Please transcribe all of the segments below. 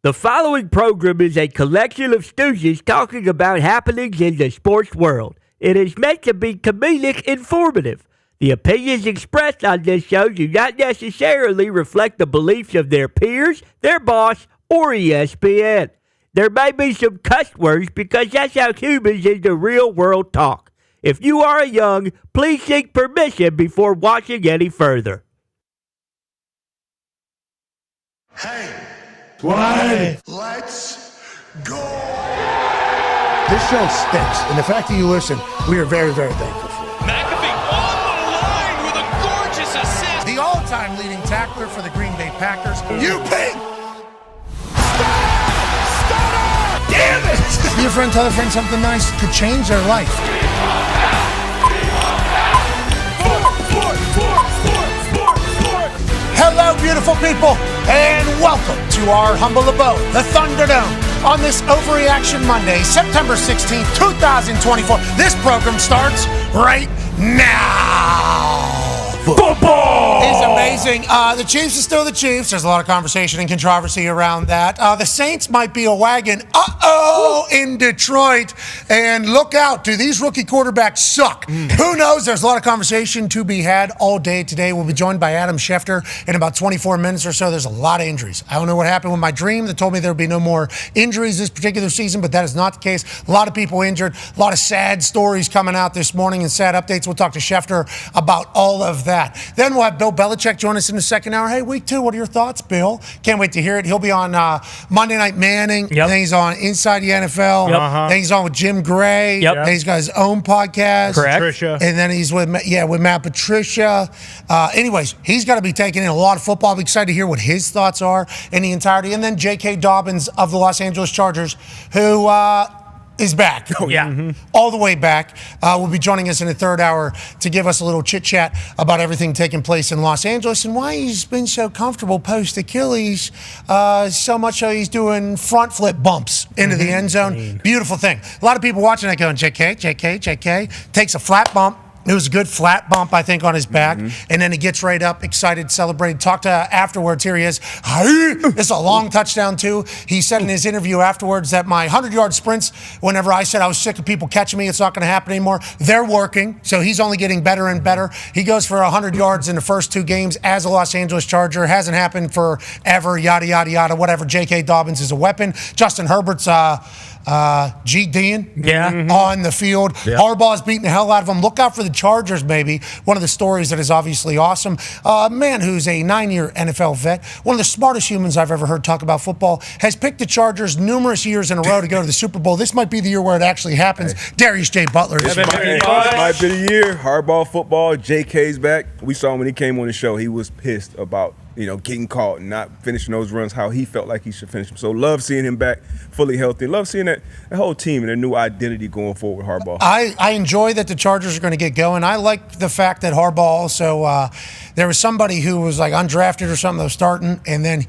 The following program is a collection of stooges talking about happenings in the sports world. It is meant to be comedic informative. The opinions expressed on this show do not necessarily reflect the beliefs of their peers, their boss, or ESPN. There may be some cuss words because that's how humans in the real world talk. If you are young, please seek permission before watching any further. Hey, Why? let's go! This show stinks, and the fact that you listen, we are very, very thankful for. McAfee on the line with a gorgeous assist. The all-time leading tackler for the Green Bay Packers. You pig! Damn it! Be a friend, tell a friend something nice could change their life. Hello, beautiful people, and welcome to our humble abode, the Thunderdome, on this Overreaction Monday, September 16th, 2024. This program starts right now. Football is amazing. The Chiefs are still the Chiefs. There's a lot of conversation and controversy around that. The Saints might be a wagon. In Detroit. And look out. Do these rookie quarterbacks suck? Who knows? There's a lot of conversation to be had all day today. We'll be joined by Adam Schefter in about 24 minutes or so. There's a lot of injuries. I don't know what happened with my dream that told me there would be no more injuries this particular season, but that is not the case. A lot of people injured. A lot of sad stories coming out this morning and sad updates. We'll talk to Schefter about all of that. Then we'll have Bill Belichick join us in the second hour. Hey, week 2, what are your thoughts, Bill? Can't wait to hear it. He'll be on Monday Night Manning. Yep. Then he's on Inside the NFL. Yep. Then he's on with Jim Gray. Yep. Then he's got his own podcast. Correct. Patricia. And then he's with Matt Patricia. Anyways, he's got to be taking in a lot of football. I'm excited to hear what his thoughts are in the entirety. And then J.K. Dobbins of the Los Angeles Chargers, who is back. All the way back. Will be joining us in the third hour to give us a little chit-chat about everything taking place in Los Angeles and why he's been so comfortable post-Achilles, so much so he's doing front flip bumps into the end zone. Beautiful thing. A lot of people watching that going, JK, takes a flat bump. It was a good flat bump, I think, on his back. And then he gets right up, excited, celebrated. Talked to afterwards. Here he is. This is a long touchdown, too. He said in his interview afterwards that my 100-yard sprints, whenever I said I was sick of people catching me, it's not going to happen anymore, they're working. So he's only getting better and better. He goes for 100 yards in the first 2 games as a Los Angeles Charger. Hasn't happened forever, yada, yada, yada, whatever. J.K. Dobbins is a weapon. Justin Herbert's G. Dean on the field. Harbaugh's beating the hell out of him. Look out for the Chargers, baby. One of the stories that is obviously awesome. A man who's a 9-year NFL vet, one of the smartest humans I've ever heard talk about football, has picked the Chargers numerous years in a row to go to the Super Bowl. This might be the year where it actually happens. Darius J. Butler is Might be the year. Hardball football. JK's back. We saw him when he came on the show. He was pissed about getting caught and not finishing those runs how he felt like he should finish them. So love seeing him back fully healthy. Love seeing that whole team and their new identity going forward with Harbaugh. I enjoy that the Chargers are going to get going. I like the fact that Harbaugh also, there was somebody who was like undrafted or something that was starting, and then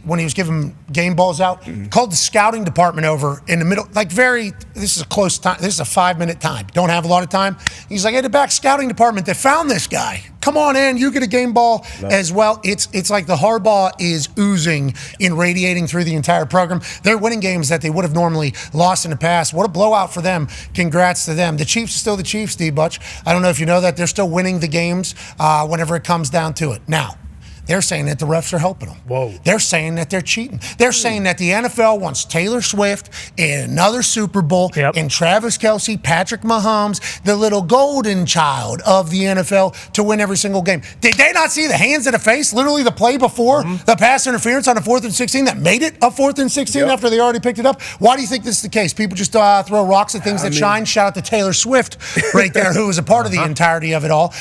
when he was giving game balls out, called the scouting department over in the middle, this is a close time, this is a 5-minute time. Don't have a lot of time. He's like, hey, the back scouting department, they found this guy. Come on in, you get a game ball as well. It's like the Harbaugh is oozing and radiating through the entire program. They're winning games that they would have normally lost in the past. What a blowout for them. Congrats to them. The Chiefs are still the Chiefs, D-Butch. I don't know if you know that. They're still winning the games whenever it comes down to it. Now, they're saying that the refs are helping them. Whoa. They're saying that they're cheating. They're saying that the NFL wants Taylor Swift in another Super Bowl and Travis Kelce, Patrick Mahomes, the little golden child of the NFL to win every single game. Did they not see the hands in the face? Literally the play before the pass interference on a 4th and 16 that made it a 4th and 16 after they already picked it up? Why do you think this is the case? People just throw rocks at things that shine. Shout out to Taylor Swift right there, who was a part of the entirety of it all.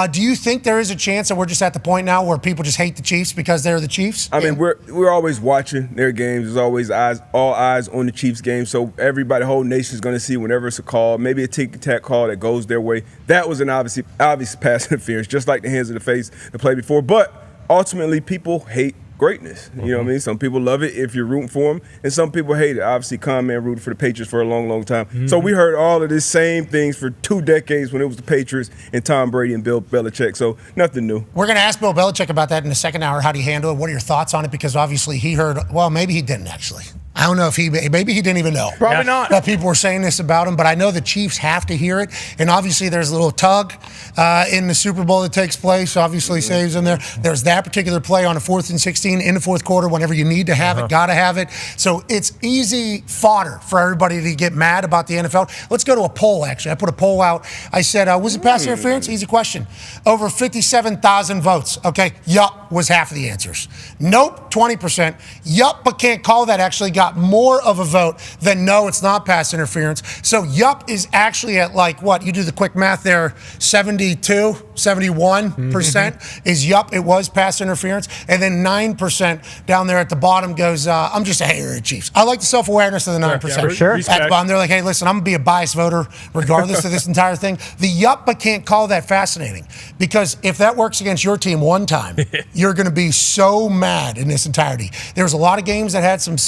Do you think there is a chance that we're just at the point now where people just hate the Chiefs because they're the Chiefs? I mean, we're always watching their games. There's always all eyes on the Chiefs game. So everybody, the whole nation is going to see whenever it's a call, maybe a tick-tack call that goes their way. That was an obvious pass interference, just like the hands in the face the play before. But ultimately, people hate greatness. You know what I mean? Some people love it if you're rooting for them, and some people hate it. Obviously, Con Man rooted for the Patriots for a long, long time. So we heard all of the same things for 2 decades when it was the Patriots and Tom Brady and Bill Belichick. So nothing new. We're going to ask Bill Belichick about that in the second hour. How do you handle it? What are your thoughts on it? Because obviously he heard, well, maybe he didn't actually. I don't know if maybe he didn't even know. Probably not. That people were saying this about him, but I know the Chiefs have to hear it. And obviously there's a little tug in the Super Bowl that takes place, obviously saves in there. There's that particular play on a 4th and 16 in the fourth quarter whenever you need to have it, got to have it. So it's easy fodder for everybody to get mad about the NFL. Let's go to a poll, actually. I put a poll out. I said, was it pass interference? Easy question. Over 57,000 votes. Okay, yup was half of the answers. Nope, 20%. Yup, but can't call that actually got more of a vote than no, it's not pass interference. So yup is actually at like what? You do the quick math there, 72, 71% is yup, it was pass interference. And then 9% down there at the bottom goes, I'm just a hater of the Chiefs. I like the self-awareness of the 9%. Yeah, for sure. At the bottom, they're like, hey, listen, I'm going to be a biased voter regardless of this entire thing. The yup but can't call that fascinating because if that works against your team one time, you're going to be so mad in this entirety. There's a lot of games that had some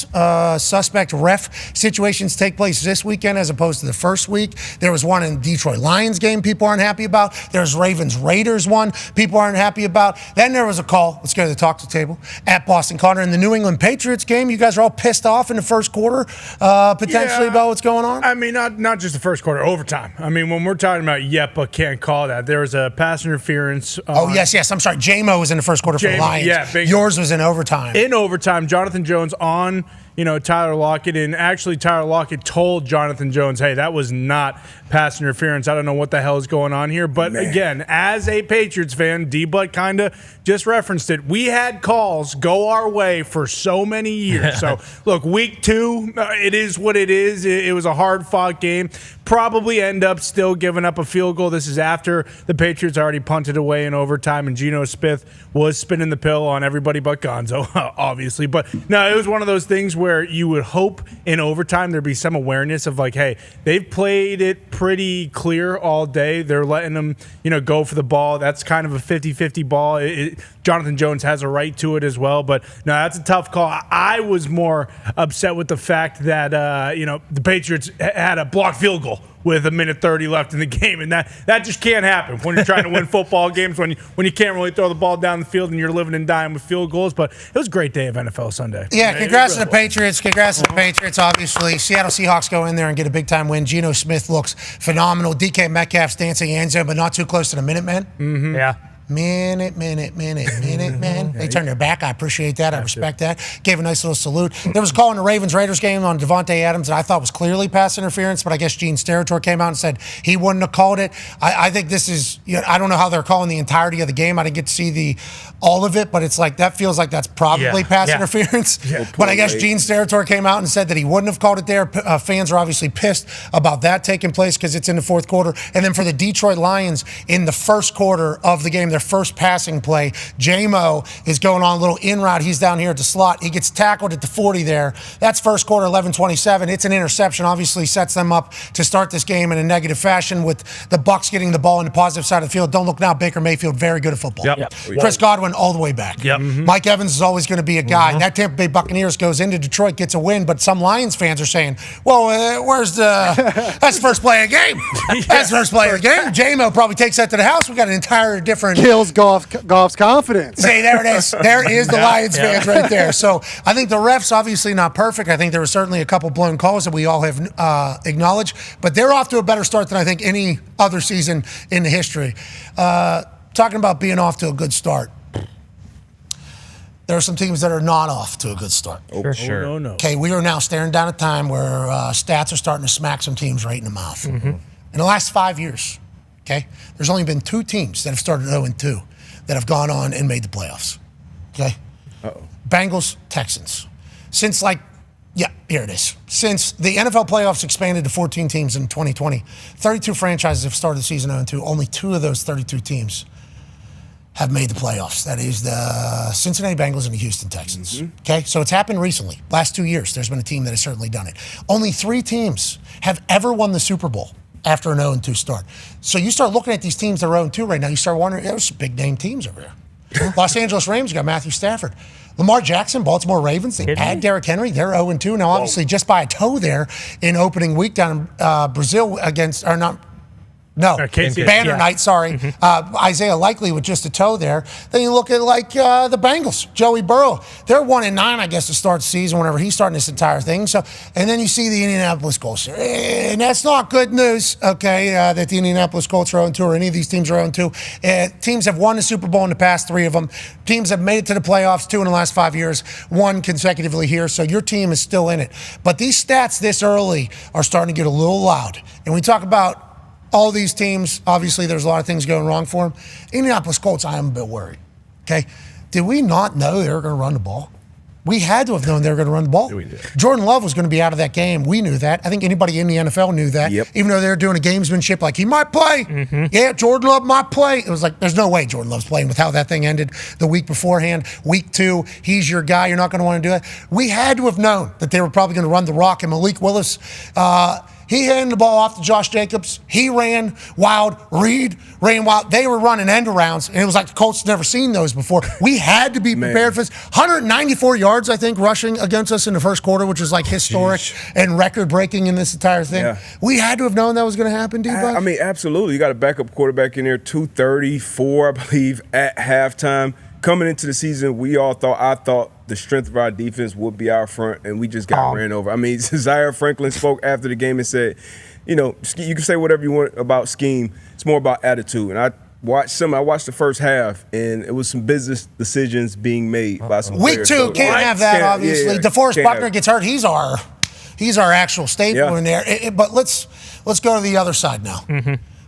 suspect ref situations take place this weekend as opposed to the first week. There was one in Detroit Lions game people aren't happy about. There's Ravens-Raiders one people aren't happy about. Then there was a call, let's go to the talk to table, at Boston Connor in the New England Patriots game. You guys are all pissed off in the first quarter potentially about what's going on? I mean, not just the first quarter, overtime. I mean, when we're talking about but can't call that, there was a pass interference. Yes. I'm sorry. J-Mo was in the first quarter for the Lions. Yeah, yours was in overtime. In overtime, Jonathan Jones on Tyler Lockett, and actually Tyler Lockett told Jonathan Jones, hey, that was not pass interference. I don't know what the hell is going on here. But again, as a Patriots fan, D-Butt kind of just referenced it. We had calls go our way for so many years. So, look, week 2, it is what it is. It was a hard-fought game. Probably end up still giving up a field goal. This is after the Patriots already punted away in overtime, and Geno Smith was spinning the pill on everybody but Gonzo, obviously. But, no, it was one of those things where you would hope in overtime there'd be some awareness of like, hey, they've played it pretty clear all day. They're letting them, go for the ball. That's kind of a 50-50 ball. Jonathan Jones has a right to it as well. But, no, that's a tough call. I was more upset with the fact that, the Patriots had a blocked field goal with 1:30 left in the game, and that just can't happen when you're trying to win football games, when you can't really throw the ball down the field and you're living and dying with field goals. But it was a great day of NFL Sunday. Yeah, congrats to the Patriots. Congrats to the Patriots, obviously. Seattle Seahawks go in there and get a big-time win. Geno Smith looks phenomenal. DK Metcalf's dancing end zone, but not too close to the Minutemen. Mm-hmm. Yeah. Minute, man. They turned their back. I appreciate that. I respect that. Gave a nice little salute. There was a call in the Ravens-Raiders game on Devontae Adams that I thought was clearly pass interference, but I guess Gene Steratore came out and said he wouldn't have called it. I think this is, I don't know how they're calling the entirety of the game. I didn't get to see all of it, but it's like that feels like that's probably pass interference. Yeah. But I guess Gene Steratore came out and said that he wouldn't have called it there. Fans are obviously pissed about that taking place because it's in the fourth quarter. And then for the Detroit Lions in the first quarter of the game, their first passing play, J-Mo is going on a little in route. He's down here at the slot. He gets tackled at the 40 there. That's first quarter, 11:27. It's an interception. Obviously sets them up to start this game in a negative fashion with the Bucs getting the ball on the positive side of the field. Don't look now, Baker Mayfield, very good at football. Yep. Chris Godwin all the way back. Yep. Mm-hmm. Mike Evans is always going to be a guy. That Tampa Bay Buccaneers goes into Detroit, gets a win, but some Lions fans are saying, well, that's the first play of the game. That's the first play of the game. J-Mo probably takes that to the house. We got an entire different... Kills Goff's confidence. See, there it is. There is the Lions fans right there. So I think the refs obviously not perfect. I think there were certainly a couple blown calls that we all have acknowledged, but they're off to a better start than I think any other season in the history. Talking about being off to a good start. There are some teams that are not off to a good start. For sure. No. Okay, we are now staring down a time where stats are starting to smack some teams right in the mouth. Mm-hmm. In the last 5 years, okay, there's only been 2 teams that have started 0-2 that have gone on and made the playoffs. Okay? Bengals, Texans. Since here it is. Since the NFL playoffs expanded to 14 teams in 2020, 32 franchises have started the season 0-2. Only 2 of those 32 teams have made the playoffs. That is the Cincinnati Bengals and the Houston Texans. Mm-hmm. Okay, so it's happened recently. Last 2 years, there's been a team that has certainly done it. Only 3 teams have ever won the Super Bowl after an 0-2 start. So you start looking at these teams that are 0-2 right now, you start wondering, there's some big-name teams over there. Los Angeles Rams, you got Matthew Stafford. Lamar Jackson, Baltimore Ravens, they Kidding add me? Derrick Henry. They're 0-2. Now, obviously, just by a toe there in opening week down in Brazil against, or not, no, Casey, Banner yeah. Night, sorry. Isaiah Likely with just a toe there. Then you look at the Bengals, Joey Burrow. They're 1-9, I guess, to start the season whenever he's starting this entire thing. So, and then you see the Indianapolis Colts. And that's not good news, okay, that the Indianapolis Colts are 0-2 or any of these teams are 0-2. Teams have won the Super Bowl in the past 3 of them. Teams have made it to the playoffs 2 in the last 5 years, 1 consecutively here. So your team is still in it. But these stats this early are starting to get a little loud. And we talk about all these teams, obviously there's a lot of things going wrong for them. Indianapolis Colts, I am a bit worried. Okay? Did we not know they were going to run the ball? We had to have known they were going to run the ball. We did. Jordan Love was going to be out of that game. We knew that. I think anybody in the NFL knew that. Yep. Even though they were doing a gamesmanship like he might play. Yeah, Jordan Love might play. It was like, there's no way Jordan Love's playing with how that thing ended the week beforehand. Week 2, he's your guy. You're not going to want to do it. We had to have known that they were probably going to run the rock. And Malik Willis, he handed the ball off to Josh Jacobs. He ran wild. Reed ran wild. They were running end arounds, and it was like the Colts had never seen those before. We had to be prepared for this. 194 yards, I think, rushing against us in the first quarter, which is like historic and record-breaking in this entire thing. Yeah. We had to have known that was going to happen, D-Buck. I mean, absolutely. You got a backup quarterback in there, 234, I believe, at halftime. Coming into the season, I thought the strength of our defense would be our front, and we just got ran over. I mean, Zaire Franklin spoke after the game and said, you can say whatever you want about scheme. It's more about attitude. And I watched the first half, and it was some business decisions being made by some Week players. 2, So, can't have that, obviously. yeah. DeForest Can't Buckner have it. gets hurt. He's our actual staple in there. But let's go to the other side now.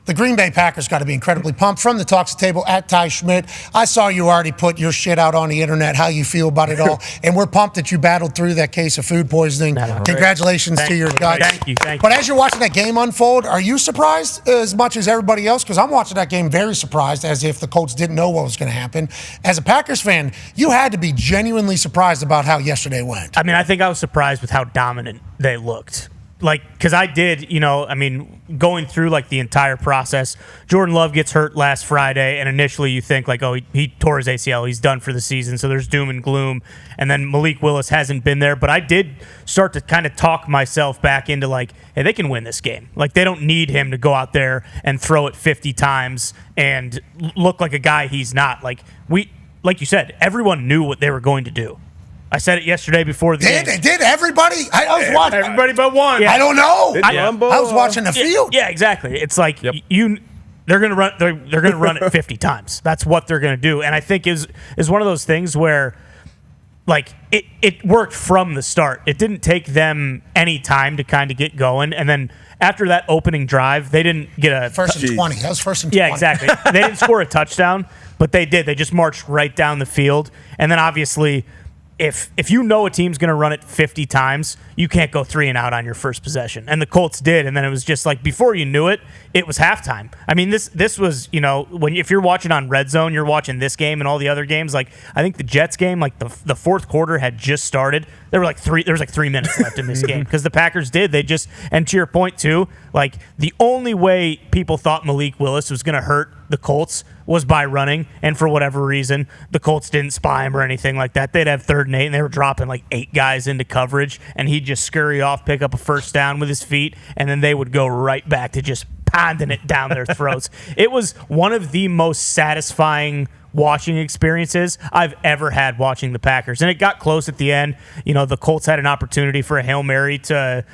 The Green Bay Packers got to be incredibly pumped. From the Talks Table at Ty Schmidt, I saw you already put your shit out on the internet, how you feel about it all. And we're pumped that you battled through that case of food poisoning. Congratulations to your guys. Thank you. But as you're watching that game unfold, are you surprised as much as everybody else? Because I'm watching that game very surprised, as if the Colts didn't know what was going to happen. As a Packers fan, you had to be genuinely surprised about how yesterday went. I mean, I think I was surprised with how dominant they looked. Because I did, going through the entire process. Jordan Love gets hurt last Friday, and initially you think he tore his ACL, he's done for the season, so there's doom and gloom. And then Malik Willis hasn't been there, but I did start to kind of talk myself back into hey, they can win this game. They don't need him to go out there and throw it 50 times and look like a guy he's not. Like you said, everyone knew what they were going to do. I said it yesterday before the game. Did everybody? I was watching. Everybody but one. I don't know. I was watching the field. Yeah, exactly. It's like they're going to run. They're going to run it 50 times. That's what they're going to do. And I think is one of those things where, it worked from the start. It didn't take them any time to kind of get going. And then after that opening drive, they didn't get a First and 20. That was first and 20. Yeah, exactly. They didn't score a touchdown, but they did. They just marched right down the field. And then obviously, if you know a team's going to run it 50 times, you can't go 3 and out on your first possession. And the Colts did, and then it was just before you knew it, it was halftime. I mean, this was, if you're watching on Red Zone, you're watching this game and all the other games. I think the Jets game, the fourth quarter had just started. There was 3 minutes left in this game because the Packers did. They just, and to your point too, the only way people thought Malik Willis was going to hurt the Colts was by running, and for whatever reason, the Colts didn't spy him or anything like that. They'd have 3rd and 8, and they were dropping 8 guys into coverage, and he'd just scurry off, pick up a first down with his feet, and then they would go right back to just pounding it down their throats. It was one of the most satisfying watching experiences I've ever had watching the Packers, and it got close at the end. The Colts had an opportunity for a Hail Mary to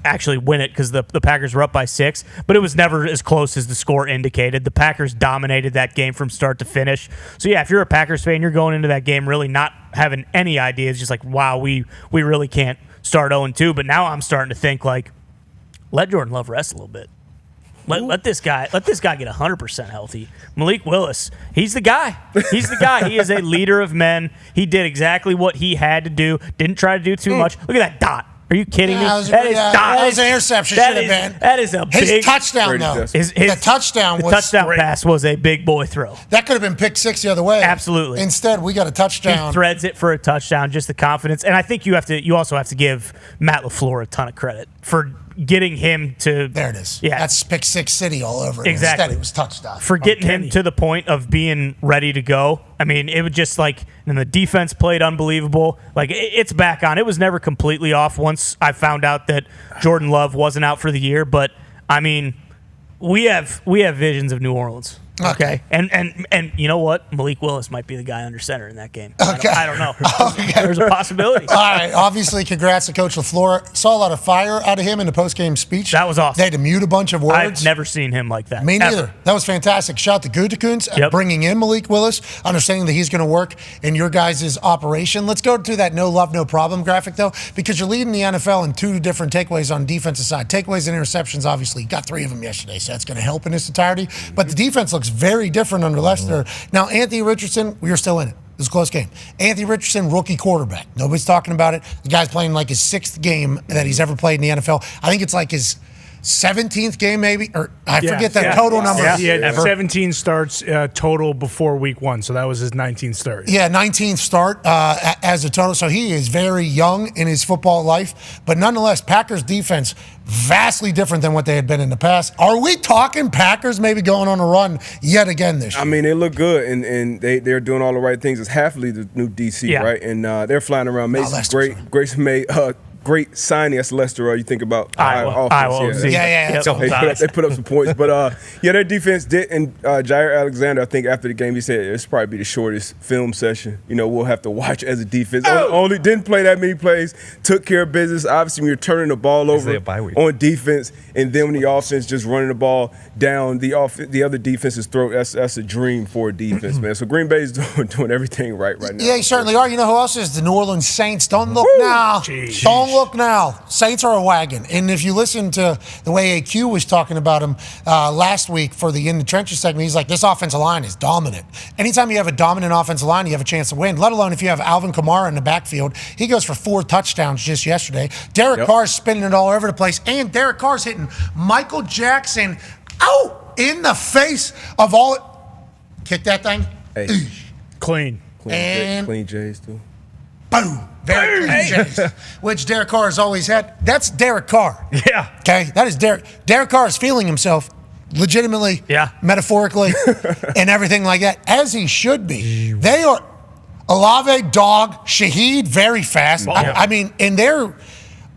actually win it because the Packers were up by 6, but it was never as close as the score indicated. The Packers dominated that game from start to finish. So, yeah, if you're a Packers fan, you're going into that game really not having any idea. It's just wow, we really can't start 0-2. But now I'm starting to think, let Jordan Love rest a little bit. Let this guy get 100% healthy. Malik Willis, he's the guy. He's the guy. He is a leader of men. He did exactly what he had to do. Didn't try to do too much. Look at that dot. Are you kidding me? That was an interception. Should have been. That is a his big touchdown, though. The touchdown pass was a big boy throw. That could have been pick 6 the other way. Absolutely. Instead, we got a touchdown. He threads it for a touchdown. Just the confidence, and I think you also have to give Matt LaFleur a ton of credit for getting him to. There it is. Yeah. That's pick six city all over it. Exactly. Instead, it was touchdown. For getting him to the point of being ready to go. I mean, it was just like, and the defense played unbelievable. Like, it's back on. It was never completely off once I found out that Jordan Love wasn't out for the year. But, I mean, we have visions of New Orleans. Okay. And you know what? Malik Willis might be the guy under center in that game. Okay. I don't know. There's a possibility. All right. Obviously, congrats to Coach LaFleur. Saw a lot of fire out of him in the post-game speech. That was awesome. They had to mute a bunch of words. I've never seen him like that. Me neither. Ever. That was fantastic. Shout out to Gutekunst at bringing in Malik Willis, understanding that he's going to work in your guys' operation. Let's go to that no love, no problem graphic, though, because you're leading the NFL in two different takeaways on defensive side. Takeaways and interceptions, obviously. You got 3 of them yesterday, so that's going to help in its entirety. But the defense looks very different under Lester. Now, Anthony Richardson, we are still in it. It was a close game. Anthony Richardson, rookie quarterback. Nobody's talking about it. The guy's playing like his 6th game that he's ever played in the NFL. I think it's like his 17th game, maybe, or I forget that total number. Yeah, he had 17 starts total before week 1, so that was his 19th start. Yeah, 19th start as a total. So he is very young in his football life, but nonetheless, Packers defense vastly different than what they had been in the past. Are we talking Packers maybe going on a run yet again this year? I mean, they look good, and they're doing all the right things. It's Halfley, the new DC, right? And they're flying around. Mason, Grayson May. Great signing. That's Lester. You think about Iowa. Yeah. They put up some points. But, their defense did. And Jair Alexander, I think after the game, he said it's probably be the shortest film session. We'll have to watch as a defense. Only didn't play that many plays. Took care of business. Obviously, when you're turning the ball over on defense, and then when the offense just running the ball down the other defense's throat, that's a dream for a defense, man. So Green Bay's doing everything right now. Yeah, you certainly are. You know who else is? The New Orleans Saints. Don't look now. Don't look now. Saints are a wagon. And if you listen to the way AQ was talking about him last week for the In the Trenches segment, he's like, this offensive line is dominant. Anytime you have a dominant offensive line, you have a chance to win, let alone if you have Alvin Kamara in the backfield. He goes for 4 touchdowns just yesterday. Derek Carr's spinning it all over the place. And Derek Carr's hitting Michael Jackson in the face of all. Kick that thing. Hey. Clean J's, too. Boom. Very clean J's, which Derek Carr has always had. That's Derek Carr. Yeah. Okay? That is Derek. Derek Carr is feeling himself legitimately, metaphorically, and everything like that, as he should be. They are Olave, dog, Shaheed, very fast. I mean, and they're.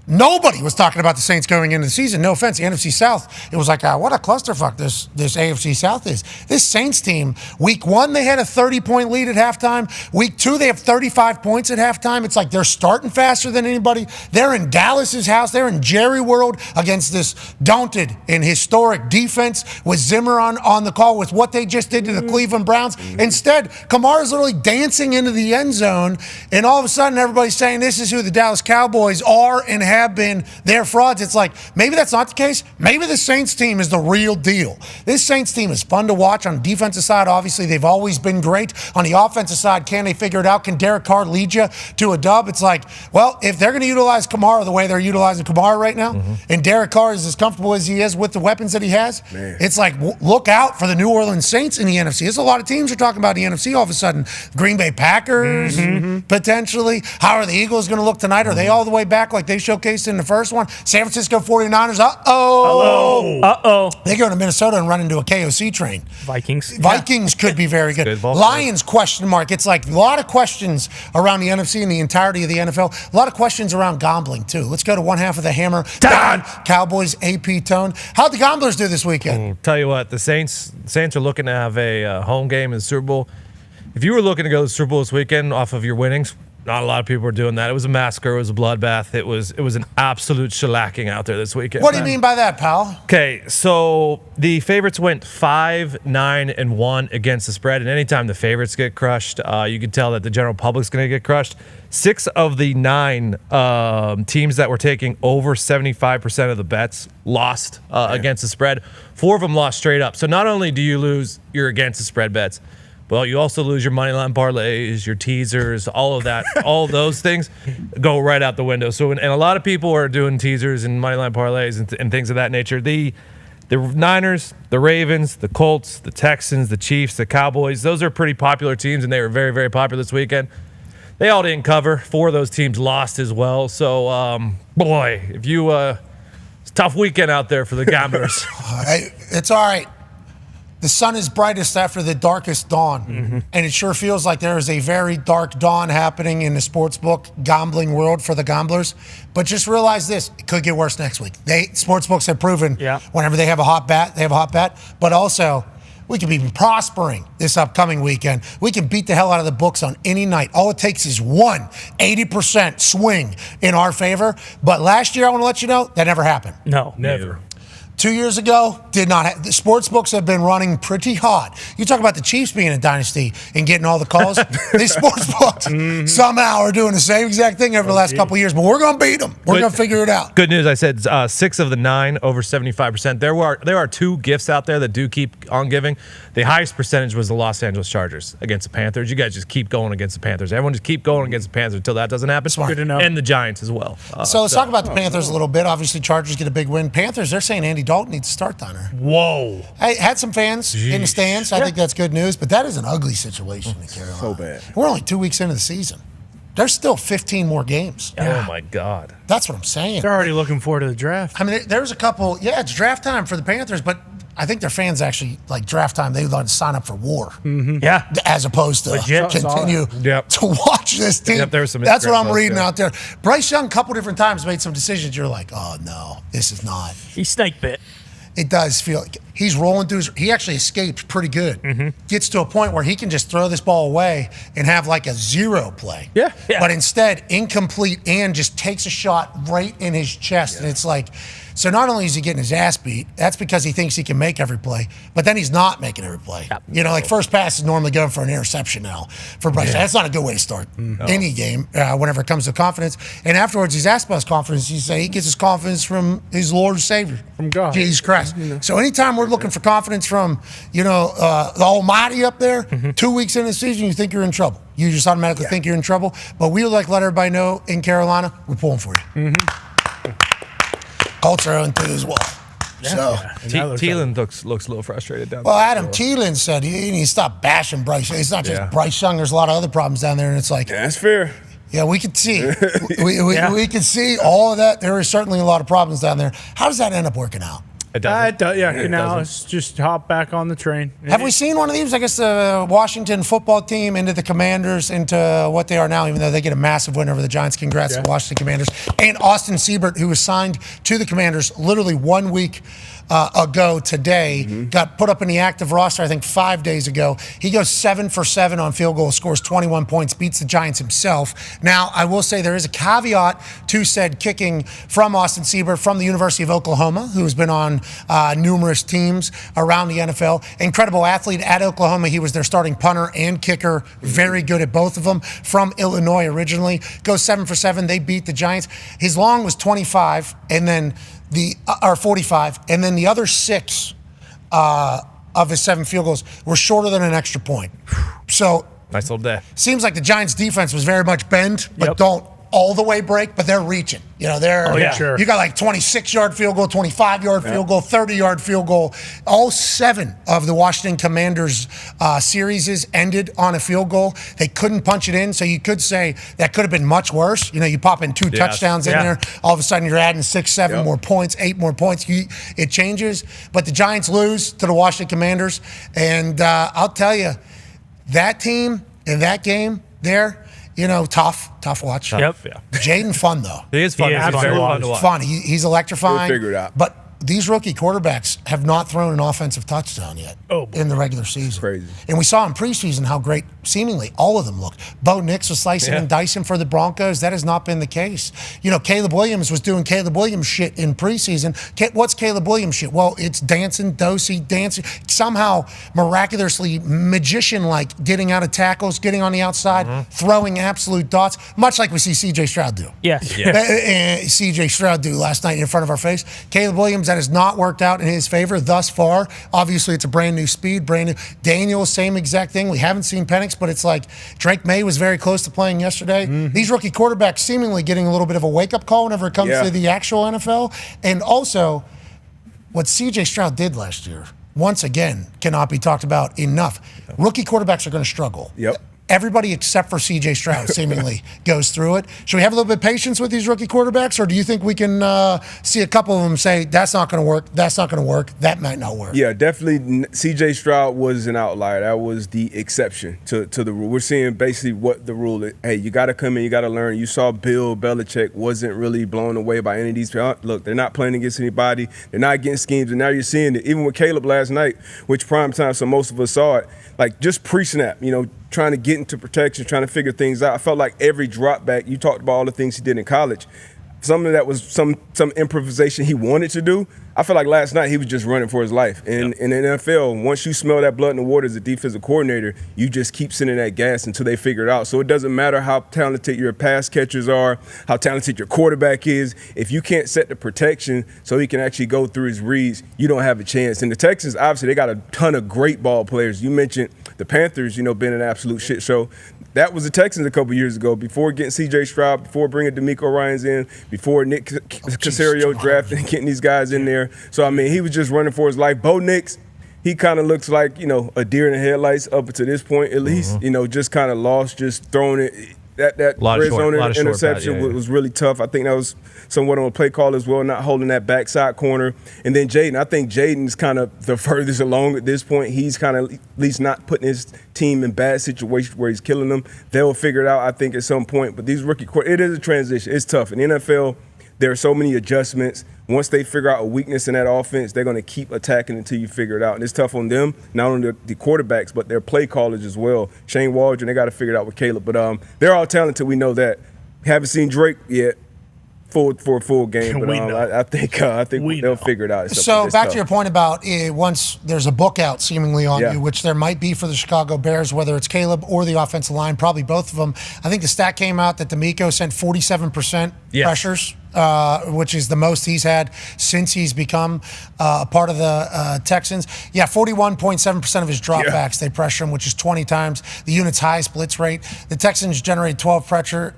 Nobody was talking about the Saints going into the season. No offense, the NFC South. It was like, what a clusterfuck this AFC South is. This Saints team, week 1, they had a 30-point lead at halftime. Week 2, they have 35 points at halftime. It's like they're starting faster than anybody. They're in Dallas's house. They're in Jerry World against this daunted and historic defense with Zimmer on the call with what they just did to the Cleveland Browns. Instead, Kamara's literally dancing into the end zone, and all of a sudden everybody's saying this is who the Dallas Cowboys are and have been. They're frauds. It's like, maybe that's not the case. Maybe the Saints team is the real deal. This Saints team is fun to watch. On the defensive side, obviously, they've always been great. On the offensive side, can they figure it out? Can Derek Carr lead you to a dub? It's like, well, if they're going to utilize Kamara the way they're utilizing Kamara right now, and Derek Carr is as comfortable as he is with the weapons that he has, it's like, look out for the New Orleans Saints in the NFC. There's a lot of teams are talking about the NFC all of a sudden. Green Bay Packers, potentially. How are the Eagles going to look tonight? Are they all the way back like they showcased in the first one? San Francisco 49ers, they go to Minnesota and run into a KOC train. Vikings could be very good. Lions, question mark. It's like a lot of questions around the NFC and the entirety of the NFL. A lot of questions around gambling, too. Let's go to one half of the hammer. Dahn. Cowboys, AP Tone. How'd the Gamblers do this weekend? Tell you what, the Saints are looking to have a home game in the Super Bowl. If you were looking to go to the Super Bowl this weekend off of your winnings, not a lot of people were doing that. It was a massacre. It was a bloodbath. It was an absolute shellacking out there this weekend. What do you mean by that, pal? Okay, so the favorites went 5-9-1 against the spread, and anytime the favorites get crushed, you can tell that the general public's going to get crushed. 6 of the 9 teams that were taking over 75% of the bets lost against the spread. 4 of them lost straight up. So not only do you lose your against the spread bets, well, you also lose your money line parlays, your teasers, all of that. All of those things go right out the window. So, and a lot of people are doing teasers and money line parlays and things of that nature. The Niners, the Ravens, the Colts, the Texans, the Chiefs, the Cowboys, those are pretty popular teams, and they were very, very popular this weekend. They all didn't cover. 4 of those teams lost as well. So, boy, if you Tough weekend out there for the Gamblers. It's all right. The sun is brightest after the darkest dawn. And it sure feels like there is a very dark dawn happening in the sportsbook gambling world for the gamblers. But just realize this, it could get worse next week. Sportsbooks have proven whenever they have a hot bat, they have a hot bat. But also, we could be prospering this upcoming weekend. We can beat the hell out of the books on any night. All it takes is one 80% swing in our favor. But last year, I want to let you know, that never happened. No. Never. 2 years ago, did not. The sports books have been running pretty hot. You talk about the Chiefs being a dynasty and getting all the calls. These sports books somehow are doing the same exact thing over the last couple of years, but we're going to beat them. We're going to figure it out. Good news. I said 6 of the 9 over 75%. There are 2 gifts out there that do keep on giving. The highest percentage was the Los Angeles Chargers against the Panthers. You guys just keep going against the Panthers. Everyone just keep going against the Panthers until that doesn't happen. Smart. Good to know. And the Giants as well. So let's talk about the Panthers a little bit. Obviously, Chargers get a big win. Panthers, they're saying Andy Dalton needs to start down there. Whoa. I had some fans in the stands. I think that's good news, but that is an ugly situation in Carolina. So bad. We're only 2 weeks into the season. There's still 15 more games. Oh, my God. That's what I'm saying. They're already looking forward to the draft. I mean, there's a couple. Yeah, it's draft time for the Panthers, but I think their fans actually like draft time. They want to sign up for war, Yeah. as opposed to Legit. continue Yep. to watch this team. Yep, there was some That's what I'm Instagram reading posts, out there. Bryce Young, a couple different times, made some decisions. You're like, oh no, this is not. He snake bit. It does feel like he's rolling through. He actually escapes pretty good. Gets to a point where he can just throw this ball away and have like a 0 play. Yeah. But instead, incomplete and just takes a shot right in his chest. And it's like, so not only is he getting his ass beat, that's because he thinks he can make every play, but then he's not making every play. Yep. You know, like first pass is normally going for an interception now for Bryce. That's not a good way to start any game whenever it comes to confidence. And afterwards, he's asked about his confidence. He say he gets his confidence from his Lord and Savior, from God, Jesus Christ. So anytime we're looking for confidence from, the Almighty up there, 2 weeks into the season, you think you're in trouble. You just automatically think you're in trouble. But we would like to let everybody know in Carolina, we're pulling for you. Colts are 0-2 as well. So Thielen looks a little frustrated down there. Well, Adam Thielen said he needs to stop bashing Bryce. It's not just Bryce Young. There's a lot of other problems down there, and it's like That's fair. yeah, we could see. We could see all of that. There is certainly a lot of problems down there. How does that end up working out? It doesn't. Now it's just hop back on the train. Have we seen one of these? I guess the Washington football team into the Commanders, into what they are now, even though they get a massive win over the Giants. Congrats to the Washington Commanders. And Austin Siebert, who was signed to the Commanders literally 1 week ago today, got put up in the active roster, I think 5 days ago. He goes 7 for 7 on field goal, scores 21 points, beats the Giants himself. Now, I will say there is a caveat to said kicking from Austin Siebert from the University of Oklahoma, who has been on numerous teams around the NFL. Incredible athlete at Oklahoma. He was their starting punter and kicker. Very good at both of them. From Illinois originally. Goes 7 for 7. They beat the Giants. His long was 25, and then 45, and then the other 6 of his 7 field goals were shorter than an extra point. So nice little day. Seems like the Giants' defense was very much bend, but don't all the way break, but they're reaching. You know, you got like 26-yard field goal, 25-yard field goal, 30-yard field goal. All 7 of the Washington Commanders series ended on a field goal. They couldn't punch it in, so you could say that could have been much worse. You know, you pop in 2 touchdowns in there, all of a sudden you're adding 6, 7 more points, 8 more points. It changes, but the Giants lose to the Washington Commanders, and I'll tell you, that team in that game there, tough watch. Yep. Jaden fun, though. He is fun. He's very fun to watch. Fun. He's electrifying. He'll figure it out. But these rookie quarterbacks have not thrown an offensive touchdown yet in the regular season. Crazy. And we saw in preseason how great seemingly all of them looked. Bo Nix was slicing and dicing for the Broncos. That has not been the case. Caleb Williams was doing Caleb Williams shit in preseason. What's Caleb Williams shit? Well, it's dancing, somehow miraculously magician-like getting out of tackles, getting on the outside, throwing absolute dots, much like we see C.J. Stroud do. Yes. C.J. Stroud do last night in front of our face. Caleb Williams, that has not worked out in his favor thus far. Obviously, it's a brand new speed, brand new. Daniel, same exact thing. We haven't seen Penix, but it's like Drake May was very close to playing yesterday. These rookie quarterbacks seemingly getting a little bit of a wake-up call whenever it comes to the actual NFL. And also, what C.J. Stroud did last year, once again, cannot be talked about enough. Rookie quarterbacks are going to struggle. Yep. everybody except for C.J. Stroud seemingly goes through it. Should we have a little bit of patience with these rookie quarterbacks, or do you think we can see a couple of them say, that's not going to work, that's not going to work, that might not work? Yeah, definitely C.J. Stroud was an outlier. That was the exception to the rule. We're seeing basically what the rule is. Hey, you got to come in, you got to learn. You saw Bill Belichick wasn't really blown away by any of these. Look, they're not playing against anybody. They're not getting schemes, and now you're seeing it. Even with Caleb last night, which prime time, so most of us saw it, like just pre-snap, trying to get into protection, trying to figure things out. I felt like every drop back, you talked about all the things he did in college. Some of that was some improvisation he wanted to do. I feel like last night he was just running for his life. And in the NFL, once you smell that blood in the water as a defensive coordinator, you just keep sending that gas until they figure it out. So it doesn't matter how talented your pass catchers are, how talented your quarterback is. If you can't set the protection so he can actually go through his reads, you don't have a chance. And the Texans, obviously, they got a ton of great ball players. You mentioned the Panthers, been an absolute shit show. That was the Texans a couple years ago, before getting C.J. Stroud, before bringing DeMeco Ryans in, before Nick Caserio drafting and getting these guys in there. So, I mean, he was just running for his life. Bo Nix, he kind of looks like, a deer in the headlights up to this point at least, just kind of lost, just throwing it. That red zone interception was really tough. I think that was somewhat on a play call as well, not holding that backside corner. And then Jaden, I think Jaden's kind of the furthest along at this point. He's kind of at least not putting his team in bad situations where he's killing them. They'll figure it out, I think, at some point. But these rookie it is a transition. It's tough. In the NFL, there are so many adjustments. Once they figure out a weakness in that offense, they're going to keep attacking until you figure it out. And it's tough on them, not only the quarterbacks, but their play callers as well. Shane Waldron, they got to figure it out with Caleb. But they're all talented. We know that. Haven't seen Drake yet for a full game. But I think they'll figure it out. So back to your point about once there's a book out seemingly on you, which there might be for the Chicago Bears, whether it's Caleb or the offensive line, probably both of them. I think the stat came out that DeMeco sent 47% pressures. Which is the most he's had since he's become a part of the Texans. 41.7% of his dropbacks, they pressure him, which is 20 times the unit's highest blitz rate. The Texans generated 12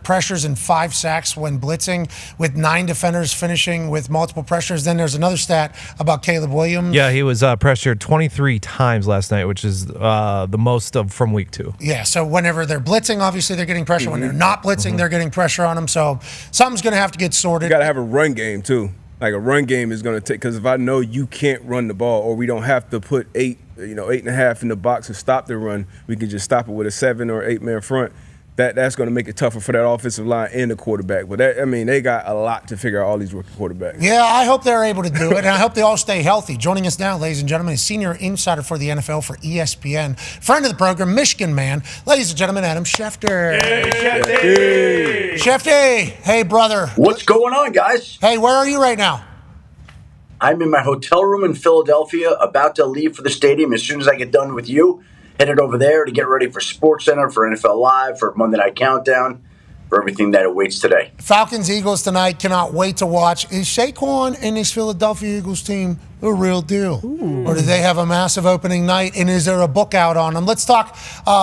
pressures and 5 sacks when blitzing, with 9 defenders finishing with multiple pressures. Then there's another stat about Caleb Williams. Yeah, he was pressured 23 times last night, which is the most from week 2. Yeah, so whenever they're blitzing, obviously they're getting pressure. When they're not blitzing, they're getting pressure on them. So something's going to have to get sorted. You got to have a run game, too. Like a run game is going to take, because if I know you can't run the ball, or we don't have to put 8.5 in the box to stop the run, we can just stop it with a 7 or 8 man front. That's going to make it tougher for that offensive line and the quarterback. But they got a lot to figure out, all these rookie quarterbacks. Yeah, I hope they're able to do it, and I hope they all stay healthy. Joining us now, ladies and gentlemen, is senior insider for the NFL for ESPN, friend of the program, Michigan man, ladies and gentlemen, Adam Schefter. Hey, Schefter! Hey, brother. What's going on, guys? Hey, where are you right now? I'm in my hotel room in Philadelphia, about to leave for the stadium as soon as I get done with you. Headed over there to get ready for SportsCenter, for NFL Live, for Monday Night Countdown, for everything that awaits today. Falcons, Eagles tonight. Cannot wait to watch. Is Saquon and this Philadelphia Eagles team the real deal? Ooh. Or do they have a massive opening night? And is there a book out on them? Let's talk,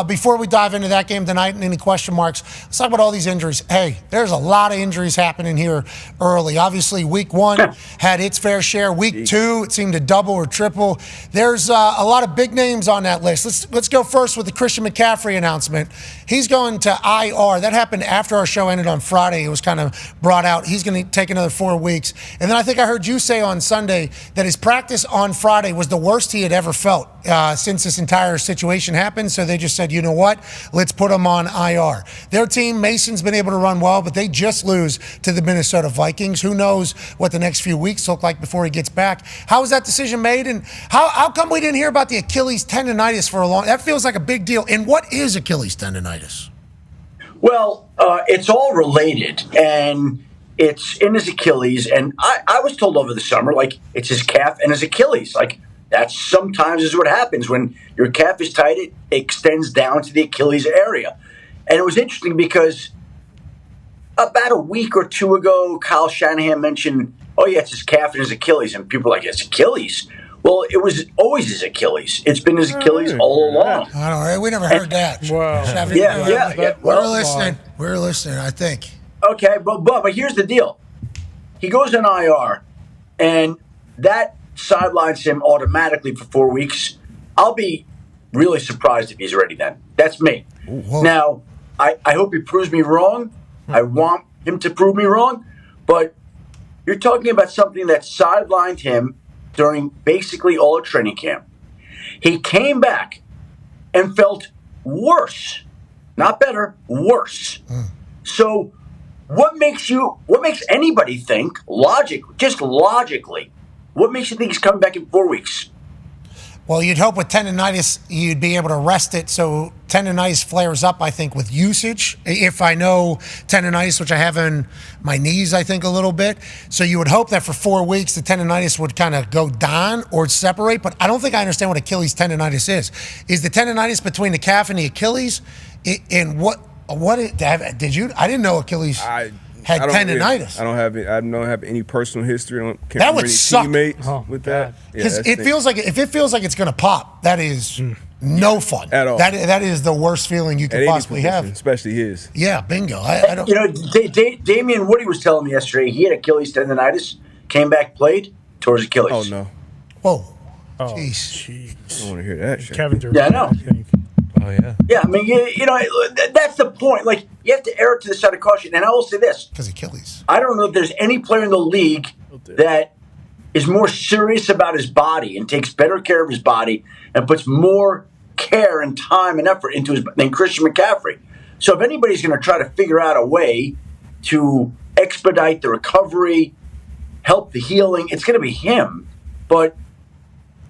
before we dive into that game tonight and any question marks, let's talk about all these injuries. Hey, there's a lot of injuries happening here early. Obviously, week 1 had its fair share. Week 2, it seemed to double or triple. There's a lot of big names on that list. Let's go first with the Christian McCaffrey announcement. He's going to IR. That happened after our show ended on Friday. It was kind of brought out. He's going to take another 4 weeks. And then I think I heard you say on Sunday that his practice on Friday was the worst he had ever felt since this entire situation happened. So they just said, you know what? Let's put him on IR. Their team, Mason's been able to run well, but they just lose to the Minnesota Vikings. Who knows what the next few weeks look like before he gets back? How was that decision made? And how come we didn't hear about the Achilles tendonitis for a long? That feels like a big deal. And what is Achilles tendonitis? Well, it's all related, and it's in his Achilles. And I was told over the summer, like, it's his calf and his Achilles. Like, that sometimes is what happens when your calf is tight, it extends down to the Achilles area. And it was interesting because about a week or 2 ago, Kyle Shanahan mentioned, oh, yeah, it's his calf and his Achilles. And people were like, it's Achilles. Well, it was always his Achilles. It's been his Achilles all along. I don't know. We never heard that. Wow. Yeah. We're listening, I think. Okay, but here's the deal. He goes on IR, and that sidelines him automatically for 4 weeks. I'll be really surprised if he's ready then. That's me. Now, I hope he proves me wrong. I want him to prove me wrong. But you're talking about something that sidelined him during basically all of training camp. He came back and felt worse. Not better, worse. So what makes anybody think, logically, what makes you think he's coming back in 4 weeks? Well, you'd hope with tendonitis you'd be able to rest it. So tendonitis flares up, I think, with usage. If I know tendonitis, which I have in my knees, I think, a little bit. So you would hope that for 4 weeks the tendonitis would kind of go down or separate. But I don't think I understand what Achilles tendonitis is. Is the tendonitis between the calf and the Achilles? And what did you? I didn't know Achilles had tendonitis. I don't have any personal history. That would suck. Teammates with that. Because it feels like if it feels like it's going to pop, that is no fun at all. That is the worst feeling you could possibly have, especially his. Yeah, bingo. I don't. You know, Damian Woody was telling me yesterday he had Achilles tendonitis, came back, played, tore his Achilles. Oh no. Whoa. Jeez. I don't want to hear that shit. Kevin Durant. Yeah, I know. Oh yeah. Yeah, I mean, you know, that's the point. Like, you have to err to the side of caution. And I will say this: because Achilles. I don't know if there's any player in the league that is more serious about his body and takes better care of his body and puts more care and time and effort into his than Christian McCaffrey. So if anybody's going to try to figure out a way to expedite the recovery, help the healing, it's going to be him. But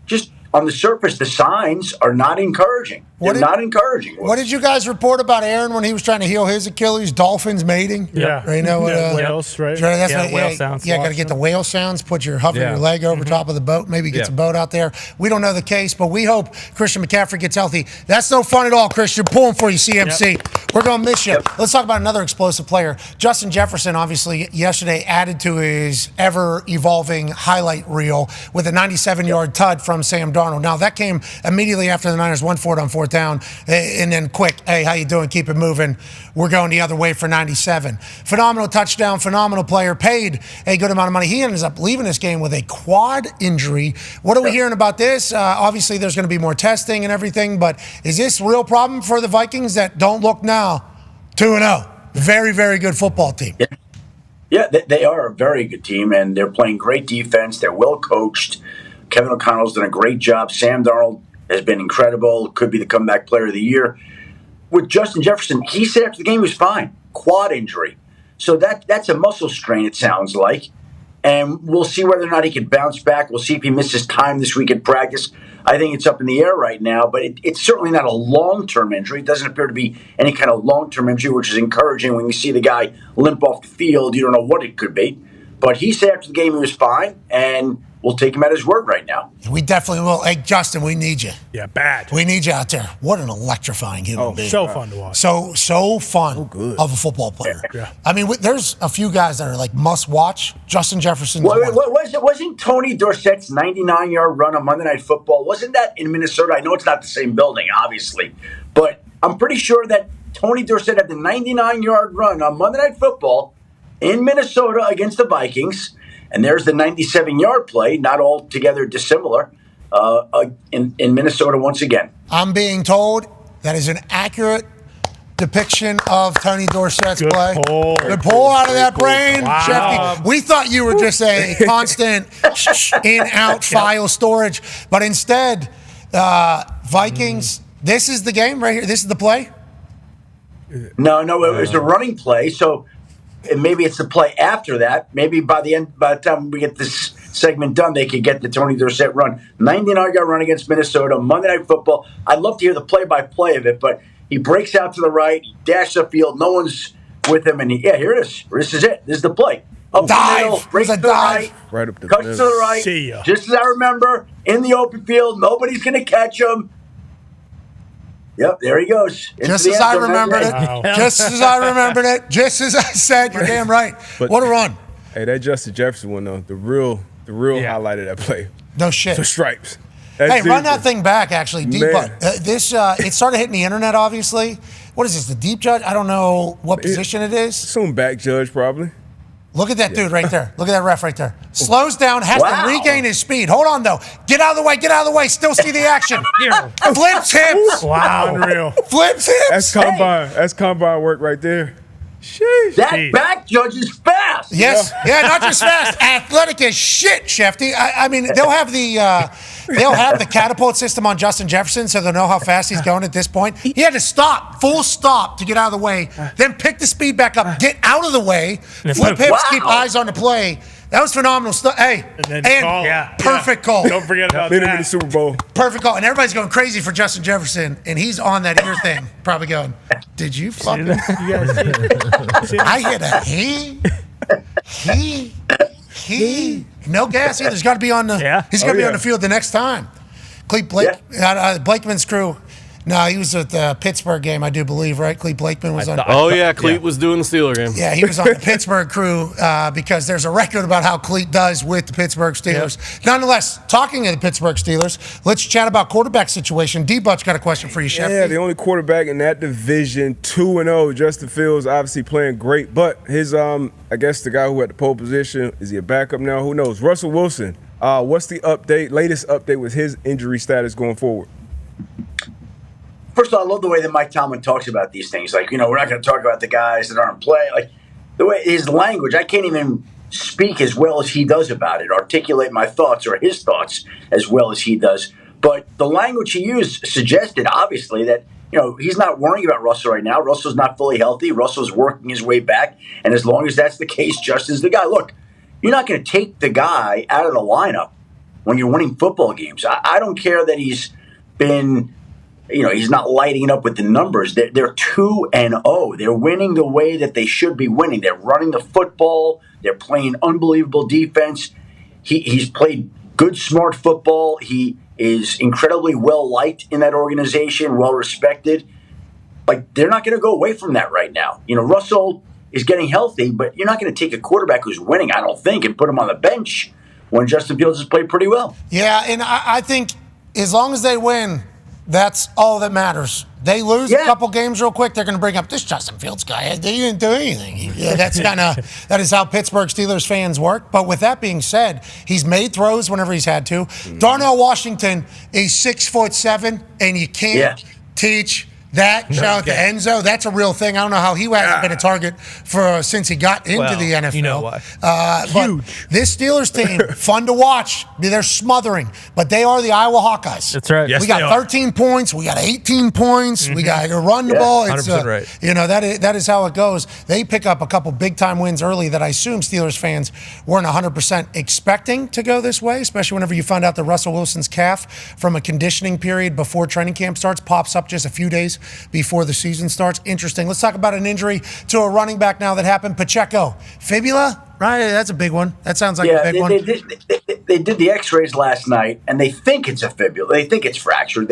just on the surface, the signs are not encouraging. They're not encouraging. What did you guys report about Aaron when he was trying to heal his Achilles? Dolphins mating? Yeah. You know, whales, right? That's whale sounds. Yeah, got to get the whale sounds, hovering your leg over top of the boat, maybe get some boat out there. We don't know the case, but we hope Christian McCaffrey gets healthy. That's no fun at all, Christian. Pulling for you, CMC. Yep. We're going to miss you. Let's talk about another explosive player. Justin Jefferson, obviously, yesterday added to his ever-evolving highlight reel with a 97-yard tud from Sam Darnold. Now, that came immediately after the Niners won for it on fourth down, and then quick, hey, how you doing? Keep it moving. We're going the other way for 97. Phenomenal touchdown, phenomenal player, paid a good amount of money. He ends up leaving this game with a quad injury. What are we hearing about this? Obviously, there's going to be more testing and everything, but is this a real problem for the Vikings that don't look now 2-0? Very, very good football team. Yeah, they are a very good team, and they're playing great defense. They're well coached. Kevin O'Connell's done a great job. Sam Darnold has been incredible. Could be the comeback player of the year. With Justin Jefferson, he said after the game he was fine. Quad injury. So that's a muscle strain, it sounds like. And we'll see whether or not he can bounce back. We'll see if he misses time this week at practice. I think it's up in the air right now, but it's certainly not a long-term injury. It doesn't appear to be any kind of long-term injury, which is encouraging. When you see the guy limp off the field, you don't know what it could be. But he said after the game he was fine, and we'll take him at his word right now. We definitely will. Hey, Justin, we need you. Yeah, bad. We need you out there. What an electrifying human being. So fun to watch. So fun of a football player. Yeah. I mean, there's a few guys that are like must watch. Justin Jefferson. Wasn't Tony Dorsett's 99-yard run on Monday Night Football, wasn't that in Minnesota? I know it's not the same building, obviously, but I'm pretty sure that Tony Dorsett had the 99-yard run on Monday Night Football in Minnesota against the Vikings. And there's the 97-yard play, not altogether dissimilar, in Minnesota once again. I'm being told that is an accurate depiction of Tony Dorsett's play. Good pull out of that brain, Schefter. We thought you were just a constant in-out file storage, but instead, Vikings, this is the game right here. This is the play? No, it was a running play, so... And maybe it's the play after that. Maybe by the time we get this segment done, they could get the Tony Dorsett run. 99-yard run against Minnesota, Monday Night Football. I'd love to hear the play-by-play of it, but he breaks out to the right, he dashes the field, no one's with him, and here it is. This is it. This is the play. Up dive. the middle, breaks to the right up the cuts to the right. See ya. Just as I remember, in the open field, nobody's going to catch him. Yep, there he goes. Just as I remembered it. Wow. Just as I remembered it. Just as I said. You're damn right. But, what a run. Hey, that Justin Jefferson one, though, the real highlight of that play. No shit. The stripes. Run that thing back, actually. Deep butt. It started hitting the internet, obviously. What is this, the deep judge? I don't know what position it is. Some back judge, probably. Look at that dude right there. Look at that ref right there. Slows down, has to regain his speed. Hold on, though. Get out of the way. Still see the action. Flips hips. Wow. Unreal. Flips hips. That's combine work right there. Sheesh. That back judge is fast. Yes. Yeah, not just fast. Athletic as shit, Schefty. I mean, they'll have the catapult system on Justin Jefferson, so they'll know how fast he's going at this point. He had to stop, full stop, to get out of the way, then pick the speed back up, get out of the way, flip hips, keep eyes on the play. That was phenomenal stuff. Hey, perfect call. Don't forget about Beat him in that. the Super Bowl. Perfect call. And everybody's going crazy for Justin Jefferson, and he's on that ear thing, probably going, did you fucking... I hit a he. No gas either. He's got to be on the. He's got to be on the field the next time. Blakeman's crew. No, he was at the Pittsburgh game, I do believe, right? Clete Blakeman was on. Clete was doing the Steeler game. Yeah, he was on the Pittsburgh crew because there's a record about how Clete does with the Pittsburgh Steelers. Yep. Nonetheless, talking of the Pittsburgh Steelers, let's chat about quarterback situation. D-Butch got a question for you, Chef. Yeah, the only quarterback in that division, 2-0. Justin Fields obviously playing great, but his I guess the guy who had the pole position, is he a backup now? Who knows? Russell Wilson. What's the latest update with his injury status going forward? First of all, I love the way that Mike Tomlin talks about these things. Like, we're not going to talk about the guys that aren't playing. Like, the way his language, I can't even speak as well as he does about it, articulate my thoughts or his thoughts as well as he does. But the language he used suggested, obviously, that, he's not worrying about Russell right now. Russell's not fully healthy. Russell's working his way back. And as long as that's the case, Justin's the guy. Look, you're not going to take the guy out of the lineup when you're winning football games. I don't care that he's been... he's not lighting it up with the numbers. They're 2-0. They're winning the way that they should be winning. They're running the football. They're playing unbelievable defense. He's played good, smart football. He is incredibly well-liked in that organization, well-respected. Like, they're not going to go away from that right now. Russell is getting healthy, but you're not going to take a quarterback who's winning, I don't think, and put him on the bench when Justin Fields has played pretty well. Yeah, and I think as long as they win, that's all that matters. They lose a couple games real quick, they're going to bring up this Justin Fields guy. They didn't do anything. That is how Pittsburgh Steelers fans work. But with that being said, he's made throws whenever he's had to. Darnell Washington is 6'7", and you can't teach that. Shout out to Enzo. That's a real thing. I don't know how he hasn't been a target since he got into the NFL. You know why. But this Steelers team, fun to watch. They're smothering, but they are the Iowa Hawkeyes. That's right. Yes, we got 13 points. We got 18 points. We got to run the ball. It's 100% right. That is how it goes. They pick up a couple big-time wins early that I assume Steelers fans weren't 100% expecting to go this way, especially whenever you find out that Russell Wilson's calf from a conditioning period before training camp starts pops up just a few days before the season starts. Interesting. Let's talk about an injury to a running back now that happened. Pacheco. Fibula? Right, that's a big one. That sounds like a big one. They did the x-rays last night, and they think it's a fibula. They think it's fractured,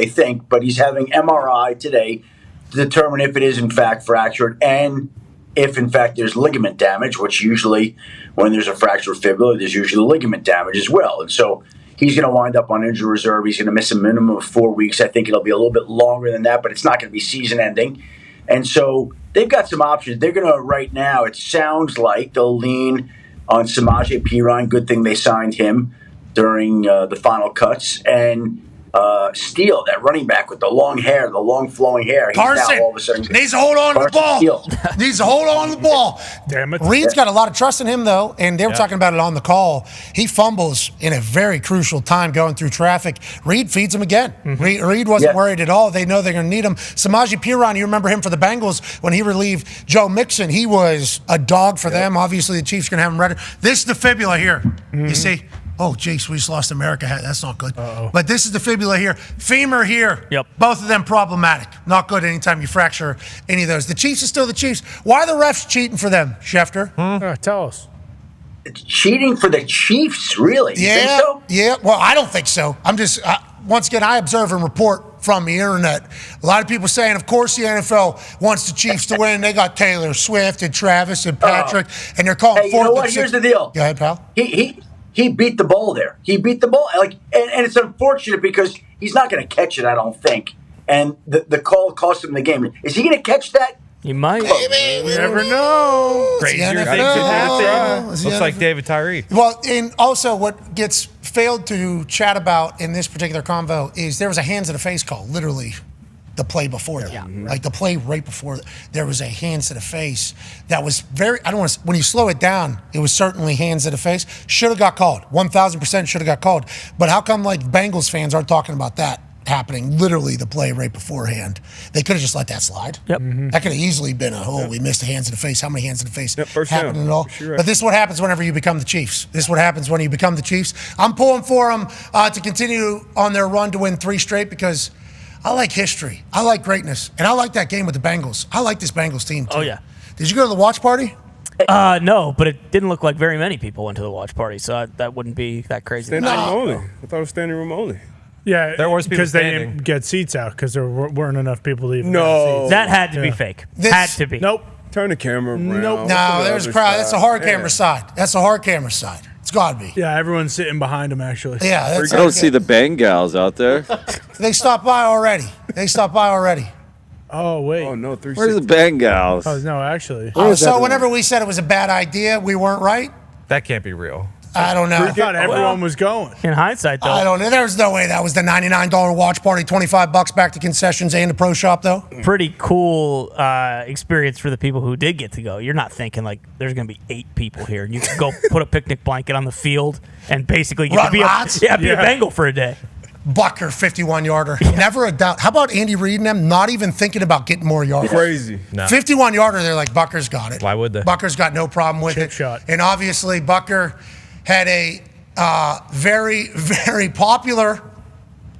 but he's having MRI today to determine if it is in fact fractured and if in fact there's ligament damage, which usually when there's a fractured fibula, there's usually ligament damage as well. And so he's going to wind up on injury reserve. He's going to miss a minimum of 4 weeks. I think it'll be a little bit longer than that, but it's not going to be season ending. And so they've got some options. They're going to, right now, it sounds like they'll lean on Samaje Perine. Good thing they signed him during the final cuts. And Steele, that running back with the long hair, the long flowing hair. Carson now all of a sudden needs to hold on to the ball. Needs to hold on to the ball. Damn it. Reed's got a lot of trust in him, though, and they were talking about it on the call. He fumbles in a very crucial time going through traffic. Reed feeds him again. Reed wasn't worried at all. They know they're going to need him. Samaje Perine, you remember him for the Bengals when he relieved Joe Mixon. He was a dog for them. Obviously, the Chiefs are going to have him ready. This is the fibula here. You see? Oh, jeez, we just lost America. That's not good. But this is the fibula here. Femur here. Yep. Both of them problematic. Not good anytime you fracture any of those. The Chiefs are still the Chiefs. Why are the refs cheating for them, Schefter? Tell us. It's cheating for the Chiefs, really? You think so? Yeah. Well, I don't think so. I'm just, once again, I observe and report from the internet. A lot of people saying, of course, the NFL wants the Chiefs to win. They got Taylor Swift and Travis and Patrick, and they're calling fourth and sixth. Here's the deal. Go ahead, pal. He beat the ball there. He beat the ball. And it's unfortunate because he's not going to catch it, I don't think. And the call cost him the game. Is he going to catch that He might. Maybe. You never know. Crazier It's the things NFL. could happen. It's the Looks like NFL. David Tyree. Well, and also what gets failed to chat about in this particular convo is there was a hands to the face call, literally the play before that. Yeah. Like the play right before there was a hands to the face that was very, I don't want to, when you slow it down, it was certainly hands to the face. Should have got called. 1,000% should have got called. But how come like Bengals fans aren't talking about that happening, literally the play right beforehand? They could have just let that slide. Yep. That could have easily been we missed a hands in the face. How many hands in the face first happened down. at all? Sure. But this is what happens whenever you become the Chiefs. This is what happens when you become the Chiefs. I'm pulling for them to continue on their run to win 3 straight because I like history. I like greatness. And I like that game with the Bengals. I like this Bengals team, too. Oh, yeah. Did you go to the watch party? No, but it didn't look like very many people went to the watch party, so that wouldn't be that crazy. Standing room only. I thought it was standing room only. Yeah, There was people because they standing. didn't get seats out because there weren't enough people to even No. have seats. That had to be fake. Had to be. Nope. Turn the camera around. Nope. Look to No, the there's a other crowd. That's the side. hard Yeah. camera side. That's the hard camera side. It's got to be. Yeah, everyone's sitting behind him, actually. Yeah, that's I don't see the Bengals out there. They stopped by already. Oh, wait. Oh, no, 360. Where's the Bengals? Oh, no, actually. So whenever we said it was a bad idea, we weren't right? That can't be real. I don't know. I thought everyone was going. In hindsight, though. I don't know. There's no way that was the $99 watch party, $25 back to concessions and the pro shop, though. Pretty cool experience for the people who did get to go. You're not thinking like there's going to be 8 people here, and you can go put a picnic blanket on the field and basically get Run to be lots? be a Bengal for a day. Bucker, 51-yarder. Never a doubt. How about Andy Reid and them not even thinking about getting more yards? Crazy. No. 51-yarder, they're like, Bucker's got it. Why would they? Bucker's got no problem with Chip it. shot. And obviously, Bucker had a very, very popular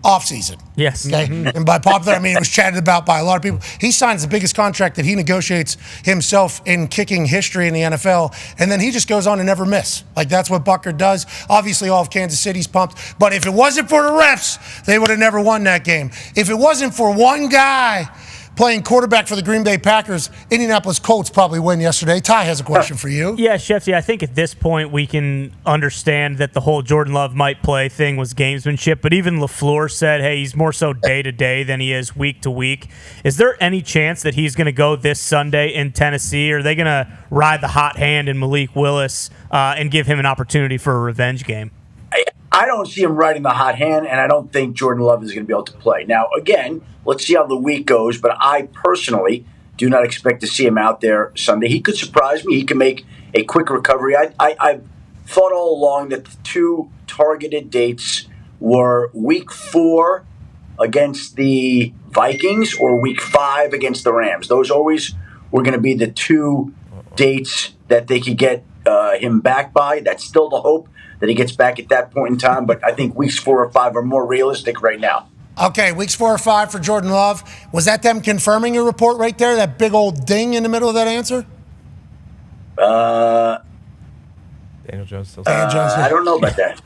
offseason. Yes. Okay. And by popular, I mean it was chatted about by a lot of people. He signs the biggest contract that he negotiates himself in kicking history in the NFL, and then he just goes on to never miss. Like, that's what Bucker does. Obviously, all of Kansas City's pumped. But if it wasn't for the refs, they would have never won that game. If it wasn't for one guy playing quarterback for the Green Bay Packers, Indianapolis Colts probably win yesterday. Ty has a question for you. Yeah, Schefter, I think at this point we can understand that the whole Jordan Love might play thing was gamesmanship, but even LaFleur said, hey, he's more so day-to-day than he is week-to-week. Is there any chance that he's going to go this Sunday in Tennessee, or are they going to ride the hot hand in Malik Willis and give him an opportunity for a revenge game? I don't see him riding the hot hand, and I don't think Jordan Love is going to be able to play. Now, again, let's see how the week goes, but I personally do not expect to see him out there Sunday. He could surprise me. He can make a quick recovery. I've thought all along that the 2 targeted dates were week 4 against the Vikings or week 5 against the Rams. Those always were going to be the 2 dates that they could get him back by. That's still the hope that he gets back at that point in time, but I think weeks 4 or 5 are more realistic right now. Okay, weeks 4 or 5 for Jordan Love. Was that them confirming your report right there? That big old ding in the middle of that answer? Daniel Jones still. I don't know about that.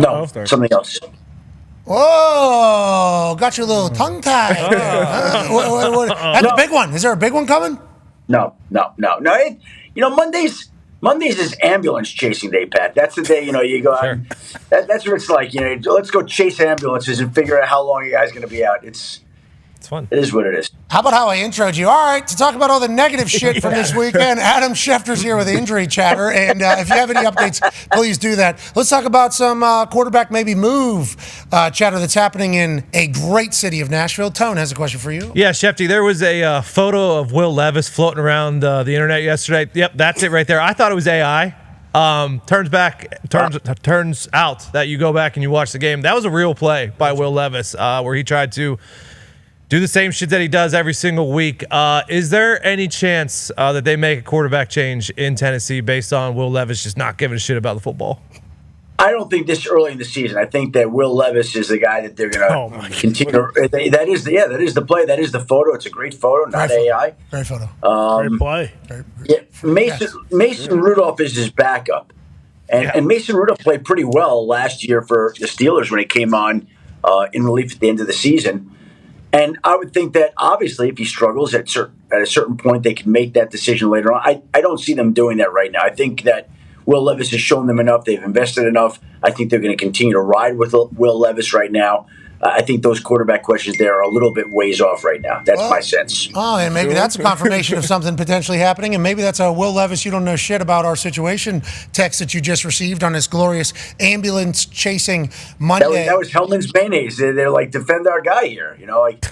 No, something else. Whoa, got you a little tongue-tied. That's a big one. Is there a big one coming? No. Mondays is ambulance chasing day, Pat. That's the day, you go out. That's what it's like. Let's go chase ambulances and figure out how long you guys going to be out. It's fun. It is what it is. How about how I introed you? All right, to talk about all the negative shit from this weekend, Adam Schefter's here with injury chatter. And if you have any updates, please do that. Let's talk about some quarterback maybe move chatter that's happening in a great city of Nashville. Tone has a question for you. Yeah, Shefty, there was a photo of Will Levis floating around the internet yesterday. Yep, that's it right there. I thought it was AI. Turns out that you go back and you watch the game. That was a real play by Will Levis where he tried to do the same shit that he does every single week. Is there any chance that they make a quarterback change in Tennessee based on Will Levis just not giving a shit about the football? I don't think this early in the season. I think that Will Levis is the guy that they're going to continue. That is the play. That is the photo. It's a great photo, not AI. Great photo. Great play. Mason Rudolph is his backup. And Mason Rudolph played pretty well last year for the Steelers when he came on in relief at the end of the season. And I would think that, obviously, if he struggles at a certain point, they can make that decision later on. I don't see them doing that right now. I think that Will Levis has shown them enough. They've invested enough. I think they're going to continue to ride with Will Levis right now. I think those quarterback questions there are a little bit ways off right now. That's my sense. Oh, and maybe that's a confirmation of something potentially happening. And maybe that's a Will Levis, you don't know shit about our situation text that you just received on this glorious ambulance chasing Monday. That was Hellman's mayonnaise. They're like, defend our guy here. Like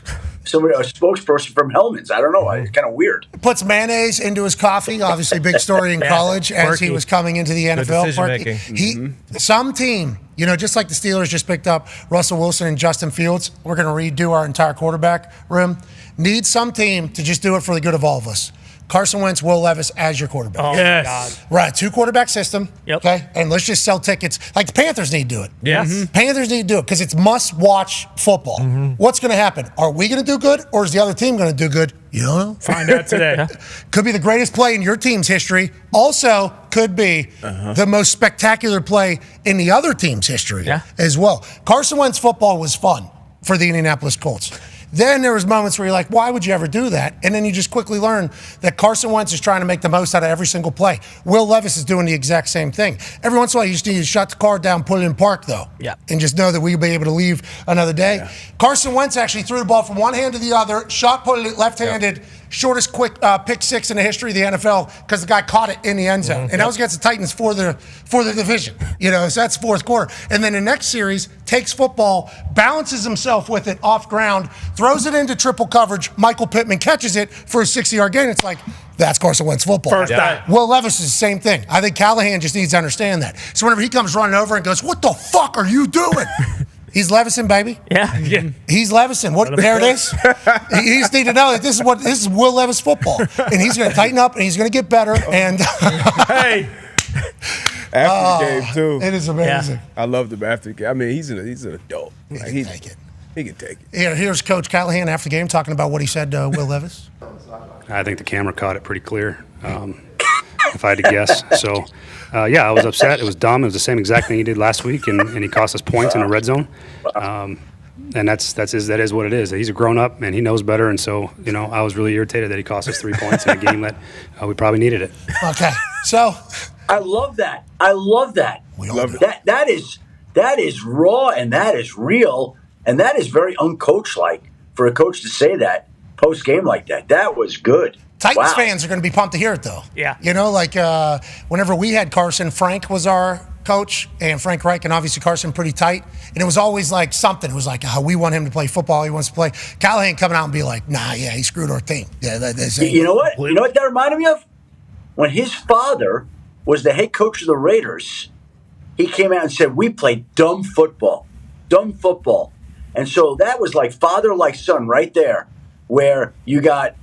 somebody, a spokesperson from Hellman's. I don't know. It's kind of weird. Puts mayonnaise into his coffee. Obviously, big story in college as he was coming into the NFL. Some team, just like the Steelers just picked up Russell Wilson and Justin Fields, we're going to redo our entire quarterback room. Need some team to just do it for the good of all of us. Carson Wentz, Will Levis as your quarterback. Oh, yes. God. Right, 2-quarterback system. Yep. Okay, and let's just sell tickets. Like the Panthers need to do it. Yes. Mm-hmm. Panthers need to do it because it's must-watch football. Mm-hmm. What's going to happen? Are we going to do good, or is the other team going to do good? You don't know. Find out today. Could be the greatest play in your team's history. Also, could be the most spectacular play in the other team's history as well. Carson Wentz football was fun for the Indianapolis Colts. Then there was moments where you're like, why would you ever do that? And then you just quickly learn that Carson Wentz is trying to make the most out of every single play. Will Levis is doing the exact same thing. Every once in a while, you just need to shut the car down, put it in park, though. Yeah. And just know that we'll be able to leave another day. Yeah. Carson Wentz actually threw the ball from one hand to the other, shot put it left-handed, shortest quick pick six in the history of the NFL because the guy caught it in the end zone. And that was against the Titans for the division. So that's fourth quarter. And then the next series takes football, balances himself with it off ground, throws it into triple coverage. Michael Pittman catches it for a 60-yard gain. It's like, that's Carson Wentz football. First time. Will Levis is the same thing. I think Callahan just needs to understand that. So whenever he comes running over and goes, what the fuck are you doing? He's Levison, baby. Yeah. He's Levison. There it is. He just need to know that this is Will Levis football, and he's going to tighten up and he's going to get better. And hey, after the game too, it is amazing. Yeah. I loved him after the game. I mean, he's an adult. He can take it. He can take it. Here's Coach Callahan after the game talking about what he said to Will Levis. I think the camera caught it pretty clear. If I had to guess. So, I was upset. It was dumb. It was the same exact thing he did last week, and he cost us points in a red zone. And that is what it is. He's a grown up and he knows better. And so, I was really irritated that he cost us 3 points in a game that we probably needed it. Okay, so I love that. We love it. That is raw and that is real and that is very uncoach-like for a coach to say that post game like that. That was good. Titans fans are going to be pumped to hear it, though. Yeah. Whenever we had Carson, Frank was our coach, and Frank Reich, and obviously Carson pretty tight. And it was always like something. It was like, we want him to play football. He wants to play. Callahan coming out and be like, he screwed our team. Yeah, you know what? You know what that reminded me of? When his father was the head coach of the Raiders, he came out and said, we play dumb football. And so that was like father like son right there, where you got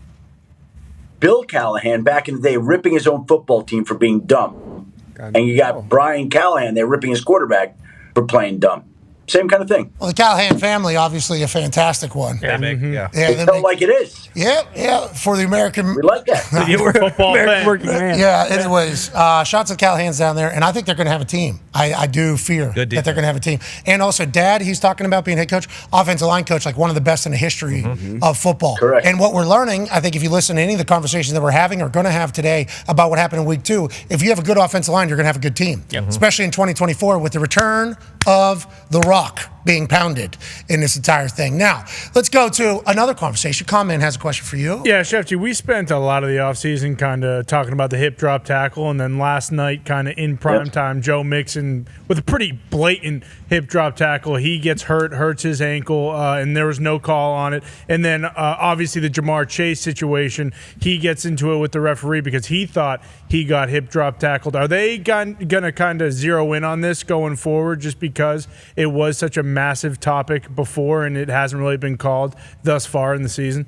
Bill Callahan back in the day ripping his own football team for being dumb. And you got Brian Callahan there ripping his quarterback for playing dumb. Same kind of thing. Well, the Callahan family, obviously a fantastic one. Yeah, they tell like it is. Yeah, for the American. We like that. Football American working man. Yeah, anyways, shots at Callahan's down there, and I think they're going to have a team. I do fear that they're going to have a team. And also, Dad, he's talking about being head coach, offensive line coach, like one of the best in the history of football. Correct. And what we're learning, I think if you listen to any of the conversations that we're having or going to have today about what happened in week 2, if you have a good offensive line, you're going to have a good team. Especially in 2024 with the return of The Rock being pounded in this entire thing. Now, let's go to another conversation. Comment has a question for you. Yeah, Schefter, we spent a lot of the offseason kind of talking about the hip drop tackle, and then last night kind of in prime time, Joe Mixon with a pretty blatant hip drop tackle. He gets hurts his ankle, and there was no call on it. And then obviously the Jamar Chase situation, he gets into it with the referee because he thought he got hip drop tackled. Are they going to kind of zero in on this going forward just because it was such a massive topic before and it hasn't really been called thus far in the season?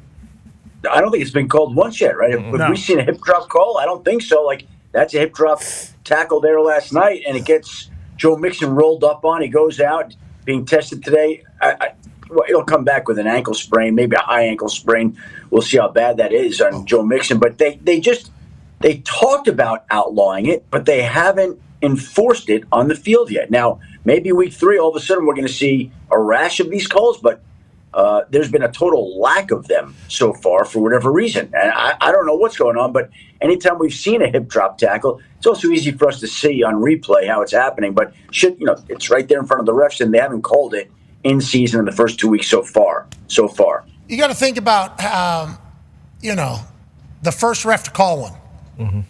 I don't think it's been called once yet, right? Have we seen a hip drop call? I don't think so. Like, that's a hip drop tackle there last night, and it gets Joe Mixon rolled up on. He goes out, being tested today. He'll come back with an ankle sprain, maybe a high ankle sprain. We'll see how bad that is on Joe Mixon. But they talked about outlawing it, but they haven't enforced it on the field yet. Now, maybe week 3, all of a sudden, we're going to see a rash of these calls, but there's been a total lack of them so far for whatever reason. And I don't know what's going on, but anytime we've seen a hip drop tackle, it's also easy for us to see on replay how it's happening. But it's right there in front of the refs, and they haven't called it. in season in the first 2 weeks so far. You got to think about, the first ref to call one.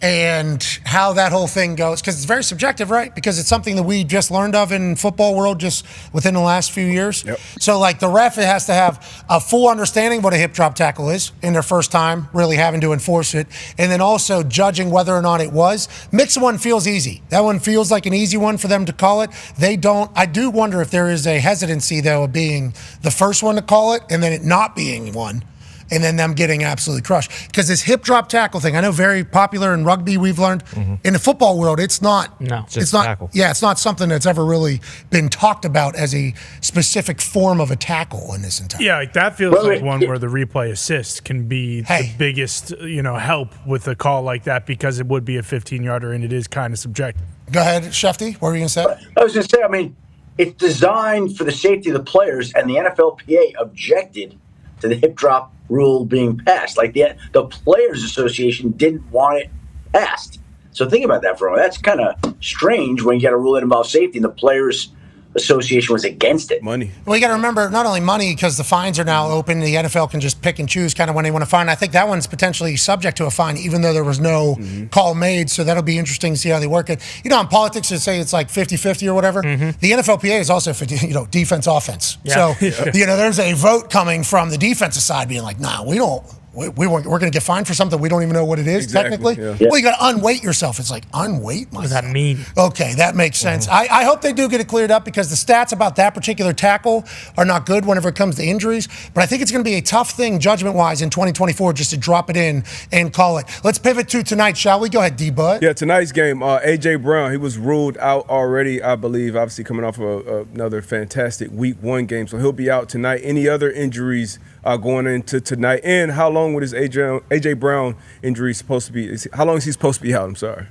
And how that whole thing goes, because it's very subjective, right? Because it's something that we just learned of in football world just within the last few years. Yep. So, like, the ref has to have a full understanding of what a hip drop tackle is in their first time, really having to enforce it, and then also judging whether or not it was. Mixed one feels easy. That one feels like an easy one for them to call it. They don't. I do wonder if there is a hesitancy, though, of being the first one to call it and then it not being one. And then them getting absolutely crushed. Because this hip drop tackle thing, I know very popular in rugby, we've learned. In the football world, it's not. No. It's not. Tackle. Yeah, it's not something that's ever really been talked about as a specific form of a tackle in this entire. Yeah, like that feels like one where the replay assist can be the biggest, help with a call like that, because it would be a 15-yarder and it is kind of subjective. Go ahead, Schefter. What were you going to say? I was going to say, it's designed for the safety of the players, and the NFLPA objected to the hip drop rule being passed. Like the Players Association didn't want it passed. So think about that for a moment. That's kind of strange when you get a rule that involves safety and the Players Association was against it. Money. Well, you got to remember, not only money, because the fines are now open. The NFL can just pick and choose kind of when they want to fine. I think that one's potentially subject to a fine, even though there was no call made. So that'll be interesting to see how they work it. In politics, they say it's like 50-50 or whatever. The NFLPA is also 50, defense, offense. Yeah. So, there's a vote coming from the defensive side being like, nah, we don't. We're going to get fined for something we don't even know what it is, technically. Yeah. Well, you got to unweight yourself. It's like, unweight myself. What does that mean? Okay, that makes sense. I hope they do get it cleared up, because the stats about that particular tackle are not good whenever it comes to injuries. But I think it's going to be a tough thing, judgment-wise, in 2024, just to drop it in and call it. Let's pivot to tonight, shall we? Go ahead, D-Bud. Yeah, tonight's game, A.J. Brown, he was ruled out already, I believe, obviously coming off of another fantastic Week 1 game. So he'll be out tonight. Any other injuries going into tonight? And how long would his A.J. Brown injury supposed to be? How long is he supposed to be out? I'm sorry.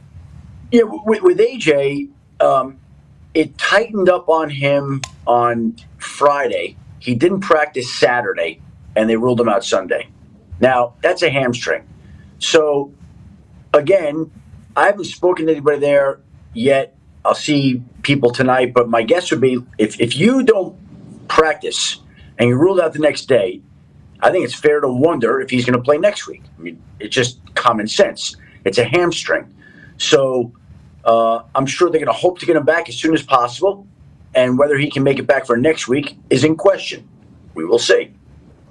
Yeah, with A.J., it tightened up on him on Friday. He didn't practice Saturday, and they ruled him out Sunday. Now, that's a hamstring. So, again, I haven't spoken to anybody there yet. I'll see people tonight, but my guess would be if you don't practice and you're ruled out the next day, I think it's fair to wonder if he's going to play next week. I mean, it's just common sense. It's a hamstring. So I'm sure they're going to hope to get him back as soon as possible. And whether he can make it back for next week is in question. We will see.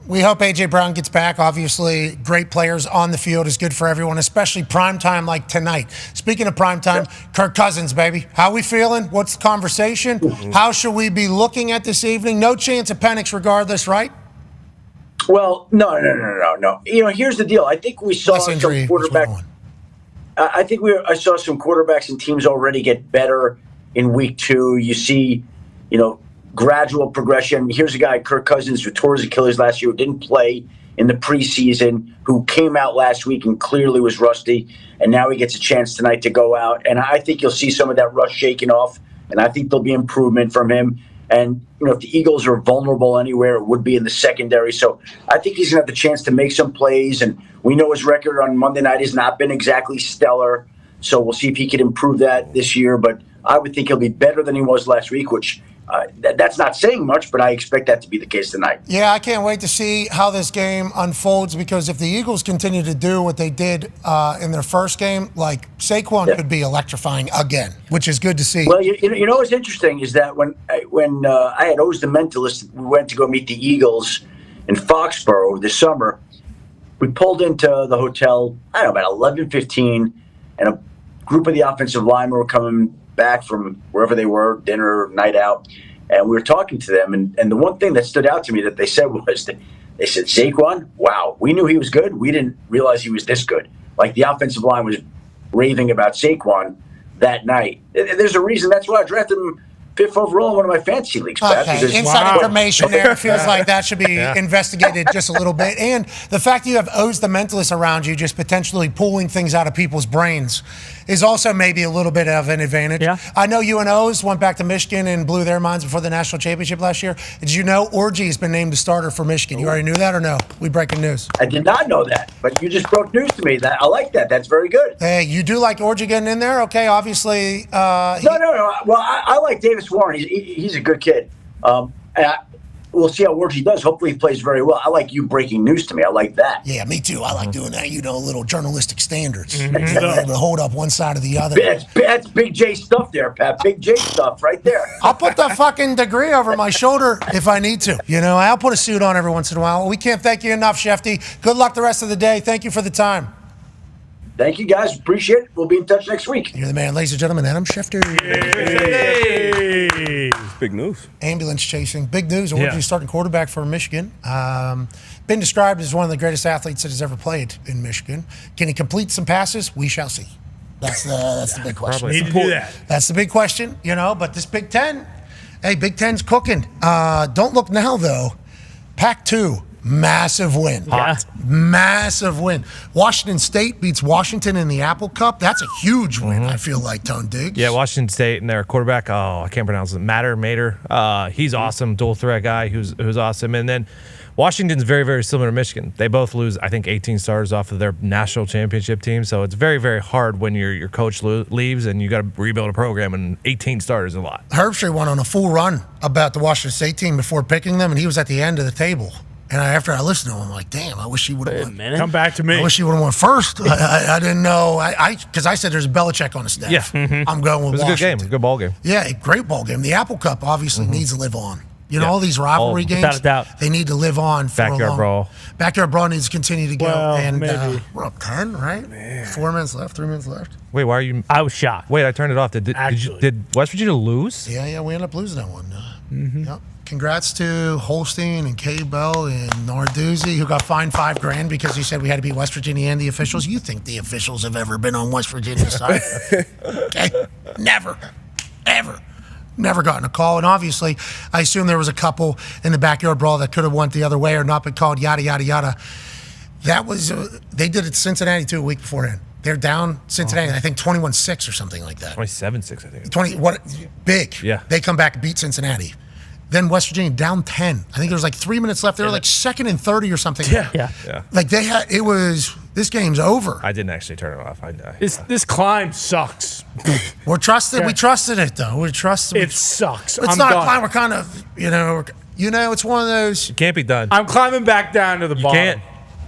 We hope A.J. Brown gets back. Obviously, great players on the field is good for everyone, especially primetime like tonight. Speaking of primetime, Kirk Cousins, baby. How we feeling? What's the conversation? How should we be looking at this evening? No chance of Penix regardless, right? Well, no. Here's the deal. I think we saw some quarterbacks. I saw some quarterbacks and teams already get better in week 2. You see, gradual progression. Here's a guy, Kirk Cousins, who tore his Achilles last year, who didn't play in the preseason, who came out last week and clearly was rusty, and now he gets a chance tonight to go out. And I think you'll see some of that rust shaking off, and I think there'll be improvement from him. And, if the Eagles are vulnerable anywhere, it would be in the secondary. So I think he's going to have the chance to make some plays. And we know his record on Monday night has not been exactly stellar. So we'll see if he can improve that this year. But I would think he'll be better than he was last week, which that's not saying much, but I expect that to be the case tonight. Yeah, I can't wait to see how this game unfolds, because if the Eagles continue to do what they did in their first game, like Saquon could be electrifying again, which is good to see. Well, you know what's interesting is that when I had O's the Mentalist, we went to go meet the Eagles in Foxborough this summer. We pulled into the hotel, I don't know, about 11:15, and a group of the offensive linemen were coming back from wherever they were, dinner, night out, and we were talking to them. And the one thing that stood out to me that they said was that they said, Saquon, wow, we knew he was good. We didn't realize he was this good. Like, the offensive line was raving about Saquon that night. There's a reason. That's why I drafted him 5th overall in one of my fantasy leagues. Okay, inside information there. It feels like that should be investigated just a little bit. And the fact that you have O's the Mentalist around you, just potentially pulling things out of people's brains, is also maybe a little bit of an advantage. Yeah. I know you and O's went back to Michigan and blew their minds before the national championship last year. Did you know Orgy has been named the starter for Michigan? You already knew that or no? We breaking news. I did not know that, but you just broke news to me. That I like that. That's very good. Hey, you do like Orgy getting in there? Okay, obviously. No. Well, I like Davis Warren. He's a good kid. And we'll see how Orgy does. Hopefully he plays very well. I like you breaking news to me. I like that. Yeah, me too. I like doing that. Little journalistic standards. To hold up one side or the other. That's Big J stuff there, Pat. Big J stuff right there. I'll put the fucking degree over my shoulder if I need to. I'll put a suit on every once in a while. We can't thank you enough, Schefty. Good luck the rest of the day. Thank you for the time. Thank you, guys. Appreciate it. We'll be in touch next week. You're the man, ladies and gentlemen. Adam Schefter. Hey. Big news. Ambulance chasing. Big news. Orgy starting quarterback for Michigan. Been described as one of the greatest athletes that has ever played in Michigan. Can he complete some passes? We shall see. That's the big question. Need to do that. That's the big question, But this Big Ten, Big Ten's cooking. Don't look now, though. Pac-2. Massive win. Massive win. Washington State beats Washington in the Apple Cup. That's a huge win, I feel like, Tone Diggs. Yeah, Washington State and their quarterback, I can't pronounce it, Mater. He's awesome, dual threat guy who's awesome. And then Washington's very, very similar to Michigan. They both lose, I think, 18 starters off of their national championship team. So it's very, very hard when your coach leaves and you got to rebuild a program, and 18 starters is a lot. Herbstreit went on a full run about the Washington State team before picking them, and he was at the end of the table. And after I listened to him, I'm like, damn, I wish he would have won. Come back to me. I wish he would have won first. I didn't know. Because I said there's Belichick on the staff. Yeah. I'm going with Washington. It was a good game. Good ball game. Yeah, great ball game. The Apple Cup obviously needs to live on. All these rivalry games, without a doubt, they need to live on for Backyard brawl. Backyard brawl needs to continue to go. Well, and maybe. We're up 10, right? Man. 4 minutes left, 3 minutes left. Wait, why are you? I was shocked. Wait, I turned it off. Did West Virginia lose? Yeah, we ended up losing that one. Yep. Congrats to Holstein and K. Bell and Narduzzi, who got fined $5,000 because he said we had to beat West Virginia and the officials. You think the officials have ever been on West Virginia's side? Okay? Never. Ever. Never gotten a call. And obviously, I assume there was a couple in the backyard brawl that could have went the other way or not been called, yada, yada, yada. That was, they did it to Cincinnati too a week beforehand. They're down Cincinnati, I think 21-6 or something like that. 27-6, I think. Big. Yeah. They come back and beat Cincinnati. Then West Virginia down 10. I think there was like 3 minutes left. They were like second and 30 or something. Yeah. Like this game's over. I didn't actually turn it off. This climb sucks. We trusted it though. It sucks. It's not a climb. We're kind of, it's one of those. You can't be done. I'm climbing back down to the bottom. Can't.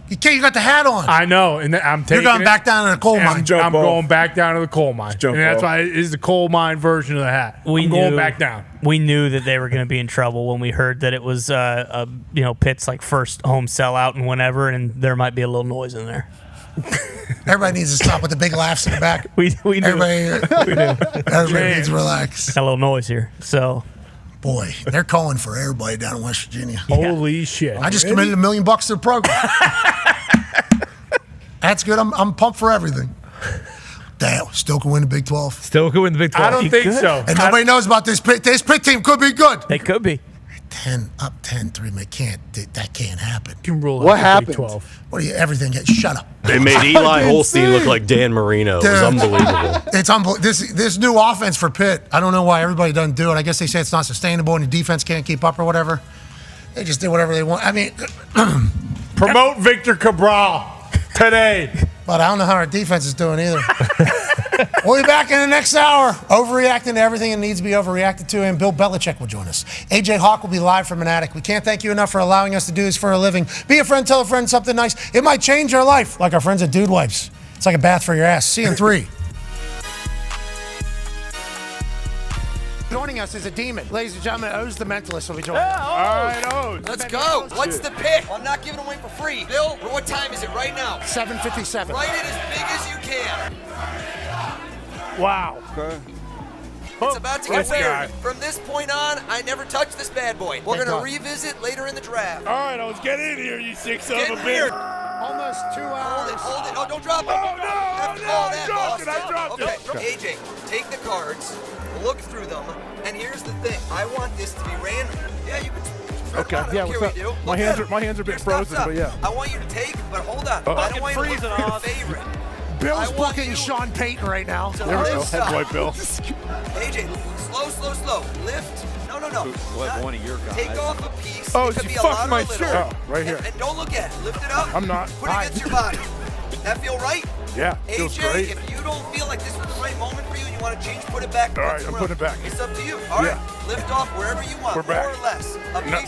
You can't. You got the hat on. I know, and I'm taking. You're going back down to the coal mine. I'm going back down to the coal mine, and that's why it is the coal mine version of the hat. I'm going back down. We knew that they were going to be in trouble when we heard that it was, Pitt's like first home sellout and whenever, and there might be a little noise in there. Everybody needs to stop with the big laughs in the back. We knew. Everybody needs to relax. Got a little noise here, so. Boy, they're calling for everybody down in West Virginia. Holy shit. I just committed $1 million to the program. That's good. I'm pumped for everything. Damn, still can win the Big 12. Still can win the Big 12. I don't think so. And nobody knows about this Pitt. This Pitt team could be good. They could be. 10-3. That can't happen. You can rule what out the happened? Big 12. What do you? Everything gets shut up. They made Eli Holstein look like Dan Marino. It was unbelievable. It's unbelievable. This new offense for Pitt. I don't know why everybody doesn't do it. I guess they say it's not sustainable and the defense can't keep up or whatever. They just do whatever they want. I mean, promote Victor Cabral today. But I don't know how our defense is doing either. We'll be back in the next hour, overreacting to everything that needs to be overreacted to, and Bill Belichick will join us. AJ Hawk will be live from an attic. We can't thank you enough for allowing us to do this for a living. Be a friend, tell a friend something nice. It might change your life, like our friends at Dude Wipes. It's like a bath for your ass. See you in 3. Joining us is a demon. Ladies and gentlemen, O's the Mentalist will be joining us. All right, O's. Let's go. What's the pick? I'm not giving away for free. Bill, what time is it right now? 7:57. Write it as big as you can. Wow. It's about to get weird. From this point on, I never touch this bad boy. We're going to revisit later in the draft. All right, O's, get in here, you sick son Get of a weird. bitch. Almost 2 hours. Hold it. Oh, don't drop it. Oh, no. I dropped it. Okay, AJ, take the cards, look through them, and here's the thing. I want this to be random. Yeah, you can. Okay, yeah, what's up? My hands are a bit frozen, but yeah. I want you to take, but hold on. I don't want you to look for your favorite. Bill's booking Sean Payton right now. There we go. Head boy Bill. AJ, slow. Lift. No. One of your guys. Take off a piece. Oh, it could you be a fucked lot my or a little. shirt. Oh, right here. And don't look at it. Lift it up. I'm not. Put it against your body. That feel right? Yeah, feels AJ, great. if you don't feel like this was the right moment for you and you want to change, put it back. All right, I'm putting it back. It's up to you. All right, lift off wherever you want, We're back. more or less.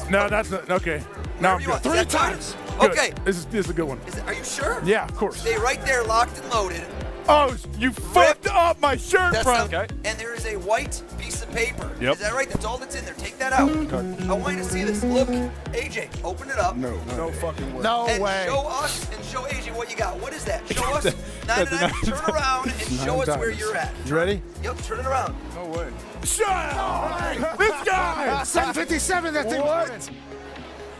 No, that's not, okay. Now I'm good. 3 times. Good. Okay. This is a good one. Are you sure? Yeah, of course. Stay right there, locked and loaded. Oh, you fucked up my shirt, That's bro. not, and there is a white piece of paper. Yep. Is that right? That's all that's in there. Take that out. I want you to see this. Look, AJ, open it up. No fucking way. No and way. show us and show AJ what you got. What is that? Show us. 9 turn around and show us where you're at. You ready? Yep, turn it around. No way. Shut up! This guy! 757, that thing. What?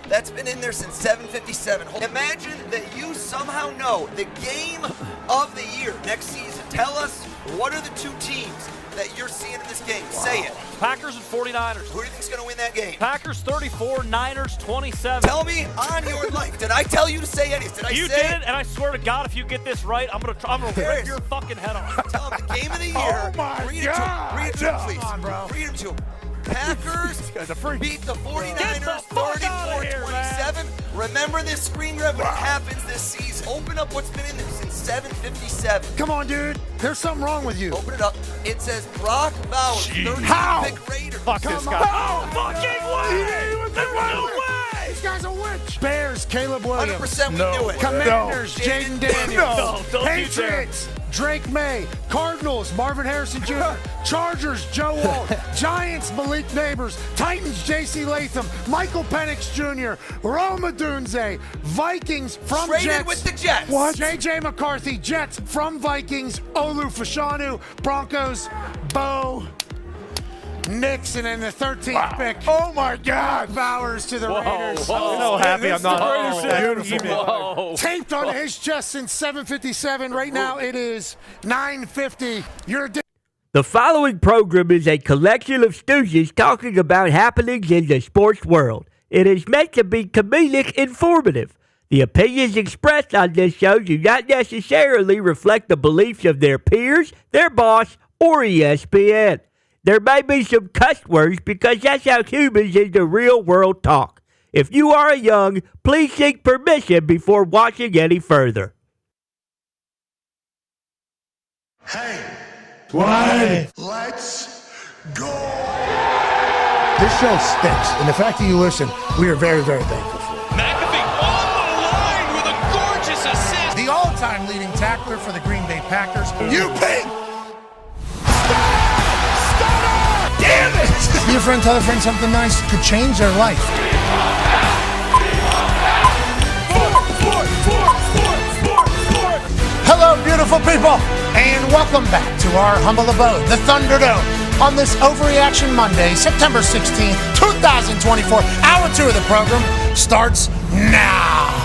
That's been in there since 7:57. Imagine that you somehow know the game of the year next season. Tell us, what are the 2 teams that you're seeing in this game? Wow. Say it. Packers and 49ers. Who do you think's going to win that game? Packers 34, Niners 27. Tell me on your life. Did I tell you to say anything? Did I you say did it, and I swear to God, if you get this right, I'm gonna rip your fucking head off. Tell him the game of the year. Oh my Read God. Read it to him, please. Come on, bro. Read it to him. Packers beat the 49ers 34-27. Remember this screen grab when it happens this season. Open up what's been in there since 7:57. Come on, dude. There's something wrong with you. Open it up. It says Brock Bowers, 13th pick Raiders. Fuck this guy. How? Fucking way! There's no way! This guy's a witch. Bears, Caleb Williams. 100% we knew it. Commanders, Jaden Daniels. No, don't you dare. Patriots, Drake May. Cardinals, Marvin Harrison Jr. Chargers, Joe Walt. Giants, Malik Neighbors. Titans, J.C. Latham. Michael Penix Jr. Roma Dunze. Vikings from Traded Jets. with the Jets. What? J.J. McCarthy, Jets from Vikings. Olu Fashanu, Broncos, Bo Nixon, and the 13th pick. Oh my God! Bowers to the Raiders. I'm so happy I'm not. Beautiful. Taped on his chest since 7:57. Right now it is 9:50. You're The following program is a collection of stooges talking about happenings in the sports world. It is meant to be comedic informative. The opinions expressed on this show do not necessarily reflect the beliefs of their peers, their boss, or ESPN. There may be some cuss words because that's how humans in the real world talk. If you are young, please seek permission before watching any further. Hey, Why? let's go. This show stinks, and the fact that you listen, we are very, very thankful for. McAfee on the line with a gorgeous assist. The all-time leading tackler for the Green Bay Packers. You pink. Damn it! Your friend tell a friend something nice could change their life. Hello, beautiful people, and welcome back to our humble abode, the Thunderdome, on this Overreaction Monday, September 16th, 2024. Hour 2 of the program starts now.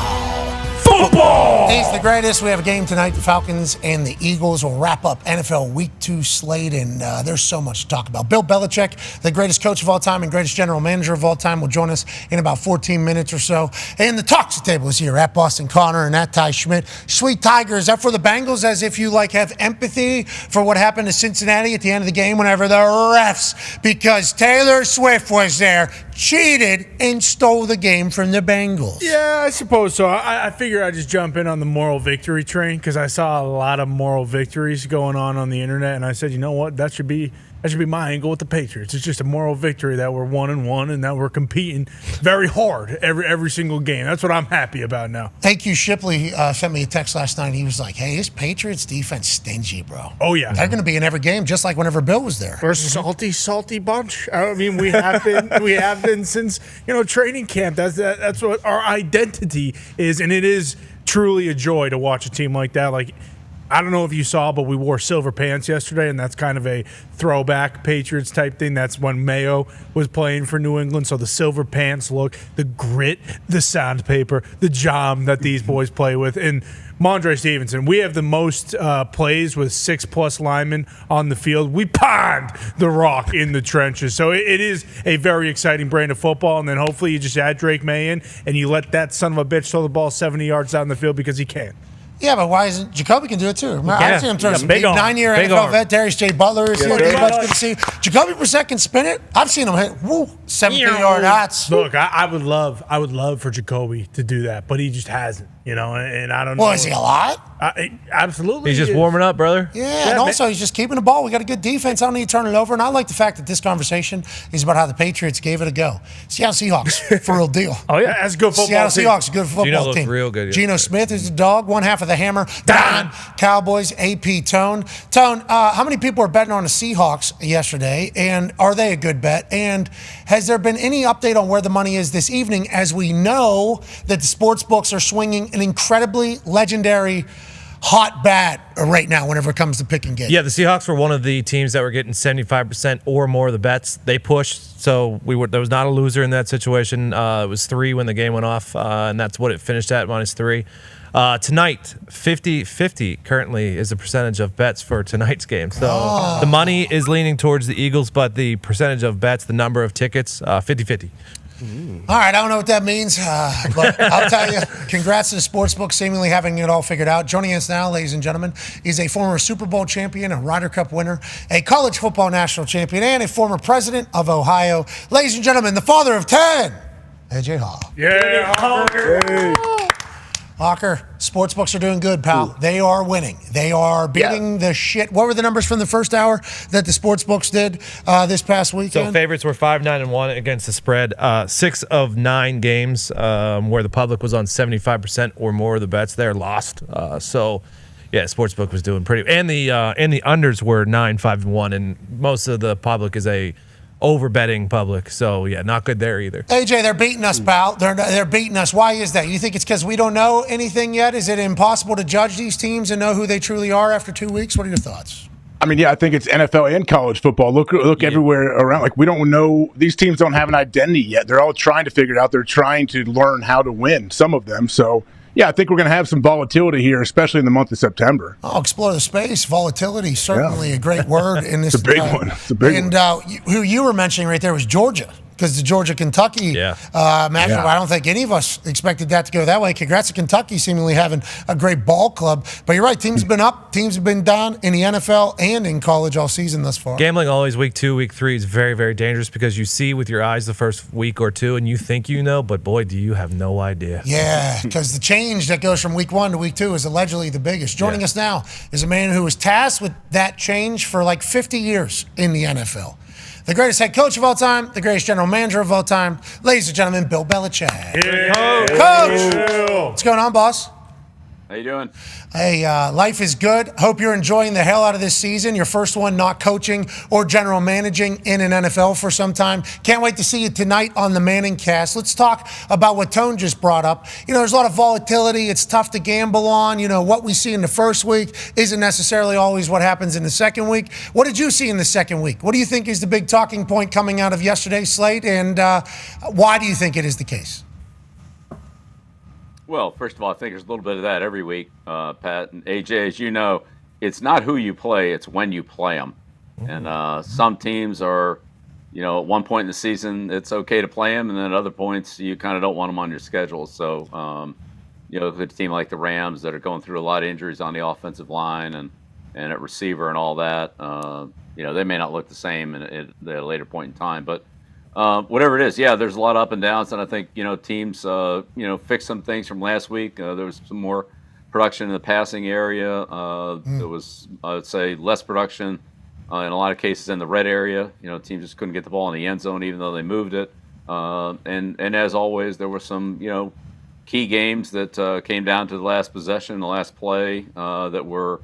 Football! He's the greatest. We have a game tonight. The Falcons and the Eagles will wrap up NFL Week 2 slate, and there's so much to talk about. Bill Belichick, the greatest coach of all time and greatest general manager of all time, will join us in about 14 minutes or so. And the talks table is here at Boston Connor and at Ty Schmidt. Sweet Tiger, is that for the Bengals, as if you have empathy for what happened to Cincinnati at the end of the game whenever the refs, because Taylor Swift was there, cheated and stole the game from the Bengals? Yeah, I suppose so. I figure I'd just jump in on the moral victory train because I saw a lot of moral victories going on the internet, and I said, you know what, that should be my angle with the Patriots. It's just a moral victory that we're 1-1 and that we're competing very hard every single game. That's what I'm happy about now. AQ Shipley sent me a text last night. He was like, hey, is Patriots defense stingy, bro? Oh, yeah. They're going to be in every game, just like whenever Bill was there. We're a salty bunch. I mean, we have been since, training camp. That's what our identity is, and it is truly a joy to watch a team like that. Like, I don't know if you saw, but we wore silver pants yesterday, and that's kind of a throwback Patriots type thing. That's when Mayo was playing for New England. So the silver pants look, the grit, the sandpaper, the jam that these boys play with. And Mondre Stevenson, we have the most plays with 6+ linemen on the field. We pond the rock in the trenches. So it is a very exciting brand of football. And then hopefully you just add Drake May in and you let that son of a bitch throw the ball 70 yards down the field because he can. Yeah, but why isn't Jacoby can do it too? I've seen him throw some big arm. 9-year Big NFL arm. vet. Darius J. Butler is here. Good to see. Jacoby Brissett can spin it. I've seen him hit 17-yard hots. Look, I would love for Jacoby to do that, but he just hasn't. And I don't know. Well, is he a lot? Absolutely. He's just warming up, brother. Yeah, and also he's just keeping the ball. We got a good defense. I don't need to turn it over. And I like the fact that this conversation is about how the Patriots gave it a go. Seattle Seahawks, for real deal. Oh, yeah. That's a good football Seattle team. Seahawks, good football Geno team. looked real good Geno Smith is the dog, one half of the hammer. Dahn, Cowboys, AP Tone. Tone, how many people were betting on the Seahawks yesterday? And are they a good bet? And has there been any update on where the money is this evening, as we know that the sports books are swinging an incredibly legendary hot bat right now whenever it comes to picking games? Yeah, the Seahawks were one of the teams that were getting 75% or more of the bets. They pushed, so there was not a loser in that situation. It was 3 when the game went off, and that's what it finished at, -3. Tonight, 50-50 currently is the percentage of bets for tonight's game. So the money is leaning towards the Eagles, but the percentage of bets, the number of tickets, 50-50. All right, I don't know what that means, but I'll tell you, congrats to the sportsbook seemingly having it all figured out. Joining us now, ladies and gentlemen, is a former Super Bowl champion, a Ryder Cup winner, a college football national champion, and a former president of Ohio. Ladies and gentlemen, the father of 10, AJ Hawk. Yeah, Hawker. Hey. Hawker, sportsbooks are doing good, pal. They are winning. They are beating the shit. What were the numbers from the first hour that the sportsbooks did this past weekend? So favorites were 5-9-1 against the spread. 6 of 9 games where the public was on 75% or more of the bets there lost. So yeah, sportsbook was doing pretty. And the unders were 9-5-1, and most of the public is a over-betting public. So yeah, not good there either. AJ, they're beating us, pal. They're beating us. Why is that? You think it's because we don't know anything yet? Is it impossible to judge these teams and know who they truly are after 2 weeks? What are your thoughts? I mean, yeah, I think it's NFL and college football. Look everywhere around. Like, we don't know. These teams don't have an identity yet. They're all trying to figure it out. They're trying to learn how to win, some of them. So, yeah, I think we're going to have some volatility here, especially in the month of September. Oh, explore the space. Volatility, certainly a great word in this. It's a big one. It's a big one. And who you were mentioning right there was Georgia, because the Georgia-Kentucky matchup, I don't think any of us expected that to go that way. Congrats to Kentucky seemingly having a great ball club. But you're right, teams have been up, teams have been down in the NFL and in college all season thus far. Gambling always week 2, week 3 is very, very dangerous because you see with your eyes the first week or two and you think you know, but boy, do you have no idea. Yeah, because the change that goes from week 1 to week 2 is allegedly the biggest. Joining us now is a man who was tasked with that change for like 50 years in the NFL. The greatest head coach of all time, the greatest general manager of all time, ladies and gentlemen, Bill Belichick. Yeah. Coach! What's going on, boss? How you doing? Hey, life is good. Hope you're enjoying the hell out of this season. Your first one not coaching or general managing in an NFL for some time. Can't wait to see you tonight on the Manning Cast. Let's talk about what Tone just brought up. You know, there's a lot of volatility. It's tough to gamble on. You know, what we see in the first week isn't necessarily always what happens in the second week. What did you see in the second week? What do you think is the big talking point coming out of yesterday's slate, and why do you think it is the case? Well, first of all, I think there's a little bit of that every week, Pat. And AJ, as you know, it's not who you play, it's when you play them. And some teams are, you know, at one point in the season, it's okay to play them, and then at other points, you kind of don't want them on your schedule. So, you know, a team like the Rams that are going through a lot of injuries on the offensive line and at receiver and all that, you know, they may not look the same at a later point in time. But whatever it is, yeah, there's a lot of up and downs, and I think, you know, teams, you know, fixed some things from last week. There was some more production in the passing area. There was, I would say, less production in a lot of cases in the red area. You know, teams just couldn't get the ball in the end zone even though they moved it. And as always, there were some, you know, key games that came down to the last possession, the last play that were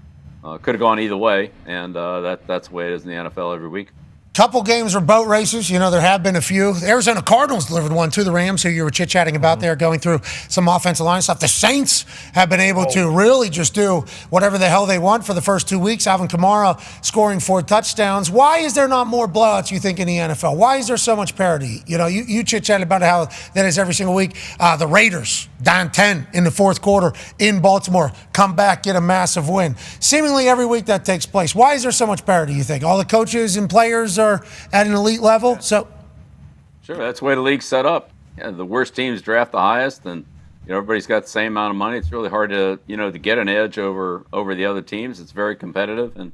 could have gone either way, and that's the way it is in the NFL every week. Couple games were boat races. You know, there have been a few. The Arizona Cardinals delivered one to the Rams, who you were chit-chatting about there, going through some offensive line stuff. The Saints have been able to really just do whatever the hell they want for the first 2 weeks. Alvin Kamara scoring 4 touchdowns. Why is there not more blowouts, you think, in the NFL? Why is there so much parity? You know, you chit-chatted about how that is every single week. The Raiders, down 10 in the fourth quarter in Baltimore, come back, get a massive win. Seemingly every week that takes place. Why is there so much parity, you think? All the coaches and players are at an elite level. So, sure, that's the way the league's set up. Yeah, the worst teams draft the highest, and you know, everybody's got the same amount of money. It's really hard to, you know, to get an edge over the other teams. It's very competitive, and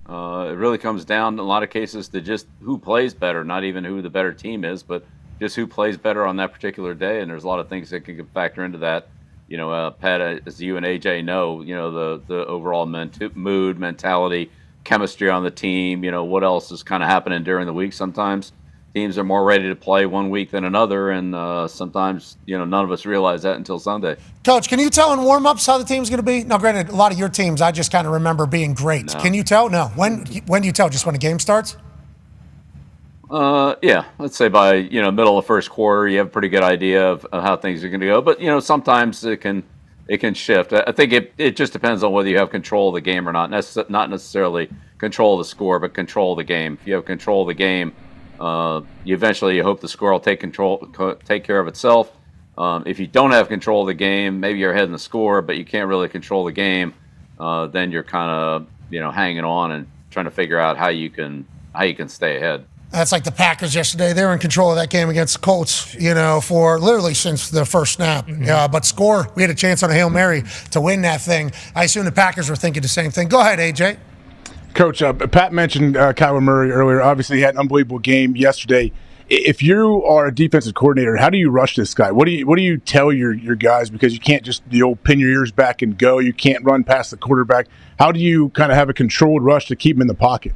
it really comes down in a lot of cases to just who plays better, not even who the better team is, but just who plays better on that particular day. And there's a lot of things that can factor into that. Pat, as you and AJ know, the overall mood, mentality, chemistry on the team. What else is kind of happening during the week? Sometimes teams are more ready to play one week than another, and sometimes none of us realize that until Sunday. Coach, can you tell in warm-ups how the team's going to be? Now, granted, a lot of your teams I just kind of remember being great. No. Can you tell? No. When do you tell? Just when the game starts? Yeah, let's say by middle of the first quarter, you have a pretty good idea of how things are going to go. But sometimes it can shift. I think it just depends on whether you have control of the game or not. Not necessarily control of the score, but control of the game. If you have control of the game, you hope the score will take care of itself. If you don't have control of the game, maybe you're ahead in the score, but you can't really control the game. Then you're kind of hanging on and trying to figure out how you can stay ahead. That's like the Packers yesterday. They were in control of that game against the Colts, for literally since the first snap. But score, we had a chance on a Hail Mary to win that thing. I assume the Packers were thinking the same thing. Go ahead, AJ. Coach, Pat mentioned Kyler Murray earlier. Obviously, he had an unbelievable game yesterday. If you are a defensive coordinator, how do you rush this guy? What do you tell your guys? Because you can't just pin your ears back and go. You can't run past the quarterback. How do you kind of have a controlled rush to keep him in the pocket?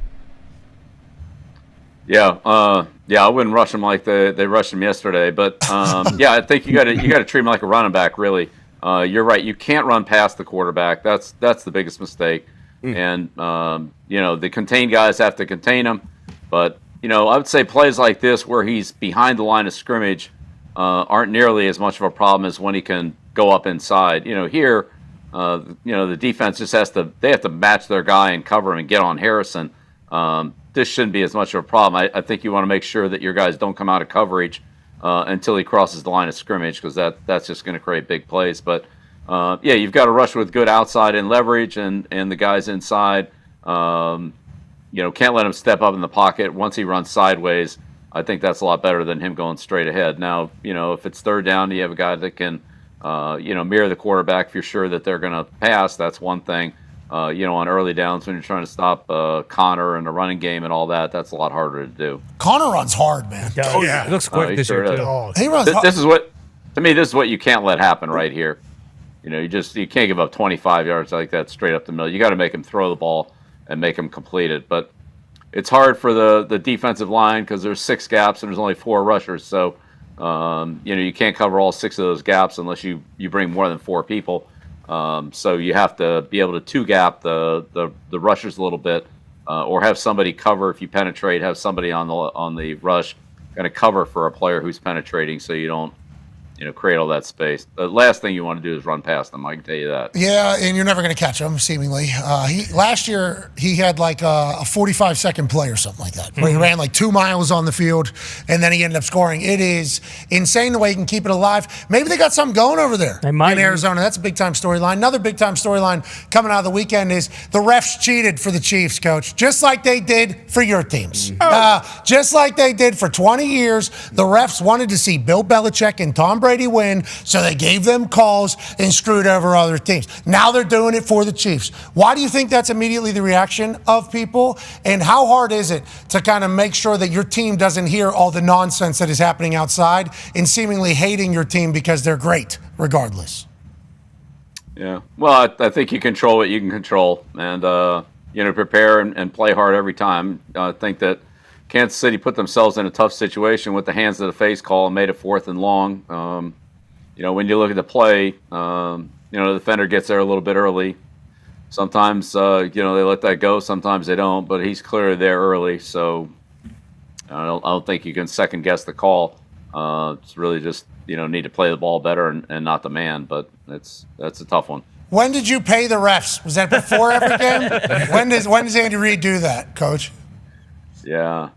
Yeah, I wouldn't rush him like they rushed him yesterday, but I think you got to treat him like a running back. Really, you're right. You can't run past the quarterback. That's the biggest mistake. And the contained guys have to contain him. But I would say plays like this where he's behind the line of scrimmage aren't nearly as much of a problem as when he can go up inside. Here, the defense just have to match their guy and cover him and get on Harrison. This shouldn't be as much of a problem. I think you want to make sure that your guys don't come out of coverage until he crosses the line of scrimmage, because that's just going to create big plays. But you've got to rush with good outside and leverage, and the guys inside. Can't let him step up in the pocket. Once he runs sideways, I think that's a lot better than him going straight ahead. Now, if it's third down, you have a guy that can mirror the quarterback if you're sure that they're going to pass. That's one thing. On early downs when you're trying to stop Connor and the running game and all that, that's a lot harder to do. Connor runs hard, man. Oh, yeah. It looks quick this year, too. He runs hard. This is what you can't let happen right here. You can't give up 25 yards like that straight up the middle. You got to make him throw the ball and make him complete it. But it's hard for the defensive line because there's 6 gaps and there's only 4 rushers. So, you can't cover all 6 of those gaps unless you bring more than 4 people. So you have to be able to 2-gap the rushers a little bit, or have somebody cover if you penetrate. Have somebody on the rush kind of cover for a player who's penetrating, so you don't create all that space. The last thing you want to do is run past them. I can tell you that. Yeah, and you're never going to catch him, seemingly. Last year, he had like a 45-second play or something like that, where he ran like 2 miles on the field, and then he ended up scoring. It is insane the way he can keep it alive. Maybe they got something going over there in Arizona. That's a big-time storyline. Another big-time storyline coming out of the weekend is the refs cheated for the Chiefs, Coach, just like they did for your teams. Just like they did for 20 years, the refs wanted to see Bill Belichick and Tom Brady win, so they gave them calls and screwed over other teams. Now they're doing it for the Chiefs. Why do you think that's immediately the reaction of people? And how hard is it to kind of make sure that your team doesn't hear all the nonsense that is happening outside and seemingly hating your team because they're great regardless? Yeah. Well, I think you control what you can control, and prepare and play hard every time. I think that Kansas City put themselves in a tough situation with the hands of the face call and made it 4th and long. When you look at the play, the defender gets there a little bit early. Sometimes, they let that go. Sometimes they don't, but he's clearly there early. So I don't think you can second guess the call. It's really just, need to play the ball better and not the man, but that's a tough one. When did you pay the refs? Was that before every game? When does Andy Reid do that, Coach? Yeah.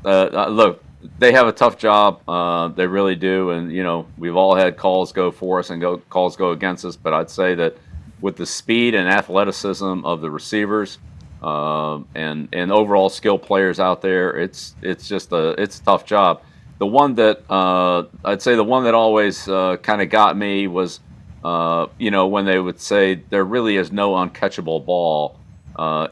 Look, they have a tough job. They really do, and we've all had calls go for us and calls go against us. But I'd say that with the speed and athleticism of the receivers and overall skill players out there, it's a tough job. The one that I'd say the one that always kind of got me was when they would say there really is no uncatchable ball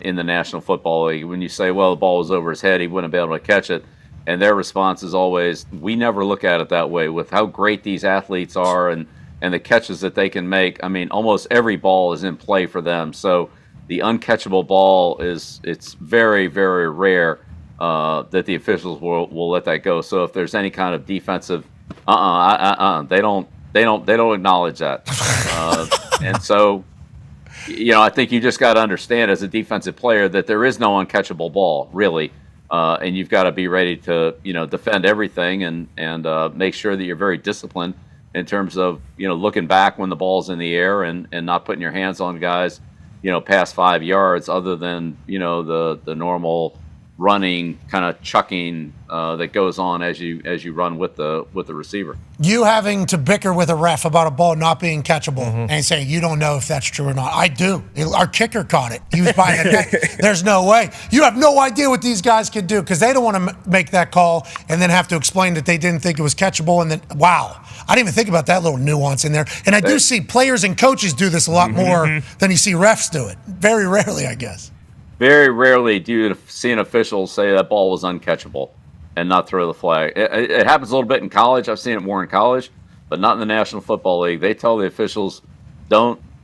in the National Football League. When you say, well, the ball was over his head, he wouldn't be able to catch it. And their response is always, we never look at it that way. With how great these athletes are and the catches that they can make, I mean, almost every ball is in play for them. So the uncatchable ball it's very, very rare that the officials will let that go. So if there's any kind of defensive, they don't acknowledge that. And so, I think you just got to understand as a defensive player that there is no uncatchable ball, really. And you've got to be ready to, defend everything and make sure that you're very disciplined in terms of, looking back when the ball's in the air and not putting your hands on guys, past 5 yards, other than, the normal running kind of chucking that goes on as you run with the receiver. You having to bicker with a ref about a ball not being catchable and saying you don't know if that's true or not. I do. Our kicker caught it. He was by a neck. There's no way. You have no idea what these guys can do because they don't want to make that call and then have to explain that they didn't think it was catchable. And then, wow, I didn't even think about that little nuance in there. And I do see players and coaches do this a lot more than you see refs do it. Very rarely, I guess. Very rarely do you see an official say that ball was uncatchable and not throw the flag. It happens a little bit in college. I've seen it more in college, but not in the National Football League. They tell the officials,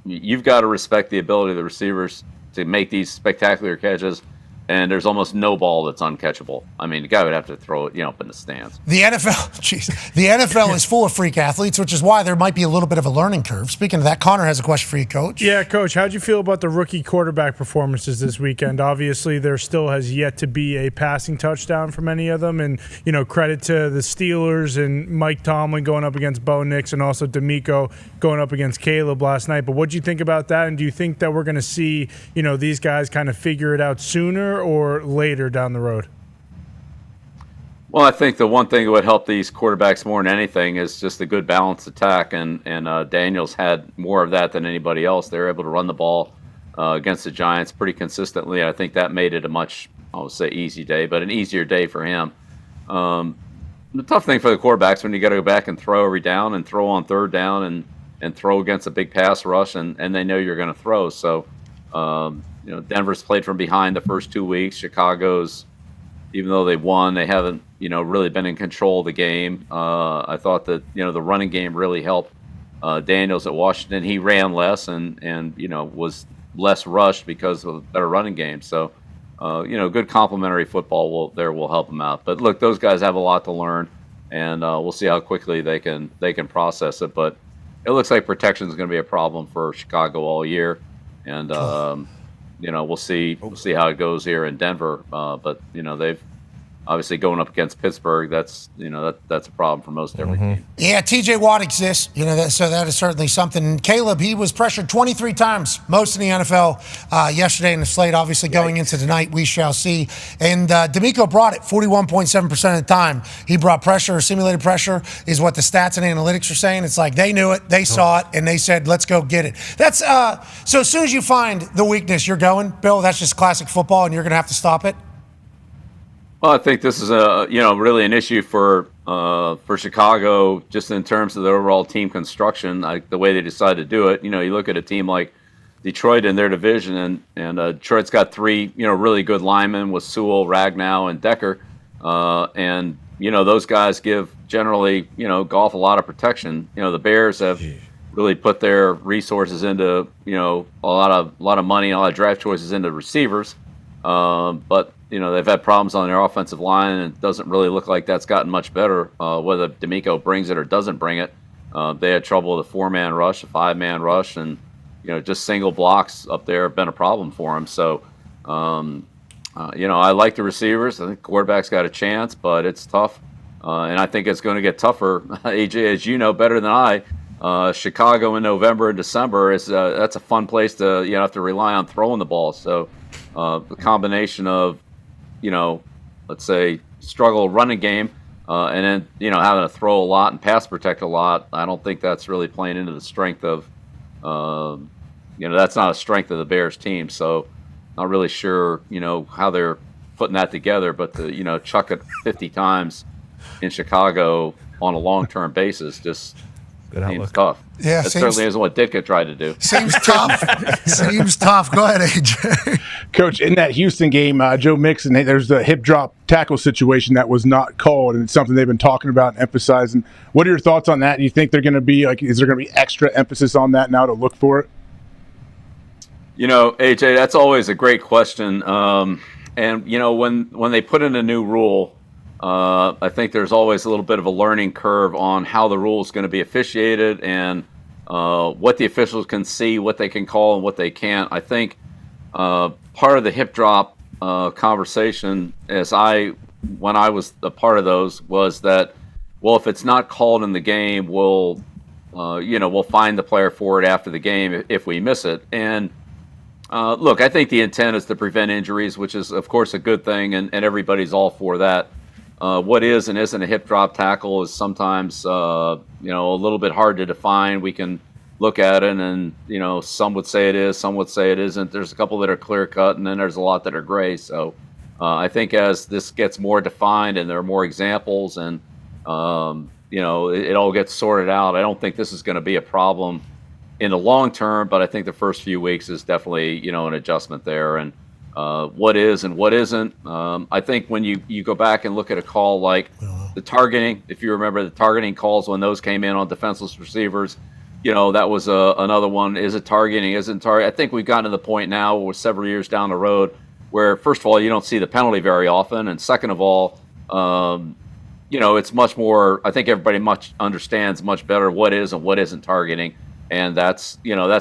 you've got to respect the ability of the receivers to make these spectacular catches, and there's almost no ball that's uncatchable. I mean, the guy would have to throw it, up in the stands. The NFL is full of freak athletes, which is why there might be a little bit of a learning curve. Speaking of that, Connor has a question for you, Coach. Yeah, Coach, how'd you feel about the rookie quarterback performances this weekend? Obviously, there still has yet to be a passing touchdown from any of them, and, credit to the Steelers and Mike Tomlin going up against Bo Nix and also D'Amico going up against Caleb last night. But what do you think about that, and do you think that we're going to see, these guys kind of figure it out sooner or later down the road? Well, I think the one thing that would help these quarterbacks more than anything is just a good balanced attack, and Daniels had more of that than anybody else. They were able to run the ball against the Giants pretty consistently. I think that made it a much, I would say, easy day, but an easier day for him. The tough thing for the quarterbacks when you got to go back and throw every down and throw on third down and throw against a big pass rush, and they know you're going to throw. So, Denver's played from behind the first 2 weeks. Chicago's, even though they won, they haven't, really been in control of the game. I thought that, the running game really helped Daniels at Washington. He ran less and was less rushed because of a better running game. So, good complementary football will help them out. But look, those guys have a lot to learn, and we'll see how quickly they can process it. But it looks like protection is going to be a problem for Chicago all year, and we'll see how it goes here in Denver. But they've obviously going up against Pittsburgh. That's a problem for most every team. Yeah, T.J. Watt exists. So that is certainly something. Caleb, he was pressured 23 times, most in the NFL yesterday in the slate. Obviously, going into tonight, we shall see. And D'Amico brought it 41.7% of the time. He brought pressure, simulated pressure, is what the stats and analytics are saying. It's like they knew it, they saw it, and they said, "Let's go get it." That's so. As soon as you find the weakness, you're going, Bill. That's just classic football, and you're going to have to stop it. Well, I think this is really an issue for Chicago, just in terms of the overall team construction, the way they decided to do it. You look at a team like Detroit in their division, and Detroit's got three really good linemen with Sewell, Ragnow, and Decker, and those guys give generally Goff a lot of protection. The Bears have really put their resources into a lot of money, a lot of draft choices into receivers, but they've had problems on their offensive line, and it doesn't really look like that's gotten much better, whether D'Amico brings it or doesn't bring it. They had trouble with a 4-man rush, a 5-man rush, and just single blocks up there have been a problem for them. So, I like the receivers. I think quarterback's got a chance, but it's tough, and I think it's going to get tougher. AJ, as you know better than I, Chicago in November and December that's a fun place to have to rely on throwing the ball. So the combination of let's say struggle running game, and then having to throw a lot and pass protect a lot. I don't think that's really playing into the strength of that's not a strength of the Bears team. So not really sure how they're putting that together. But to chuck it 50 times in Chicago on a long-term basis just Good outlook. Seems tough. Yeah, that certainly isn't what Ditka tried to do. Seems tough. Seems tough. Go ahead, AJ. Coach, in that Houston game, Joe Mixon, there's the hip drop tackle situation that was not called, and it's something they've been talking about and emphasizing. What are your thoughts on that? Do you think they're going to be is there going to be extra emphasis on that now to look for it? AJ, that's always a great question. And when they put in a new rule, I think there's always a little bit of a learning curve on how the rule is going to be officiated and what the officials can see, what they can call, and what they can't. I think part of the hip drop conversation, when I was a part of those, was that, well, if it's not called in the game, we'll fine the player for it after the game if we miss it. And look, I think the intent is to prevent injuries, which is, of course, a good thing, and everybody's all for that. What is and isn't a hip drop tackle is sometimes, a little bit hard to define. We can look at it and, some would say it is, some would say it isn't. There's a couple that are clear cut, and then there's a lot that are gray. So I think as this gets more defined and there are more examples and, it all gets sorted out, I don't think this is going to be a problem in the long term, but I think the first few weeks is definitely, an adjustment there. And what is and what isn't. I think when you go back and look at a call like the targeting, if you remember the targeting calls when those came in on defenseless receivers, that was another one. Is it targeting? Isn't targeting? I think we've gotten to the point now, we're several years down the road, where first of all, you don't see the penalty very often, and second of all, it's much more. I think everybody understands much better what is and what isn't targeting, and that's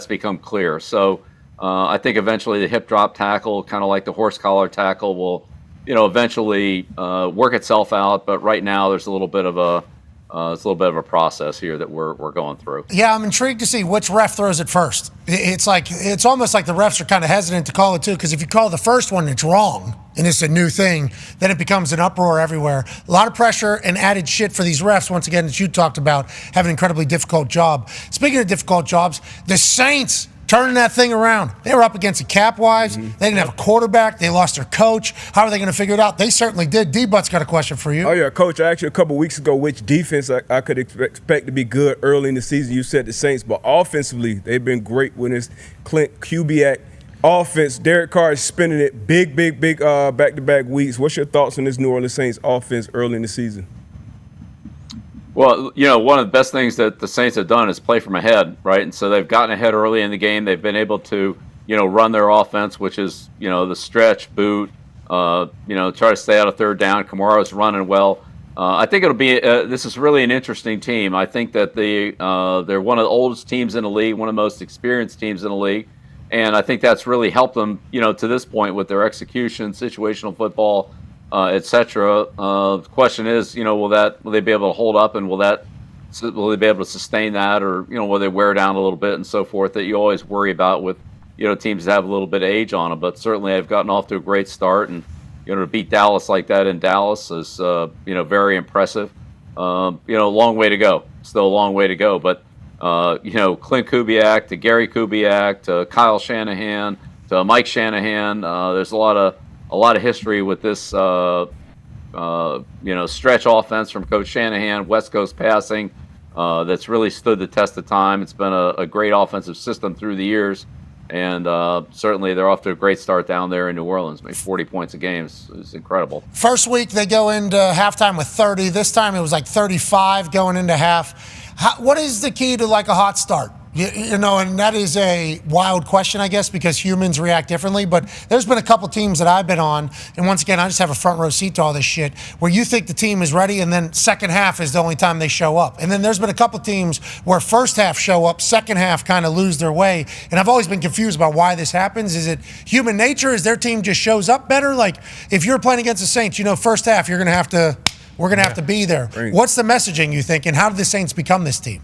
become clear. So. I think eventually the hip drop tackle, kind of like the horse collar tackle, will, eventually work itself out. But right now, there's a little bit of a process here that we're going through. Yeah, I'm intrigued to see which ref throws it first. It's almost like the refs are kind of hesitant to call it too, because if you call the first one, it's wrong and it's a new thing, then it becomes an uproar everywhere. A lot of pressure and added shit for these refs. Once again, as you talked about, have an incredibly difficult job. Speaking of difficult jobs, the Saints turning that thing around. They were up against the cap wives. They didn't have a quarterback. They lost their coach. How are they going to figure it out? They certainly did. D-Butt's got a question for you. Oh, yeah, Coach. I asked you a couple weeks ago which defense I could expect to be good early in the season. You said the Saints, but offensively, they've been great when it's Clint Kubiak. Offense, Derek Carr is spinning it big back-to-back weeks. What's your thoughts on this New Orleans Saints offense early in the season? Well, one of the best things that the Saints have done is play from ahead, right? And so they've gotten ahead early in the game. They've been able to, run their offense, which is, the stretch, boot, try to stay out of third down. Kamara's running well. I think it'll be this is really an interesting team. I think that they're one of the oldest teams in the league, one of the most experienced teams in the league. And I think that's really helped them, to this point with their execution, situational football, etc. The question is, will they be able to hold up, and will they be able to sustain that, or will they wear down a little bit and so forth, that you always worry about with teams that have a little bit of age on them. But certainly they've gotten off to a great start, and to beat Dallas like that in Dallas is very impressive. Long way to go, still a long way to go, but Clint Kubiak to Gary Kubiak to Kyle Shanahan to Mike Shanahan, there's a lot of history with this, stretch offense from Coach Shanahan, West Coast passing, that's really stood the test of time. It's been a great offensive system through the years, and certainly they're off to a great start down there in New Orleans. 40 points a game is incredible. First week, they go into halftime with 30. This time it was like 35 going into half. What is the key to a hot start? And that is a wild question, I guess, because humans react differently. But there's been a couple teams that I've been on, and once again, I just have a front row seat to all this shit, where you think the team is ready, and then second half is the only time they show up. And then there's been a couple teams where first half show up, second half kind of lose their way. And I've always been confused about why this happens. Is it human nature? Is their team just shows up better? Like, if you're playing against the Saints, first half we're going to have to be there. Right. What's the messaging, you think, and how did the Saints become this team?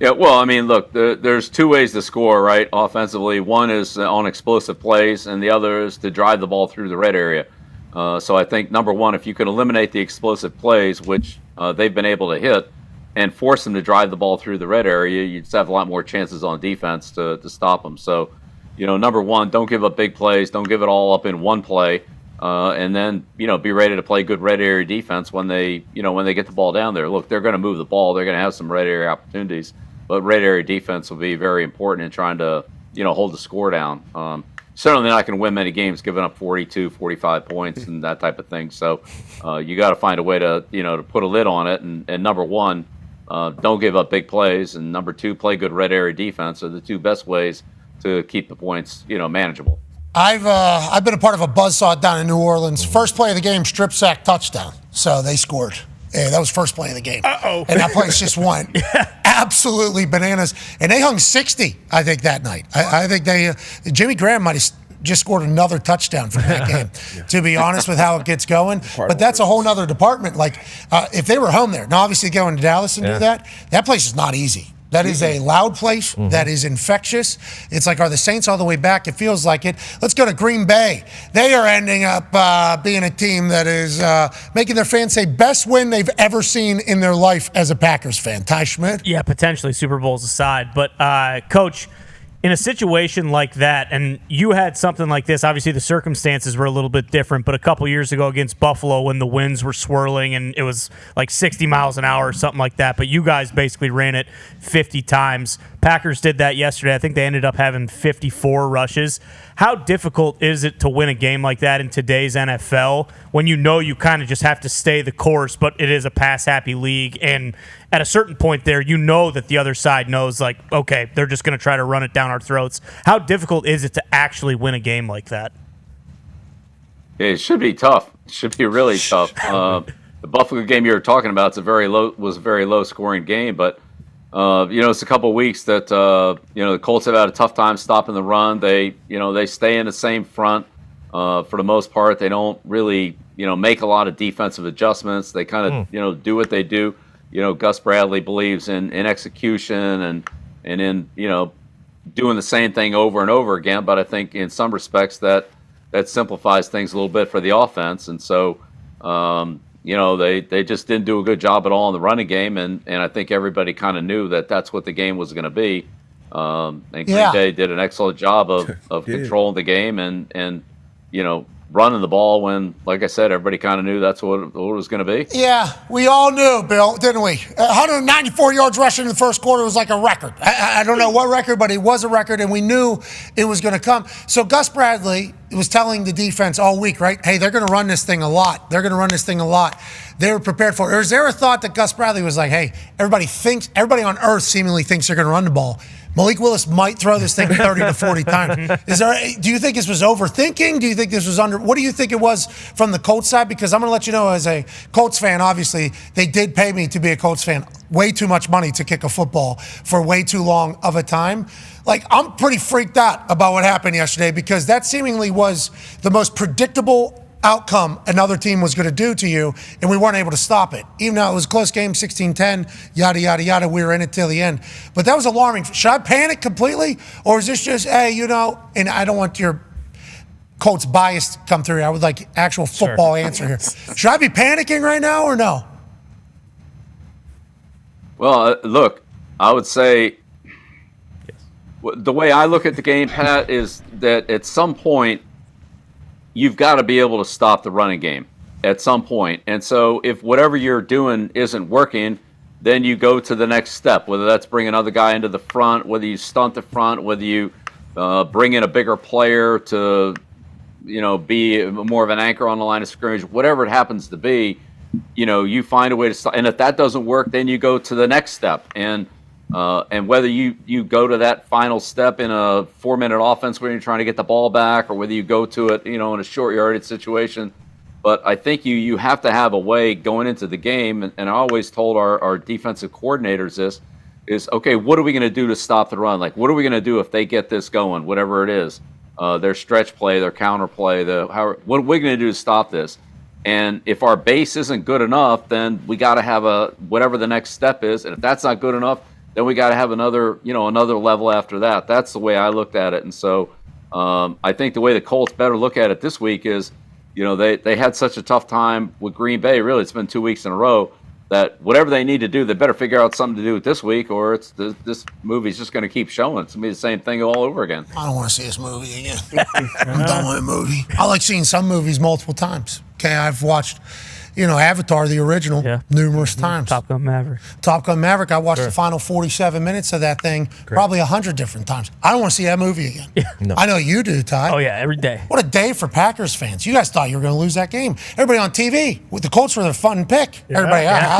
Yeah, well, I mean, look, there's two ways to score, right, offensively. One is on explosive plays, and the other is to drive the ball through the red area. So I think, number one, if you can eliminate the explosive plays, which they've been able to hit, and force them to drive the ball through the red area, you just have a lot more chances on defense to stop them. So, number one, don't give up big plays. Don't give it all up in one play. and then be ready to play good red area defense when they get the ball down there. Look, they're going to move the ball. They're going to have some red area opportunities, but red area defense will be very important in trying to hold the score down. Certainly not going to win many games giving up 42, 45 points and that type of thing. So you got to find a way to to put a lid on it. And number one, don't give up big plays, and number two, play good red area defense are the two best ways to keep the points manageable. I've been a part of a buzzsaw down in New Orleans. First play of the game, strip sack touchdown. So they scored. Yeah, that was first play of the game. Uh-oh. And that place just went absolutely bananas. And they hung 60, I think, that night. I think Jimmy Graham might have just scored another touchdown from that game, to be honest with how it gets going. But that's a whole nother department. Like, if they were home there, now obviously going to Dallas and do that place is not easy. That is a loud place. That is infectious. It's like, are the Saints all the way back? It feels like it. Let's go to Green Bay. They are ending up being a team that is making their fans say best win they've ever seen in their life as a Packers fan. Ty Schmidt? Yeah, potentially, Super Bowls aside. But, Coach, in a situation like that, and you had something like this, obviously the circumstances were a little bit different, but a couple years ago against Buffalo when the winds were swirling and it was like 60 miles an hour or something like that, but you guys basically ran it 50 times. Packers did that yesterday. I think they ended up having 54 rushes. How difficult is it to win a game like that in today's NFL when you kind of just have to stay the course, but it is a pass-happy league, and at a certain point there, that the other side knows, like, okay, they're just going to try to run it down our throats. How difficult is it to actually win a game like that? It should be tough. It should be really tough. The Buffalo game you were talking about was a very low-scoring game, but it's a couple of weeks that the Colts have had a tough time stopping the run. They stay in the same front for the most part. They don't really make a lot of defensive adjustments. They kind of do what they do. Gus Bradley believes in execution and in doing the same thing over and over again. But I think in some respects that simplifies things a little bit for the offense. And so they just didn't do a good job at all in the running game, and I think everybody kind of knew that that's what the game was going to be. And Green Bay did an excellent job of controlling the game and running the ball when, like I said, everybody kind of knew that's what it was going to be. Yeah, we all knew, Bill, didn't we? 194 yards rushing in the first quarter was like a record. I don't know what record, but it was a record, and we knew it was going to come. So Gus Bradley was telling the defense all week, right? Hey, they're going to run this thing a lot. They're going to run this thing a lot. They were prepared for it. Or is there a thought that Gus Bradley was like, hey, everybody on earth seemingly thinks they're going to run the ball. Malik Willis might throw this thing 30 to 40 times. Do you think this was overthinking? Do you think this was what do you think it was from the Colts side? Because I'm going to let you know, as a Colts fan, obviously, they did pay me to be a Colts fan. Way too much money to kick a football for way too long of a time. Like, I'm pretty freaked out about what happened yesterday because that seemingly was the most predictable outcome another team was going to do to you, and we weren't able to stop it. Even though it was a close game, 16-10, yada, yada, yada, we were in it till the end. But that was alarming. Should I panic completely, or is this just, hey, and I don't want your Colts bias to come through here. I would like actual football answer here. Should I be panicking right now or no? Well, look, I would say the way I look at the game, Pat, is that at some point, you've got to be able to stop the running game at some point. And so if whatever you're doing isn't working, then you go to the next step, whether that's bring another guy into the front, whether you stunt the front, whether you bring in a bigger player to be more of an anchor on the line of scrimmage, whatever it happens to be, you find a way to stop. And if that doesn't work, then you go to the next step. And whether you go to that final step in a 4-minute offense where you're trying to get the ball back, or whether you go to it, in a short yardage situation. But I think you have to have a way going into the game. And I always told our defensive coordinators this is, okay, what are we going to do to stop the run? Like, what are we going to do if they get this going, whatever it is, their stretch play, their counter play, what are we going to do to stop this? And if our base isn't good enough, then we got to have whatever the next step is. And if that's not good enough, then we got to have another level after that. That's the way I looked at it. And so I think the way the Colts better look at it this week is, they had such a tough time with Green Bay. Really, it's been 2 weeks in a row. that whatever they need to do, they better figure out something to do with this week, or this movie's just going to keep showing. It's going to be the same thing all over again. I don't want to see this movie again. I'm done with the movie. I like seeing some movies multiple times. Okay, I've watched, Avatar, the original, numerous times. Top Gun Maverick. I watched the final 47 minutes of that thing probably 100 different times. I don't want to see that movie again. No. I know you do, Ty. Oh, yeah, every day. What a day for Packers fans. You guys thought you were going to lose that game. Everybody on TV, with the Colts were their fun pick. Everybody, I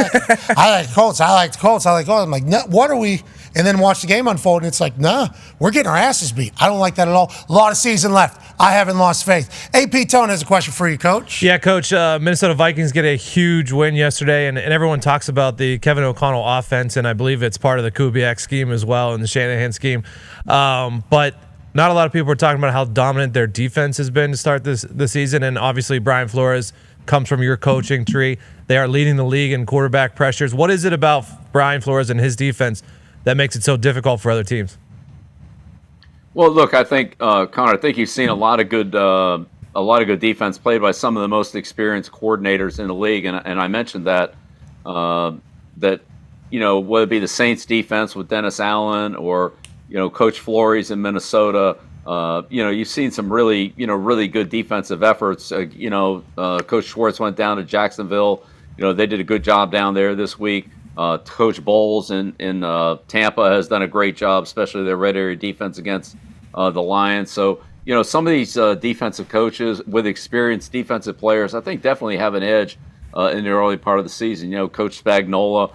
like the Colts. I like the Colts. I'm like, no, what are we? And then watch the game unfold, and it's like, nah, we're getting our asses beat. I don't like that at all. A lot of season left. I haven't lost faith. AP Tone has a question for you, Coach. Yeah, Coach. Minnesota Vikings get a huge win yesterday, and everyone talks about the Kevin O'Connell offense, and I believe it's part of the Kubiak scheme as well and the Shanahan scheme. But not a lot of people are talking about how dominant their defense has been to start the season, and obviously Brian Flores comes from your coaching tree. They are leading the league in quarterback pressures. What is it about Brian Flores and his defense that makes it so difficult for other teams? Well, look, I think Connor, I think you've seen a lot of good defense played by some of the most experienced coordinators in the league, and I mentioned that whether it be the Saints defense with Dennis Allen or Coach Flores in Minnesota, you've seen some really good defensive efforts. Coach Schwartz went down to Jacksonville. They did a good job down there this week. Coach Bowles in Tampa has done a great job, especially their red area defense against the Lions. So, some of these defensive coaches with experienced defensive players, I think definitely have an edge in the early part of the season. Coach Spagnuolo,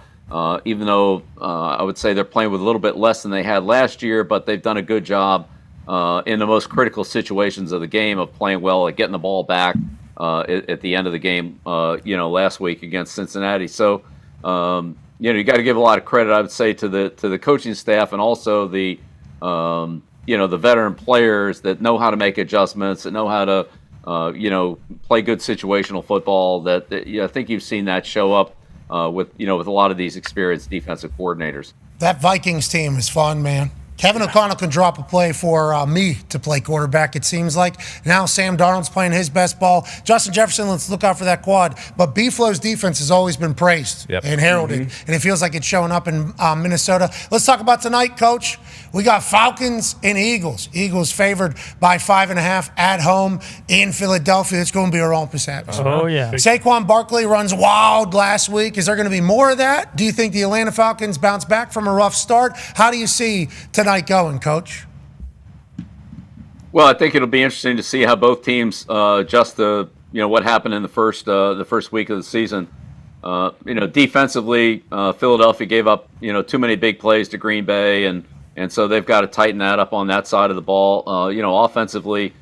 even though I would say they're playing with a little bit less than they had last year, but they've done a good job in the most critical situations of the game of playing well at getting the ball back at the end of the game, last week against Cincinnati. So, you got to give a lot of credit, I would say, to the coaching staff and also the veteran players that know how to make adjustments, that know how to play good situational football. I think you've seen that show up with a lot of these experienced defensive coordinators. That Vikings team is fun, man. Kevin O'Connell can drop a play for me to play quarterback, it seems like. Now Sam Darnold's playing his best ball. Justin Jefferson, let's look out for that quad. But B-Flow's defense has always been praised and heralded, and it feels like it's showing up in Minnesota. Let's talk about tonight, Coach. We got Falcons and Eagles. Eagles favored by 5.5 at home in Philadelphia. It's going to be a rompous atmosphere. Oh, yeah. Saquon Barkley runs wild last week. Is there going to be more of that? Do you think the Atlanta Falcons bounce back from a rough start? How do you see tonight going, Coach? Well, I think it'll be interesting to see how both teams adjust to what happened in the first week of the season. Defensively, Philadelphia gave up too many big plays to Green Bay, and so they've got to tighten that up on that side of the ball. Offensively,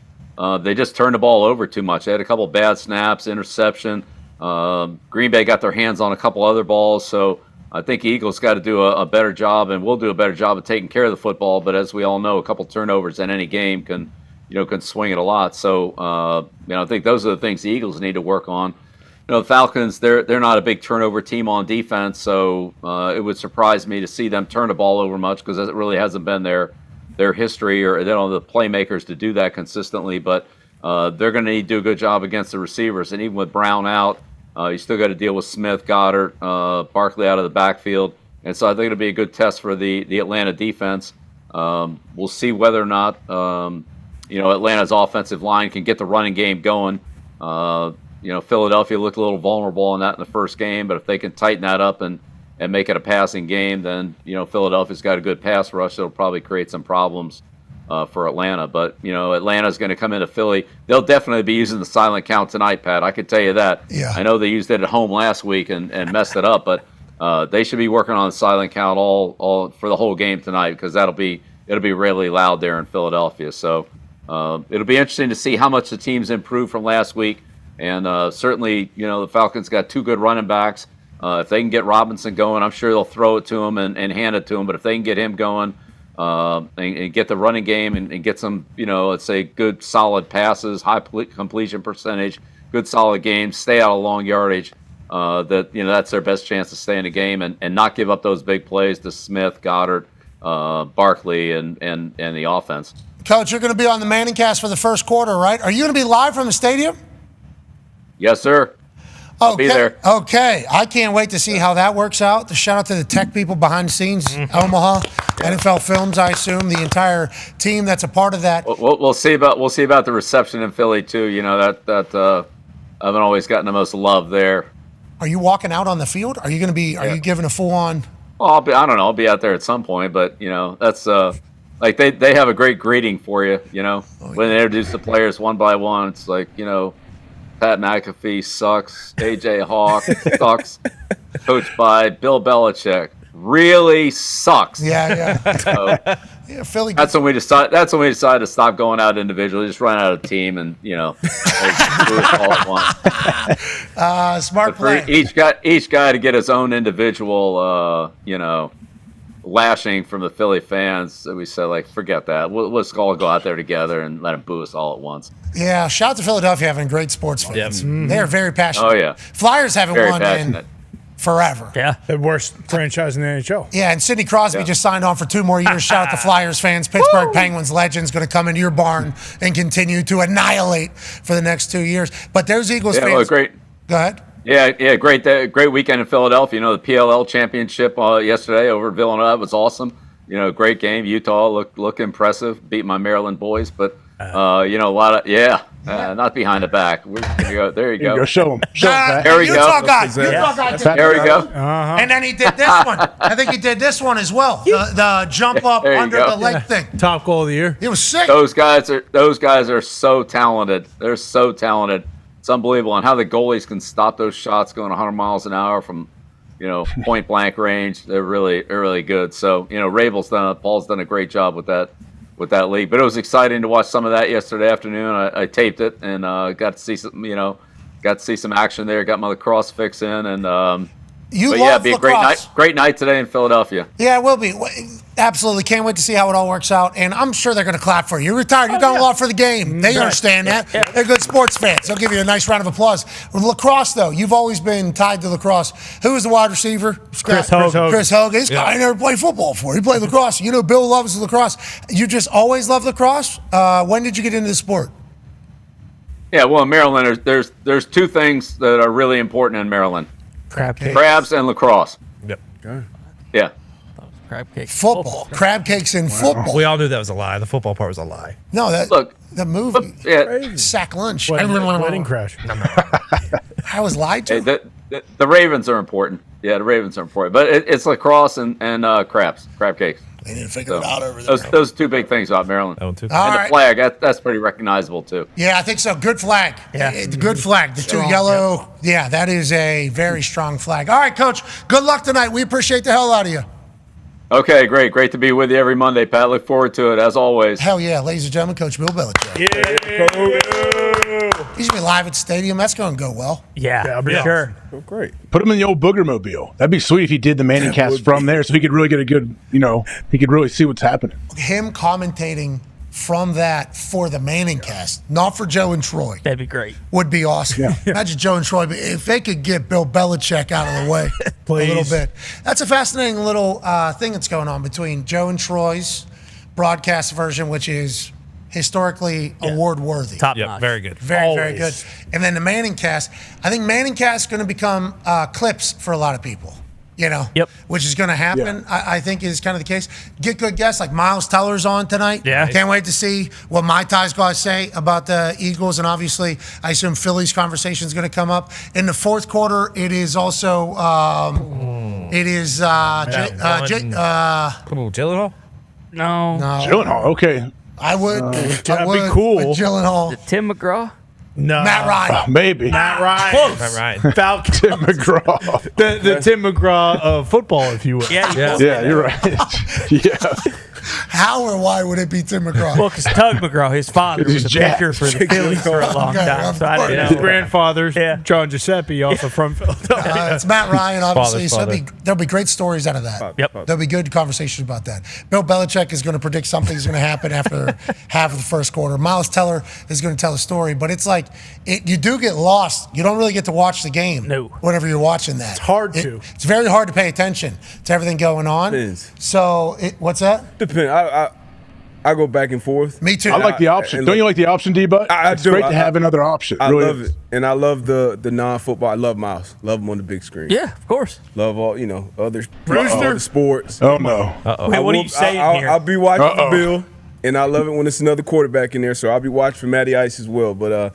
they just turned the ball over too much. They had a couple bad snaps, interception. Green Bay got their hands on a couple other balls, so I think the Eagles got to do a better job, and will do a better job of taking care of the football. But as we all know, a couple turnovers in any game can swing it a lot. So I think those are the things the Eagles need to work on. The Falcons, they're not a big turnover team on defense, so it would surprise me to see them turn the ball over much, because it really hasn't been their history, or they don't have the playmakers to do that consistently. But they're going to need to do a good job against the receivers, and even with Brown out, you still got to deal with Smith, Goddard, Barkley out of the backfield. And so I think it'll be a good test for the Atlanta defense. We'll see whether or not, Atlanta's offensive line can get the running game going. Philadelphia looked a little vulnerable on that in the first game, but if they can tighten that up and make it a passing game, then, Philadelphia's got a good pass rush that'll probably create some problems for Atlanta. But, Atlanta's going to come into Philly. They'll definitely be using the silent count tonight, Pat. I can tell you that. Yeah. I know they used it at home last week and messed it up, but they should be working on the silent count all for the whole game tonight, because it'll be really loud there in Philadelphia. So it'll be interesting to see how much the team's improved from last week. And certainly, the Falcons got two good running backs. If they can get Robinson going, I'm sure they'll throw it to him and hand it to him. But if they can get him going, and get the running game and get some, let's say good solid passes, high completion percentage, good solid games, stay out of long yardage, that's their best chance to stay in the game and not give up those big plays to Smith, Goddard, Barkley, and the offense. Coach, you're going to be on the Manning Cast for the first quarter, right? Are you going to be live from the stadium? Yes, sir. I'll be there. Okay. I can't wait to see how that works out. Shout out to the tech people behind the scenes, Omaha, NFL Films, I assume, the entire team that's a part of that. We'll see about the reception in Philly too. You know that I haven't always gotten the most love there. Are you walking out on the field? Are you going to be? Are you giving a full on? Well, I don't know. I'll be out there at some point, but you know that's like they have a great greeting for you. You know when they introduce the players one by one, it's like Pat McAfee sucks. AJ Hawk sucks. Coached by Bill Belichick really sucks. Yeah. So, yeah, Philly. That's when we decided to stop going out individually, just run out of team, and do it all at once. Smart play. Each guy to get his own individual, lashing from the Philly fans. So we said, like, forget that. Let's all go out there together and let them boo us all at once. Yeah, shout out to Philadelphia having great sports fans. Yep. They are very passionate. Oh yeah, Flyers haven't very won passionate. in forever. Yeah, the worst franchise in the NHL. Yeah, and Sidney Crosby just signed on for 2 more years. Shout out to Flyers fans. Pittsburgh Penguins legends going to come into your barn and continue to annihilate for the next 2 years. But there's Eagles fans. Well, great. Go ahead. Yeah, great weekend in Philadelphia. The PLL championship yesterday over at Villanova was awesome. Great game. Utah looked impressive. Beat my Maryland boys, but a lot of not behind the back. There you go. Show them. There we go. Utah guy. There we go. And then he did this one. I think he did this one as well. The jump up under the leg thing. Top goal of the year. It was sick. Those guys are so talented. They're so talented. It's unbelievable on how the goalies can stop those shots going 100 miles an hour from point blank range. They're really good. So Paul's done a great job with that league. But it was exciting to watch some of that yesterday afternoon. I taped it and got to see some action there. Got my lacrosse fix in and it'd be a great night today in Philadelphia. Yeah, it will be. Absolutely. Can't wait to see how it all works out. And I'm sure they're going to clap for you. You're retired. You've done a lot for the game. They understand that. They're good sports fans. They'll give you a nice round of applause. With lacrosse, though, you've always been tied to lacrosse. Who is the wide receiver? Chris Hogan. Chris Hogan. This guy I never played football for. He played lacrosse. Bill loves lacrosse. You just always loved lacrosse? When did you get into the sport? Yeah, well, in Maryland, there's 2 things that are really important in Maryland. Crabs and lacrosse. Yep. Yeah. Crab cake. Football. Crab cakes and football. We all knew that was a lie. The football part was a lie. No, the movie. Sack lunch. Wedding crash. I was lied to. Hey, the Ravens are important. Yeah, the Ravens are important. But it's lacrosse and crab cakes. They didn't figure it out over there. Those 2 big things about Maryland. And the flag, that's pretty recognizable, too. Yeah, I think so. Good flag. Yeah. Good flag. The 2 yellow. Yep. Yeah, that is a very strong flag. All right, Coach. Good luck tonight. We appreciate the hell out of you. Okay, great. Great to be with you every Monday, Pat. Look forward to it, as always. Hell yeah. Ladies and gentlemen, Coach Bill Belichick. Yeah. He's going to be live at the stadium. That's going to go well. Yeah, for sure. Oh, great. Put him in the old Booger Mobile. That'd be sweet if he did the Manning cast from there so he could really get a good, he could really see what's happening. Him commentating from that for the Manning cast, not for Joe and Troy. That'd be great. Would be awesome. Yeah. Imagine Joe and Troy, but if they could get Bill Belichick out of the way a little bit. That's a fascinating little thing that's going on between Joe and Troy's broadcast version, which is historically award-worthy. Top notch. Very good. Very good. And then the Manning cast. I think Manning cast is going to become clips for a lot of people. Which is going to happen, I think is kind of the case. Get good guests, like Miles Teller's on tonight. Yeah. Can't wait to see what My Ty's got to say about the Eagles, and obviously, I assume Philly's conversation is going to come up. In the fourth quarter, it is also, Gyllenhaal? No. Gyllenhaal, okay. I would. That'd be cool. With Gyllenhaal. Tim McGraw? No. Matt Ryan. Maybe. Matt Ryan. Close. Matt Ryan. Falcons. Tim McGraw. The Tim McGraw of football, if you will. Yeah, you're right. Yeah. How or why would it be Tim McGraw? Well, because Tug McGraw, his father, was a pitcher for the Phillies for a long time. So I didn't know. His grandfather's John Giuseppe, also from Philadelphia. It's Matt Ryan, obviously. Father. So there'll be great stories out of that. Yep. There'll be good conversations about that. Bill Belichick is going to predict something's going to happen after half of the first quarter. Miles Teller is going to tell a story, but it's like you do get lost. You don't really get to watch the game. No. Whenever you're watching that, It's hard to. It's very hard to pay attention to everything going on. It is. So what's that? Depends. I go back and forth. Me too. I like the option. Don't you like the option, D-Butt? It's do. great to have another option. I really love is. it, and I love the non-football. I love Miles. Love him on the big screen. Yeah, of course. Love all other Rooster? sports. Oh no. Wait, what are you saying here? I'll be watching for Bill, and I love it when it's another quarterback in there. So I'll be watching for Matty Ice as well. But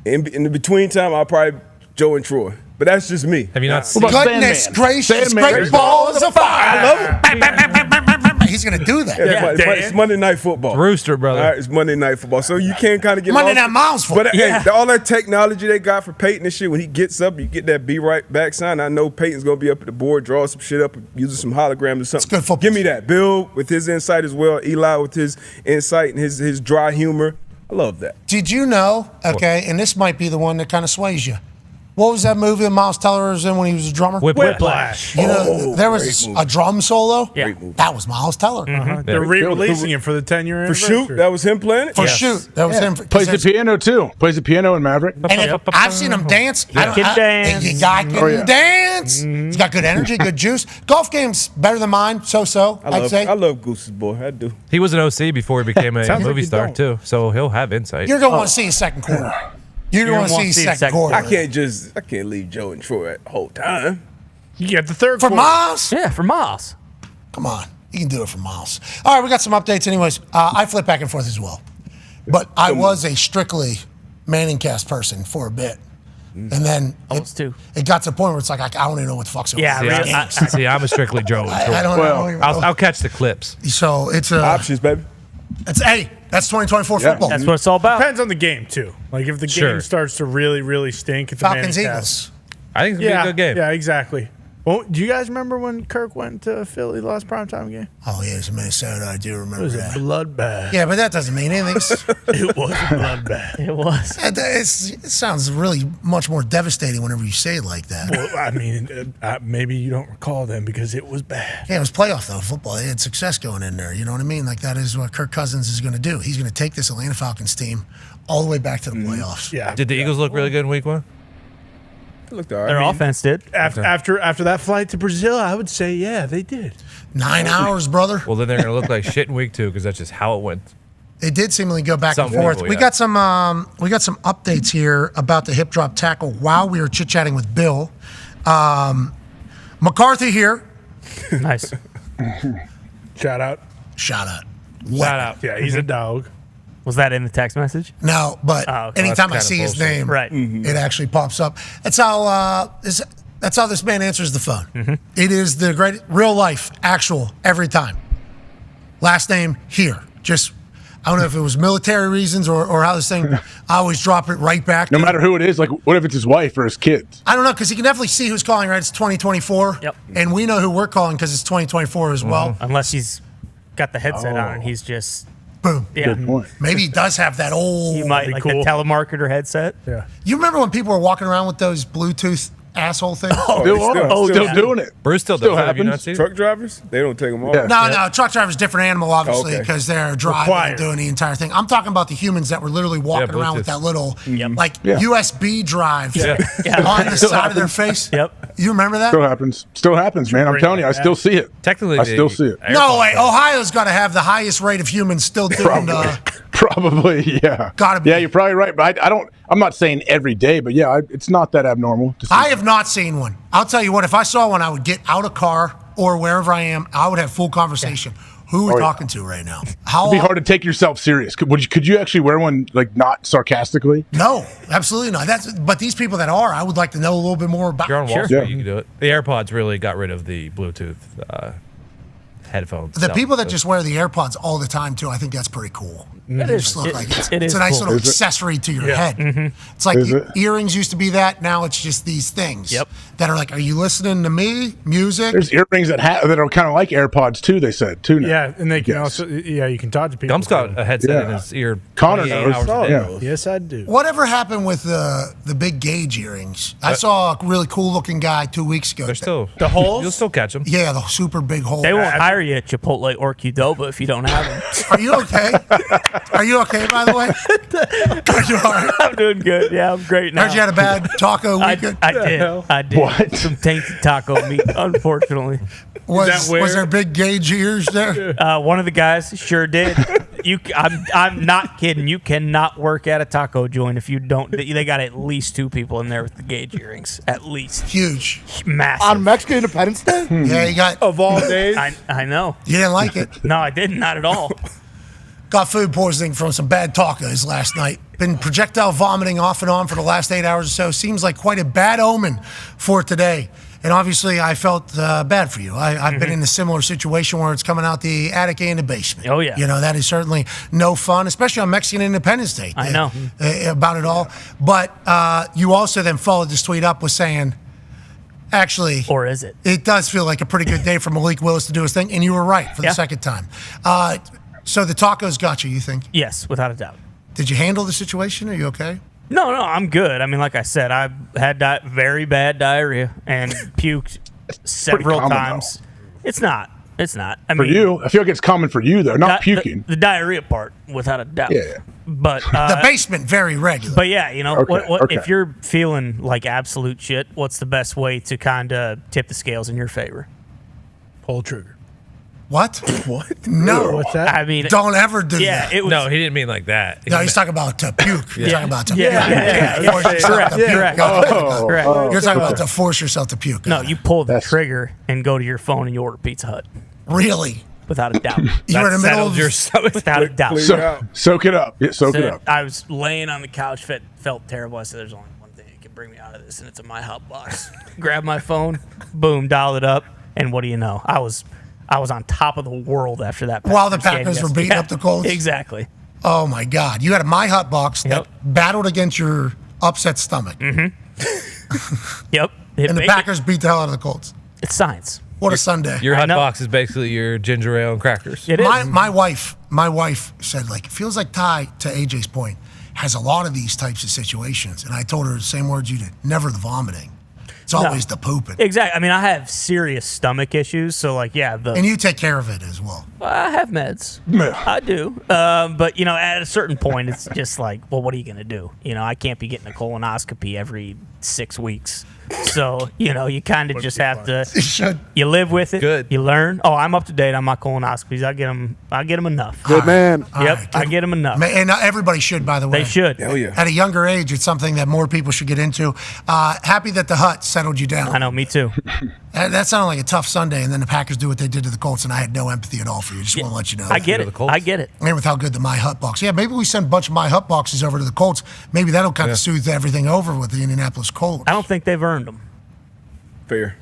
in the between time, I'll probably Joe and Troy. But that's just me. Have you not seen Goodness gracious, great balls of fire. I love it. He's going to do that. It's Monday Night Football. Rooster, brother. All right, it's Monday Night Football. So you can kind of get Monday lost. Night Miles football. But hey, all that technology they got for Peyton and shit, when he gets up, you get that be right back sign. I know Peyton's going to be up at the board, draw some shit up, using some holograms or something. It's good football. Give me that. Bill with his insight as well. Eli with his insight and his dry humor. I love that. Did you know, and this might be the one that kind of sways you. What was that movie that Miles Teller was in when he was a drummer? Whiplash. You know, there was a drum solo. Yeah. That was Miles Teller. They're re-releasing it for the 10-year For anniversary. Shoot, that was him playing it? For Shoot, that was him. Plays the piano too. Plays the piano in Maverick. And I've seen him dance. Can dance. The guy can dance. He's got good energy, good juice. Golf game's better than mine, so. I'd say. I love Goose's boy. I do. He was an OC before he became a Sounds like movie you star don't. too, so he'll have insight. You're going to want to see his second quarter. You're going to want to see his second quarter. I can't leave Joe and Troy the whole time. You get the third For quarter. Miles? Yeah, for Miles. Come on. You can do it for Miles. All right, we got some updates anyways. I flip back and forth as well. But I was a strictly Manning cast person for a bit. And then it got to the point where it's like, I don't even know what the fuck's going on. Yeah, See, I'm a strictly Joe. I don't know. I'll catch the clips. So it's options, baby. That's 2024 football. That's what it's all about. Depends on the game, too. Like, if the game starts to really, really stink, it's Falcons, a Eagles. I think it's going to be a good game. Yeah, exactly. Well, do you guys remember when Kirk went to Philly the last primetime game? Oh, yeah, it's Minnesota. I do remember It was that. a bloodbath. Yeah, but that doesn't mean anything. It was a bloodbath. It was. It sounds really much more devastating whenever you say it like that. Well, I mean, maybe you don't recall them because it was bad. Yeah, it was playoff, though, football. They had success going in there. You know what I mean? Like, that is what Kirk Cousins is going to do. He's going to take this Atlanta Falcons team all the way back to the playoffs. Yeah. Did the Eagles look really good in week one? It looked all right. Their offense did. After that flight to Brazil, I would say, yeah, they did. 9 hours, brother. Well, then they're going to look like shit in week two because that's just how it went. They did seemingly go back Some and forth. people, We yeah. got some updates here about the hip drop tackle while we were chit chatting with Bill. McCarthy here. Nice. Shout out. Shout out. Yeah, he's a dog. Was that in the text message? No, but okay. anytime I That's see kinda his bullshit. name, Right. it actually pops up. That's how this man answers the phone. It is the great real life, actual, every time. Last name here. Just I don't know if it was military reasons or how this thing. I always drop it right back. No matter who it is, like what if it's his wife or his kids? I don't know because you can definitely see who's calling. Right, it's 2024. Yep. And we know who we're calling because it's 2024 as well. Unless he's got the headset on and he's just boom. Yeah. Good point. Maybe he does have that old. He might like cool. the telemarketer headset. Yeah. You remember when people were walking around with those Bluetooth asshole things? Still doing it. Bruce still Still does it. Have you happens. not seen it? Truck drivers, they don't take them off. Yeah. No, truck driver's different animal, obviously, Okay. because they're driving Required. and doing the entire thing. I'm talking about the humans that were literally walking around with Bluetooth. that little, Yeah. USB drive Yeah. on the Still side of their happens. face. Yep. You remember that? Still happens, man. I'm Bring telling it you, I back. still see it. Technically, I still see it. No way. Ohio's got to have the highest rate of humans still doing Probably, yeah. Gotta be. Yeah, you're probably right, but I'm not saying every day, but yeah, it's not that abnormal. to see. I have not seen one. I'll tell you what, if I saw one, I would get out of car or wherever I am, I would have full conversation. Who are we talking to right now? It'd be hard to take yourself serious. Could you actually wear one like not sarcastically? No, absolutely not. But these people that are, I would like to know a little bit more about. If you're on Wall Sure. Street, you can do it. The AirPods really got rid of the Bluetooth headphones. The people that just wear the AirPods all the time too, I think that's pretty cool. It They is. just look like it's It is a nice cool. little Is it? accessory to your Yeah. head. Mm-hmm. It's like Is it? earrings used to be that. Now it's just these things Yep. that are like, are you listening to me? Music? There's earrings that are kind of like AirPods too. They said too. Now. Yeah, and they can Yes. also, you can talk to people. Dump's got a headset in Yeah. his ear. Connor 28 knows. hours a day. Yeah. Yes, I do. Whatever happened with the big gauge earrings? I saw a really cool looking guy 2 weeks ago. They're still The holes? You'll still catch them. Yeah, the super big hole. They won't hire you at Chipotle or Qdoba if you don't have them. Are you okay? Are you okay, by the way? Are you all right? I'm doing good. Yeah, I'm great now. Heard you had a bad taco weekend. I did. I did. What? Some tainted taco meat, unfortunately. was that where- there big gauge ears there? One of the guys sure did. I'm not kidding. You cannot work at a taco joint if you don't. They got at least 2 people in there with the gauge earrings. At least. Huge. Massive. On Mexican Independence Day? Yeah, you got. Of all days. I know. You didn't like it? No, I didn't. Not at all. Got food poisoning from some bad tacos last night. Been projectile vomiting off and on for the last 8 hours or so. Seems like quite a bad omen for today. And obviously, I felt bad for you. I've been in a similar situation where it's coming out the attic and the basement. Oh, yeah. You know, that is certainly no fun, especially on Mexican Independence Day. I know. About it all. But you also then followed this tweet up with saying, actually. Or is it? It does feel like a pretty good day for Malik Willis to do his thing. And you were right for the second time. So the tacos got you think? Yes, without a doubt. Did you handle the situation? Are you okay? No, I'm good. I mean, like I said, I had very bad diarrhea and puked several common, times. though. It's not. I For mean, you, I feel like it's common for you, though, not puking. The diarrhea part, without a doubt. Yeah. But the basement, very regular. But yeah, you know, Okay. if you're feeling like absolute shit, what's the best way to kind of tip the scales in your favor? Pull trigger. What? What? No. What's that? I mean, don't ever do that. No, he didn't mean like that. No, he's talking about puke. You're talking about to puke. Yeah. Force yourself to puke. Correct. You're talking about to force yourself to puke. No, you pull the trigger and go to your phone and you order Pizza Hut. Really? Without a doubt. You were in the middle of your stomach. Without a doubt. Soak it up. Yeah, soak it up. I was laying on the couch, felt terrible. I said, "There's only one thing that can bring me out of this, and it's a My Hot box." Grab my phone, boom, dial it up, and what do you know? I was on top of the world after that. While the Packers game Packers were beating up the Colts? Exactly. Oh, my God. You had a My Hot box that battled against your upset stomach. Mm-hmm. Yep. And the Packers beat the hell out of the Colts. It's science. What a Sunday. Your hot box is basically your ginger ale and crackers. It is. My wife said, like, it feels like Ty, to AJ's point, has a lot of these types of situations. And I told her the same words you did. Never the vomiting. It's always the pooping. Exactly. I mean, I have serious stomach issues, so like, and you take care of it as well. I have meds. I do. But, you know, at a certain point, it's just like, well, what are you going to do? You know, I can't be getting a colonoscopy every 6 weeks. So, you know, you kind of just have to, you live with it. Good. You learn. Oh, I'm up to date on my colonoscopies. I get them enough. Good man. Yep, I get them enough. And everybody should, by the way. They should. Hell yeah. At a younger age, it's something that more people should get into. Happy that the Hut settled you down. I know, me too. That sounded like a tough Sunday, and then the Packers do what they did to the Colts, and I had no empathy at all for you. Just want to let you know. I get it. I get it. And with how good the My Hut box. Yeah, maybe we send a bunch of My Hut boxes over to the Colts. Maybe that'll kind of soothe everything over with the Indianapolis Colts. I don't think they've earned them. Fair.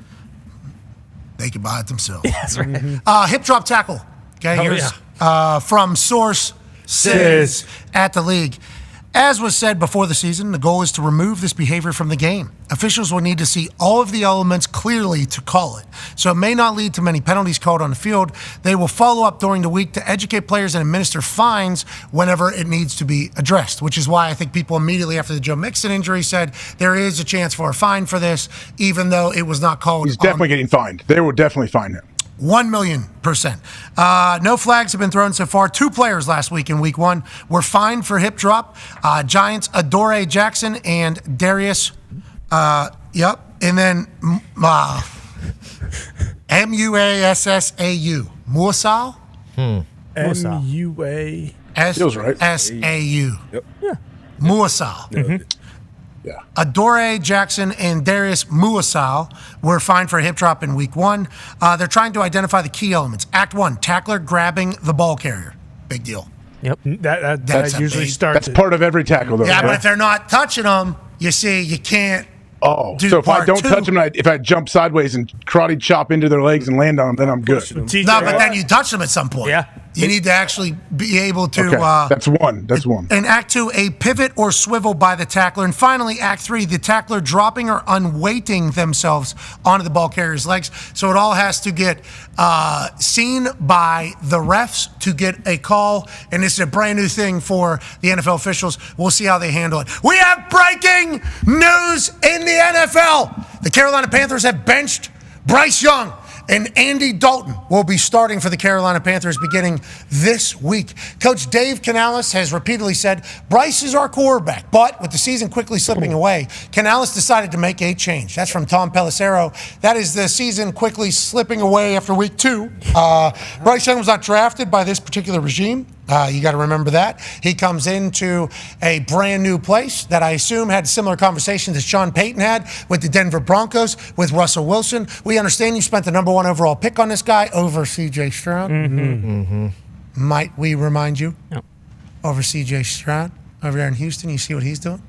They can buy it themselves. That's right. Hip drop tackle. Okay, here's from Source Says at the league. As was said before the season, the goal is to remove this behavior from the game. Officials will need to see all of the elements clearly to call it. So it may not lead to many penalties called on the field. They will follow up during the week to educate players and administer fines whenever it needs to be addressed, which is why I think people immediately after the Joe Mixon injury said there is a chance for a fine for this, even though it was not called. He's definitely getting fined. They will definitely fine him. 1,000,000%. No flags have been thrown so far. 2 players last week in week 1 were fined for hip drop. Giants Adoree Jackson and Darius, and then Muassau. Muassau? MUA. Feels right. SAU. Yep. Yeah. Muassau. Yeah. Adoree Jackson and Darius Muassau were fined for a hip drop in week 1. They're trying to identify the key elements. Act 1, tackler grabbing the ball carrier. Big deal. Yep. That usually starts. That's part of every tackle, though. Yeah, but if they're not touching them, you see, you can't. So if I don't touch them, if I jump sideways and karate chop into their legs and land on them, then I'm good. No, but then you touch them at some point. Yeah. You need to actually be able to. Okay. That's one. In Act 2, a pivot or swivel by the tackler. And finally, Act 3, the tackler dropping or unweighting themselves onto the ball carrier's legs. So it all has to get seen by the refs to get a call. And this is a brand new thing for the NFL officials. We'll see how they handle it. We have breaking news in the NFL. The Carolina Panthers have benched Bryce Young. And Andy Dalton will be starting for the Carolina Panthers beginning this week. Coach Dave Canales has repeatedly said, Bryce is our quarterback. But with the season quickly slipping away, Canales decided to make a change. That's from Tom Pelissero. That is the season quickly slipping away after week 2. Bryce Young was not drafted by this particular regime. You got to remember that. He comes into a brand new place that I assume had similar conversations that Sean Payton had with the Denver Broncos, with Russell Wilson. We understand you spent the number 1 overall pick on this guy over C.J. Stroud. Might we remind you? No. Over C.J. Stroud over there in Houston. You see what he's doing?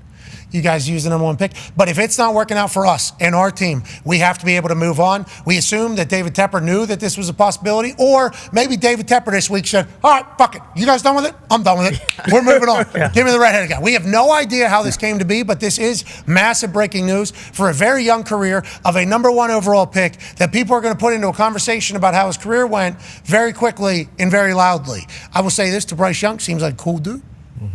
You guys use the number 1 pick. But if it's not working out for us and our team, we have to be able to move on. We assume that David Tepper knew that this was a possibility, or maybe David Tepper this week said, all right, fuck it. You guys done with it? I'm done with it. We're moving on. Give me the redheaded guy. We have no idea how this came to be, but this is massive breaking news for a very young career of a number 1 overall pick that people are going to put into a conversation about how his career went very quickly and very loudly. I will say this to Bryce Young. Seems like a cool dude.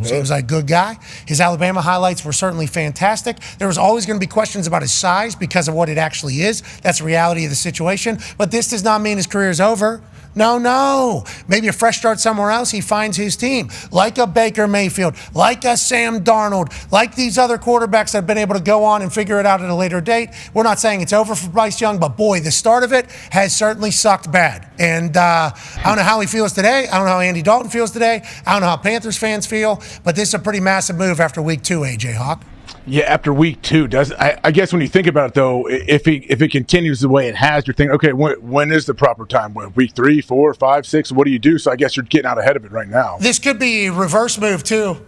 Seems like a good guy. His Alabama highlights were certainly fantastic. There was always going to be questions about his size because of what it actually is. That's the reality of the situation. But this does not mean his career is over. No. Maybe a fresh start somewhere else. He finds his team, like a Baker Mayfield, like a Sam Darnold, like these other quarterbacks that have been able to go on and figure it out at a later date. We're not saying it's over for Bryce Young, but boy, the start of it has certainly sucked bad. And I don't know how he feels today. I don't know how Andy Dalton feels today. I don't know how Panthers fans feel, but this is a pretty massive move after week 2, AJ Hawk. Yeah, after week 2, I guess when you think about it though, if it continues the way it has, you're thinking, okay, when is the proper time? Week 3, 4, 5, 6? What do you do? So I guess you're getting out ahead of it right now. This could be a reverse move too.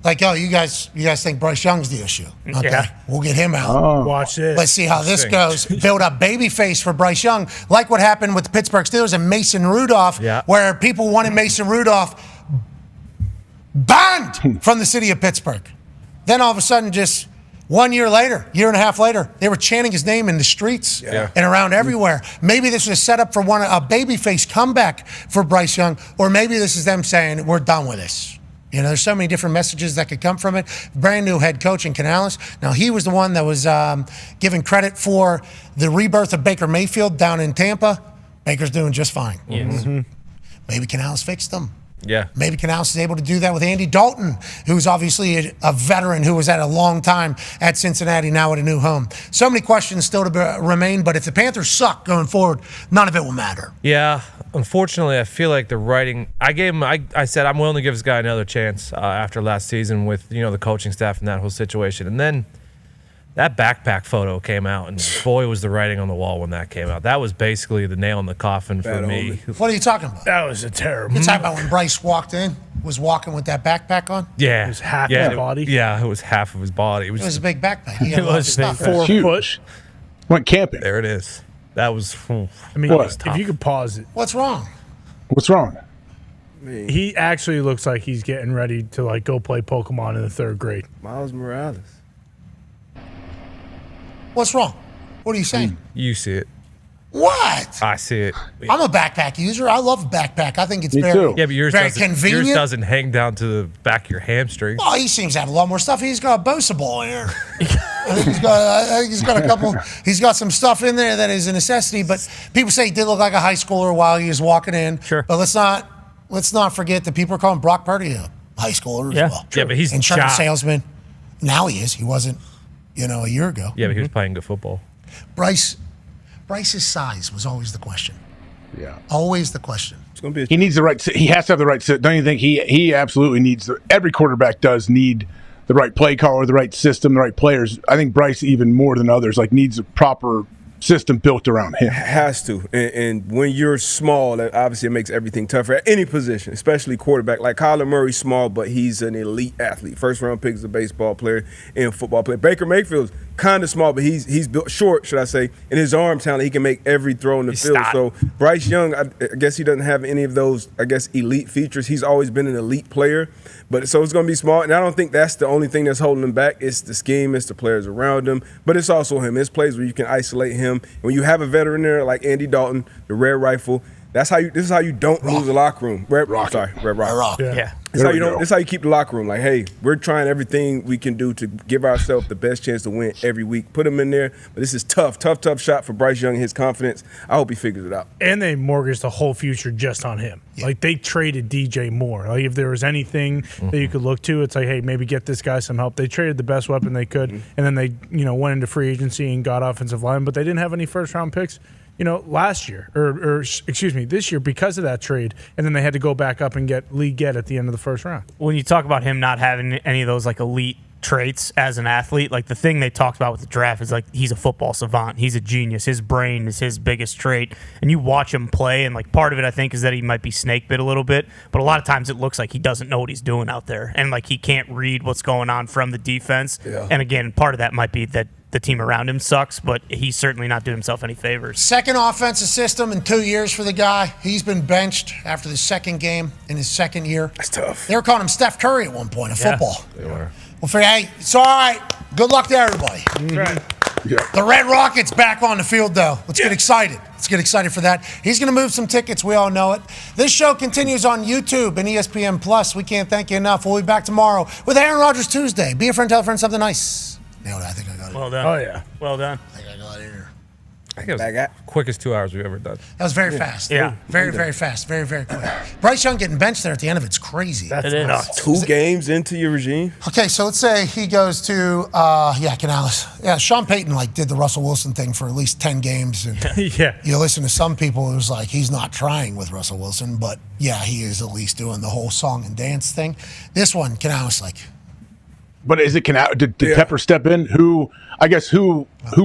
Like, you guys think Bryce Young's the issue? Okay, we'll get him out. Oh. Watch it. Let's see how this goes. Build up baby face for Bryce Young, like what happened with the Pittsburgh Steelers and Mason Rudolph, where people wanted Mason Rudolph banned from the city of Pittsburgh. Then all of a sudden, just 1 year later, year and a half later, they were chanting his name in the streets and around everywhere. Maybe this was set up for a babyface comeback for Bryce Young, or maybe this is them saying, we're done with this. There's so many different messages that could come from it. Brand new head coach in Canales. Now, he was the one that was given credit for the rebirth of Baker Mayfield down in Tampa. Baker's doing just fine. Yes. Maybe Canales fixed them. Yeah. Maybe Canales is able to do that with Andy Dalton, who's obviously a veteran who was at a long time at Cincinnati, now at a new home. So many questions still to remain, but if the Panthers suck going forward, none of it will matter. Yeah. Unfortunately, I feel like the writing. I said I'm willing to give this guy another chance after last season with the coaching staff and that whole situation, and then that backpack photo came out, and boy, was the writing on the wall when that came out. That was basically the nail in the coffin for me. What are you talking about? That was a terrible. You're talking about when Bryce was walking with that backpack on? Yeah. It was half his body? Yeah, it was half of his body. It was a big backpack. He had It a lot of was stuff. 4 foot. Went camping. There it is. That was. I mean, if you could pause it. What's wrong? What's wrong? He actually looks like he's getting ready to go play Pokemon in the 3rd grade. Miles Morales. What's wrong? What are you saying? You see it. What? I see it. I'm a backpack user. I love a backpack. I think it's Me very, too. Yeah, but yours very doesn't, convenient. yours doesn't hang down to the back of your hamstring. Oh, he seems to have a lot more stuff. He's got a Bosa ball here. I think he's got a couple. He's got some stuff in there that is a necessity. But people say he did look like a high schooler while he was walking in. Sure. But let's not forget that people are calling Brock Purdy a high schooler as well. Yeah, but he's insurance job. salesman. Now he is. He wasn't, a year ago. Yeah, but he was playing good football. Bryce's size was always the question. Yeah. Always the question. It's going to be. He needs the right. He has to have the right. Don't you think he absolutely needs? Every quarterback does need the right play caller, the right system, the right players. I think Bryce even more than others needs a proper system built around him. Has to. And when you're small, that obviously it makes everything tougher at any position, especially quarterback. Like Kyler Murray's small, but he's an elite athlete. First round pick is a baseball player and football player. Baker Mayfield's kind of small, but he's built short, should I say. In his arm talent, he can make every throw in the field. So Bryce Young, I guess he doesn't have any of those, elite features. He's always been an elite player. But so it's going to be small. And I don't think that's the only thing that's holding him back. It's the scheme. It's the players around him. But it's also him. It's plays where you can isolate him. And when you have a veteran there like Andy Dalton, the Red Rifle, this is how you don't lose the locker room. Red Rock. Yeah. This is how you keep the locker room. Like, hey, we're trying everything we can do to give ourselves the best chance to win every week. Put him in there. But this is tough shot for Bryce Young and his confidence. I hope he figures it out. And they mortgaged the whole future just on him. Yeah. They traded DJ Moore. If there was anything that you could look to, it's like, hey, maybe get this guy some help. They traded the best weapon they could, and then they went into free agency and got offensive line, but they didn't have any first-round picks. last year or excuse me, this year because of that trade, and then they had to go back up and get Lee Gett at the end of the first round. When you talk about him not having any of those like elite traits as an athlete, like the thing they talked about with the draft is like he's a football savant. He's a genius. His brain is his biggest trait. And you watch him play, and like part of it I think is that he might be snake bit a little bit, but a lot of times it looks like he doesn't know what he's doing out there, and like he can't read what's going on from the defense. Yeah. And again, part of that might be that the team around him sucks, but he's certainly not doing himself any favors. Second offensive system in 2 years for the guy. He's been benched after the second game in his second year. That's tough. They were calling him Steph Curry at one point in football. They were. Well, hey, it's all right. Good luck to everybody. The Red Rockets back on the field, though. Let's get excited. Let's get excited for that. He's going to move some tickets. We all know it. This show continues on YouTube and ESPN Plus. We can't thank you enough. We'll be back tomorrow with Aaron Rodgers Tuesday. Be a friend, tell a friend something nice. Nailed it. I think I got it. Well done. Oh, yeah. Well done. I think I got it here. I think it was the quickest 2 hours we've ever done. That was very fast. Yeah. Very, very fast. Very, very quick. Bryce Young getting benched there at the end of it's crazy. That's nuts. 2 games into your regime. Okay, so let's say he goes to, Canales. Yeah, Sean Payton did the Russell Wilson thing for at least 10 games. And Yeah. you listen to some people, it was like he's not trying with Russell Wilson, but yeah, he is at least doing the whole song and dance thing. This one, Canales But is it did Tepper step in? Who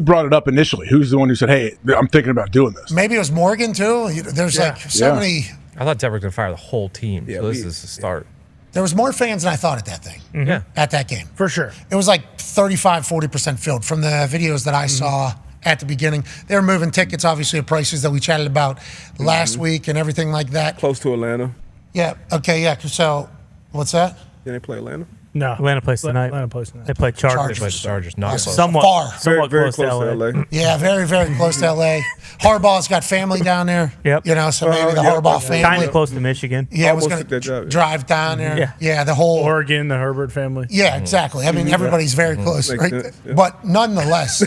brought it up initially? Who's the one who said, "Hey, I'm thinking about doing this"? maybe it was Morgan too. There's so many. I thought Tepper was going to fire the whole team. So this is the start. There was more fans than I thought at that thing. Yeah. At that game. For sure. It was like 35-40% filled from the videos that I saw at the beginning. They were moving tickets, obviously, at prices that we chatted about last week and everything like that. Close to Atlanta. Yeah. Okay. Yeah. So, what's that? Did they play Atlanta? No. Atlanta plays tonight. They play Chargers. They play the Chargers. Not Also, close. far. Somewhat Very close to LA. Yeah, very, very close to LA. Harbaugh's got family down there. Yep. So maybe the Harbaugh family. Kind of close to Michigan. Yeah, was Almost going took that job. to drive down there. Yeah. The whole. Oregon, the Herbert family. Yeah, exactly. I mean, everybody's very close, Makes right? sense, yeah. But nonetheless,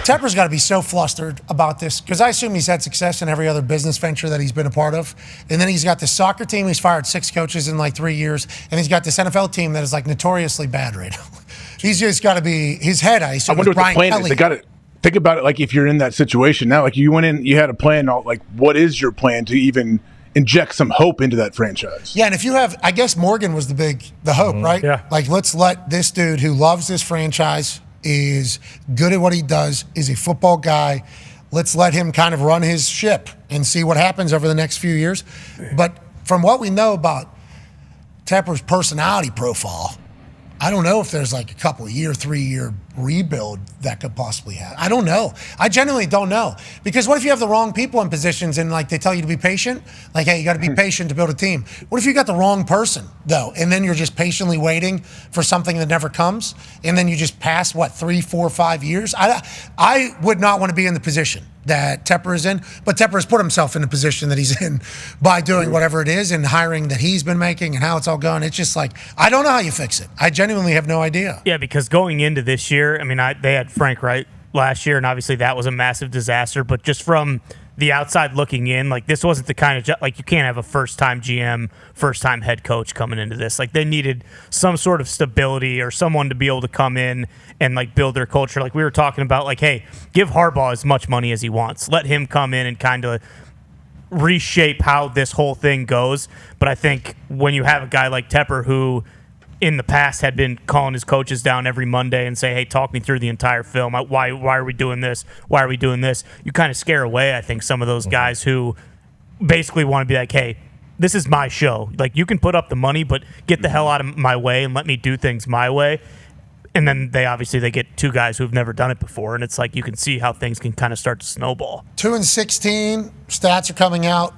Tepper's got to be so flustered about this because I assume he's had success in every other business venture that he's been a part of. And then he's got this soccer team. He's fired 6 coaches in like 3 years. And he's got this NFL team that is like notoriously bad right now. He's just got to be his head. I assume. I wonder what Brian the plan Kelly. is. They got to think about it. Like if you're in that situation now, like you went in, you had a plan. Like what is your plan to even inject some hope into that franchise? Yeah, and if you have, I guess Morgan was the hope, right? Yeah. Like let's let this dude who loves this franchise, is good at what he does, is a football guy. Let's let him kind of run his ship and see what happens over the next few years. But from what we know about Tepper's personality profile, I don't know if there's like a couple of 3-year rebuild that could possibly happen. I don't know. I genuinely don't know. Because what if you have the wrong people in positions and like they tell you to be patient? Like, hey, you got to be patient to build a team. What if you got the wrong person though? And then you're just patiently waiting for something that never comes. And then you just pass 3, 4, 5 years? I would not want to be in the position that Tepper is in, but Tepper has put himself in the position that he's in by doing whatever it is and hiring that he's been making and how it's all going. It's just like, I don't know how you fix it. I genuinely have no idea. Yeah, because going into this year, I mean, they had Frank Wright last year, and obviously that was a massive disaster, but just from the outside looking in, like this wasn't the kind of like you can't have a first-time GM, first-time head coach coming into this. Like they needed some sort of stability or someone to be able to come in and like build their culture. Like we were talking about, like, hey, give Harbaugh as much money as he wants. Let him come in and kind of reshape how this whole thing goes. But I think when you have a guy like Tepper who in the past had been calling his coaches down every Monday and say, hey, talk me through the entire film. Why are we doing this? Why are we doing this? You kind of scare away, I think, some of those guys who basically want to be like, hey, this is my show. Like, you can put up the money, but get the hell out of my way and let me do things my way. And then they get 2 guys who have never done it before, and it's like you can see how things can kind of start to snowball. 2-16 stats are coming out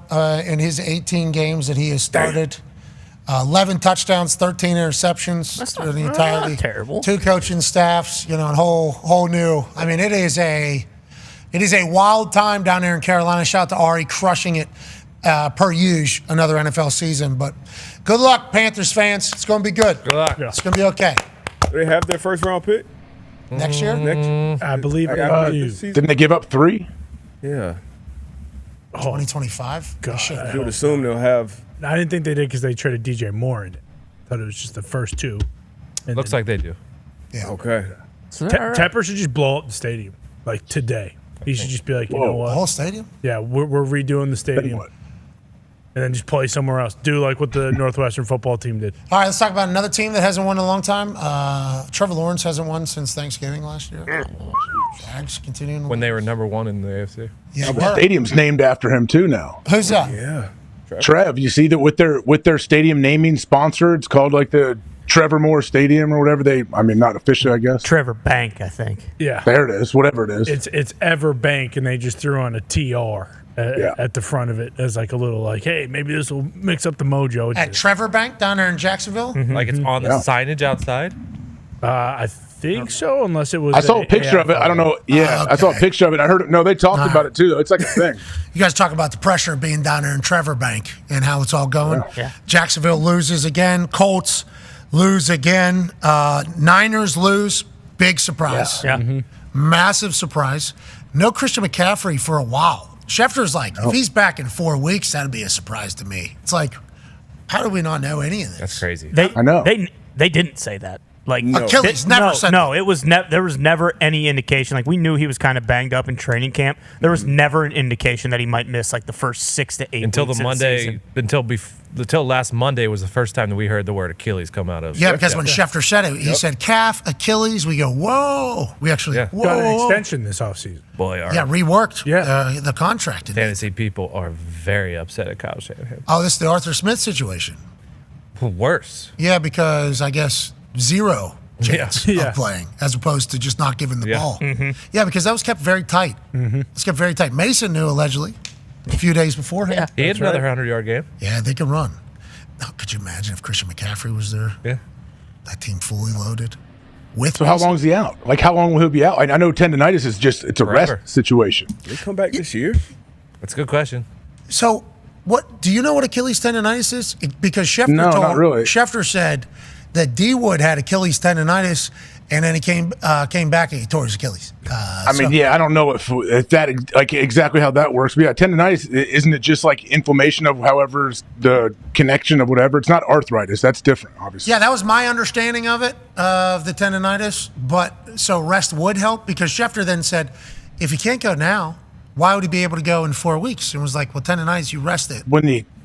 in his 18 games that he has started. 11 touchdowns, 13 interceptions. That's through the entirety. Not terrible. 2 coaching staffs, and whole new. I mean, it is a wild time down there in Carolina. Shout out to Ari crushing it per usual, another NFL season. But good luck, Panthers fans. It's going to be good. Good luck. It's going to be okay. Do they have their first round pick next year? I believe didn't they give up 3? Yeah. 2025? Gosh, I would assume they'll have. I didn't think they did because they traded DJ Moore in it. Thought it was just the first 2. And Looks like they do. Yeah. Okay. Tepper should just blow up the stadium like today. He should just be like, you know what? The whole stadium? Yeah, we're redoing the stadium. And then just play somewhere else. Do like what the Northwestern football team did. All right, let's talk about another team that hasn't won in a long time. Trevor Lawrence hasn't won since Thanksgiving last year. Jags continuing. When they were number 1 in the AFC. Yeah, the stadium's named after him too now. Who's that? Yeah. Trev. You see that with their stadium naming sponsor, it's called like the Trevor Moore Stadium or whatever not officially, I guess. Trevor Bank, I think. Yeah. There it is, whatever it is. It's Everbank, and they just threw on a TR at the front of it as like a little like, hey, maybe this will mix up the mojo. At Trevor Bank down there in Jacksonville? Like it's on the signage outside? I think so, unless it was. I saw a picture of it. I don't know. Yeah, I saw a picture of it. I heard it. No, they talked about it too. It's like a thing. You guys talk about the pressure of being down there in Trevor Bank and how it's all going. Yeah. Jacksonville loses again. Colts lose again. Niners lose. Big surprise. Yeah. Massive surprise. No Christian McCaffrey for a while. Schefter's like, if he's back in 4 weeks, that'd be a surprise to me. It's like, how do we not know any of this? That's crazy. I know. They didn't say that. Like Achilles never said no. It was there was never any indication. Like we knew he was kind of banged up in training camp. There was never an indication that he might miss like the first 6 to 8 until weeks the of Monday until last Monday was the first time that we heard the word Achilles come out of. Yeah, because when Schefter said it, he said calf, Achilles. We go, whoa. We actually whoa. Got an extension this offseason. Boy, reworked the contract. Fantasy people are very upset at Kyle Shanahan. Oh, this is the Arthur Smith situation. Worse. Yeah, because I guess zero chance of playing as opposed to just not giving the ball. Mm-hmm. Yeah, because that was kept very tight. It's kept very tight. Mason knew allegedly a few days beforehand. He had another 100-yard game. Yeah, they can run. Now, could you imagine if Christian McCaffrey was there? Yeah. That team fully loaded. So how long is he out? Like how long will he be out? I know tendonitis is it's a rest situation. They come back this year? That's a good question. So what do you know what Achilles tendonitis is? Because Schefter not really. Schefter said that D Wood had Achilles tendonitis, and then he came back and he tore his Achilles. I don't know if that like exactly how that works. But yeah, tendonitis, isn't it just like inflammation of however's the connection of whatever? It's not arthritis. That's different, obviously. Yeah, that was my understanding of it, of the tendonitis. But so rest would help because Schefter then said, if he can't go now, why would he be able to go in 4 weeks? And was like, well, tendonitis, you rest it.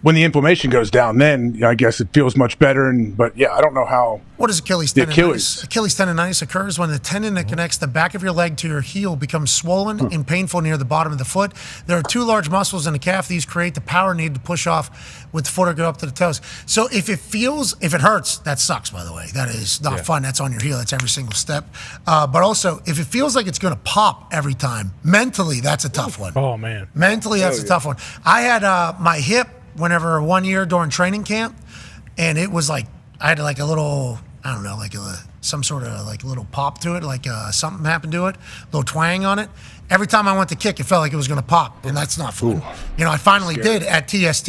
When the inflammation goes down, then I guess it feels much better. But yeah, I don't know how. What is Achilles tendonitis? Achilles tendonitis occurs when the tendon that connects the back of your leg to your heel becomes swollen and painful near the bottom of the foot. There are two large muscles in the calf. These create the power needed to push off with the foot or go up to the toes. So if it hurts, that sucks, by the way. That is not fun. That's on your heel. That's every single step. But also, if it feels like it's going to pop every time, mentally, that's a tough one. Oh, man. Mentally, that's a tough one. I had my hip whenever 1 year during training camp, and it was like I had like a little, I don't know, like some sort of like a little pop to it, like something happened to it, a little twang on it. Every time I went to kick, it felt like it was going to pop, and that's not fun. You know, I finally did at TST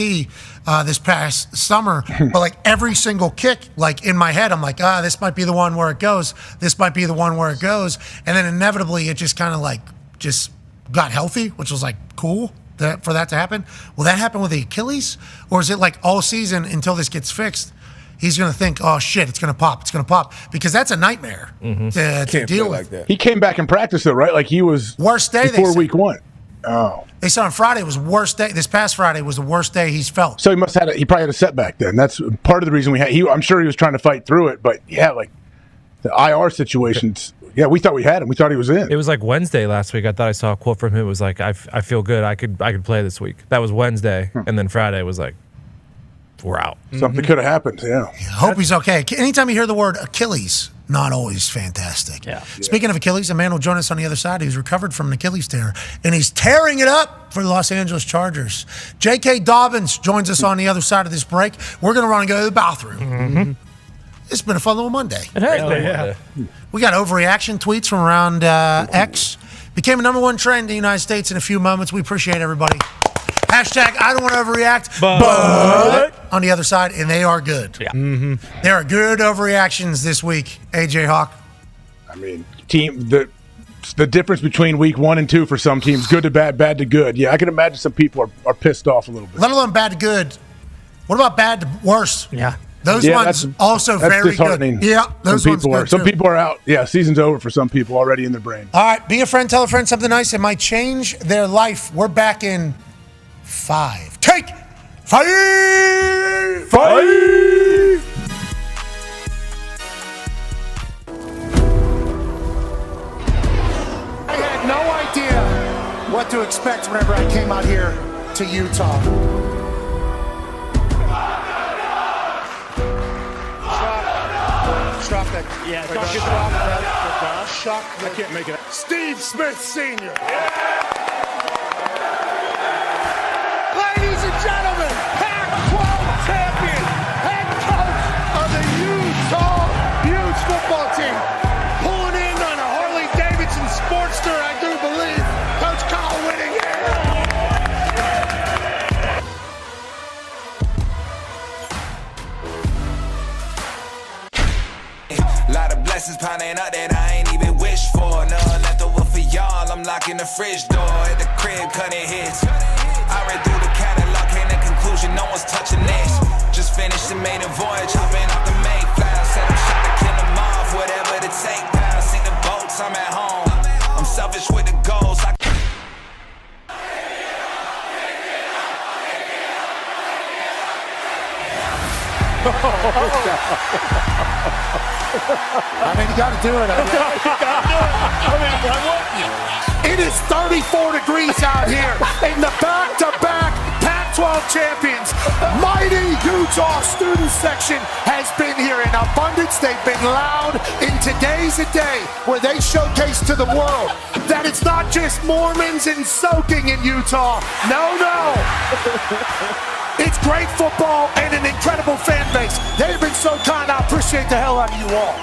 this past summer, but like every single kick, like in my head, I'm like, this might be the one where it goes. This might be the one where it goes, and then inevitably it just kind of like just got healthy, which was like cool. For that to happen. Will that happen with the Achilles? Or is it like all season until this gets fixed, he's going to think, oh, shit, it's going to pop. It's going to pop. Because that's a nightmare to deal with. Like that. He came back in practice, though, right? Like he was worst day before week 1. Oh. They said on Friday was worst day. This past Friday was the worst day he's felt. So he probably had a setback then. That's part of the reason I'm sure he was trying to fight through it. But yeah, like the IR situations. Yeah, we thought we had him. We thought he was in. It was like Wednesday last week. I thought I saw a quote from him. It was like, I feel good. I could play this week. That was Wednesday. And then Friday was like, we're out. Something could have happened, yeah. I hope he's okay. Anytime you hear the word Achilles, not always fantastic. Yeah. Speaking of Achilles, a man will join us on the other side who's recovered from an Achilles tear, and he's tearing it up for the Los Angeles Chargers. J.K. Dobbins joins us on the other side of this break. We're going to run and go to the bathroom. Mm-hmm. It's been a fun little Monday. It has been. We got overreaction tweets from around X. Became a number 1 trend in the United States in a few moments. We appreciate everybody. Hashtag I don't want to overreact, but on the other side, and they are good. Yeah. Mm-hmm. There are good overreactions this week, AJ Hawk. I mean, the difference between week 1 and 2 for some teams, good to bad, bad to good. Yeah, I can imagine some people are pissed off a little bit. Let alone bad to good. What about bad to worse? Yeah. Those ones also that's very disheartening. good. Yeah, those some ones people good Some too. people are out. Yeah, season's over for some people already in their brain. All right, be a friend, tell a friend something nice. It might change their life. We're back in 5. Take 5. 5. I had no idea what to expect whenever I came out here to Utah. Stop that. Yeah, Wait, don't get stop that. that. Shock. I can't make it. Steve Smith Sr. Ladies and gentlemen, Pac-12 champion, head coach of the Utah Utes football team, pulling in on a Harley-Davidson Sportster, I do believe, Coach Kyle Whittingham. Lot of blessings piling up that I ain't even wished for. None left over for y'all. I'm locking the fridge door at the crib, cutting hits. I read through the catalog, came to conclusion, no one's touching this. Just finished the maiden voyage, hopping off the Mayflower. Said I'm shot to kill them off, whatever the take down. Sink the boats, I'm at home. I'm selfish with the goals. I mean, you got to do it. It is 34 degrees out here in the back-to-back Pac-12 champions. Mighty Utah student section has been here in abundance. They've been loud. In today's a day where they showcase to the world that it's not just Mormons and soaking in Utah. No. It's great football and an incredible fan base. They've been so kind. I appreciate the hell out of you all.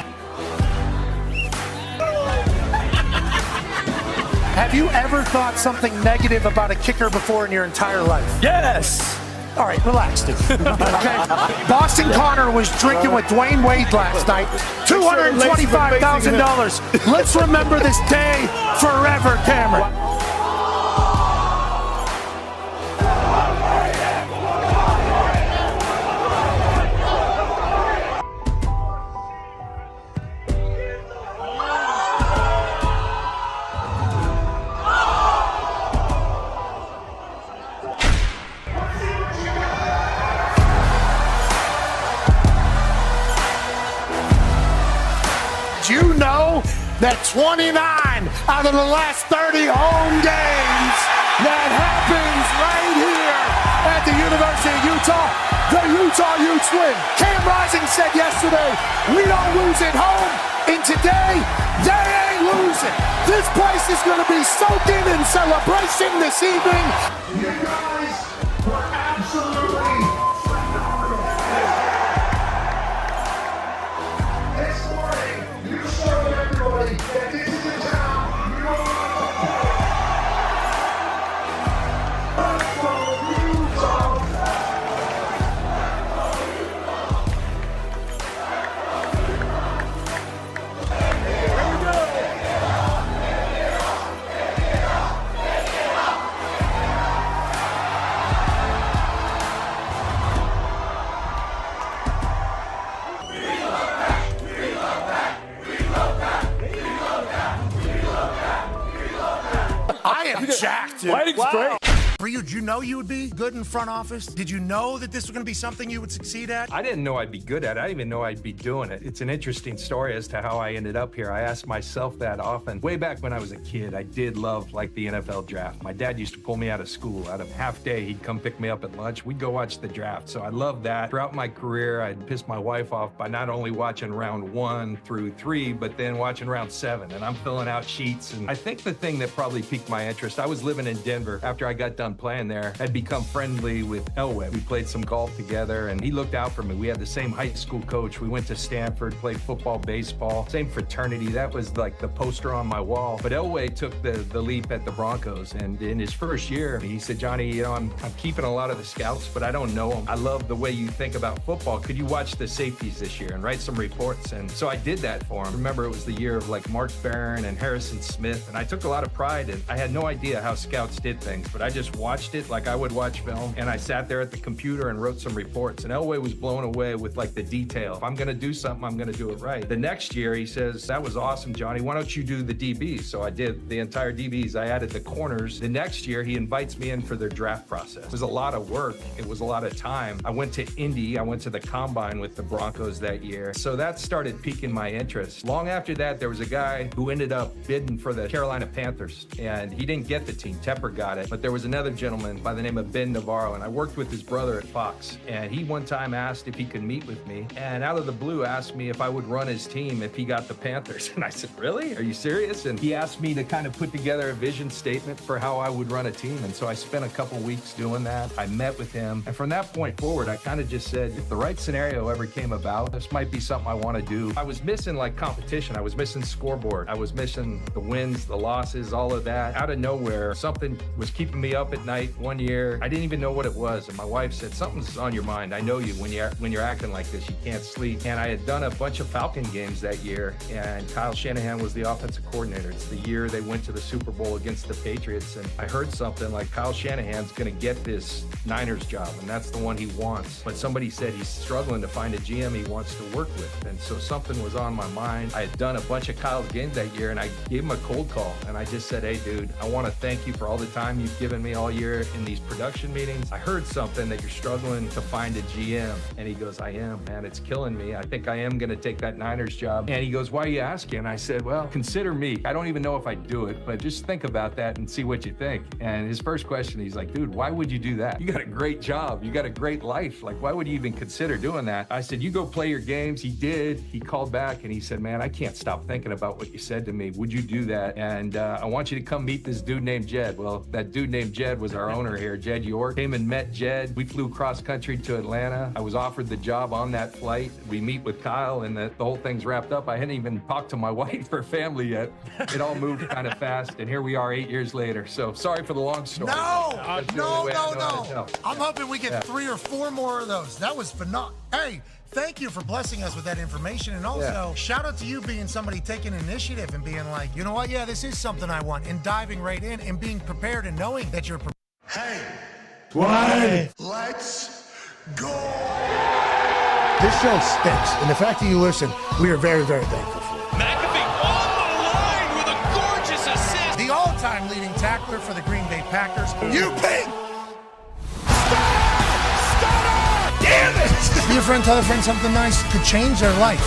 Have you ever thought something negative about a kicker before in your entire life? Yes. All right, relax, dude. Okay. Boston Connor was drinking with Dwayne Wade last night. $225,000. Let's remember this day forever, Cameron. You know that 29 out of the last 30 home games that happens right here at the University of Utah, the Utah Utes win. Cam Rising said yesterday, we don't lose at home, and today, they ain't losing. This place is going to be soaking in celebration this evening. You guys were absolutely this morning. You showed everybody that this is a town you don't want I am jacked, dude. Lighting's great. For you, did you know you would be good in front office? Did you know that this was going to be something you would succeed at? I didn't know I'd be good at it. I didn't even know I'd be doing it. It's an interesting story as to how I ended up here. I ask myself that often. Way back when I was a kid, I did love like the NFL draft. My dad used to pull me out of school. Out of half day, he'd come pick me up at lunch. We'd go watch the draft. So I loved that. Throughout my career, I'd piss my wife off by not only watching round 1 through 3, but then watching round 7. And I'm filling out sheets. And I think the thing that probably piqued my interest, I was living in Denver after I got done playing there. I'd become friendly with Elway. We played some golf together and he looked out for me. We had the same high school coach. We went to Stanford, played football, baseball, same fraternity. That was like the poster on my wall. But Elway took the leap at the Broncos. And in his first year, he said, Johnny, you know, I'm keeping a lot of the scouts, but I don't know them. I love the way you think about football. Could you watch the safeties this year and write some reports? And so I did that for him. Remember, it was the year of like Mark Barron and Harrison Smith. And I took a lot of pride in I had no idea how scouts did things, but I just watched it like I would watch film, and I sat there at the computer and wrote some reports. And Elway was blown away with like the detail. If I'm going to do something, I'm going to do it right. The next year, he says, "That was awesome, Johnny. Why don't you do the DBs?" So I did the entire DBs. I added the corners. The next year, he invites me in for their draft process. It was a lot of work. It was a lot of time. I went to Indy. I went to the combine with the Broncos that year. So that started piquing my interest. Long after that, there was a guy who ended up bidding for the Carolina Panthers, and he didn't get the team. Tepper got it. But there was another gentleman by the name of Ben Navarro, and I worked with his brother at Fox. And he one time asked if he could meet with me, and out of the blue asked me if I would run his team if he got the Panthers. And I said, "Really? Are you serious?" And he asked me to kind of put together a vision statement for how I would run a team. And so I spent a couple weeks doing that. I met with him. And from that point forward, I kind of just said, if the right scenario ever came about, this might be something I want to do. I was missing like competition. I was missing scoreboard. I was missing the wins, the losses, all of that. Out of nowhere, something was keeping me up at night one year. I didn't even know what it was. And my wife said, "Something's on your mind. I know you when you're acting like this. You can't sleep." And I had done a bunch of Falcon games that year, and Kyle Shanahan was the offensive coordinator. It's the year they went to the Super Bowl against the Patriots, and I heard something like Kyle Shanahan's going to get this Niners job, and that's the one he wants. But somebody said he's struggling to find a GM he wants to work with, and so something was on my mind. I had done a bunch of Kyle's games that year, and I gave him a cold call, and I just said, "Hey, dude, I want to thank you for all the time you've given me all year in these production meetings. I heard something that you're struggling to find a GM." And he goes, "I am, man. It's killing me. I think I am going to take that Niners job." And he goes, "Why are you asking?" And I said, "Well, consider me. I don't even know if I do it, but just think about that and see what you think." And his first question, he's like, "Dude, why would you do that? You got a great job. You got a great life. Like, why would you even consider doing that?" I said, "You go play your games." He did. He called back and he said, "Man, I can't stop thinking about what you said to me. Would you do that? And I want you to come meet this dude named Jed." Well, that dude named Jed was our owner here, Jed York. Came and met Jed. We flew cross country to Atlanta. I was offered the job on that flight. We meet with Kyle and the whole thing's wrapped up. I hadn't even talked to my wife or family yet. It all moved kind of fast, and here we are 8 years later. So sorry for the long story. No. No. I'm hoping we get 3 or 4 more of those. That was phenomenal. Hey, thank you for blessing us with that information. And also, shout out to you being somebody taking initiative and being like, "You know what? Yeah, this is something I want." And diving right in and being prepared and knowing that you're prepared. Hey, Why? let's go. This show stinks. And the fact that you listen, we are very, very thankful for. McAfee on the line with a gorgeous assist. The all-time leading tackler for the Green Bay Packers. You pink. Damn it! Be a friend, tell a friend something nice could change their life.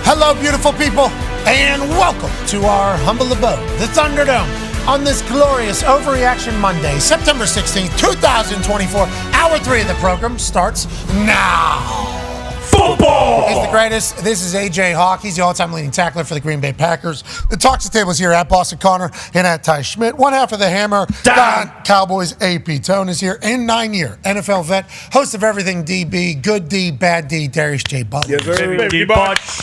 Hello, beautiful people, and welcome to our humble abode, the Thunderdome, on this glorious Overreaction Monday, September 16th, 2024. Hour 3 of the program starts now. Football is the greatest. This is AJ Hawk. He's the all-time leading tackler for the Green Bay Packers. The Talks the Table is here at Boston Connor and at Ty Schmidt. One half of the Hammer, Dahn. Cowboys AP Tone is here. And 9-year NFL vet, host of Everything DB, Good D, Bad D, Darius J. Butler. Yes, sir.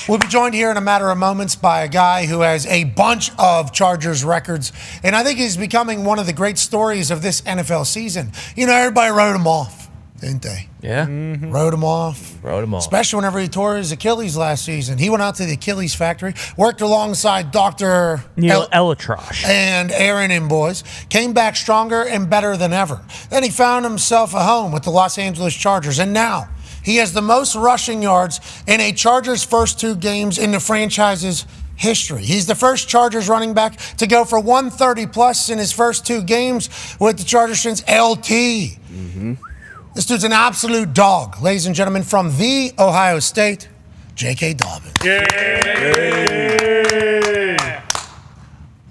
We'll be joined here in a matter of moments by a guy who has a bunch of Chargers records, and I think he's becoming one of the great stories of this NFL season. You know, everybody wrote him off, didn't they? Yeah. Wrote him off. Especially whenever he tore his Achilles last season. He went out to the Achilles factory, worked alongside Dr. Neil Elatrosh and Aaron and boys, came back stronger and better than ever. Then he found himself a home with the Los Angeles Chargers, and now he has the most rushing yards in a Chargers' first 2 games in the franchise's history. He's the first Chargers running back to go for 130-plus in his first 2 games with the Chargers since LT. This dude's an absolute dog. Ladies and gentlemen, from the Ohio State, J.K. Dobbins.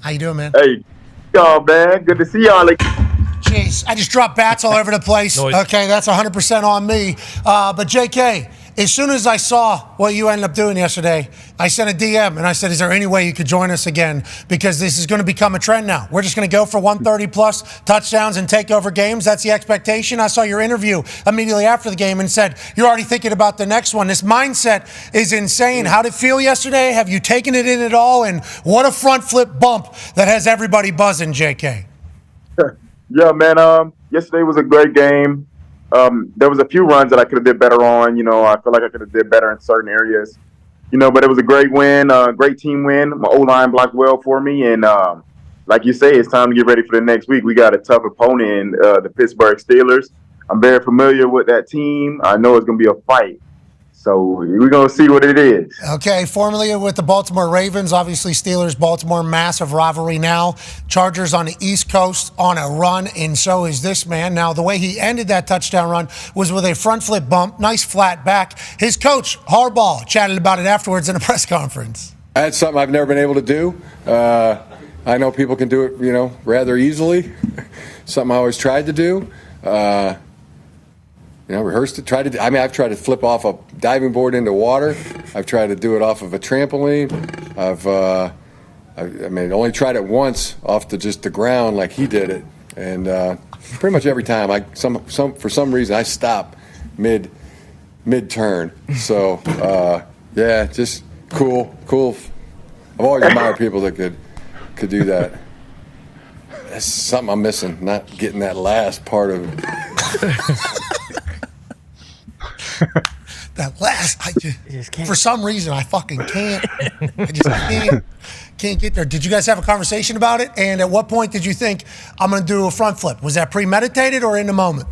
How you doing, man? Hey, y'all, man. Good to see y'all. Jeez, I just dropped bats all over the place. Okay, that's 100% on me. But J.K., as soon as I saw what you ended up doing yesterday, I sent a DM and I said, is there any way you could join us again? Because this is going to become a trend now. We're just going to go for 130-plus touchdowns and take over games. That's the expectation. I saw your interview immediately after the game and said, you're already thinking about the next one. This mindset is insane. How did it feel yesterday? Have you taken it in at all? And what a front flip bump that has everybody buzzing, JK. Yeah, man. Yesterday was a great game. There was a few runs that I could have did better on. You know, I feel like I could have did better in certain areas. But it was a great win, great team win. My O-line blocked well for me, and like you say, it's time to get ready for the next week. We got a tough opponent in the Pittsburgh Steelers. I'm very familiar with that team. I know it's going to be a fight. So we're going to see what it is. Okay, formerly with the Baltimore Ravens, obviously Steelers, Baltimore, massive rivalry now. Chargers on the East Coast on a run, and so is this man. Now, the way he ended that touchdown run was with a front flip bump, nice flat back. His coach, Harbaugh, chatted about it afterwards in a press conference. That's something I've never been able to do. I know people can do it, rather easily. Something I always tried to do. Rehearsed it. I've tried to flip off a diving board into water. I've tried to do it off of a trampoline. I've only tried it once off just the ground like he did it, and pretty much every time, for some reason I stop mid turn. So yeah, just cool. I've always admired people that could do that. That's something I'm missing. Not getting that last part of it. That last, I just can't. For some reason, I fucking can't. I just can't get there. Did you guys have a conversation about it? And at what point did you think, I'm going to do a front flip? Was that premeditated or in the moment?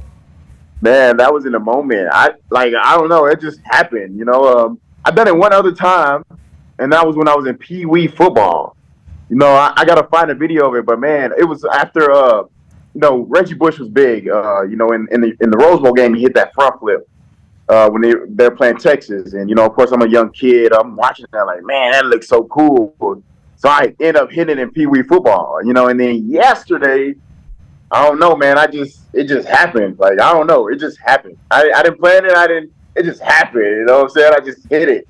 Man, that was in the moment. I don't know. It just happened, I've done it one other time, and that was when I was in Pee Wee football. I got to find a video of it, but man, it was after, Reggie Bush was big. In the Rose Bowl game, he hit that front flip. When they're playing Texas. And, of course, I'm a young kid. I'm watching that like, man, that looks so cool. So I end up hitting it in Pee Wee football, and then yesterday, I don't know, man, it just happened. Like, I don't know. It just happened. I didn't plan it. It just happened. You know what I'm saying? I just hit it.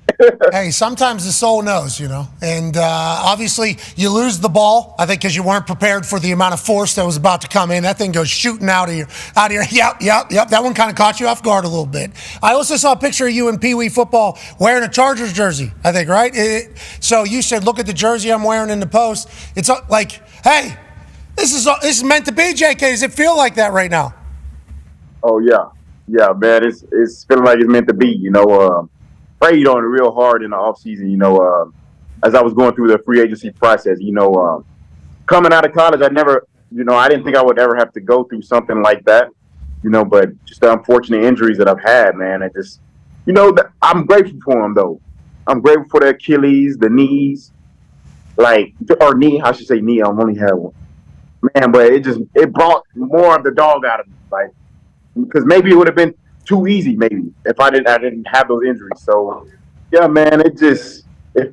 Hey, sometimes the soul knows, and obviously you lose the ball, I think, because you weren't prepared for the amount of force that was about to come in. That thing goes shooting out of your. Yep. That one kind of caught you off guard a little bit. I also saw a picture of you in Pee Wee football wearing a Chargers jersey, I think, right? So you said, look at the jersey I'm wearing in the post. It's like, hey, this is meant to be, JK. Does it feel like that right now? Oh, yeah. Yeah, man, it's feeling like it's meant to be, prayed on it real hard in the offseason, as I was going through the free agency process, coming out of college, I didn't think I would ever have to go through something like that, but just the unfortunate injuries that I've had, man, I just, I'm grateful for them, though. I'm grateful for the Achilles, the knees, I should say knee, I only had one. Man, but it brought more of the dog out of me, because maybe it would have been too easy, maybe, if I didn't have those injuries. So, yeah, man, it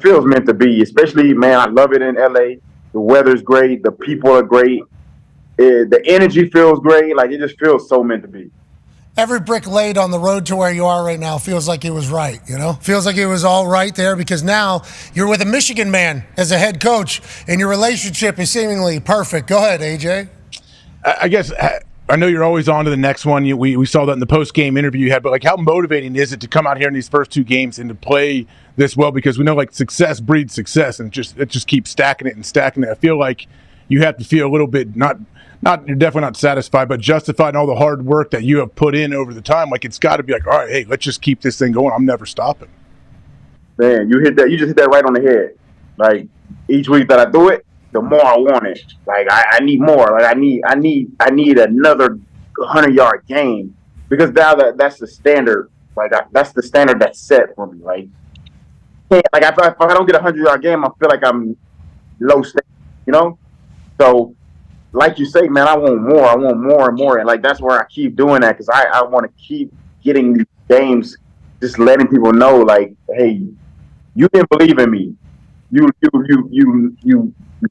feels meant to be. Especially, man, I love it in LA. The weather's great. The people are great. The energy feels great. It just feels so meant to be. Every brick laid on the road to where you are right now feels like it was right, Feels like it was all right there because now you're with a Michigan man as a head coach and your relationship is seemingly perfect. Go ahead, AJ. I guess I know you're always on to the next one. We saw that in the post-game interview you had, but how motivating is it to come out here in these first two games and to play this well? Because we know success breeds success, and it just keeps stacking it and stacking it. I feel like you have to feel a little bit not you're definitely not satisfied, but justified in all the hard work that you have put in over the time. It's got to be all right, hey, let's just keep this thing going. I'm never stopping. Man, you just hit that right on the head. Each week that I do it, the more I want it. I need more. I need another 100-yard game because now that's the standard. That's the standard that's set for me. If I don't get a 100-yard game, I feel like I'm low stakes. So, like you say, man, I want more. I want more and more, and that's where I keep doing that because I want to keep getting these games, just letting people know, hey, you didn't believe in me. You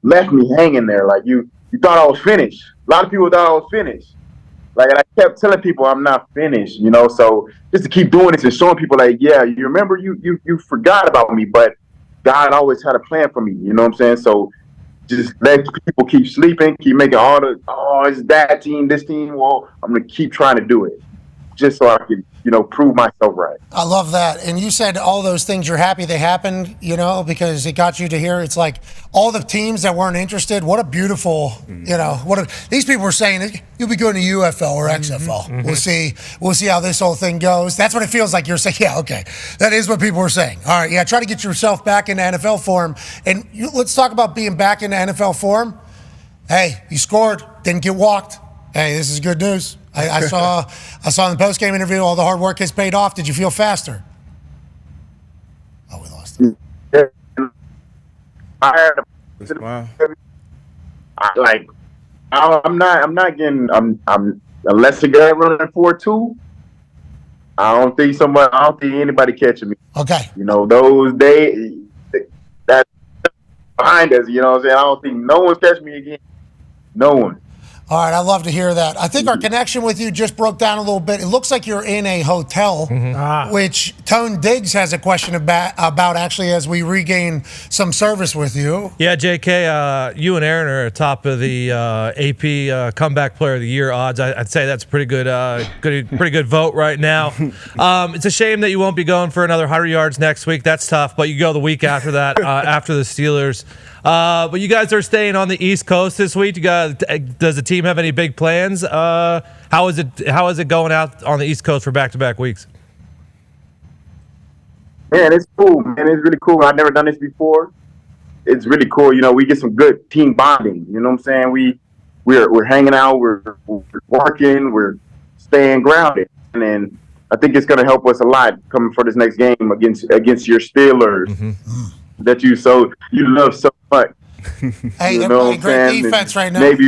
left me hanging there. You thought I was finished. A lot of people thought I was finished. And I kept telling people I'm not finished, So just to keep doing this and showing people, yeah, you remember you forgot about me, but God always had a plan for me. You know what I'm saying? So just let people keep sleeping, keep making it's that team, this team. Well, I'm gonna keep trying to do it, just so I can prove myself right. I love that. And you said all those things you're happy they happened, because it got you to here. It's like all the teams that weren't interested. What a beautiful, these people were saying you'll be going to UFL or XFL. Mm-hmm. We'll see how this whole thing goes. That's what it feels like. You're saying, yeah, okay. That is what people were saying. All right, yeah, try to get yourself back into NFL form. And let's talk about being back into NFL form. Hey, you scored, didn't get walked. Hey, this is good news. I saw in the post-game interview all the hard work has paid off. Did you feel faster? Oh, we lost him. Wow. I'm not getting. Unless the guy running 4.2. I don't think anybody catching me. Okay. Those days that's behind us. You know what I'm saying? I don't think no one's catching me again. No one. All right, I'd love to hear that. I think our connection with you just broke down a little bit. It looks like you're in a hotel, which Tone Diggs has a question about actually as we regain some service with you. Yeah, JK, you and Aaron are atop of the AP Comeback Player of the Year odds. I'd say that's a pretty good vote right now. It's a shame that you won't be going for another 100 yards next week. That's tough, but you go the week after that, after the Steelers. But you guys are staying on the East Coast this week. Does the team have any big plans? How is it going out on the East Coast for back-to-back weeks? Man, it's cool, man. It's really cool. I've never done this before. It's really cool. We get some good team bonding. You know what I'm saying? We're hanging out. We're working. We're staying grounded. And I think it's going to help us a lot coming for this next game against your Steelers. Mm-hmm. That you love so much. Hey, they're playing great defense right now. Maybe.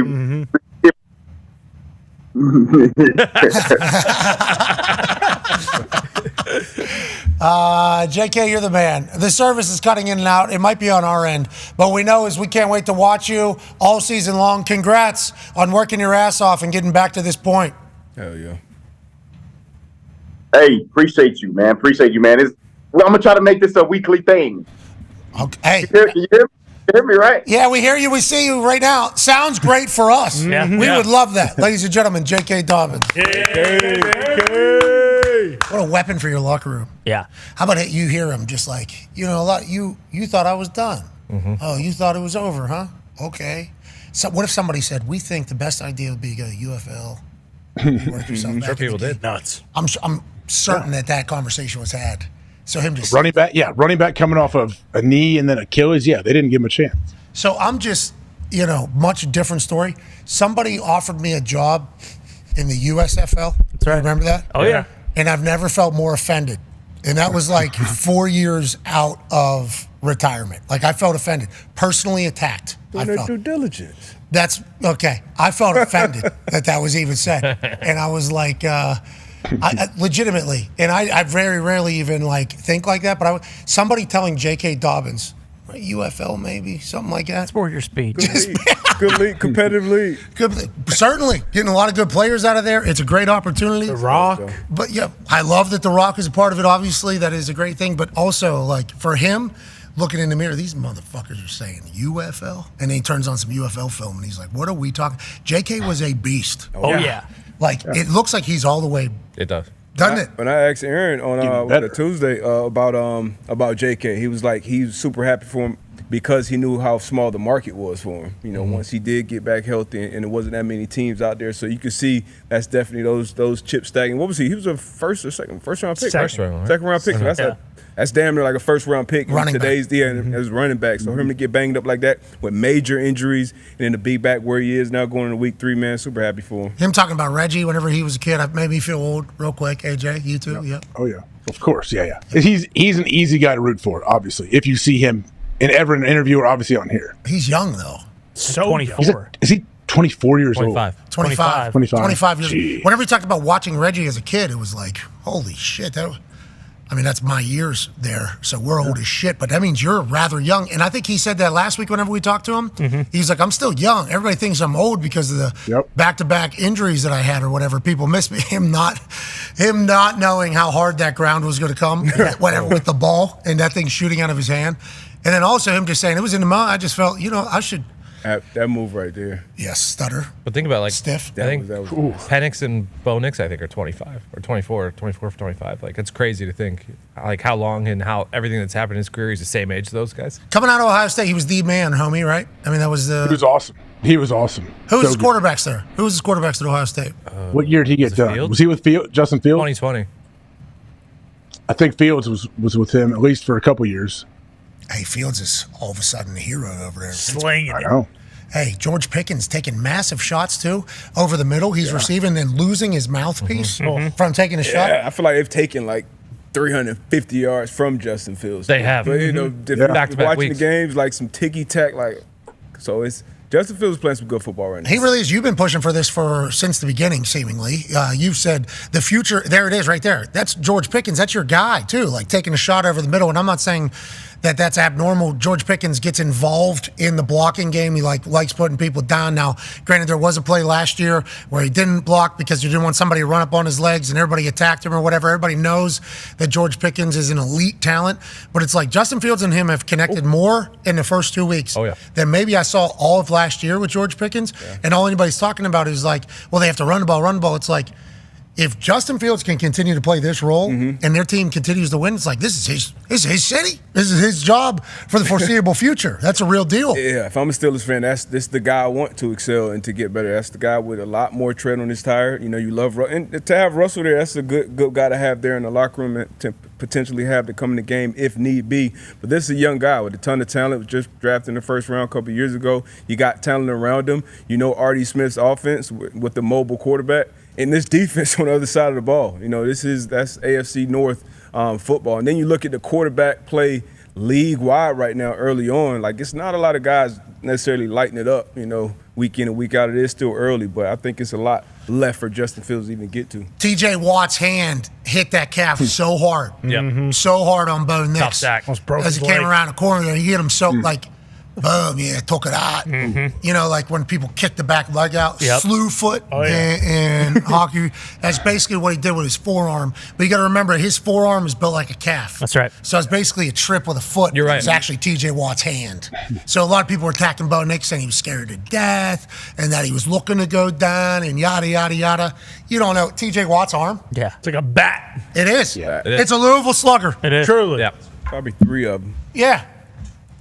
JK, you're the man. The service is cutting in and out. It might be on our end, but we know is we can't wait to watch you all season long. Congrats on working your ass off and getting back to this point. Hell yeah. Hey, appreciate you, man. I'm gonna try to make this a weekly thing. Okay. You hear me, right? Yeah, we hear you. We see you right now. Sounds great for us. Yeah. We would love that. Ladies and gentlemen, J.K. Dobbins. What a weapon for your locker room. Yeah. How about you hear him just like, a lot. You thought I was done. Mm-hmm. Oh, you thought it was over, huh? Okay. So what if somebody said, we think the best idea would be to go to UFL. Work yourself back. Sure people did. Nuts. I'm certain that conversation was had. So him just running back coming off of a knee and then Achilles. Yeah, they didn't give him a chance. So I'm just, much different story. Somebody offered me a job in the USFL. That's right. Remember that? Oh yeah. And I've never felt more offended. And that was like 4 years out of retirement. Like I felt offended, personally attacked. Doing their due diligence. That's okay. I felt offended that was even said, and I was like. I legitimately, and I very rarely even think like that, but somebody telling J.K. Dobbins, UFL maybe, something like that. It's more your speed. Good league, competitive league. Certainly, getting a lot of good players out of there. It's a great opportunity. The Rock. But yeah, I love that The Rock is a part of it, obviously. That is a great thing, but also for him, looking in the mirror, these motherfuckers are saying UFL, and then he turns on some UFL film, and he's like, what are we talking? J.K. was a beast. Oh yeah. It looks like he's all the way. It does. Doesn't it? When I asked Aaron on Tuesday about JK, he was like he's super happy for him because he knew how small the market was for him. Once he did get back healthy and there wasn't that many teams out there, so you could see that's definitely those chips stacking. What was he? He was a first round pick. Second round pick. So that's damn near like a first round pick in today's as running back. So him to get banged up like that with major injuries and then to be back where he is now going into week 3, man, super happy for him. Him talking about Reggie whenever he was a kid, made me feel old real quick. AJ, you too? Yep. Oh yeah, of course, yeah. He's an easy guy to root for, obviously. If you see him in an interview or obviously on here. He's young though. So 24. Is he 24 years 25. old? 25 years. Jeez. Whenever he talked about watching Reggie as a kid, it was like, holy shit. That's my years there, so we're old as shit, but that means you're rather young. And I think he said that last week whenever we talked to him. Mm-hmm. He's like, I'm still young. Everybody thinks I'm old because of the back-to-back injuries that I had or whatever. People miss me. Him not knowing how hard that ground was going to come, whatever, with the ball and that thing shooting out of his hand. And then also him just saying, it was in the mouth. I just felt, I should That move right there. Yes, stutter. But think about stiff. I think Penix and Bo Nix, I think, are 25 or 24 for 25. Like, it's crazy to think like how long and how everything that's happened in his career. He's the same age as those guys. Coming out of Ohio State, he was the man, homie, right? I mean, that was the. He was awesome. He was awesome. Who was So his good. quarterbacks there? Who was his quarterbacks at Ohio State? What year did he get done? Fields? Was he with Justin Fields? 2020. I think Fields was with him at least for a couple years. Hey, Fields is all of a sudden a hero over there. Slinging I know. Hey, George Pickens taking massive shots too over the middle. He's receiving and losing his mouthpiece from taking a shot. Yeah, I feel like they've taken like 350 yards from Justin Fields. They have. But, Back-to-back watching weeks. the games, like some ticky-tack, so it's Justin Fields is playing some good football right now. He really is. You've been pushing for this since the beginning, seemingly. You've said the future. There it is, right there. That's George Pickens. That's your guy too. Like taking a shot over the middle. And I'm not saying that that's abnormal. George Pickens gets involved in the blocking game. He likes putting people down. Now, granted, there was a play last year where he didn't block because you didn't want somebody to run up on his legs and everybody attacked him or whatever. Everybody knows that George Pickens is an elite talent, but it's like Justin Fields and him have connected more in the first 2 weeks than maybe I saw all of last year with George Pickens. And all anybody's talking about is like, well, they have to run the ball. It's like, if Justin Fields can continue to play this role and their team continues to win, it's like this is his city. This is his job for the foreseeable future. That's a real deal. Yeah, if I'm a Steelers fan, this is the guy I want to excel and to get better. That's the guy with a lot more tread on his tire. You know, you love and to have Russell there. That's a good guy to have there in the locker room and to potentially have to come in the game if need be. But this is a young guy with a ton of talent. Was just drafted in the first round a couple years ago. You got talent around him. You know Artie Smith's offense with the mobile quarterback. And this defense on the other side of the ball, you know, that's AFC North football. And then you look at the quarterback play league-wide right now early on. Like, it's not a lot of guys necessarily lighting it up, you know, week in and week out. It is still early, but I think it's a lot left for Justin Fields to even get to. T.J. Watt's hand hit that calf so hard. So hard on Bo Nix. Tough sack. Almost broke As his he came leg. around the corner there, he hit him so, like, boom, yeah, took it out. You know, like when people kick the back leg out, slew foot and hockey. That's basically what he did with his forearm. But you got to remember, his forearm is built like a calf. That's right. So it's basically a trip with a foot. You're right. It's actually T.J. Watt's hand. So a lot of people were attacking Bo Nix saying he was scared to death and that he was looking to go down and yada, yada, yada. You don't know. T.J. Watt's arm? Yeah. It's like a bat. It is. It is. It's a Louisville slugger. It is. Truly. Yeah. Probably 3 of them. Yeah.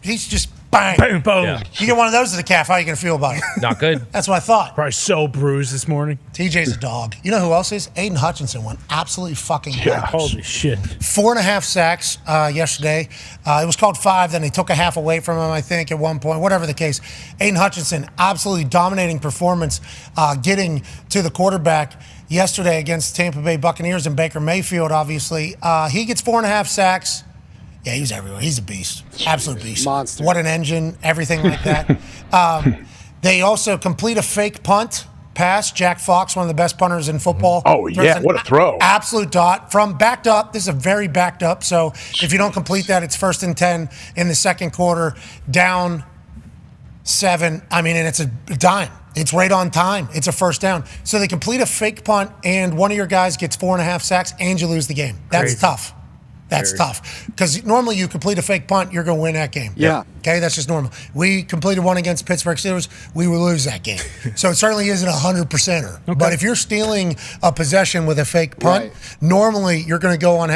He's just bang. Boom, boom. Yeah. You get one of those to the calf, how are you going to feel about it? Not good. That's what I thought. Probably so bruised this morning. TJ's a dog. You know who else is? Aiden Hutchinson went absolutely fucking nuts. Holy shit. 4.5 sacks yesterday. It was called 5, then they took a half away from him, I think, at one point. Whatever the case. Aiden Hutchinson, absolutely dominating performance, getting to the quarterback yesterday against Tampa Bay Buccaneers and Baker Mayfield, obviously. He gets 4.5 sacks. Yeah, he was everywhere. He's a beast. Absolute beast. Monster. What an engine, everything like that. They also complete a fake punt pass. Jack Fox, one of the best punters in football. Oh, yeah, what a throw. Absolute dot. From backed up, this is a very backed up, so if you don't complete that, it's 1st and 10 in the second quarter, down 7. I mean, and it's a dime. It's right on time. It's a first down. So they complete a fake punt, and one of your guys gets 4.5 sacks, and you lose the game. That's Crazy. tough. That's tough. Because normally you complete a fake punt, you're going to win that game. Yeah. Okay, that's just normal. We completed one against Pittsburgh Steelers, we will lose that game. So it certainly isn't 100%er. Okay. But if you're stealing a possession with a fake punt, normally you're going to go on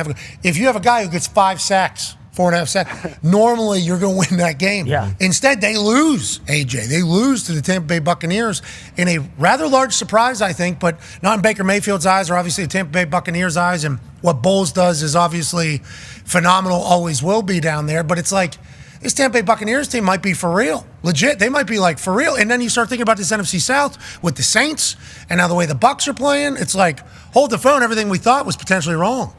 if you have a guy who gets 5 sacks, 4.5 sacks, normally you're going to win that game. Yeah. Instead, they lose, AJ. They lose to the Tampa Bay Buccaneers in a rather large surprise, I think, but not in Baker Mayfield's eyes or obviously the Tampa Bay Buccaneers' eyes. And what Bowles does is obviously phenomenal, always will be down there. But it's like, this Tampa Bay Buccaneers team might be for real. Legit. They might be like for real. And then you start thinking about this NFC South with the Saints and now the way the Bucs are playing. It's like, hold the phone. Everything we thought was potentially wrong.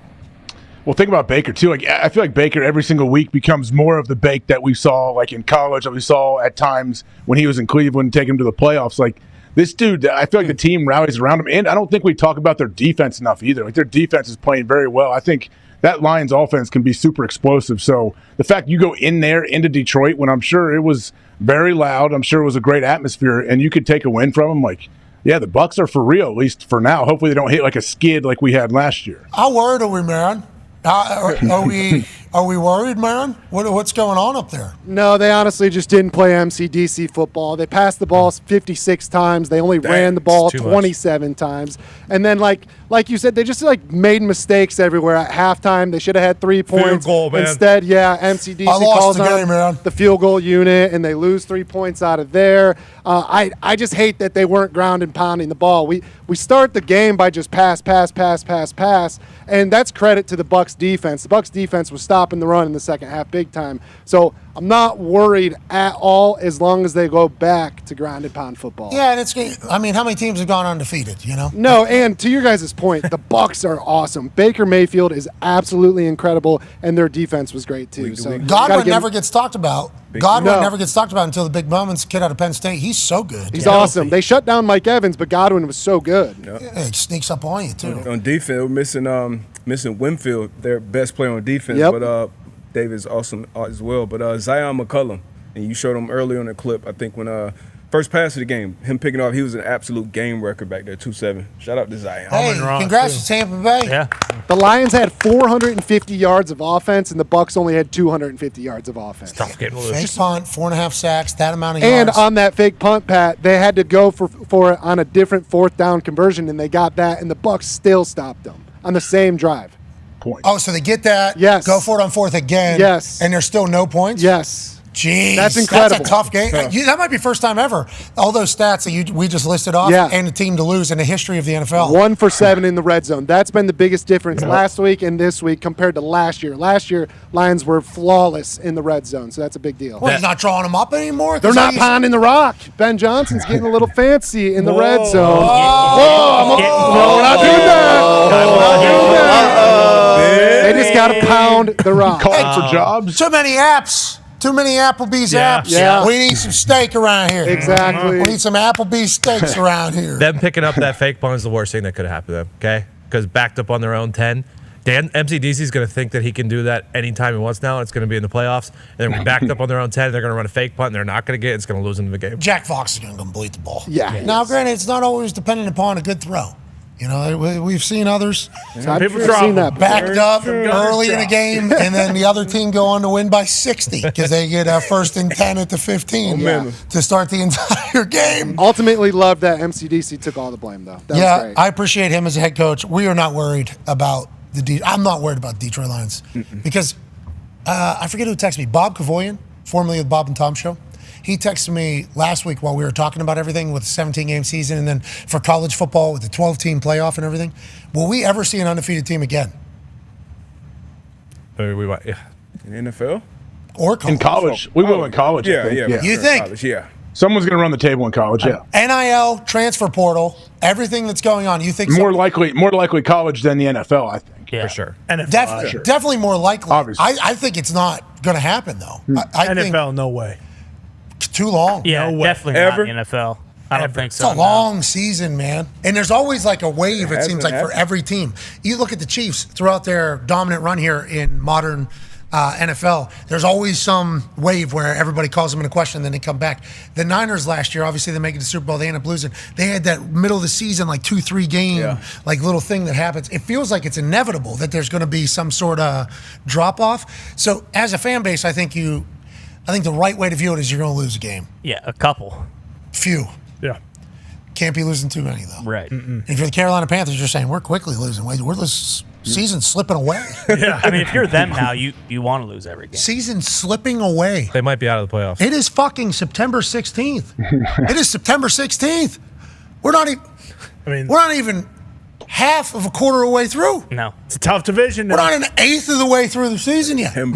Well, think about Baker, too. Like, I feel like Baker every single week becomes more of the Bake that we saw, like, in college, that we saw at times when he was in Cleveland, take him to the playoffs. Like, this dude, I feel like the team rallies around him. And I don't think we talk about their defense enough either. Like, their defense is playing very well. I think that Lions offense can be super explosive. So the fact you go in there into Detroit when I'm sure it was very loud, I'm sure it was a great atmosphere, and you could take a win from them, like, yeah, the Bucs are for real, at least for now. Hopefully they don't hit like a skid like we had last year. How worried are we, man? Are we Are we worried, man? What's going on up there? No, they honestly just didn't play MCDC football. They passed the ball 56 times. They only ran the ball 27 times. And then, like you said, they just made mistakes everywhere at halftime. They should have had 3 points. Goal, man. Instead, MCDC calls on the field goal unit, and they lose 3 points out of there. I just hate that they weren't ground and pounding the ball. We start the game by just pass, and that's credit to the Bucs defense. The Bucs defense was stopping the run in the second half big time. So I'm not worried at all as long as they go back to ground and pound football. Yeah, and how many teams have gone undefeated, you know? No, and to your guys' point, the Bucs are awesome. Baker Mayfield is absolutely incredible, and their defense was great too. So Godwin never gets talked about. Never gets talked about until the big moments. Kid out of Penn State, he's so good. He's awesome. They shut down Mike Evans, but Godwin was so good. Yeah, it sneaks up on you too. On defense, we're missing Winfield, their best player on defense, but David's awesome as well. But Zion McCollum, and you showed him early on the clip, I think when first pass of the game, him picking off, he was an absolute game record back there, 2-7. Shout out to Zion. Hey, congrats to Tampa Bay. Yeah. The Lions had 450 yards of offense, and the Bucs only had 250 yards of offense. Fake punt, 4.5 sacks, that amount of and yards. on that fake punt, Pat, they had to go for it on a different fourth down conversion, and they got that, and the Bucs still stopped them on the same drive. Point. Oh, so they get that. Yes. Go for it on fourth again. Yes. And there's still no points? Yes. Jeez. That's incredible. That's a tough game. That might be first time ever. All those stats that we just listed off and the team to lose in the history of the NFL. 1 for 7 in the red zone. That's been the biggest difference last week and this week compared to last year. Last year, Lions were flawless in the red zone, so that's a big deal. Well, he's not drawing them up anymore? They're not pounding the rock. Ben Johnson's getting a little fancy in the red zone. We're not doing that. They just got to pound the rock. Calling for jobs. Too many apps. Too many Applebee's apps. Yeah. We need some steak around here. Exactly. We need some Applebee's steaks around here. Them picking up that fake punt is the worst thing that could have happened to them, okay? Because backed up on their own 10. MCDC is going to think that he can do that anytime he wants now. It's going to be in the playoffs. And then we backed up on their own 10. They're going to run a fake punt, and they're not going to get it. It's going to lose them the game. Jack Fox is going to complete the ball. Yeah. Now, granted, it's not always dependent upon a good throw. You know, we've seen others seen that backed up early in a game, and then the other team go on to win by 60 because they get a 1st and 10 at the 15 to start the entire game. Ultimately, loved that MCDC took all the blame, though. That was great. I appreciate him as a head coach. We are not worried about I'm not worried about the Detroit Lions because I forget who texted me. Bob Kavoyan, formerly of the Bob and Tom Show. He texted me last week while we were talking about everything with the 17-game season and then for college football with the 12-team playoff and everything. Will we ever see an undefeated team again? Maybe we might, In NFL? Or college? In college. We will in college. I think. You think? College, Someone's going to run the table in college, NIL, transfer portal, everything that's going on. You think more likely college than the NFL, I think. for sure. NFL, Definitely more likely. Obviously. I think it's not going to happen, though. I think NFL, no way. too long. Yeah, No way. definitely Ever? not the NFL. I don't think so. It's a long season, man. And there's always like a wave, it seems like, for every team. You look at the Chiefs throughout their dominant run here in modern NFL, there's always some wave where everybody calls them into question and then they come back. The Niners last year, obviously they make it to the Super Bowl, they end up losing. They had that middle of the season, like 2-3 game, like little thing that happens. It feels like it's inevitable that there's going to be some sort of drop off. So as a fan base, I think the right way to view it is you're going to lose a game. Yeah, a couple. Few. Yeah. Can't be losing too many, though. Right. And if you're the Carolina Panthers, you're saying, we're quickly losing. We're this season slipping away. I mean, if you're them now, you want to lose every game. Season slipping away. They might be out of the playoffs. It is fucking September 16th. It is September 16th. We're not even half of a quarter of the way through. No. It's a tough division now. We're not an eighth of the way through the season yet. We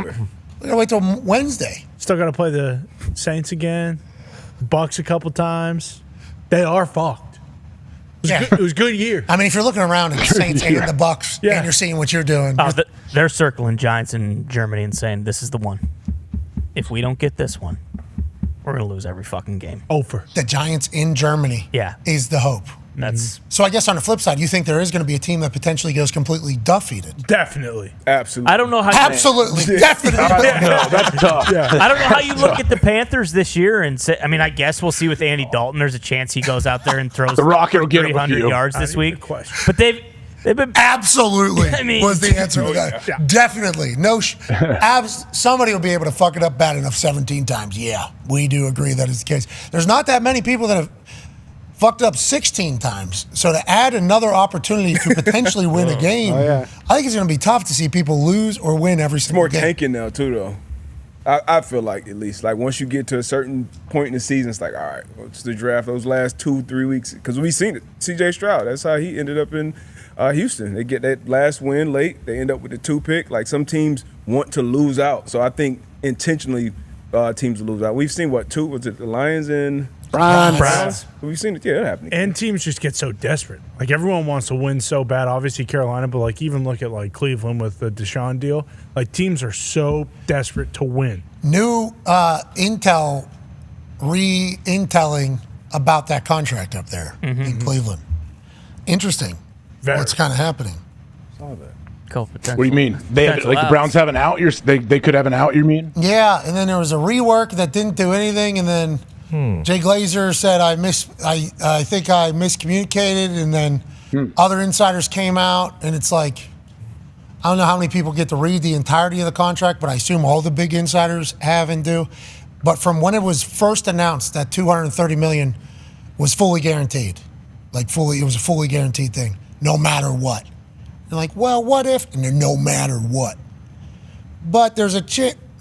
gotta wait till Wednesday. Still got to play the Saints again, Bucks a couple times. They are fucked. It was a good year. I mean, if you're looking around at the Saints and the Bucks, and you're seeing what you're doing. They're circling Giants in Germany and saying, this is the one. If we don't get this one, we're going to lose every fucking game. Over. The Giants in Germany is the hope. That's So I guess on the flip side, you think there is going to be a team that potentially goes completely defeated? Definitely. Absolutely. I don't know how. Absolutely. Definitely. No, that's tough. I don't know how you look at the Panthers this year and say. I mean, I guess we'll see with Andy Dalton. There's a chance he goes out there and throws The Rocket will get him 300 with you. yards this week. Question. But Absolutely I mean- was the answer to that. Yeah. Definitely. No, somebody will be able to fuck it up bad enough 17 times. Yeah, we do agree that is the case. There's not that many people that have fucked up 16 times. So to add another opportunity to potentially win a game, I think it's going to be tough to see people lose or win every It's single more game. tanking now too, though. I feel like, at least, like once you get to a certain point in the season, it's like, all right, what's the draft those last 2-3 weeks? Because we've seen it. C.J. Stroud, that's how he ended up in Houston. They get that last win late. They end up with the 2 pick. Like some teams want to lose out, so I think intentionally teams will lose out. We've seen two? Was it the Lions and Browns. We've seen it. Yeah, that happening. And teams just get so desperate. Like everyone wants to win so bad. Obviously Carolina, but like even look at like Cleveland with the Deshaun deal. Like teams are so desperate to win. New intel, re-intelling about that contract up there in Cleveland. Interesting. What's kind of happening? Saw that. What do you mean? They have, like the Browns have an out. They could have an out. You mean? Yeah, and then there was a rework that didn't do anything, and then Jay Glazer said I think I miscommunicated, and then other insiders came out, and it's like I don't know how many people get to read the entirety of the contract, but I assume all the big insiders have and do. But from when it was first announced that $230 million was fully guaranteed, it was a fully guaranteed thing, no matter what. They're like, well, what if? And then no matter what. But there's a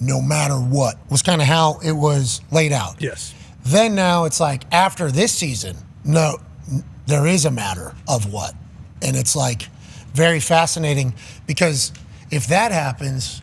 no matter what was kind of how it was laid out. Yes. Then now it's like after this season, no, there is a matter of what. And it's like very fascinating because if that happens,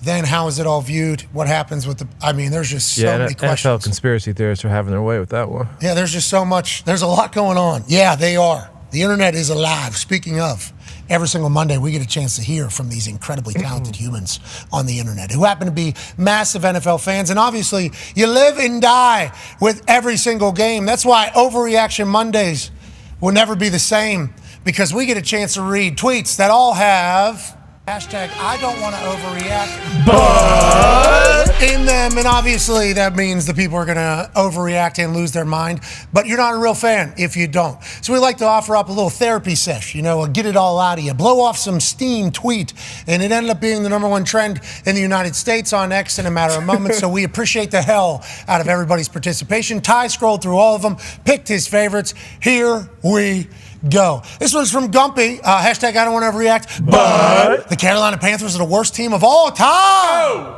then how is it all viewed? What happens with there's just so many questions. NFL conspiracy theorists are having their way with that one. Yeah, there's just so much. There's a lot going on. Yeah, they are. The internet is alive. Speaking of, every single Monday we get a chance to hear from these incredibly talented humans on the internet who happen to be massive NFL fans. And obviously, you live and die with every single game. That's why Overreaction Mondays will never be the same because we get a chance to read tweets that all have hashtag I don't want to overreact, but in them. And obviously that means the people are going to overreact and lose their mind. But you're not a real fan if you don't. So we like to offer up a little therapy sesh, get it all out of you. Blow off some steam tweet. And it ended up being the #1 trend in the United States on X in a matter of moments. So we appreciate the hell out of everybody's participation. Ty scrolled through all of them, picked his favorites. Here we go. This one's from Gumpy. Hashtag I don't want to overreact, but the Carolina Panthers are the worst team of all time.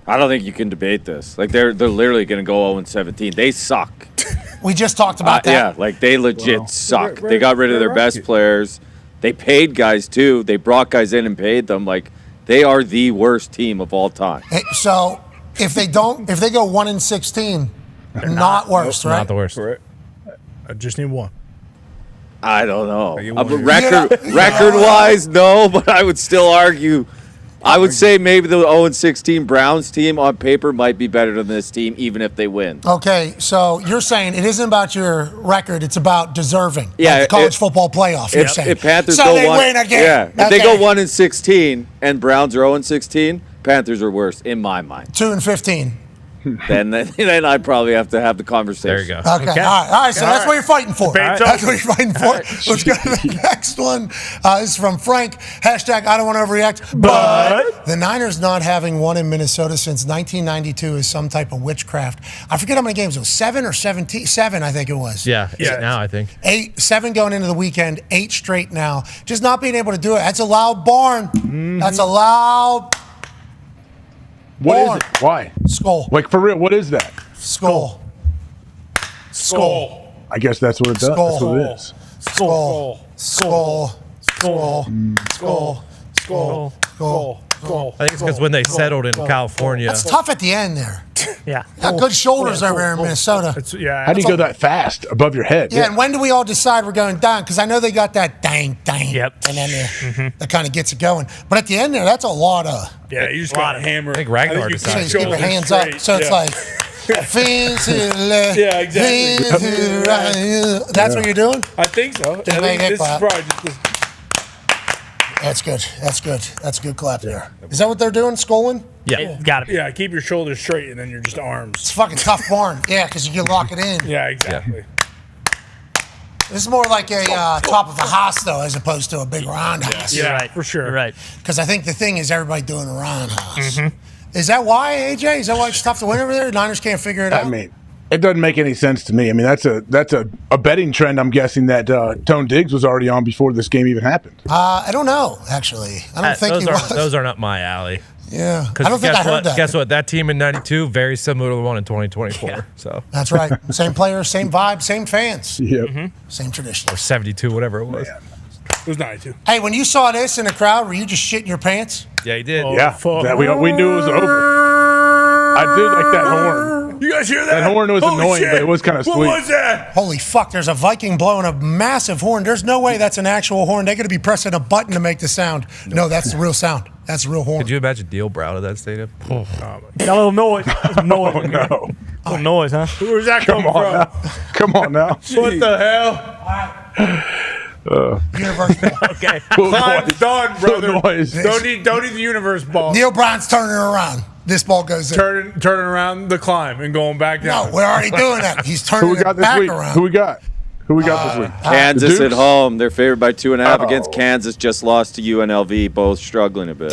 I don't think you can debate this. Like they're literally going to go 0-17. They suck. We just talked about that. Yeah, like they legit suck. They got rid of their best players. They paid guys too. They brought guys in and paid them. Like they are the worst team of all time. So if they go 1-16, not worse, right? Not the worst. Correct. I just need one. I don't know. Record-wise, no, but I would still argue. I would say maybe the 0-16 Browns team on paper might be better than this team, even if they win. Okay, so you're saying it isn't about your record; it's about deserving. Yeah, like the college football playoff. You're saying if Panthers so go they win again. Yeah, if they go 1-16 and Browns are 0-16, Panthers are worse in my mind. 2-15. Then I'd probably have to have the conversation. There you go. Okay. All right. So that's what you're fighting for. Right. That's what you're fighting for. Let's go to the next one. This is from Frank. Hashtag I don't want to overreact. But the Niners not having won in Minnesota since 1992 is some type of witchcraft. I forget how many games. It was 7 or 17. 7, I think it was. Yeah. Now I think 7 going into the weekend. 8 straight now. Just not being able to do it. That's a loud barn. Mm-hmm. That's a loud. What is it? Why? Skull. Like, for real, what is that? Skull. I guess that's what it does. Skull. That's what it is. Skull. I think it's because when they settled in California. That's tough at the end there. Yeah. Got good shoulders over there in Minnesota. How do you go that fast above your head? Yeah, and when do we all decide we're going down? Because I know they got that dang. Yep. And then that kind of gets it going. But at the end there, that's a lot of. Yeah, you just got to hammer. I think Ragnar So decided. you keep your hands up. So it's like. Fins to the left. Yeah, exactly. Fins to the right. That's what you're doing? I think so. I think this is probably just this. That's good. That's a good clap there. Is that what they're doing, sculling? Yeah. Got it. Yeah, keep your shoulders straight and then you're just arms. It's a fucking tough barn. Yeah, because you can lock it in. Yeah, exactly. This is more like a top of a house, though, as opposed to a big roundhouse. Yeah, right. For sure. Right. Because I think the thing is everybody doing a roundhouse. Is that why, AJ? Is that why it's tough to win over there? Niners can't figure it out? I mean, it doesn't make any sense to me. I mean, that's a betting trend. I'm guessing that Tone Diggs was already on before this game even happened. I don't know, actually. I don't think he was. Those are not my alley. Yeah. I don't think I heard that. Guess what? That team in '92 very similar to the one in 2024. Yeah. So That's right. Same players, same vibe, same fans. Yep. Same tradition. or 72, whatever it was. It was 92. Hey, when you saw this in the crowd, were you just shitting your pants? Yeah, he did. We knew it was over. I did like that horn. You guys hear that? That horn was annoying, but it was kind of sweet. What was that? Holy fuck, there's a Viking blowing a massive horn. There's no way that's an actual horn. They're going to be pressing a button to make the sound. No, that's the real sound. That's a real horn. Could you imagine Deal Brown at that stadium? Got a little noise. No. Little noise, huh? Where's that coming from? Come on now. What the hell? Universe ball. Okay. Climb's done, brother. Noise. Don't need the universe ball. Neil Brown's turning it around. This ball goes in. Turning around the climb and going back down. No, we're already doing that. He's Who turning we got it this back week? around. Who we got? Who we got this week? Kansas The at Dukes? home. They're favored by 2.5 against Oh. Kansas. Just lost to UNLV. Both struggling a bit.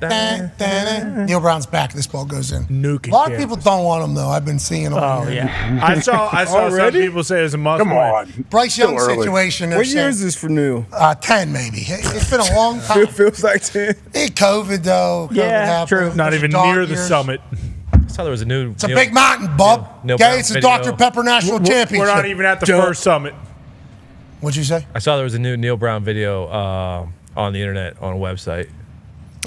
Neil Brown's back. This ball goes in. Nuking A lot of Kansas. people don't want him, though. I've been seeing him. Oh, yeah. I saw some people say it's a must Come win. on. Bryce Still Young early. situation. What year is this for Neil? 10, maybe. It's been a long time. It feels like 10. COVID, though. COVID Yeah, happened. true. Not Those even dog near the years. summit. I saw there was a new. It's a big mountain, bub. Neil Okay, Brown it's a video. Dr. Pepper National Championship. We're not even at the first summit. What'd you say? I saw there was a new Neil Brown video on the internet on a website.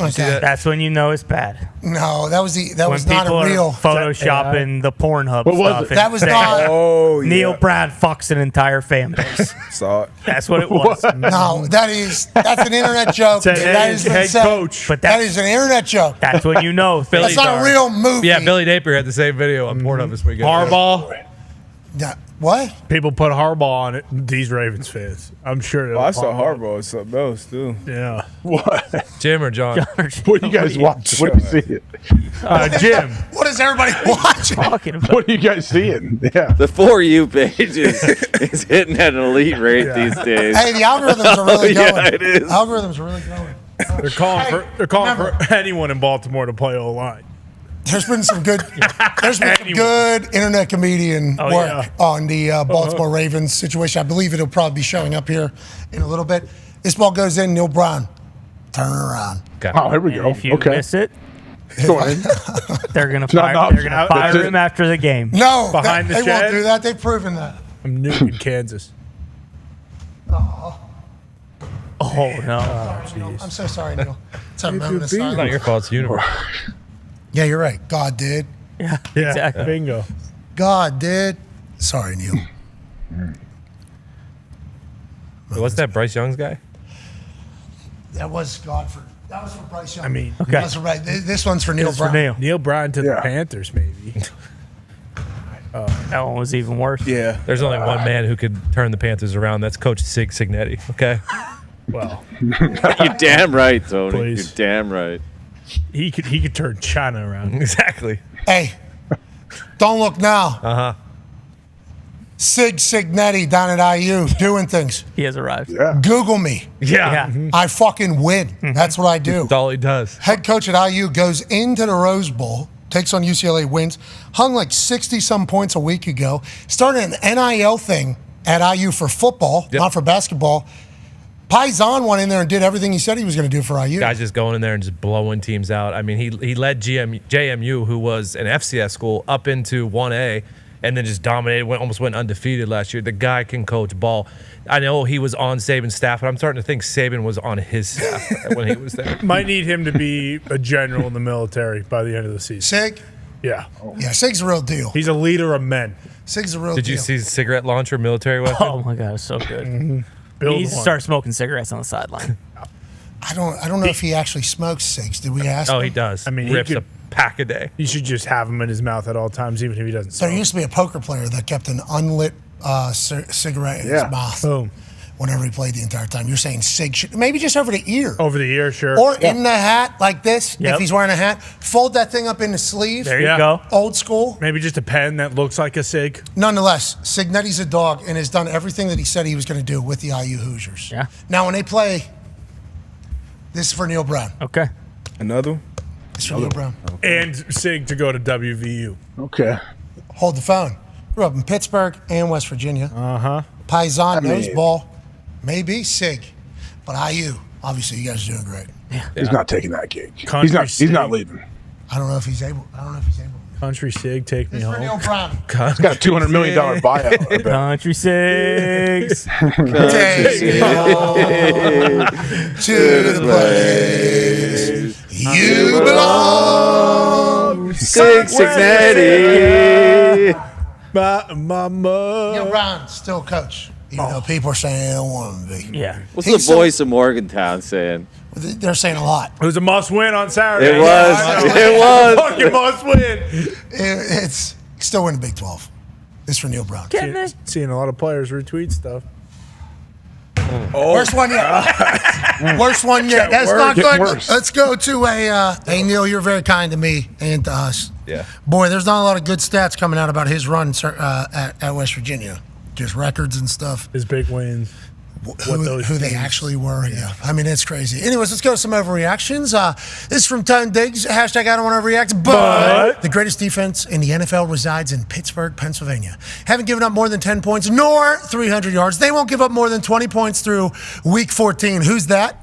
You see that? That's when you know it's bad. No, that was When was not people a are real. photoshopping the Pornhub What was stuff. it? and That was saying, not- Oh, yeah. Neil Brown fucks an entire fan base. Saw it. That's what it was. No, that's an internet joke. Said That has been head said. coach. But That that's, is an internet joke. that's when you know. That's not a real movie. Yeah, Billy Napier had the same video on Pornhub this weekend. Harbaugh. Yeah. What? People put Harbaugh on it. These Ravens fans. I'm sure. Oh, I saw Harbaugh or something else, too. Yeah. What? Jim or John? What do you guys watch? What are you seeing? Jim. What is everybody watching? Talking about. What are you guys seeing? Yeah. The For You page is hitting at an elite rate these days. Hey, the algorithms are really going. Yeah, it is. Algorithms are really going. They're calling for anyone in Baltimore to play O-line. There's been some good. There's been some good internet comedian work on the Baltimore Ravens situation. I believe it'll probably be showing up here in a little bit. This ball goes in. Neil Brown, turn it around. Oh, here we go. If you Okay. miss it, Go in. they're gonna It's not fire. an They're gonna option. fire That's him it. after the game. No, Behind the they won't shed? do that. They've proven that. I'm nuking Kansas. Oh no! I'm so sorry, Neil. It's a moment of It's not silence. your fault. It's the universe. Yeah, you're right. God did. Yeah, Yeah, exactly. bingo. God did. Sorry, Neil. What's that Bryce Young's guy? That was Godford. That was for Bryce Young. I mean, Okay. That's right. This one's for Neil It's for Brown. Neil. Neil Brown to the Yeah. Panthers, maybe. That one was even worse. Yeah. There's only one man who could turn the Panthers around. That's Coach Sig Signetti. Okay. Well, You're damn right, Tony. Please. You're damn right. he could turn China around. Exactly. Hey, don't look now. Uh-huh. Sig Signetti down at IU doing things. He has arrived. Yeah. Google me. Yeah. Yeah. I fucking win. That's what I do. That's all he does. Head coach at IU goes into the Rose Bowl, takes on UCLA, wins, hung like 60-some points a week ago, started an NIL thing at IU for football, not for basketball. Paisan went in there and did everything he said he was going to do for IU. Guys just going in there and just blowing teams out. I mean, he led JMU, who was an FCS school, up into 1A, and then just dominated, almost went undefeated last year. The guy can coach ball. I know he was on Saban's staff, but I'm starting to think Saban was on his staff when he was there. Might need him to be a general in the military by the end of the season. Sig? Yeah. Yeah, Sig's a real deal. He's a leader of men. Sig's a real Did deal. you see the cigarette launcher military weapon? Oh my god, it's so good. He Build needs to one. start smoking cigarettes on the sideline. I don't know if he actually smokes Sigs. Did we ask Oh, him? he does. I mean, he rips could- a pack a day. You should just have him in his mouth at all times, even if he doesn't There smoke. used to be a poker player that kept an unlit cigarette in his mouth. Boom. whenever he played the entire time. You're saying Sig should, maybe just over the ear. Over the ear, sure. Or in the hat like this, Yep. if he's wearing a hat. Fold that thing up in the sleeve. There you go. Old school. Maybe just a pen that looks like a Sig. Nonetheless, Signetti's a dog and has done everything that he said he was going to do with the IU Hoosiers. Yeah. Now, when they play, this is for Neil Brown. Okay. Another? This is for Neil Brown. And Sig to go to WVU. Okay. Hold the phone. Grew up in Pittsburgh and West Virginia. Uh-huh. Paisan knows ball. Maybe Sig. But IU, obviously, you guys are doing great. Yeah. He's not taking that gig. Country He's not leaving. I don't know if he's able. Country Sig, take me home. Neil Brown. He's got a $200 million buyout. I bet. Country Sigs. Take me home to the place you belong. Cincinnati. Mama. Neil Brown, still coach. Even though people are saying they don't want him to be. Yeah. What's the voice of Morgantown saying? They're saying a lot. It was a must-win on Saturday. It was. It was. Fucking must-win. It's still in the Big 12. It's for Neil Brown. Seeing a lot of players retweet stuff. Worst one yet. Worst one yet. That's not good. Let's go to hey, Neil, you're very kind to me and to us. Yeah. Boy, there's not a lot of good stats coming out about his run at West Virginia. Just records and stuff. His big wins. Who they actually were. Yeah. I mean, it's crazy. Anyways, let's go to some overreactions. This is from Tone Diggs. Hashtag I don't want to overreact. But the greatest defense in the NFL resides in Pittsburgh, Pennsylvania. Haven't given up more than 10 points nor 300 yards. They won't give up more than 20 points through week 14. Who's that?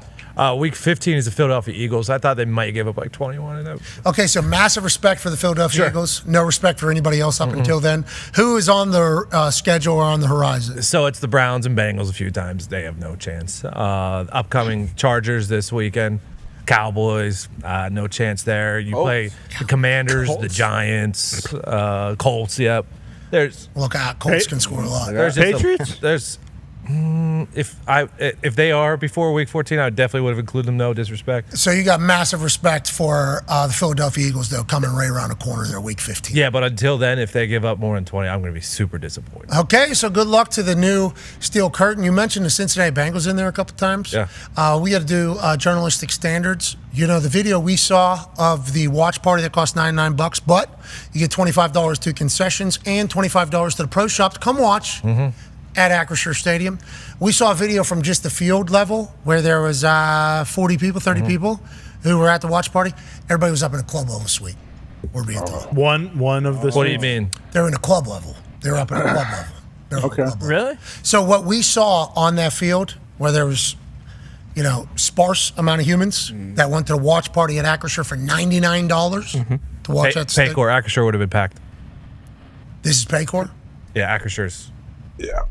Week 15 is the Philadelphia Eagles. I thought they might give up like 21 in that. Okay, so massive respect for the Philadelphia Eagles. No respect for anybody else up until then. Who is on the schedule or on the horizon? So it's the Browns and Bengals a few times. They have no chance. Upcoming Chargers this weekend. Cowboys, no chance there. You play the Commanders, the Giants, Colts. Yep. There's look out. Colts can score a lot. There's Patriots. If they are before week 14, I definitely would have included them. No disrespect. So you got massive respect for the Philadelphia Eagles, though, coming right around the corner there, week 15. Yeah, but until then, if they give up more than 20, I'm going to be super disappointed. Okay, so good luck to the new Steel Curtain. You mentioned the Cincinnati Bengals in there a couple times. Yeah. We got to do journalistic standards. You know, the video we saw of the watch party that cost $99, but you get $25 to concessions and $25 to the pro shop to come watch. At Acrisure Stadium. We saw a video from just the field level where there was 40 people, 30 people who were at the watch party. Everybody was up in a club level suite. We're being told. One of the. What do you mean? They're in a club level. They're up in a club level. They're Okay. Really? So what we saw on that field where there was, sparse amount of humans that went to the watch party at Acrisure for $99 to watch that. Paycor, Acrisure would have been packed. This is Paycor? Yeah, Acrissure's. Yeah.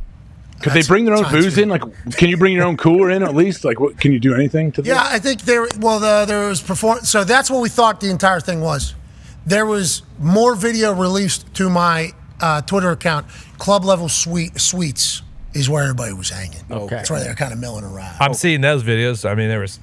Could they bring their own booze in? Like, can you bring your own cooler in at least? Like, what can you do anything to? Yeah, I think there was performance. So that's what we thought the entire thing was. There was more video released to my Twitter account. Club level suites is where everybody was hanging. Okay. That's where they're kind of milling around. I'm seeing those videos. I mean, there was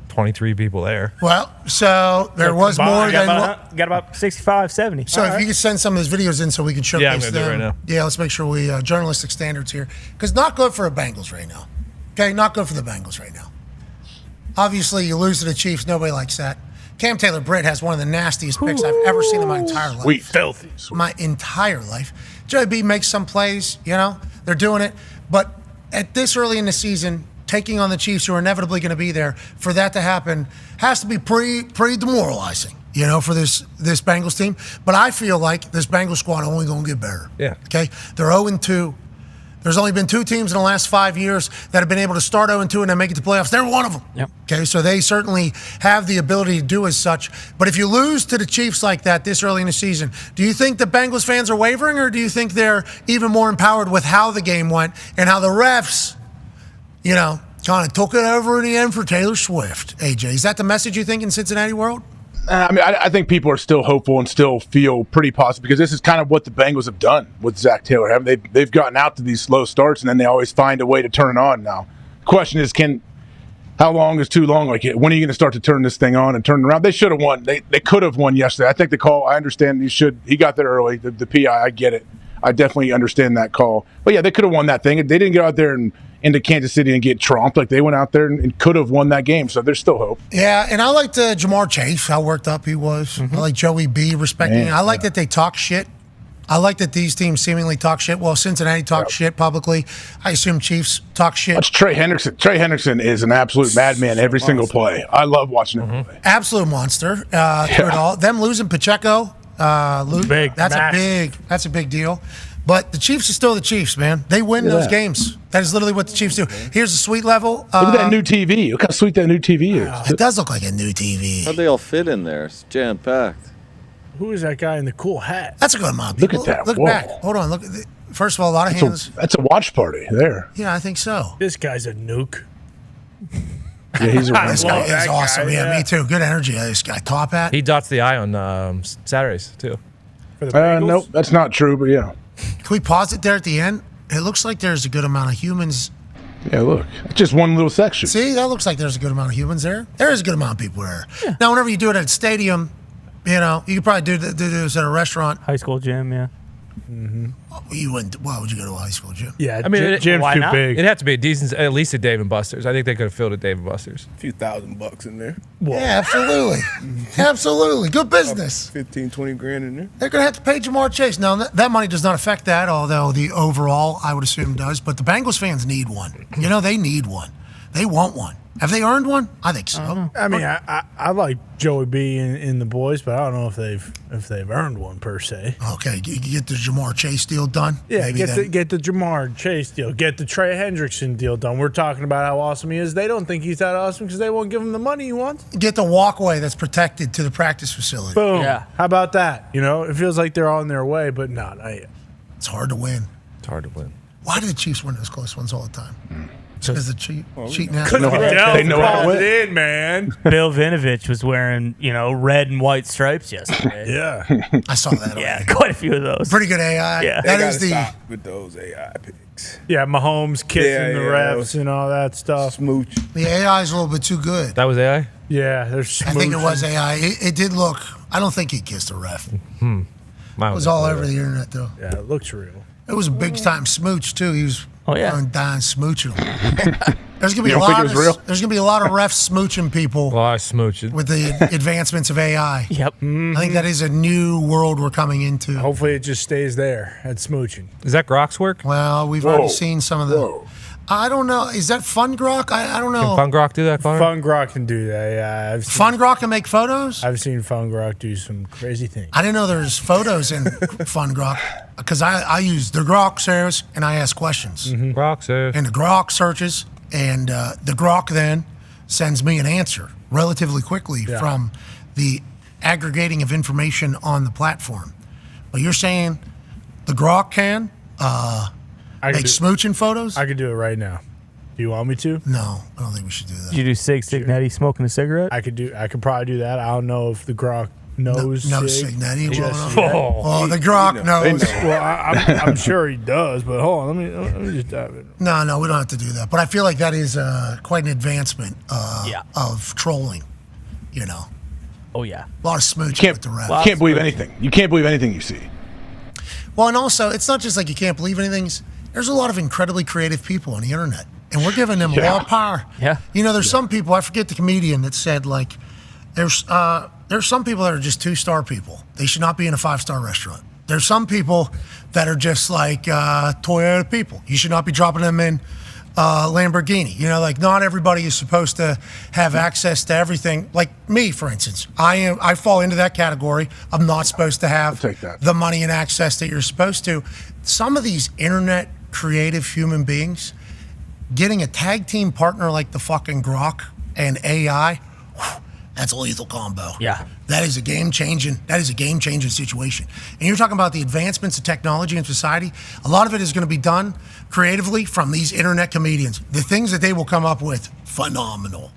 23 people there. Well, so there was more than. Got about 65, 70. So if you could send some of those videos in so we can showcase I'm gonna them. do it right now. Yeah, let's make sure we journalistic standards here. Because not good for the Bengals right now. Okay, not good for the Bengals right now. Obviously, you lose to the Chiefs. Nobody likes that. Cam Taylor-Britt has one of the nastiest picks I've ever seen in my entire life. Sweet. Filthy. My entire life. Joey B makes some plays, they're doing it. But at this early in the season, taking on the Chiefs, who are inevitably going to be there, for that to happen has to be pretty demoralizing, for this Bengals team. But I feel like this Bengals squad only going to get better. Yeah. Okay? They're 0-2. There's only been 2 teams in the last 5 years that have been able to start 0-2 and then make it to playoffs. They're one of them. Yep. Okay, so they certainly have the ability to do as such. But if you lose to the Chiefs like that this early in the season, do you think the Bengals fans are wavering, or do you think they're even more empowered with how the game went and how the refs, kind of took it over in the end for Taylor Swift? AJ, is that the message you think in Cincinnati world? I think people are still hopeful and still feel pretty positive because this is kind of what the Bengals have done with Zach Taylor. Haven't they've gotten out to these slow starts and then they always find a way to turn it on. Now, the question is, how long is too long? Like, when are you going to start to turn this thing on and turn it around? They should have won. They could have won yesterday. I think the call. I understand he got there early. The PI. I get it. I definitely understand that call. But yeah, they could have won that thing. They didn't get out there and into Kansas City and get tromped. Like, they went out there and could have won that game, so there's still hope. Yeah, and I liked Jamar Chase, how worked up he was. I like Joey B respecting him. I like that they talk shit. I like that these teams seemingly talk shit. Well, Cincinnati talks shit publicly. I assume Chiefs talk shit. Watch Trey Hendrickson. Trey Hendrickson is an absolute madman every single play. I love watching him play. Absolute monster through it all. Them losing Pacheco, that's a big deal. But the Chiefs are still the Chiefs, man. They win those games. That is literally what the Chiefs do. Here's a sweet level. Look at that new TV. Look how sweet that new TV is. It does look like a new TV. How'd they all fit in there? It's jam-packed. Who is that guy in the cool hat? That's a good amount. Look at that. Look Whoa. back. Hold on. Look. First of all, a lot of hands. That's a watch party there. Yeah, I think so. This guy's a nuke. Yeah, he's a This guy is awesome. Yeah, me too. Good energy. This guy, top hat. He dots the I on Saturdays, too. Nope, that's not true, but yeah. Can we pause it there at the end? It looks like there's a good amount of humans. Yeah, look. It's just one little section. See, that looks like there's a good amount of humans there. There is a good amount of people there. Yeah. Now, whenever you do it at a stadium, you could probably do this at a restaurant. High school gym, yeah. Mm-hmm. Why would you go to a high school gym? Yeah, I mean, gym's too big. It'd have to be a decent, at least a Dave & Buster's. I think they could have filled a Dave & Buster's. A few $1,000 in there. Whoa. Yeah, absolutely. Absolutely. Good business. 15, 20 grand in there. They're going to have to pay Jamar Chase. Now, that money does not affect that, although the overall, I would assume, does. But the Bengals fans need one. They need one. They want one. Have they earned one? I think so. I mean, I like Joey B in the boys, but I don't know if they've earned one per se. Okay, you get the Jamar Chase deal done. Yeah, get the Jamar Chase deal, get the Trey Hendrickson deal done. We're talking about how awesome he is. They don't think he's that awesome because they won't give him the money he wants. Get the walkway that's protected to the practice facility. Boom. Yeah. How about that? It feels like they're on their way, but not. It's hard to win. It's hard to win. Why do the Chiefs win those close ones all the time? Because the cheating out. They know how to win, man. Bill Vinovich was wearing, red and white stripes yesterday. Yeah. I saw that. Yeah, quite a few of those. Pretty good AI. Yeah. That is stop with those AI picks. Yeah, Mahomes kissing the refs and all that stuff. Smooch. The AI is a little bit too good. That was AI? Yeah, there's I think it was AI. It did look. I don't think he kissed a ref. It was all over the internet, though. Yeah, it looks real. It was a big time smooch, too. He was on Dahn smooching him. There's gonna be there's gonna be a lot of refs smooching people. A lot of smooching with the advancements of AI. Yep. I think that is a new world we're coming into. Hopefully, it just stays there at smooching. Is that Grok's work? Well, we've already seen some of the. I don't know. Is that Fun Grok? I don't know. Can Fun Grok do that, Connor? Fun Grok can do that, yeah. Fun Grok can make photos? I've seen Fun Grok do some crazy things. I didn't know there's photos in Fun Grok because I use the Grok service and I ask questions. Mm-hmm. Grok service. And the Grok searches and the Grok then sends me an answer relatively quickly from the aggregating of information on the platform. But you're saying the Grok can make smooching photos? I could do it right now. Do you want me to? No, I don't think we should do that. Did you do Signetti smoking a cigarette? I could probably do that. I don't know if the Grok knows. No Signetti. Oh, the Grok knows. Well, I'm sure he does, but hold on. Let me just dive in. No, we don't have to do that. But I feel like that is quite an advancement of trolling, Oh, yeah. A lot of smooching with the refs. You can't believe anything. You can't believe anything you see. Well, and also, it's not just like you can't believe anything. There's a lot of incredibly creative people on the internet, and we're giving them a lot of power. Yeah. There's some people, I forget the comedian that said, like, there's some people that are just 2-star people. They should not be in a 5-star restaurant. There's some people that are just like Toyota people. You should not be dropping them in Lamborghini. Not everybody is supposed to have access to everything. Like me, for instance, I fall into that category. I'm not supposed to have the money and access that you're supposed to. Some of these internet creative human beings getting a tag team partner like the fucking Grok and AI, that's a lethal combo. Yeah. That is a game-changing situation. And you're talking about the advancements of technology in society. A lot of it is going to be done creatively from these internet comedians. The things that they will come up with, phenomenal.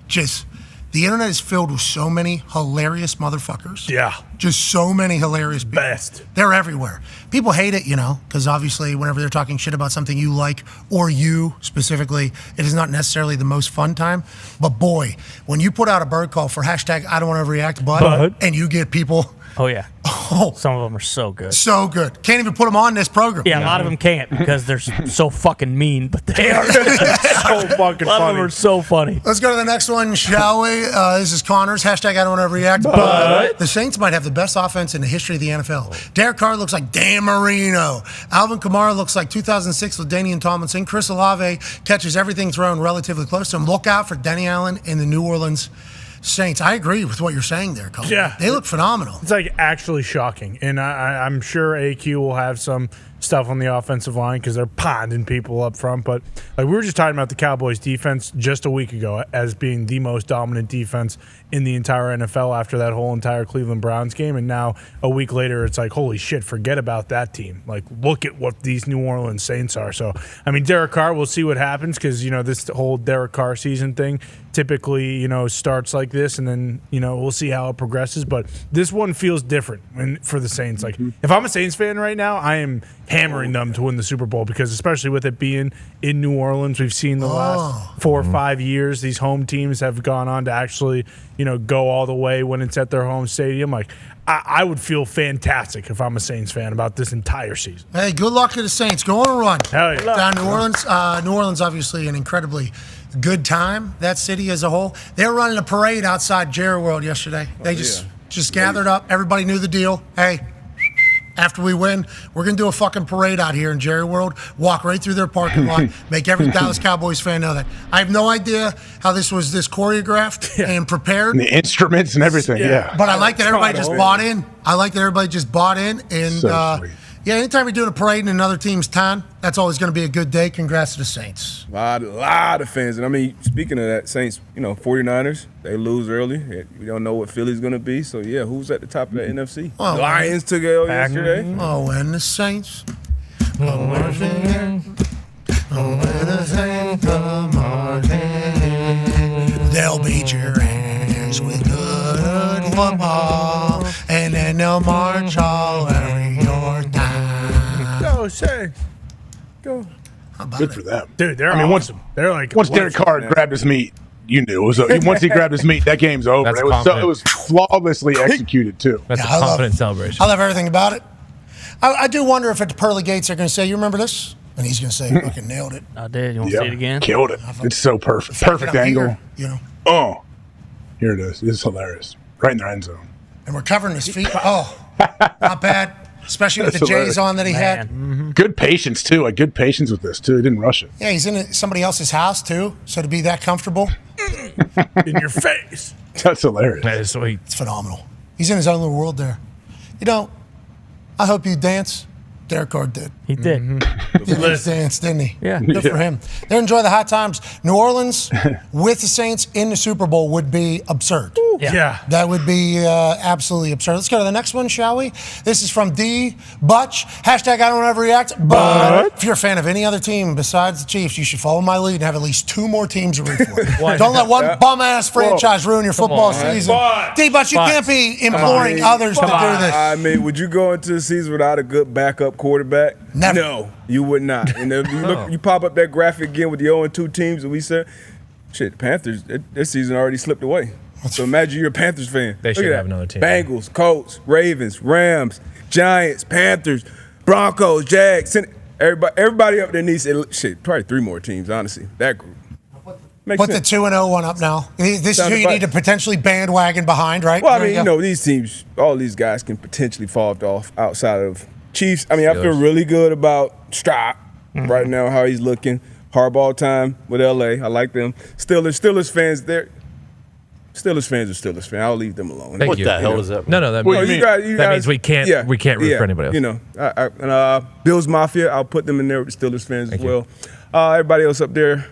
The internet is filled with so many hilarious motherfuckers. Yeah. Just so many hilarious people. Best. They're everywhere. People hate it, because obviously whenever they're talking shit about something you like, or you specifically, it is not necessarily the most fun time. But boy, when you put out a bird call for hashtag I don't want to react, but and you get people. Oh, yeah. Some of them are so good. So good. Can't even put them on this program. Yeah, a lot of them can't because they're so fucking mean, but they are so fucking funny. A lot of them are so funny. Let's go to the next one, shall we? This is Connor's. Hashtag I don't overreact. But the Saints might have the best offense in the history of the NFL. Derek Carr looks like Dan Marino. Alvin Kamara looks like 2006 with Danian Tomlinson. Chris Olave catches everything thrown relatively close to him. Look out for Denny Allen in the New Orleans Saints. I agree with what you're saying there, Colin. Yeah. They look phenomenal. It's like actually shocking. And I'm sure AQ will have some stuff on the offensive line because they're ponding people up front. But like we were just talking about the Cowboys defense just a week ago as being the most dominant defense in the entire NFL after that whole entire Cleveland Browns game. And now a week later, it's like, holy shit, forget about that team. Like, look at what these New Orleans Saints are. So, I mean, Derek Carr, we'll see what happens because, this whole Derek Carr season thing typically, starts like this and then, we'll see how it progresses. But this one feels different for the Saints. Like, if I'm a Saints fan right now, I am hammering them to win the Super Bowl because especially with it being in New Orleans, we've seen the last 4 or 5 years, these home teams have gone on to actually, go all the way when it's at their home stadium. Like, I would feel fantastic if I'm a Saints fan about this entire season. Hey, good luck to the Saints. Go on a run. Hell yeah. Down New Orleans. New Orleans, obviously, an incredibly good time. That city as a whole. They were running a parade outside Jerry World yesterday. They just gathered up. Everybody knew the deal. Hey, after we win, we're going to do a fucking parade out here in Jerry World, walk right through their parking lot, make every Dallas Cowboys fan know that. I have no idea how this was choreographed and prepared. And the instruments and everything, yeah. But I like that everybody just bought in. And anytime you're doing a parade in another team's town, that's always going to be a good day. Congrats to the Saints. A lot of fans. And I mean, speaking of that, Saints, 49ers, they lose early. We don't know what Philly's going to be. So, yeah, who's at the top of the NFC? Oh, Lions took L yesterday. Oh, and the Saints. They'll beat your ass with good football, and then they'll march all over your time. Go, Saints. Go. Good for them. Dude, they're awesome. They're like once Derek Carr grabbed his meat, you knew. Once he grabbed his meat, that game's over. That's It was flawlessly executed, too. That's a confident celebration. I love everything about it. I do wonder if at the pearly gates they're going to say, you remember this? And he's going to say, fucking nailed it. I did. You want to see it again? Killed it. It's so perfect. Perfect angle. Oh, here it is. It's hilarious. Right in their end zone. And we're covering his feet. Oh, not bad. Especially with the J's on that he had. Mm-hmm. Good patience, too. Like, good patience with this, too. He didn't rush it. Yeah, he's in somebody else's house, too. So to be that comfortable. In your face. That's hilarious. That is sweet. It's phenomenal. He's in his own little world there. I hope you dance. Derek Carr did. He did. He did his dance, didn't he? Yeah. Good for him. They enjoy the high times. New Orleans with the Saints in the Super Bowl would be absurd. Yeah. That would be absolutely absurd. Let's go to the next one, shall we? This is from D. Butch. Hashtag I don't overreact. But if you're a fan of any other team besides the Chiefs, you should follow my lead and have at least 2 more teams to root for. Don't let one bum-ass franchise ruin your football season. D. Butch, you can't be imploring others to do this. I mean, would you go into the season without a good backup quarterback? Never. No, you would not. And if you pop up that graphic again with the 0-2 teams that we said, shit, the Panthers, this season already slipped away. So imagine you're a Panthers fan. They should have another team. Bengals, Colts, Ravens, Rams, Giants, Panthers, Broncos, Jags. Everybody up there needs shit, probably 3 more teams, honestly. That group. Put the 2-0 one up now. This is who you need to potentially bandwagon behind, right? Well, I mean, these teams, all these guys can potentially fall off outside of Chiefs. I mean, I feel really good about Stroud right now, how he's looking. Hardball time with LA. I like them. Steelers fans, Steelers fans are Steelers fans. I'll leave them alone. What the hell is that? No, that means we can't root for anybody else. Bills Mafia, I'll put them in there with the Steelers fans as well. Everybody else up there,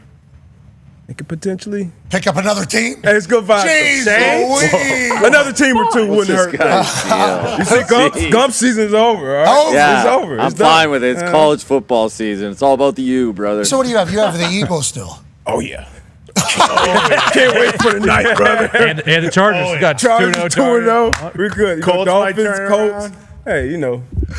they could potentially pick up another team. Hey, it's good vibes. Jeez, another team or 2 wouldn't hurt. You see, Gump's season's over. All right? Yeah, it's over. I'm fine with it. It's college football season. It's all about the U, brother. So what do you have? You have the Eagles still. Oh, yeah. Can't wait for the night, brother. And the Chargers got 2-0. We're good. Colts, Dolphins, Colts. Hey,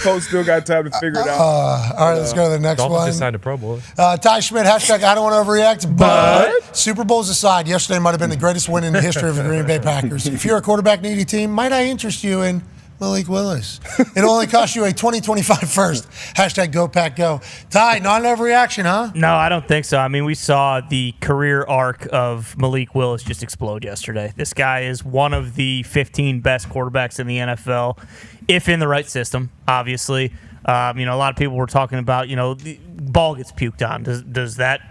Colts still got time to figure it out. All right, let's go to the next Dolphins one. just signed a Pro Bowl. Ty Schmidt, hashtag I don't want to overreact, but Super Bowls aside, yesterday might have been the greatest win in the history of the Green Bay Packers. If you're a quarterback needy team, might I interest you in Malik Willis. It'll only cost you a 2025 first. Hashtag GoPackGo. Ty, not an overreaction, huh? No, I don't think so. I mean, we saw the career arc of Malik Willis just explode yesterday. This guy is one of the 15 best quarterbacks in the NFL, if in the right system, obviously. A lot of people were talking about, the ball gets puked on. Does that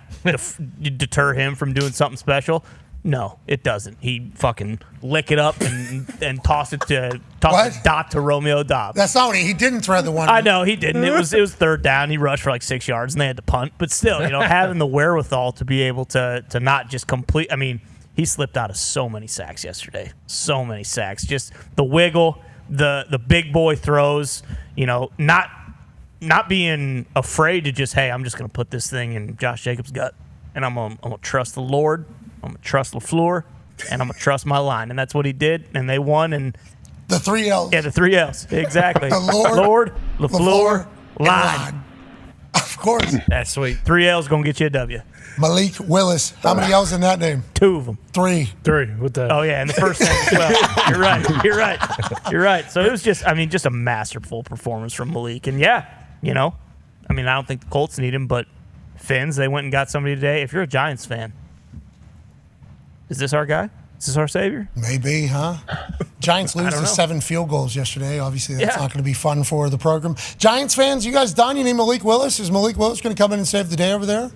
deter him from doing something special? No, it doesn't. He fucking lick it up and toss the dot to Romeo Dobbs. That's not what he didn't thread the one. I know he didn't. It was third down. He rushed for like 6 yards and they had to punt. But still, having the wherewithal to be able to not just complete. I mean, he slipped out of so many sacks yesterday. So many sacks. Just the wiggle, the big boy throws. Not being afraid to just, hey, I'm just gonna put this thing in Josh Jacobs' gut, and I'm gonna trust the Lord. I'm going to trust LaFleur, and I'm going to trust my line. And that's what he did, and they won. And the 3 L's. Yeah, the 3 L's. Exactly. The Lord, LaFleur, line. Of course. That's sweet. 3 L's going to get you a W. Malik Willis. How many L's in that name? 2 of them. 3. What the? Oh, yeah, in the first name as well. You're right. So it was just a masterful performance from Malik. And, I don't think the Colts need him, but Finns, they went and got somebody today. If you're a Giants fan, is this our guy? Is this our savior? Maybe, huh? Giants lose to 7 field goals yesterday. Obviously, that's not going to be fun for the program. Giants fans, you guys done? You need Malik Willis? Is Malik Willis going to come in and save the day over there?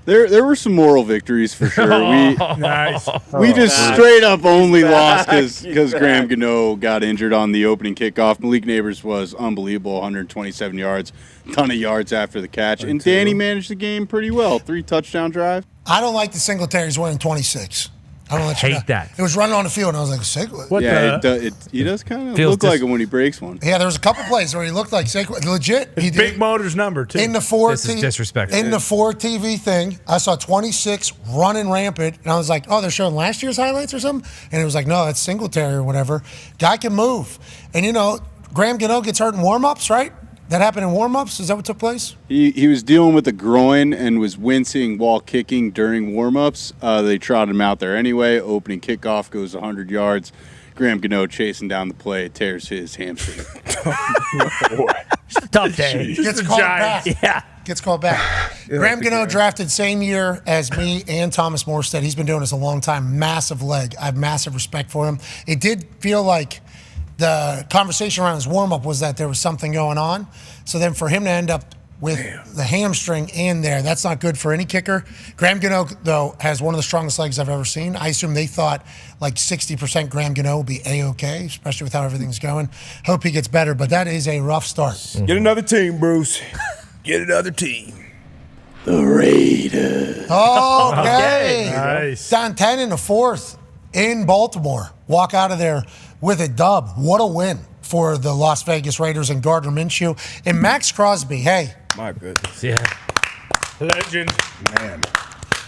There were some moral victories for sure. Nice. We just straight up only lost because Graham Gano got injured on the opening kickoff. Malik Neighbors was unbelievable, 127 yards, ton of yards after the catch. And Danny managed the game pretty well, 3 touchdown drive. I don't like the Singletary's wearing 26. I hate that. It was running on the field, and I was like, Saquon. He does kind of look like him when he breaks one. Yeah, there was a couple plays where he looked like Saquon. Legit. He did. Big Motor's number, too. In the 4 This is disrespectful. In the 4 TV thing, I saw 26 running rampant, and I was like, oh, they're showing last year's highlights or something? And it was like, no, that's Singletary or whatever. Guy can move. And, Graham Gano gets hurt in warm-ups, right? That happened in warm-ups? Is that what took place? He was dealing with a groin and was wincing while kicking during warm-ups. They trotted him out there anyway. Opening kickoff goes 100 yards. Graham Gano chasing down the play, tears his hamstring. Just a tough day. Gets called back. Yeah. Gets called back. Graham Gano drafted same year as me and Thomas Morstead. He's been doing this a long time. Massive leg. I have massive respect for him. It did feel like the conversation around his warm-up was that there was something going on. So then for him to end up with the hamstring in there, that's not good for any kicker. Graham Gano, though, has one of the strongest legs I've ever seen. I assume they thought like 60% Graham Gano will be A-okay, especially with how everything's going. Hope he gets better, but that is a rough start. Get another team, Bruce. Get another team. The Raiders. Okay. Nice. Down 10 in the 4th in Baltimore. Walk out of there with a dub. What a win for the Las Vegas Raiders and Gardner Minshew. And Max Crosby, hey. My goodness. Yeah. Legend. Man.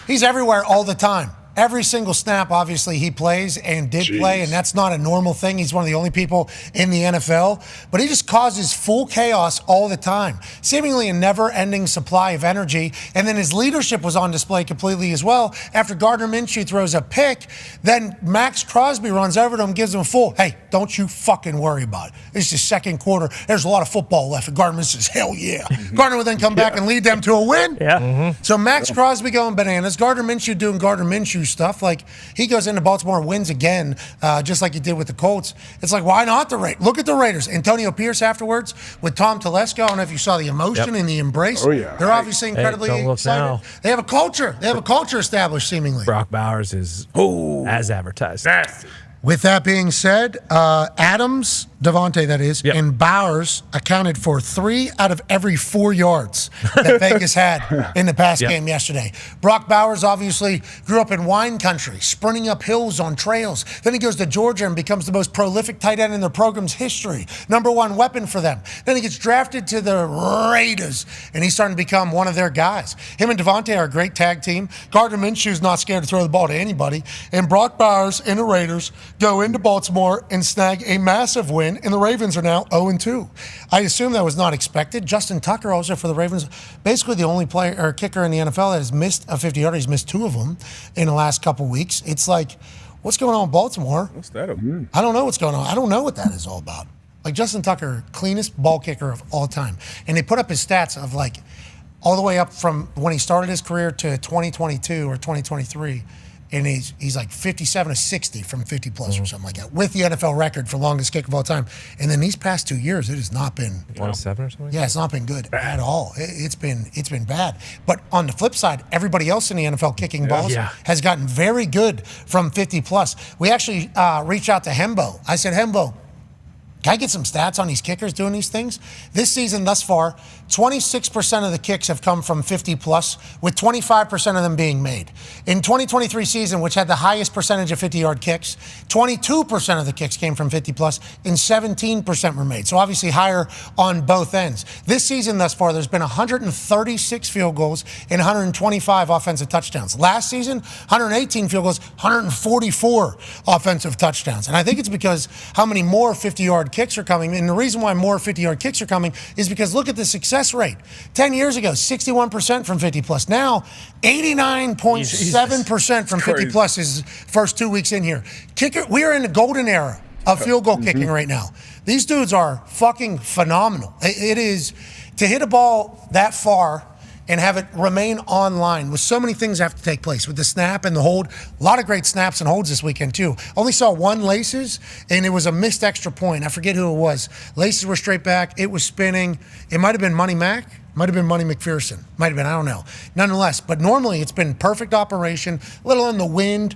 He's everywhere all the time. Every single snap, obviously, he plays and did play, and that's not a normal thing. He's one of the only people in the NFL. But he just causes full chaos all the time, seemingly a never-ending supply of energy. And then his leadership was on display completely as well. After Gardner Minshew throws a pick, then Max Crosby runs over to him, gives him a full, hey, don't you fucking worry about it. It's the second quarter. There's a lot of football left. And Gardner says, hell yeah. Gardner would then come back and lead them to a win. Yeah. So Max Crosby going bananas. Gardner Minshew doing Gardner Minshew stuff. Like, he goes into Baltimore and wins again, just like he did with the Colts. It's like, why not the Raiders? Look at the Raiders. Antonio Pierce afterwards with Tom Telesco. I don't know if you saw the emotion and the embrace. Oh, yeah. They're obviously incredibly excited. Now. They have a culture. They have a culture established, seemingly. Brock Bowers is as advertised. With that being said, Adams, Devontae that is, and Bowers accounted for 3 out of every 4 yards that Vegas had in the pass game yesterday. Brock Bowers obviously grew up in wine country, sprinting up hills on trails. Then he goes to Georgia and becomes the most prolific tight end in their program's history. #1 weapon for them. Then he gets drafted to the Raiders, and he's starting to become one of their guys. Him and Devontae are a great tag team. Gardner Minshew's not scared to throw the ball to anybody. And Brock Bowers and the Raiders go into Baltimore and snag a massive win, and the Ravens are now 0-2. I assume that was not expected. Justin Tucker, also for the Ravens, basically the only player or kicker in the NFL that has missed a 50-yarder. He's missed 2 of them in the last couple weeks. It's like, what's going on in Baltimore? What's that? I don't know what's going on. I don't know what that is all about. Like Justin Tucker, cleanest ball kicker of all time. And they put up his stats of like all the way up from when he started his career to 2022 or 2023. And he's like 57 to 60 from 50 plus or something like that, with the NFL record for longest kick of all time. And then these past 2 years, it has not been 27 or something. Yeah, it's not been good at all. It's been bad. But on the flip side, everybody else in the NFL kicking balls has gotten very good from 50 plus. We actually reached out to Hembo. I said, Hembo, can I get some stats on these kickers doing these things? This season thus far, 26% of the kicks have come from 50 plus, with 25% of them being made. In 2023 season, which had the highest percentage of 50-yard kicks, 22% of the kicks came from 50 plus, and 17% were made. So obviously higher on both ends. This season thus far, there's been 136 field goals and 125 offensive touchdowns. Last season, 118 field goals, 144 offensive touchdowns. And I think it's because how many more 50-yard kicks are coming. And the reason why more 50-yard kicks are coming is because look at the success rate. 10 years ago, 61% from 50 plus. Now, 89.7% from 50 plus is first 2 weeks in here. We are in the golden era of field goal kicking right now. These dudes are fucking phenomenal. It is to hit a ball that far and have it remain online with so many things that have to take place with the snap and the hold. A lot of great snaps and holds this weekend too. Only saw one laces and it was a missed extra point. I forget who it was. Laces were straight back. It was spinning. It might have been Money Mac. Might have been Money McPherson. Might have been, I don't know. Nonetheless, but normally it's been perfect operation, a little in the wind,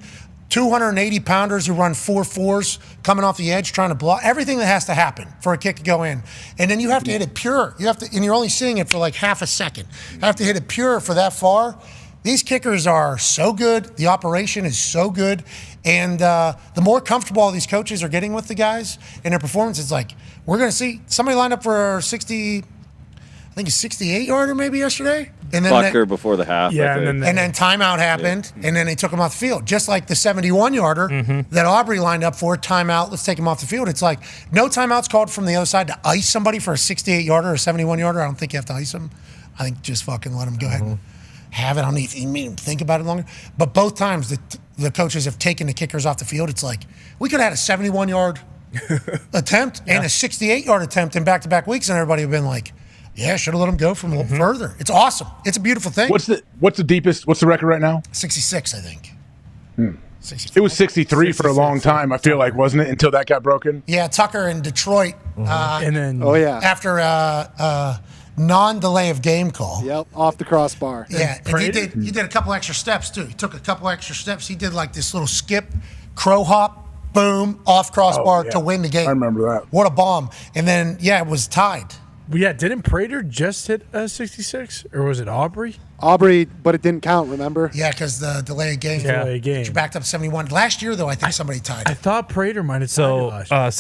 280-pounders who run 4.4s coming off the edge trying to block. Everything that has to happen for a kick to go in. And then you have to hit it pure. You have to, and you're only seeing it for like half a second. You have to hit it pure for that far. These kickers are so good. The operation is so good. And the more comfortable all these coaches are getting with the guys and their performance, it's like, we're going to see somebody lined up for 60, I think a 68-yarder maybe yesterday. And then Bucker before the half. Yeah, and then timeout happened, and then they took him off the field. Just like the 71-yarder that Aubrey lined up for, timeout, let's take him off the field. It's like no timeouts called from the other side to ice somebody for a 68-yarder or a 71-yarder. I don't think you have to ice them. I think just fucking let them go ahead and have it. I don't even mean think about it longer. But both times the coaches have taken the kickers off the field. It's like we could have had a 71-yard attempt and a 68-yard attempt in back-to-back weeks, and everybody would have been like, yeah, should have let him go from a little further. It's awesome. It's a beautiful thing. What's the deepest? What's the record right now? 66, I think. 65. It was 63 for a long time, I feel like, wasn't it? Until that got broken? Yeah, Tucker in Detroit. And then, after non-delay of game call. Yep, off the crossbar. Yeah, and he did a couple extra steps, too. He took a couple extra steps. He did like this little skip, crow hop, boom, off crossbar to win the game. I remember that. What a bomb. And then, it was tied. Yeah, didn't Prater just hit a 66? Or was it Aubrey? Aubrey, but it didn't count, remember? Yeah, because the delay of game. Delay of game. Which backed up 71. Last year, though, I think somebody tied it. I thought Prater might have tied it last year.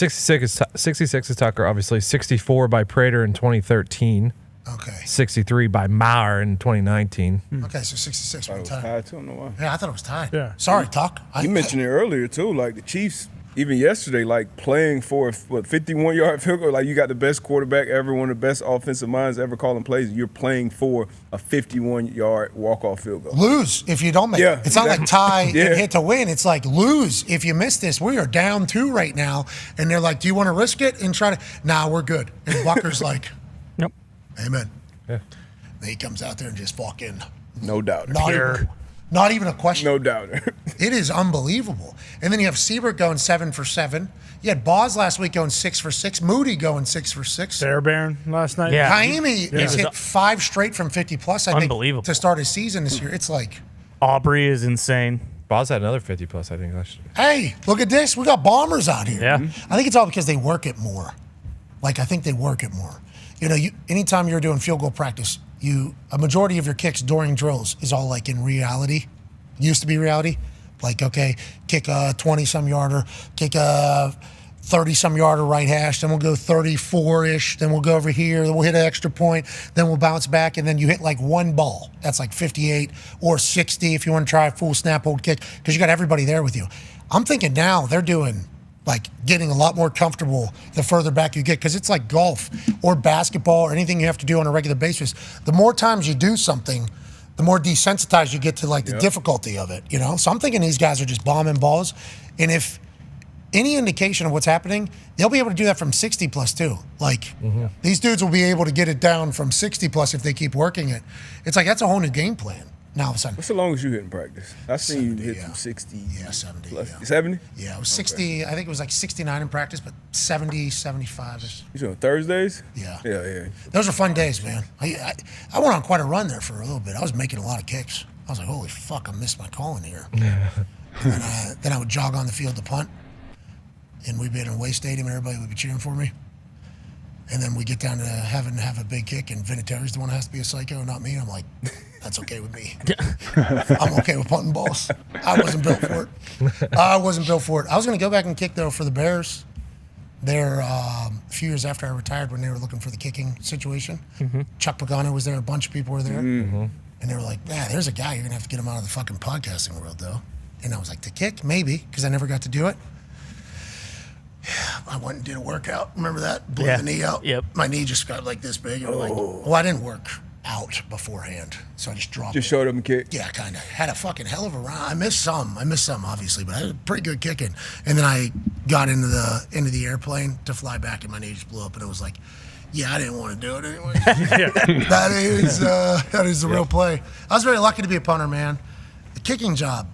66 is Tucker, obviously. 64 by Prater in 2013. Okay. 63 by Maurer in 2019. Okay, so 66 by tied. Tied too, I don't know why. Yeah, I thought it was tied. Yeah. Sorry, Tuck. You mentioned it earlier too, like the Chiefs. Even yesterday, like playing for a 51-yard field goal, like you got the best quarterback ever, one of the best offensive minds ever calling plays. You're playing for a 51-yard walk-off field goal. Lose if you don't make it. It's not like tie and hit to win. It's like lose if you miss this. We are down 2 right now. And they're like, do you want to risk it and try to? Nah, we're good. And Bucker's like, nope. Amen. Yeah. Then he comes out there and just fucking. No doubt. Not even a question. No doubt. It is unbelievable. And then you have Siebert going 7 for 7. You had Boz last week going 6 for 6. Moody going 6 for 6. Fairbairn last night. Yeah. Kaimi has hit 5 straight from 50 plus, I think, Unbelievable. to start his season this year. It's like, Aubrey is insane. Boz had another 50 plus, I think, last year. hey, look at this. We got bombers out here. Yeah. I think it's all because they work it more. Like, I think they work it more. You know, anytime you're doing field goal practice, a majority of your kicks during drills is all like in reality. Used to be reality. Like, okay, kick a 20-some yarder, kick a 30-some yarder right hash, then we'll go 34-ish, then we'll go over here, then we'll hit an extra point, then we'll bounce back, and then you hit like one ball. That's like 58 or 60 if you want to try a full snap hold kick, because you got everybody there with you. I'm thinking now they're doing like getting a lot more comfortable the further back you get, because it's like golf or basketball or anything you have to do on a regular basis. The more times you do something, the more desensitized you get to like the difficulty of it, you know? So I'm thinking these guys are just bombing balls. And if any indication of what's happening, they'll be able to do that from 60 plus too. Like these dudes will be able to get it down from 60 plus if they keep working it. It's like that's a whole new game plan. Now all of a sudden. What's the longest you hit in practice? I've seen you hit from 60. Yeah, 70. Plus. Yeah. 70? Yeah, it was 60. I think it was like 69 in practice, but 70, 75 is. You doing Thursdays? Yeah. Yeah. Those are fun days, man. I went on quite a run there for a little bit. I was making a lot of kicks. I was like, holy fuck, I missed my calling here. And then I would jog on the field to punt. And we'd be in a away stadium and everybody would be cheering for me. And then we get down to having to have a big kick, and Vinatieri's the one that has to be a psycho, not me. And I'm like, that's okay with me. I'm okay with punting balls. I wasn't built for it. I was going to go back and kick, though, for the Bears. There, a few years after I retired, when they were looking for the kicking situation, Chuck Pagano was there, a bunch of people were there. And they were like, there's a guy, you're going to have to get him out of the fucking podcasting world, though. And I was like, to kick? Maybe, because I never got to do it. I went and did a workout. Remember that? Blew the knee out. Yep. My knee just got like this big. Well, I didn't work out beforehand, so I just dropped Just it. showed up and kicked? Yeah, kind of. Had a fucking hell of a round. I missed some, obviously, but I had a pretty good kicking. And then I got into the airplane to fly back, and my knee just blew up, and it was like, yeah, I didn't want to do it anyway. That is the real play. I was very lucky to be a punter, man. The kicking job.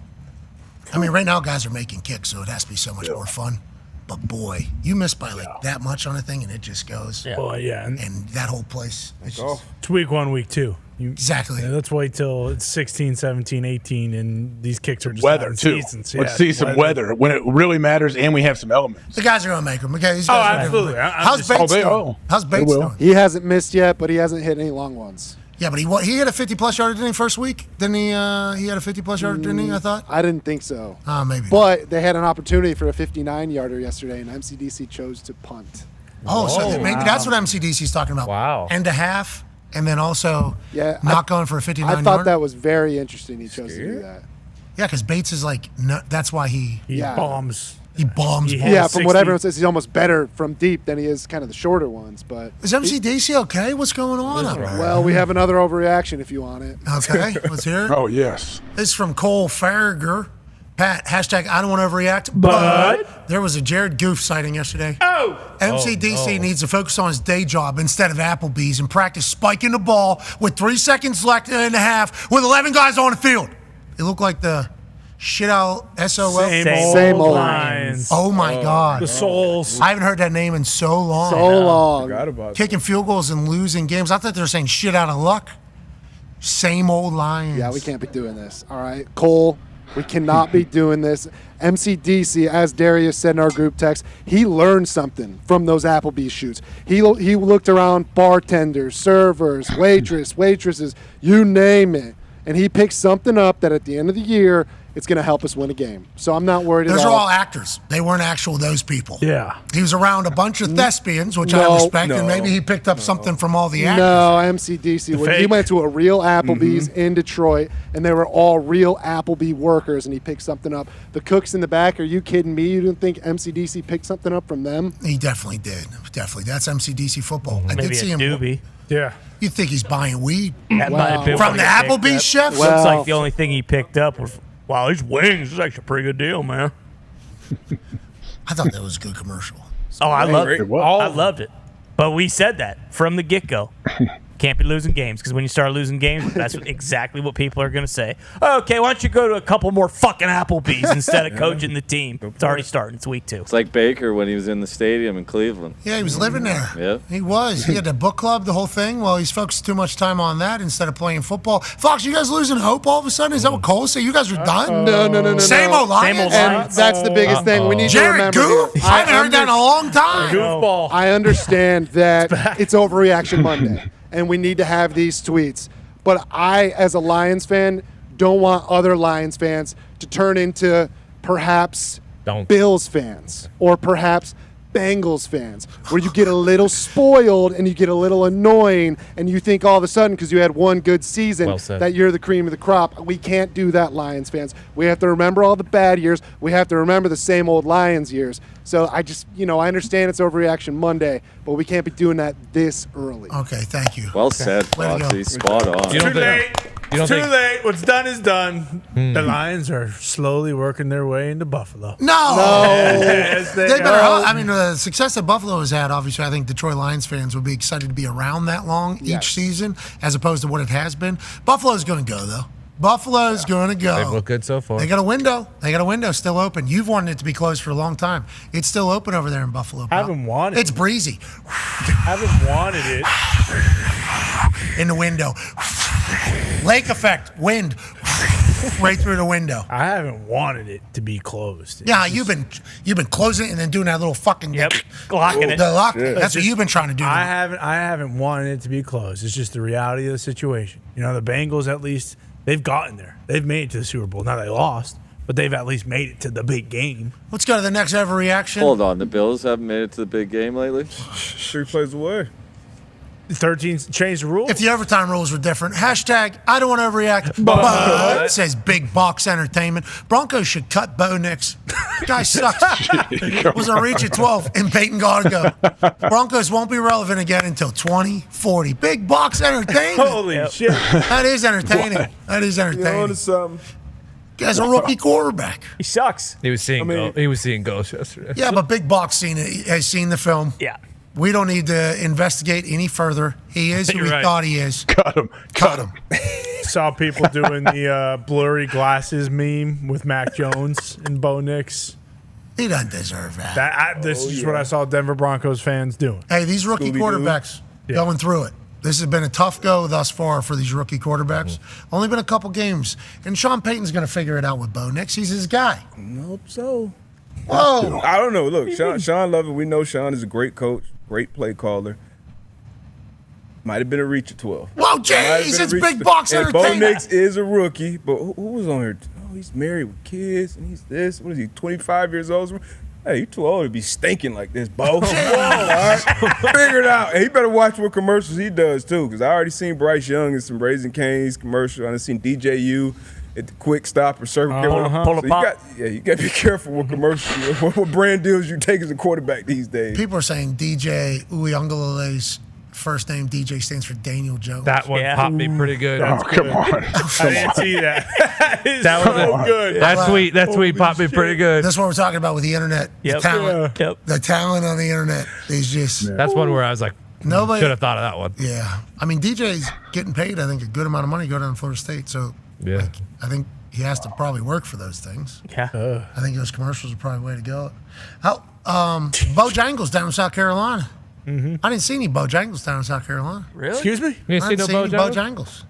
I mean, right now guys are making kicks, so it has to be so much more fun. But boy, you miss by like that much on a thing, and it just goes. Yeah. Well, yeah. And that whole place. It's just, It's week 1, week 2. Exactly. Let's wait till it's 16, 17, 18, and these kicks are just Weather, out in too. seasons. Let's see some weather when it really matters, and we have some elements. the guys are going to make them. Okay, these guys are absolutely. gonna- How's Bates doing? How's Bates doing? He hasn't missed yet, but he hasn't hit any long ones. Yeah, but he had a 50-plus yarder, didn't he, first week? Didn't he? He had a 50-plus yarder, didn't he, I thought? I didn't think so. Maybe. But they had an opportunity for a 59-yarder yesterday, and MCDC chose to punt. Oh, so maybe that's what MCDC's talking about. Wow. End a half, and then also not going for a 59-yarder. I thought that was very interesting he chose to do that. Yeah, because Bates is like, no, that's why he bombs. He bombs. Yeah, from what everyone says, he's almost better from deep than he is kind of the shorter ones. But is MCDC okay? What's going on up there? Well, we have another overreaction if you want it. Okay, let's hear it. Oh, yes. This is from Cole Farragher. Pat, hashtag I don't want to overreact, but there was a Jared Goof sighting yesterday. MCDC needs to focus on his day job instead of Applebee's and practice spiking the ball with 3 seconds left in the half with 11 guys on the field. It looked like the shit out SOL. Same old lines. Oh my God. The Souls. I haven't heard that name in so long. Forgot about Kicking field goals and losing games. I thought they were saying shit out of luck. Same old Lions. Yeah, we can't be doing this. All right, Cole, we cannot be doing this. MCDC, as Darius said in our group text, he learned something from those Applebee's shoots. He looked around bartenders, servers, waitresses, you name it, and he picked something up that at the end of the year, it's going to help us win a game. So I'm not worried at all. Those are all actors. They weren't actual those people. Yeah. He was around a bunch of thespians, which I respect, and maybe he picked up something from all the actors. No, MCDC. When he went to a real Applebee's in Detroit, and they were all real Applebee workers, and he picked something up. The cooks in the back, are you kidding me? You didn't think MCDC picked something up from them? He definitely did. Definitely. That's MCDC football. I Maybe did see a him. doobie. Yeah. You think he's buying weed? That might have been From what the he picked Applebee's up. chefs? Looks like the only thing he picked up was, wow, these wings is actually a pretty good deal, man. I thought that was a good commercial. Oh, I loved it. I loved it. But we said that from the get-go. Can't be losing games, because when you start losing games, that's exactly what people are going to say. Okay, why don't you go to a couple more fucking Applebee's instead of coaching the team? It's already starting. It's week 2. It's like Baker when he was in the stadium in Cleveland. Yeah, he was living there. Yeah. He was. He had a book club, the whole thing. Well, he's focused too much time on that instead of playing football. Fox, you guys losing hope all of a sudden? Is that what Cole said? You guys are done? No. Same old Lions? And that's the biggest thing we need to Jared remember. Goof? I haven't heard that in a long time. Goofball. I understand that it's overreaction Monday, and we need to have these tweets. But I, as a Lions fan, don't want other Lions fans to turn into perhaps Bills fans or perhaps Bengals fans, where you get a little spoiled and you get a little annoying and you think all of a sudden, because you had one good season, that you're the cream of the crop. We can't do that, Lions fans. We have to remember all the bad years. We have to remember the same old Lions years. So I just, I understand it's overreaction Monday, but we can't be doing that this early. Okay, thank you. Well said, Way to go. Foxy. Spot on. You don't think It's too late. What's done is done. The Lions are slowly working their way into Buffalo. No. Yes, They they better. are. I mean, the success that Buffalo has had, obviously, I think Detroit Lions fans would be excited to be around that long each season as opposed to what it has been. Buffalo's going to go, though. Buffalo's going to go. They've looked good so far. They got a window. They got a window still open. You've wanted it to be closed for a long time. It's still open over there in Buffalo. pal. Haven't wanted It's breezy. Haven't wanted it. In the window. Lake effect. Wind. Right through the window. I haven't wanted it to be closed. Yeah, you've been closing it and then doing that little fucking locking it. The lock. Yeah. That's what you've been trying to do. I haven't wanted it to be closed. It's just the reality of the situation. You know, the Bengals at least they've gotten there. They've made it to the Super Bowl. Now they lost, but they've at least made it to the big game. Let's go to the next overreaction. Hold on, the Bills haven't made it to the big game lately. 3 plays away. 13 changed the rule. If the overtime rules were different, hashtag I don't want to overreact, but says Big Box Entertainment. Broncos should cut Bo Nix. Guy sucks. Was a reach at 12 and Peyton gotta go. Broncos won't be relevant again until 2040. Big Box Entertainment. Holy shit. That is entertaining. That is entertaining. Guy's a rookie quarterback. He sucks. He was seeing ghosts yesterday. Yeah, but Big Box has seen the film. Yeah. We don't need to investigate any further. He is who You're we right. thought he is. Cut him. Saw people doing the blurry glasses meme with Mac Jones and Bo Nix. He doesn't deserve that. This is what I saw Denver Broncos fans doing. Hey, these rookie Scooby-Doo. quarterbacks going through it. This has been a tough go thus far for these rookie quarterbacks. Only been a couple games. And Sean Payton's going to figure it out with Bo Nix. He's his guy. Hope so. Whoa. I don't know. Look, Sean Lovett, we know Sean is a great coach, great play caller. Might have been a reach at 12. Whoa, jeez, it's Big Box and Bo Entertainment. Nix is a rookie, but who was on here? Oh, he's married with kids, and he's this. What is he, 25 years old? Hey, you're too old to be stinking like this, Bo. Come on, all right? Figure it out. And he better watch what commercials he does, too, because I already seen Bryce Young in some Raising Cane's commercial. I've seen DJU at the Quick Stop or Circle K. You got to be careful with commercials, what brand deals you take as a quarterback these days. People are saying DJ Uyunglele's first name DJ stands for Daniel Jones. That one popped me pretty good. Come on. I didn't see that. That was so good. That tweet popped me pretty good. That's what we're talking about with the internet. Yep. The talent. Yep. The talent on the internet is just. That's one where I was like, Nobody should have thought of that one. Yeah. I mean, DJ's getting paid, I think, a good amount of money to go down to Florida State. So yeah, I think he has to probably work for those things. Yeah. I think those commercials are probably the way to go. Bojangles down in South Carolina. Mm-hmm. I didn't see any Bojangles down in South Carolina. Really? Excuse me? You I didn't see any Bojangles.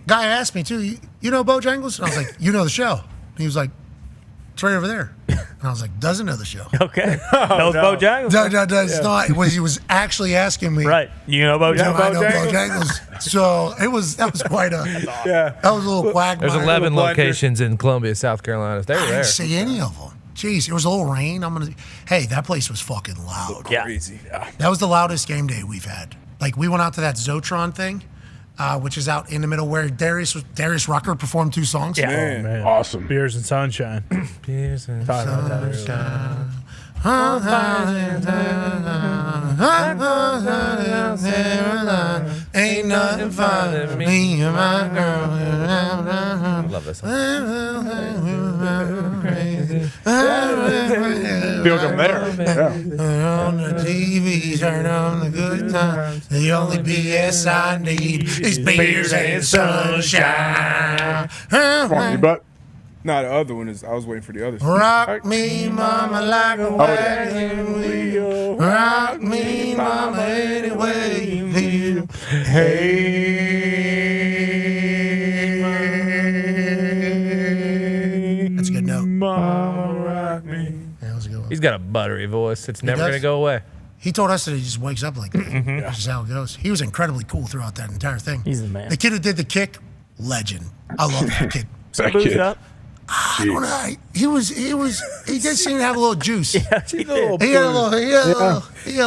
Guy asked me, too, you know Bojangles? And I was like, you know the show. And he was like, it's right over there. And I was like, doesn't know the show. Okay. Knows Bojangles. No, it's not. He was actually asking me. Right. You know Bojangles? I know Bojangles. So that was quite a that was a little quagmire. There's 11 locations in Columbia, South Carolina. They were I there. didn't see any of them. Jeez, it was a little rain. Hey, that place was fucking loud. Crazy. Yeah. That was the loudest game day we've had. Like, we went out to that Zotron thing, which is out in the middle where Darius Rucker performed 2 songs. Yeah. Man. Awesome. Beers and sunshine. Beers and sunshine. Ain't nothing fun me and my girl. I love this song. Feel like I'm there. On the TV, turn on the good times. The only BS I need is beers and sunshine. Come on, you butt. No, the other one is, I was waiting for the other Rock me, mama, like a wagon wheel. Rock me, mama, any way you feel. Hey. That's a good note. Mama, rock me. That was a good one. He's got a buttery voice. It's never does? going to go away. He told us that he just wakes up like that. That's just how it goes. He was incredibly cool throughout that entire thing. He's the man. The kid who did the kick, legend. I love that kid. That kid. I don't know. He did seem to have a little juice. He had a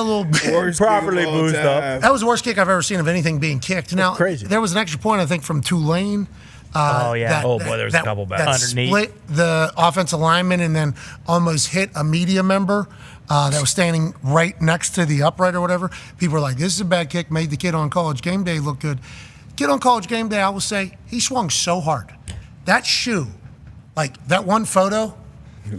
little properly boozed up. That was the worst kick I've ever seen of anything being kicked. Now, crazy. There was an extra point, I think, from Tulane. There was a couple back. That Underneath. split the offensive lineman and then almost hit a media member that was standing right next to the upright or whatever. People were like, this is a bad kick, made the kid on College Game Day look good. Kid on College game day, I will say, he swung so hard. That shoe, like that one photo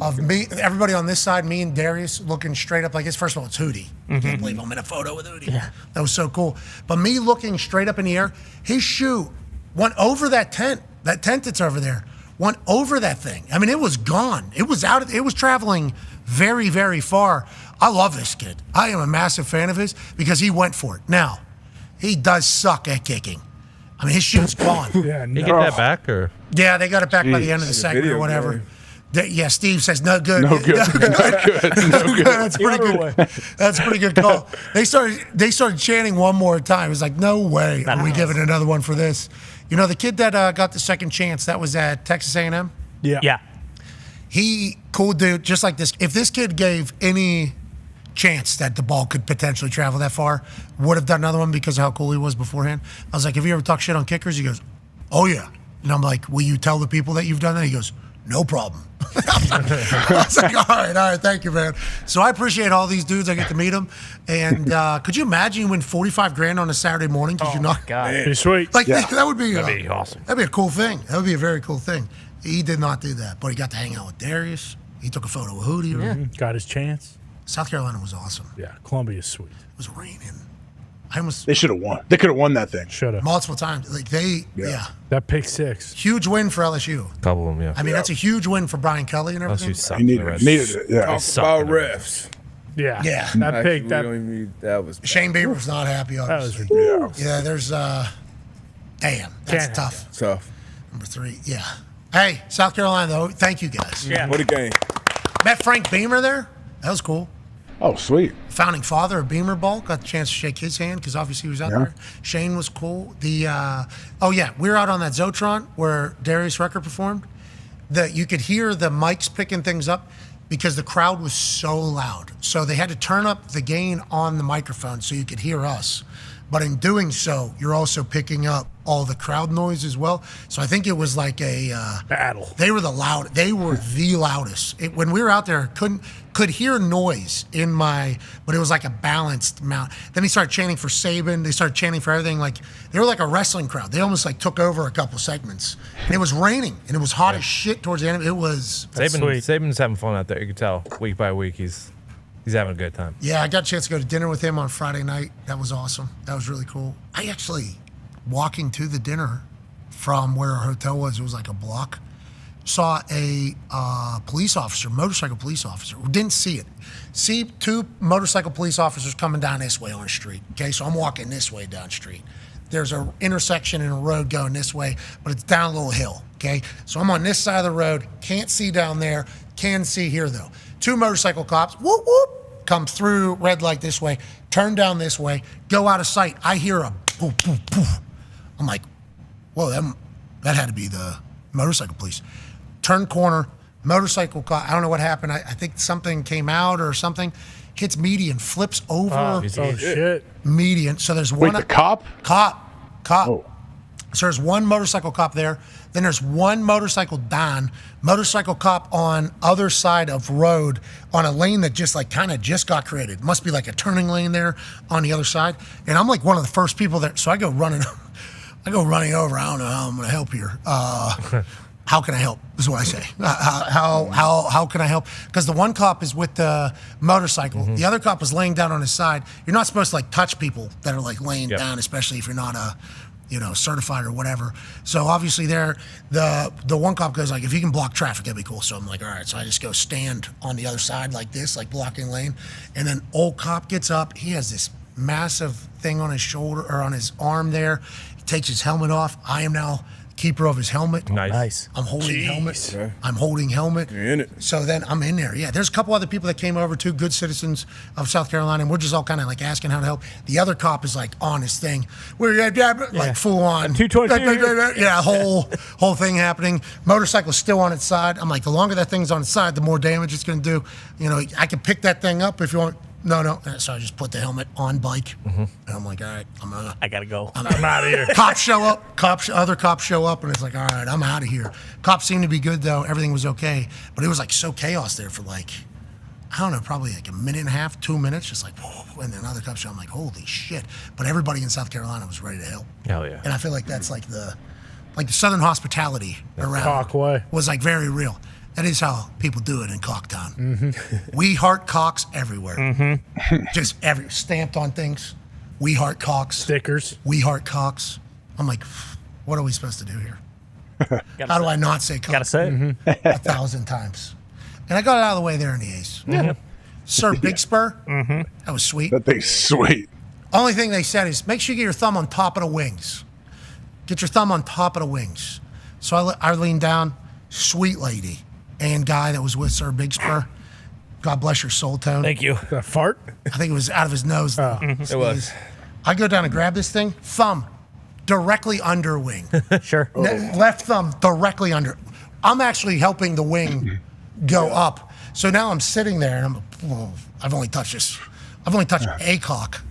of me, everybody on this side, me and Darius looking straight up like this. First of all, it's Hootie. I can't believe I'm in a photo with Hootie. Yeah. That was so cool. But me looking straight up in the air, his shoe went over that tent that's over there, went over that thing. I mean, it was gone. It was traveling very, very far. I love this kid. I am a massive fan of his because he went for it. Now, he does suck at kicking. I mean, his shoe's gone. Yeah, you get that back, or? Yeah, they got it back by the end of the segment or whatever. Yeah, Steve says no good. No good. Not good. No good. That's pretty good. That's a pretty good call. They started chanting one more time. It was like, no way are we giving another one for this. You know, the kid that got the second chance, that was at Texas A&M? Yeah. He, cool dude, just like this. If this kid gave any chance that the ball could potentially travel that far, would have done another one because of how cool he was beforehand. I was like, have you ever talked shit on kickers? He goes, oh, yeah. And I'm like, will you tell the people that you've done that? He goes, no problem. I was like, all right, thank you, man. So I appreciate all these dudes. I get to meet them. And could you imagine you win $45,000 on a Saturday morning because you're not? God. Pretty sweet. Like, that would be awesome. That'd be a cool thing. That would be a very cool thing. He did not do that, but he got to hang out with Darius. He took a photo with Hootie. Yeah. Got his chance. South Carolina was awesome. Yeah, Columbia's sweet. It was raining. They should have won. They could have won that thing. Should have. Multiple times. Like yeah. That pick six. Huge win for LSU. Couple of them, yeah. I mean, that's a huge win for Brian Kelly and everything. LSU sucked. He needed it. Yeah. Talk about refs. Yeah. Yeah. That pick. That was bad. Shane Bieber was not happy. That was Obviously. ridiculous. Yeah, there's damn, that's tough. Tough. Number 3, yeah. Hey, South Carolina though, thank you guys. Yeah. What a game. Met Frank Beamer there. That was cool. Oh, sweet. Founding father of Beamer Ball. Got the chance to shake his hand because obviously he was out there. Shane was cool. We were out on that Zotron where Darius Rucker performed. You could hear the mics picking things up because the crowd was so loud. So they had to turn up the gain on the microphone so you could hear us. But in doing so, you're also picking up all the crowd noise as well. So I think it was like a battle. They were the loudest. When we were out there, could hear noise but it was like a balanced amount. Then he started chanting for Saban. They started chanting for everything. Like they were like a wrestling crowd. They almost like took over a couple segments. And it was raining and it was hot as shit towards the end. It was Saban's having fun out there. You can tell week by week he's having a good time. Yeah, I got a chance to go to dinner with him on Friday night. That was awesome. That was really cool. I actually, walking to the dinner from where our hotel was, it was like a block, saw a motorcycle police officer. Didn't see it. See 2 motorcycle police officers coming down this way on the street. Okay, so I'm walking this way down the street. There's an intersection and a road going this way, but it's down a little hill. Okay, so I'm on this side of the road. Can't see down there. Can see here though. 2 motorcycle cops, whoop, whoop, come through red light this way, turn down this way, go out of sight. I hear a poof, poof, poof. I'm like, whoa, that had to be the motorcycle police. Turn corner, motorcycle cop. I don't know what happened. I think something came out or something. Hits median, flips over. Oh, shit. Median. So there's one. Wait, the cop? Cop. Oh. So there's one motorcycle cop there. Then there's one motorcycle Dahn, motorcycle cop on other side of road on a lane that just like kind of just got created. Must be like a turning lane there on the other side. And I'm like one of the first people there. So I go running over. I don't know how I'm going to help here. How can I help is what I say. How can I help? Because the one cop is with the motorcycle. The other cop is laying down on his side. You're not supposed to like touch people that are like laying down, especially if you're not certified or whatever. So obviously there, the one cop goes like, if you can block traffic, that'd be cool. So I'm like, all right. So I just go stand on the other side like this, like blocking lane. And then old cop gets up. He has this massive thing on his shoulder or on his arm there. He takes his helmet off. I am now keeper of his helmet. Nice. I'm holding helmet. Okay. I'm holding helmet. You're in it. So then I'm in there. Yeah, there's a couple other people that came over too, good citizens of South Carolina, and we're just all kind of like asking how to help. The other cop is like on his thing. Like full on. 222. Yeah, whole thing happening. Motorcycle's still on its side. I'm like, the longer that thing's on its side, the more damage it's going to do. I can pick that thing up if you want. No. So I just put the helmet on bike. And I'm like, all right, I got to go. I'm out of here. Cops show up. Other cops show up, and it's like, all right, I'm out of here. Cops seemed to be good, though. Everything was okay. But it was like so chaos there for like I don't know, probably like a minute and a half, 2 minutes, just like, whoa, and then another cup shot. I'm like, holy shit. But everybody in South Carolina was ready to help. Hell yeah. And I feel like that's like the Southern hospitality around Cock way. was like very real. That is how people do it in Cocktown. Mm-hmm. We heart Cocks everywhere. Mm-hmm. Just stamped on things. We heart Cocks. Stickers. We heart Cocks. I'm like, what are we supposed to do here? How do I not say Cock? Gotta say it. Mm-hmm. 1,000 times. And I got it out of the way there in the A's. Yeah. Sir Big Spur, Mm-hmm. that was sweet. That thing's sweet. Only thing they said is make sure you get your thumb on top of the wings. Get your thumb on top of the wings. So I leaned down, sweet lady and guy that was with Sir Big Spur. God bless your soul, Tone. Thank you. That fart? I think it was out of his nose. It was. I go down and grab this thing, thumb directly under wing. Sure. Left thumb directly under. I'm actually helping the wing go up. So now I'm sitting there and I've only touched this. I've only touched a cock,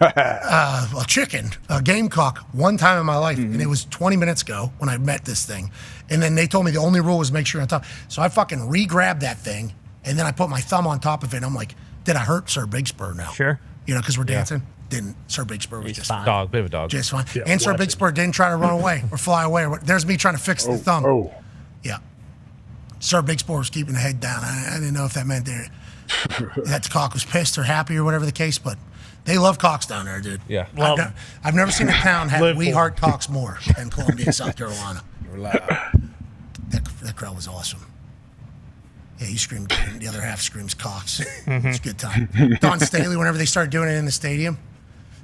a chicken, a gamecock one time in my life. And it was 20 minutes ago when I met this thing. And then they told me the only rule was make sure you're on top. So I fucking re-grabbed that thing and then I put my thumb on top of it. And I'm like, did I hurt Sir Big Spur now? Sure. You know, because we're dancing. Didn't. Sir Big Spur was just fine. Dog, bit of a dog. Just fine. Yeah, and Sir watch Big it. Spur didn't try to run away or fly away. There's me trying to fix the thumb. Oh. Yeah. Sir Big Spur was keeping the head down. I didn't know if that meant that the cock was pissed or happy or whatever the case, but they love cocks down there, dude. Yeah. I've never seen a town have Live We for Heart Cocks more than Columbia, South Carolina. That crowd was awesome. Yeah, you screamed, the other half screams cocks. It's a good time. Dawn Staley, whenever they started doing it in the stadium,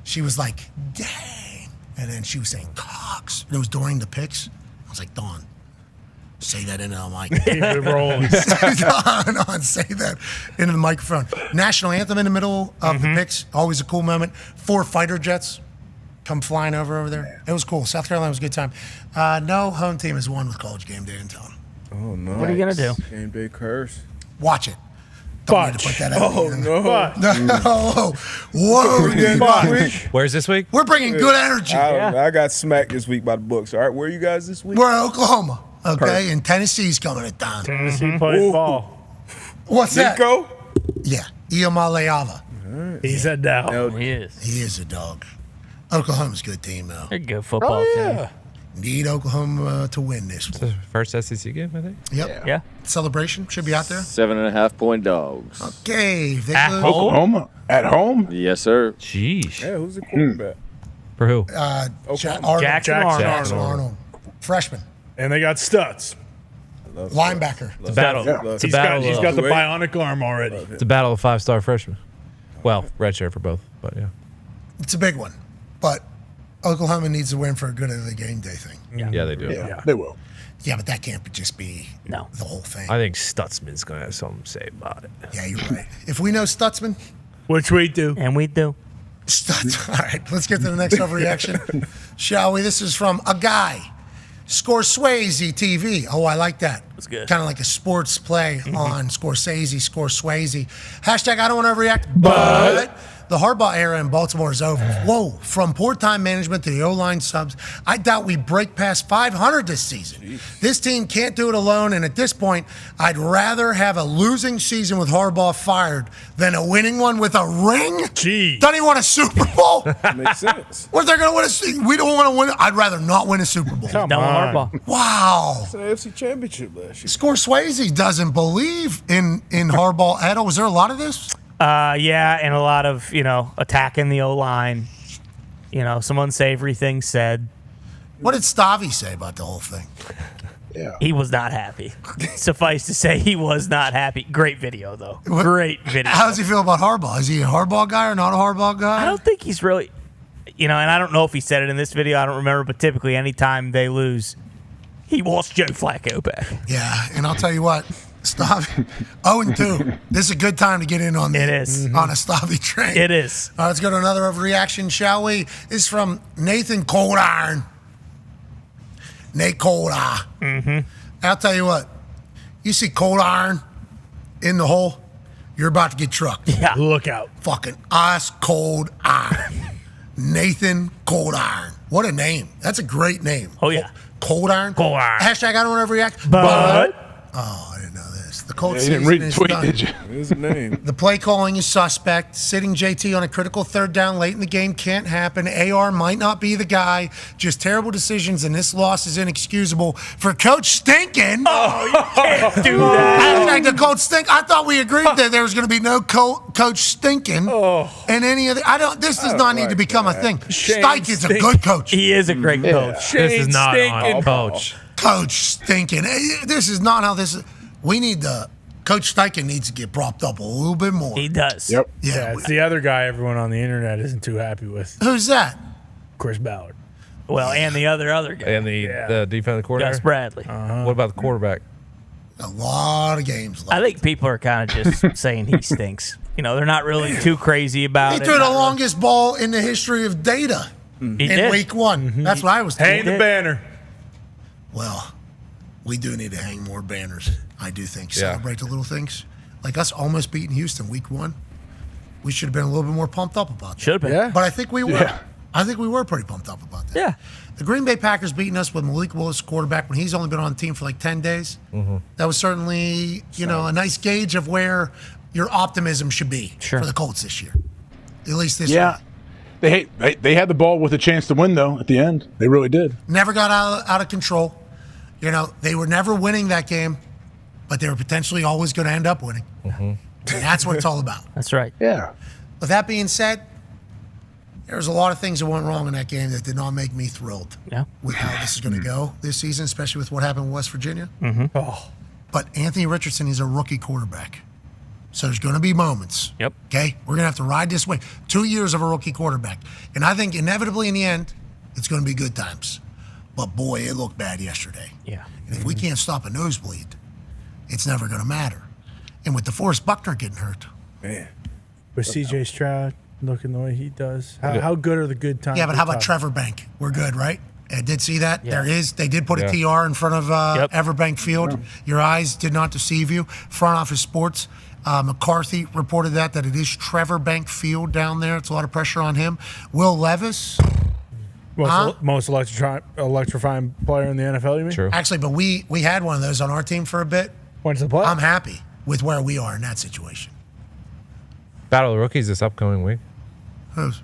she was like, dang. And then she was saying cocks. And it was during the picks. I was like, Dawn, say that into the mic. Keep it rolling. Dawn, say that into the microphone. National anthem in the middle of the picks. Always a cool moment. 4 fighter jets come flying over there. It was cool. South Carolina was a good time. No home team has won with College Game Day in town. Oh, no. What are you gonna do? Game day curse. Watch it. Don't need to put that out. Oh, no. No. Whoa. Where's this week? We're bringing good energy. I got smacked this week by the books. All right, where are you guys this week? We're in Oklahoma, okay? Perfect. And Tennessee's coming at Dahn. Tennessee plays ball. What's that? Nico? Yeah, Iamaleava. He's a dog. He is. He is a dog. Oklahoma's a good team, though. They're a good football team. Need Oklahoma to win this It's one. the first SEC game, I think. Yep. Yeah. Celebration should be out there. 7.5-point dogs. Okay. They At lose. home? Oklahoma at home. Yes, sir. Jeez. Yeah, who's the quarterback? For who? Arnold. Jackson Arnold. Jackson Arnold. Freshman. And they got Stutz. Linebacker. It's a battle. Yeah. It's a He's battle. got the Wait. bionic arm already. It's a battle of 5-star freshmen. Well, red shirt for both, but yeah. It's a big one. But Oklahoma needs to win for a good of the game day thing. Yeah, they do. Yeah, they will. Yeah, but that can't just be the whole thing. I think Stutzman's going to have something to say about it. Yeah, you're right. If we know Stutzman, Which we do. And we do. Stutz. All right, let's get to the next overreaction, shall we? This is from a guy, Scorsese TV. Oh, I like that. That's good. Kind of like a sports play on Scorsese. Hashtag I don't want to overreact, but the Harbaugh era in Baltimore is over. Whoa, from poor time management to the O-line subs, I doubt we break past 500 this season. This team can't do it alone, and at this point, I'd rather have a losing season with Harbaugh fired than a winning one with a ring. Gee. Doesn't he want a Super Bowl? Makes sense. What, they're going to win a season? We don't want to win it. I'd rather not win a Super Bowl. Come Down with on. Harbaugh. Wow. It's an AFC championship last year. Scorsese doesn't believe in Harbaugh at all. Was there a lot of this? Yeah, and a lot of, attacking the O-line. Some unsavory things said. What did Stavi say about the whole thing? Yeah. He was not happy. Suffice to say, he was not happy. Great video, though. Great video. How does he feel about Harbaugh? Is he a Harbaugh guy or not a Harbaugh guy? I don't think he's really, and I don't know if he said it in this video. I don't remember, but typically anytime they lose, he wants Joe Flacco back. Yeah, and I'll tell you what, Stavi, 0-2. This is a good time to get in on It is. on a Stavi train. It is. All right, let's go to another overreaction, shall we? This is from Nathan Cold Iron. Nate Cold Iron. Mm-hmm. I'll tell you what, you see Cold Iron in the hole, you're about to get trucked. Yeah. Look out. Fucking ice cold iron. Nathan Cold Iron. What a name. That's a great name. Oh, yeah. Cold Iron? Cold Iron. Hashtag I don't want to overreact. But. Oh, I didn't know this. The Colts you didn't season read the is tweet, done. did you? His name. The play calling is suspect. Sitting JT on a critical third down late in the game can't happen. AR might not be the guy. Just terrible decisions, and this loss is inexcusable for Coach Stinkin'. Oh, you can't do that. Hashtag the Coach Stink. I thought we agreed that there was going to be no Coach Stinkin'. And any of the, this does not need to become a thing. Stike is a good coach. He is a great coach. This is not on coach. Coach Stinkin'. This is not how this is. We need the Coach Steichen needs to get propped up a little bit more. He does. Yep. Yeah, it's the other guy everyone on the internet isn't too happy with. Who's that? Chris Ballard. Well, and the other guy. And the defensive coordinator? Gus Bradley. What about the quarterback? A lot of games left. I think people are kind of just saying he stinks. They're not really too crazy about He it. threw the longest ball in the history of data in did. week one. That's what I was told. Hang the banner. Well, we do need to hang more banners. I do think. Celebrate the little things. Like us almost beating Houston week one. We should have been a little bit more pumped up about that. Should have been. Yeah. But I think we were. Yeah. I think we were pretty pumped up about that. Yeah. The Green Bay Packers beating us with Malik Willis quarterback when he's only been on the team for like 10 days. That was certainly, a nice gauge of where your optimism should be for the Colts this year. At least this year. They had the ball with a chance to win, though, at the end. They really did. Never got out of control. They were never winning that game, but they were potentially always going to end up winning. And that's what it's all about. That's right. Yeah. With that being said, there's a lot of things that went wrong in that game that did not make me thrilled with how this is going to go this season, especially with what happened in West Virginia. But Anthony Richardson is a rookie quarterback. So there's going to be moments. Yep. Okay? We're going to have to ride this way. 2 years of a rookie quarterback. And I think inevitably in the end, it's going to be good times. But boy, it looked bad yesterday. Yeah. And if we can't stop a nosebleed, it's never going to matter. And with DeForest Buckner getting hurt. Man. With CJ Stroud looking the way he does, how good are the good times? Yeah, but how about Trevor Bank? We're good, right? I did see that. Yeah. They did put a TR in front of Everbank Field. Your eyes did not deceive you. Front Office Sports. McCarthy reported that it is Trevor Bank Field down there. It's a lot of pressure on him. Will Levis. Most electrifying player in the NFL, you mean? True. Actually, but we had one of those on our team for a bit. Went to the play? I'm happy with where we are in that situation. Battle of the Rookies this upcoming week. Who's?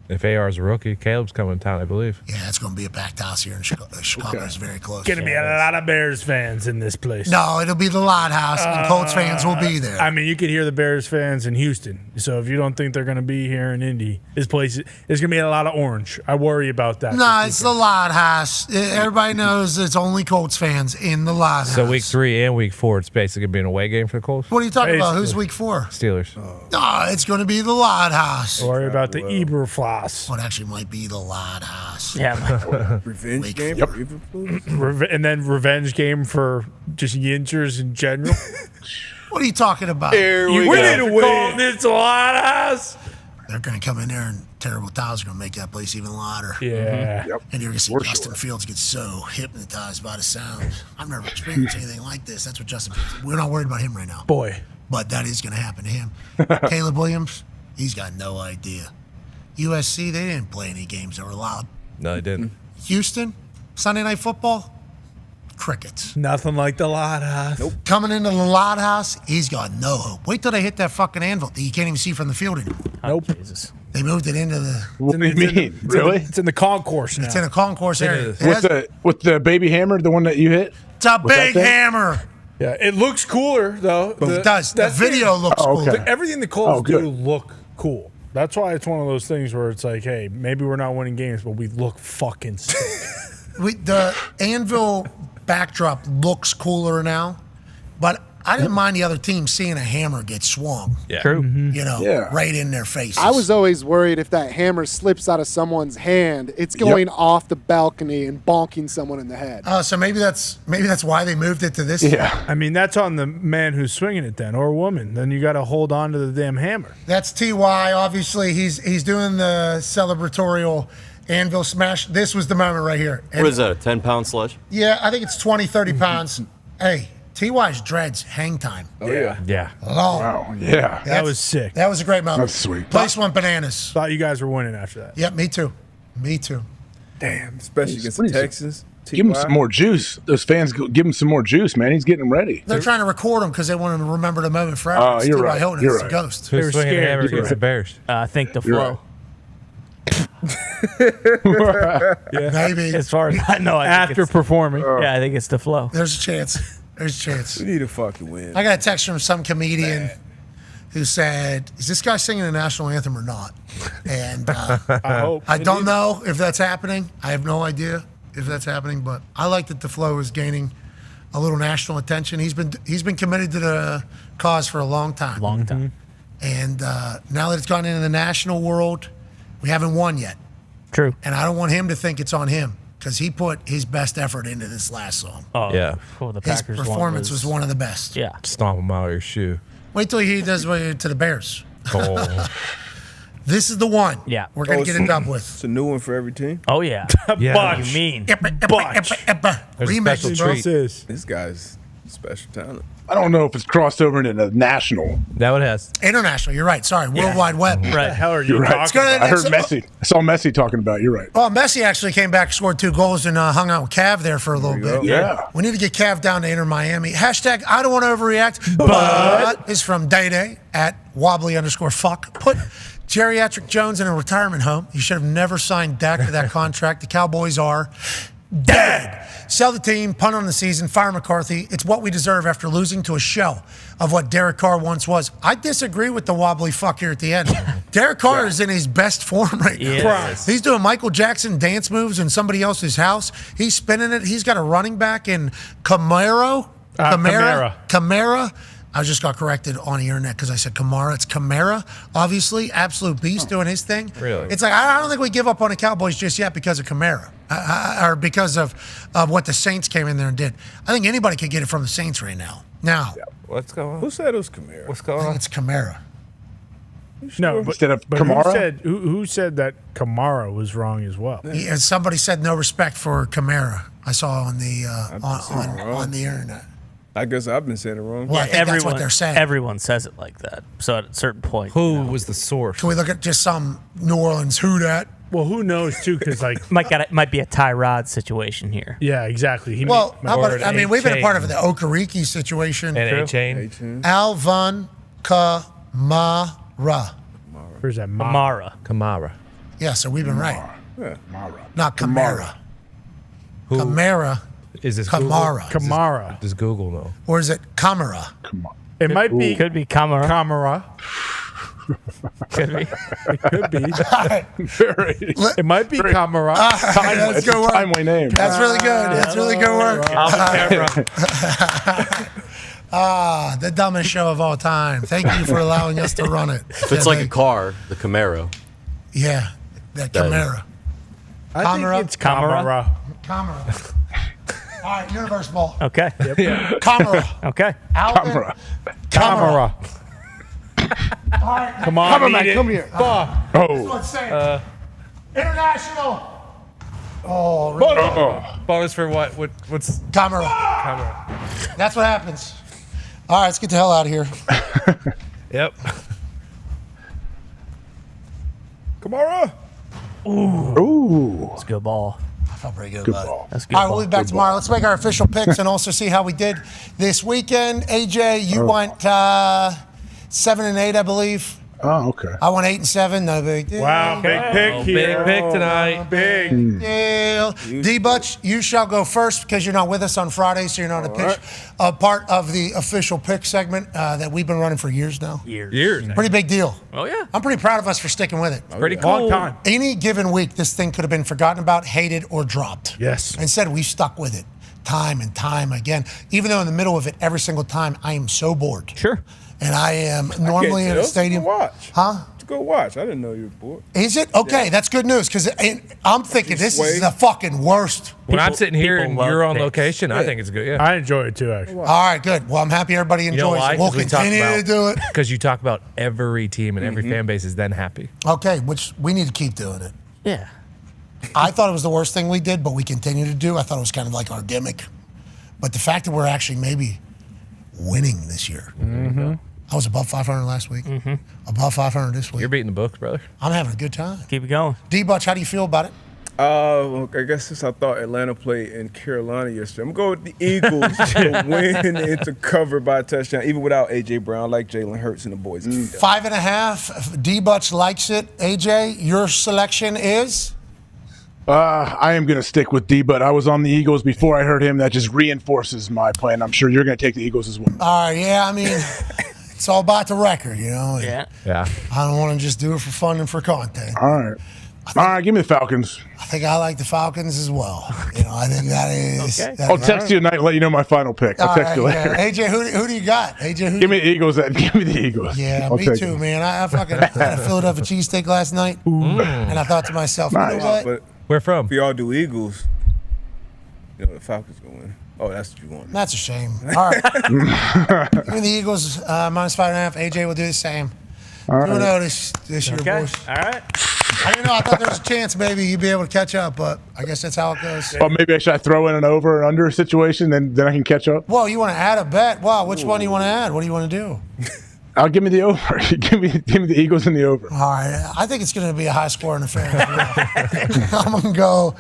If AR is a rookie, Caleb's coming to town, I believe. Yeah, it's going to be a packed house here in Chicago. Chicago is very close. Going to be a lot of Bears fans in this place. No, it'll be the Lighthouse, and Colts fans will be there. I mean, you could hear the Bears fans in Houston. So if you don't think they're going to be here in Indy, this place is going to be a lot of orange. I worry about that. No, it's the Lighthouse. Everybody knows it's only Colts fans in the Lighthouse. So week 3 and week 4, it's basically going to be an away game for the Colts? What are you talking about? Who's week 4? Steelers. No, it's going to be the Lighthouse. Worry about the Eberfloss. What actually might be the Lighthouse. Yeah. Revenge game? Yep. And then revenge game for just Yinchers in general. What are you talking about? Here You we need go. to call this Lighthouse. They're going to come in there and terrible towels are going to make that place even louder. Yeah. Yep. And you're going to see Justin Fields get so hypnotized by the sound. I've never experienced anything like this. That's what Justin Fields. We're not worried about him right now. Boy. But that is going to happen to him. Caleb Williams, he's got no idea. USC, they didn't play any games that were loud. No, they didn't. Houston, Sunday Night Football, crickets. Nothing like the Lighthouse. Nope. Coming into the Lighthouse, he's got no hope. Wait till they hit that fucking anvil that you can't even see from the field anymore. Nope. Jesus. They moved it into the... What do you mean? Really? It's in the concourse now. It's in a concourse area. With the baby hammer, the one that you hit? It's a With that big thing? hammer. Yeah, it looks cooler, though. It does. The video looks cool. Everything the Colts do good. look cool. That's why it's one of those things where it's like, hey, maybe we're not winning games, but we look fucking sick. The anvil backdrop looks cooler now, but I didn't mind the other team seeing a hammer get swung. Yeah. True. Right in their faces. I was always worried if that hammer slips out of someone's hand, it's going off the balcony and bonking someone in the head. So maybe that's why they moved it to this. Yeah. I mean, that's on the man who's swinging it then, or woman. Then you got to hold on to the damn hammer. That's Ty. Obviously, he's doing the celebratorial anvil smash. This was the moment right here. What is that, a 10-pound sledge? Yeah, I think it's 20, 30 pounds. Hey, T.Y.'s dreads hang time. Oh, yeah. Yeah. Long. Wow. Yeah. That was sick. That was a great moment. That's sweet. Place went bananas. Thought you guys were winning after that. Yep, me too. Me too. Damn, especially against the Texans. Give him some more juice. Those fans give him some more juice, man. He's getting him ready. They're trying to record him because they want him to remember the moment forever. Oh, It's you're T.Y. right. Hilton, You're it's right. a ghost. Who's swinging scared. hammer against the Bears? I think the You're flow. Maybe. As far as I know, I think After it's, performing. yeah, I think it's the flow. There's a chance. There's a chance. We need a fucking win. I got a text from some comedian who said, "Is this guy singing the national anthem or not?" And I hope. I don't know if that's happening. I have no idea if that's happening, but I like that the flow is gaining a little national attention. He's been committed to the cause for a long time. Long time. And now that it's gone into the national world, we haven't won yet. True. And I don't want him to think it's on him because he put his best effort into this last song. Oh, Yeah. Oh, the His Packers performance was one of the best. Yeah. Stomp him out of your shoe. Wait till he does it to the Bears. Oh. This is the one. Yeah. We're going to get it done with. It's a new one for every team. Oh yeah. Yeah. What do you mean? There's a Remix, special bro. treat. This guy's special talent. I don't know if it's crossed over into the national. That it has. International, you're right. Sorry, World Wide Web. What the hell are you You're right. Let's go to the I heard next- Messi. I saw Messi talking about it. You're right. Oh, Messi actually came back, scored 2 goals, and hung out with Cav there for a little bit. Yeah. We need to get Cav down to Inter Miami. Hashtag I don't want to overreact, but is from Day at wobbly_fuck. Put Geriatric Jones in a retirement home. You should have never signed Dak to that contract. The Cowboys are dead. Sell the team, punt on the season, fire McCarthy. It's what we deserve after losing to a shell of what Derek Carr once was. I disagree with the wobbly fuck here at the end. Derek Carr is in his best form right now. Yes. He's doing Michael Jackson dance moves in somebody else's house. He's spinning it. He's got a running back in Camaro. Camara. I just got corrected on the internet because I said Kamara. It's Kamara, obviously. Absolute beast doing his thing. Really? It's like, I don't think we give up on the Cowboys just yet because of Kamara or because of what the Saints came in there and did. I think anybody could get it from the Saints right now. Now, What's going on? Who said it was Kamara? What's I going think on? it's Kamara. No, but, Instead of but Kamara? who said that Kamara was wrong as well? And somebody said no respect for Kamara. I saw on the saying it wrong. on the internet. I guess I've been saying it wrong. Well, I think that's what they're saying. Everyone says it like that. So at a certain point, Who was the source? Can we look at just some New Orleans who dat? Well, who knows too? Because like, might be a Tyrod situation here. yeah, exactly. He Well, may- how about, I mean, we've been a part of A-Chain. the Okereke situation. And True. A-Chain? Alvin Kamara. Where's that? Kamara. Yeah, so we've been right. Yeah. Not Kamara. Who Kamara. is this? Kamara. Kamara. Does Google know? Or is it Kamara? It might be Could be Kamara. Kamara. Could be. It could be. Very It might be Kamara. That's good work. timely name. That's really good. That's really good work. The dumbest show of all time. Thank you for allowing us to run it. If it's like a car, the Camaro. Yeah, that Kamara. I Kamara. think it's Kamara. Kamara. All right, Universe Ball. Okay. Kamara. Okay. Alvin. Kamara. All right. Come on, Kamara, eat it. come here. Oh. Let's say International. Oh, really? Bonus for what? What's Kamara. Kamara? That's what happens. All right, let's get the hell out of here. Yep. Kamara. Ooh. It's a good ball. I felt pretty good Good about ball. it. That's good. All right, ball. we'll be back tomorrow. Let's make our official picks and also see how we did this weekend. AJ, you went 7-8, I believe. Oh, okay. I went 8-7. No big deal. Wow, big pick here. Big pick tonight. Big. Deal. D-Butch, you shall go first because you're not with us on Friday, so you're not a part of the official pick segment that we've been running for years now. Years. Pretty big deal. Oh yeah. I'm pretty proud of us for sticking with it. Pretty Long cool. time. Any given week, this thing could have been forgotten about, hated, or dropped. Yes. Instead, we stuck with it time and time again. Even though in the middle of it, every single time, I am so bored. Sure. And I am normally in a stadium. Watch. Huh? To go watch. I didn't know you were bored. Is it? Okay, that's good news because I'm thinking this is the fucking worst. When I'm sitting here and people you're love on picks. location, I think it's good. Yeah. I enjoy it too, actually. All right, good. Well, I'm happy everybody You know enjoys why? it. We'll 'Cause we talk continue to about- do it. Because you talk about every team and every fan base is then happy. Okay, which we need to keep doing it. Yeah. I thought it was the worst thing we did, but we continue to do. I thought it was kind of like our gimmick. But the fact that we're actually maybe winning this year. Mm-hmm. I was above 500 last week. Above 500 this week. You're beating the books, brother. I'm having a good time. Keep it going. D-Butch, how do you feel about it? I guess since I thought Atlanta played in Carolina yesterday, I'm going to go with the Eagles to win and to cover by a touchdown, even without A.J. Brown. I like Jalen Hurts and the boys. 5.5. D-Butch likes it. AJ, your selection is? I am going to stick with D, but I was on the Eagles before I heard him. That just reinforces my plan. I'm sure you're going to take the Eagles as well. All right, yeah, I mean, it's all about the record, you know? Yeah. I don't want to just do it for fun and for content. All right, give me the Falcons. I think I like the Falcons as well. You know, I think that is. Okay. that I'll is- text you tonight and let you know my final pick. I'll text you later. yeah. AJ, who do you got? AJ, who Give me the Eagles. Give me the Eagles. Yeah, I'll me take too, it. man. I fucking had a Philadelphia cheesesteak last night, and I thought to myself, you know what? But Where from? if y'all do Eagles, you know, the Falcons going to win. Oh, that's what you want. That's a shame. All right. Give me the Eagles minus 5.5. AJ will do the same. All right. 2-0 this year, Okay. boys. All right. I didn't know. I thought there was a chance maybe you'd be able to catch up, but I guess that's how it goes. Well, maybe I should throw in an over or under situation, then I can catch up. Well, you want to add a bet? Wow, which one do you want to add? What do you want to do? I'll give me the over. give me the Eagles and the over. All right, I think it's going to be a high scoring affair. I'm going to go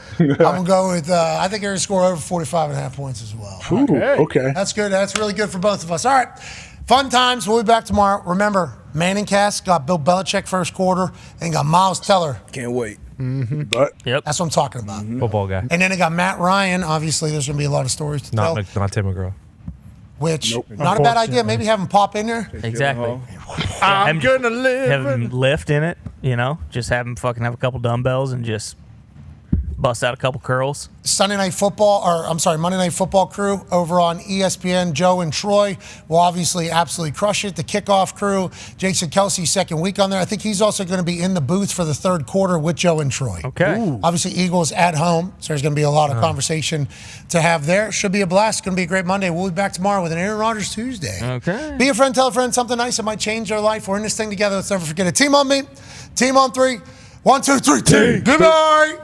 with. I think they're going to score over 45.5 points as well. Ooh, okay. That's good. That's really good for both of us. All right, fun times. We'll be back tomorrow. Remember, Manning Cast got Bill Belichick first quarter and got Miles Teller. Can't wait. But That's what I'm talking about. Football guy. And then they got Matt Ryan. Obviously, there's going to be a lot of stories to tell. Not Tim McGraw. Which not a bad idea. Maybe have him pop in there. Exactly. I'm gonna live. Have him lift in it, you know? Just have him fucking have a couple dumbbells and just bust out a couple curls. Monday Night Football crew over on ESPN. Joe and Troy will obviously absolutely crush it. The kickoff crew, Jason Kelsey's second week on there. I think he's also going to be in the booth for the third quarter with Joe and Troy. Okay. Ooh. Obviously, Eagles at home, so there's going to be a lot of conversation to have there. Should be a blast. It's going to be a great Monday. We'll be back tomorrow with an Aaron Rodgers Tuesday. Okay. Be a friend, tell a friend something nice that might change their life. We're in this thing together. Let's never forget it. Team on me. Team on three. 1, 2, 3. Team. Good night.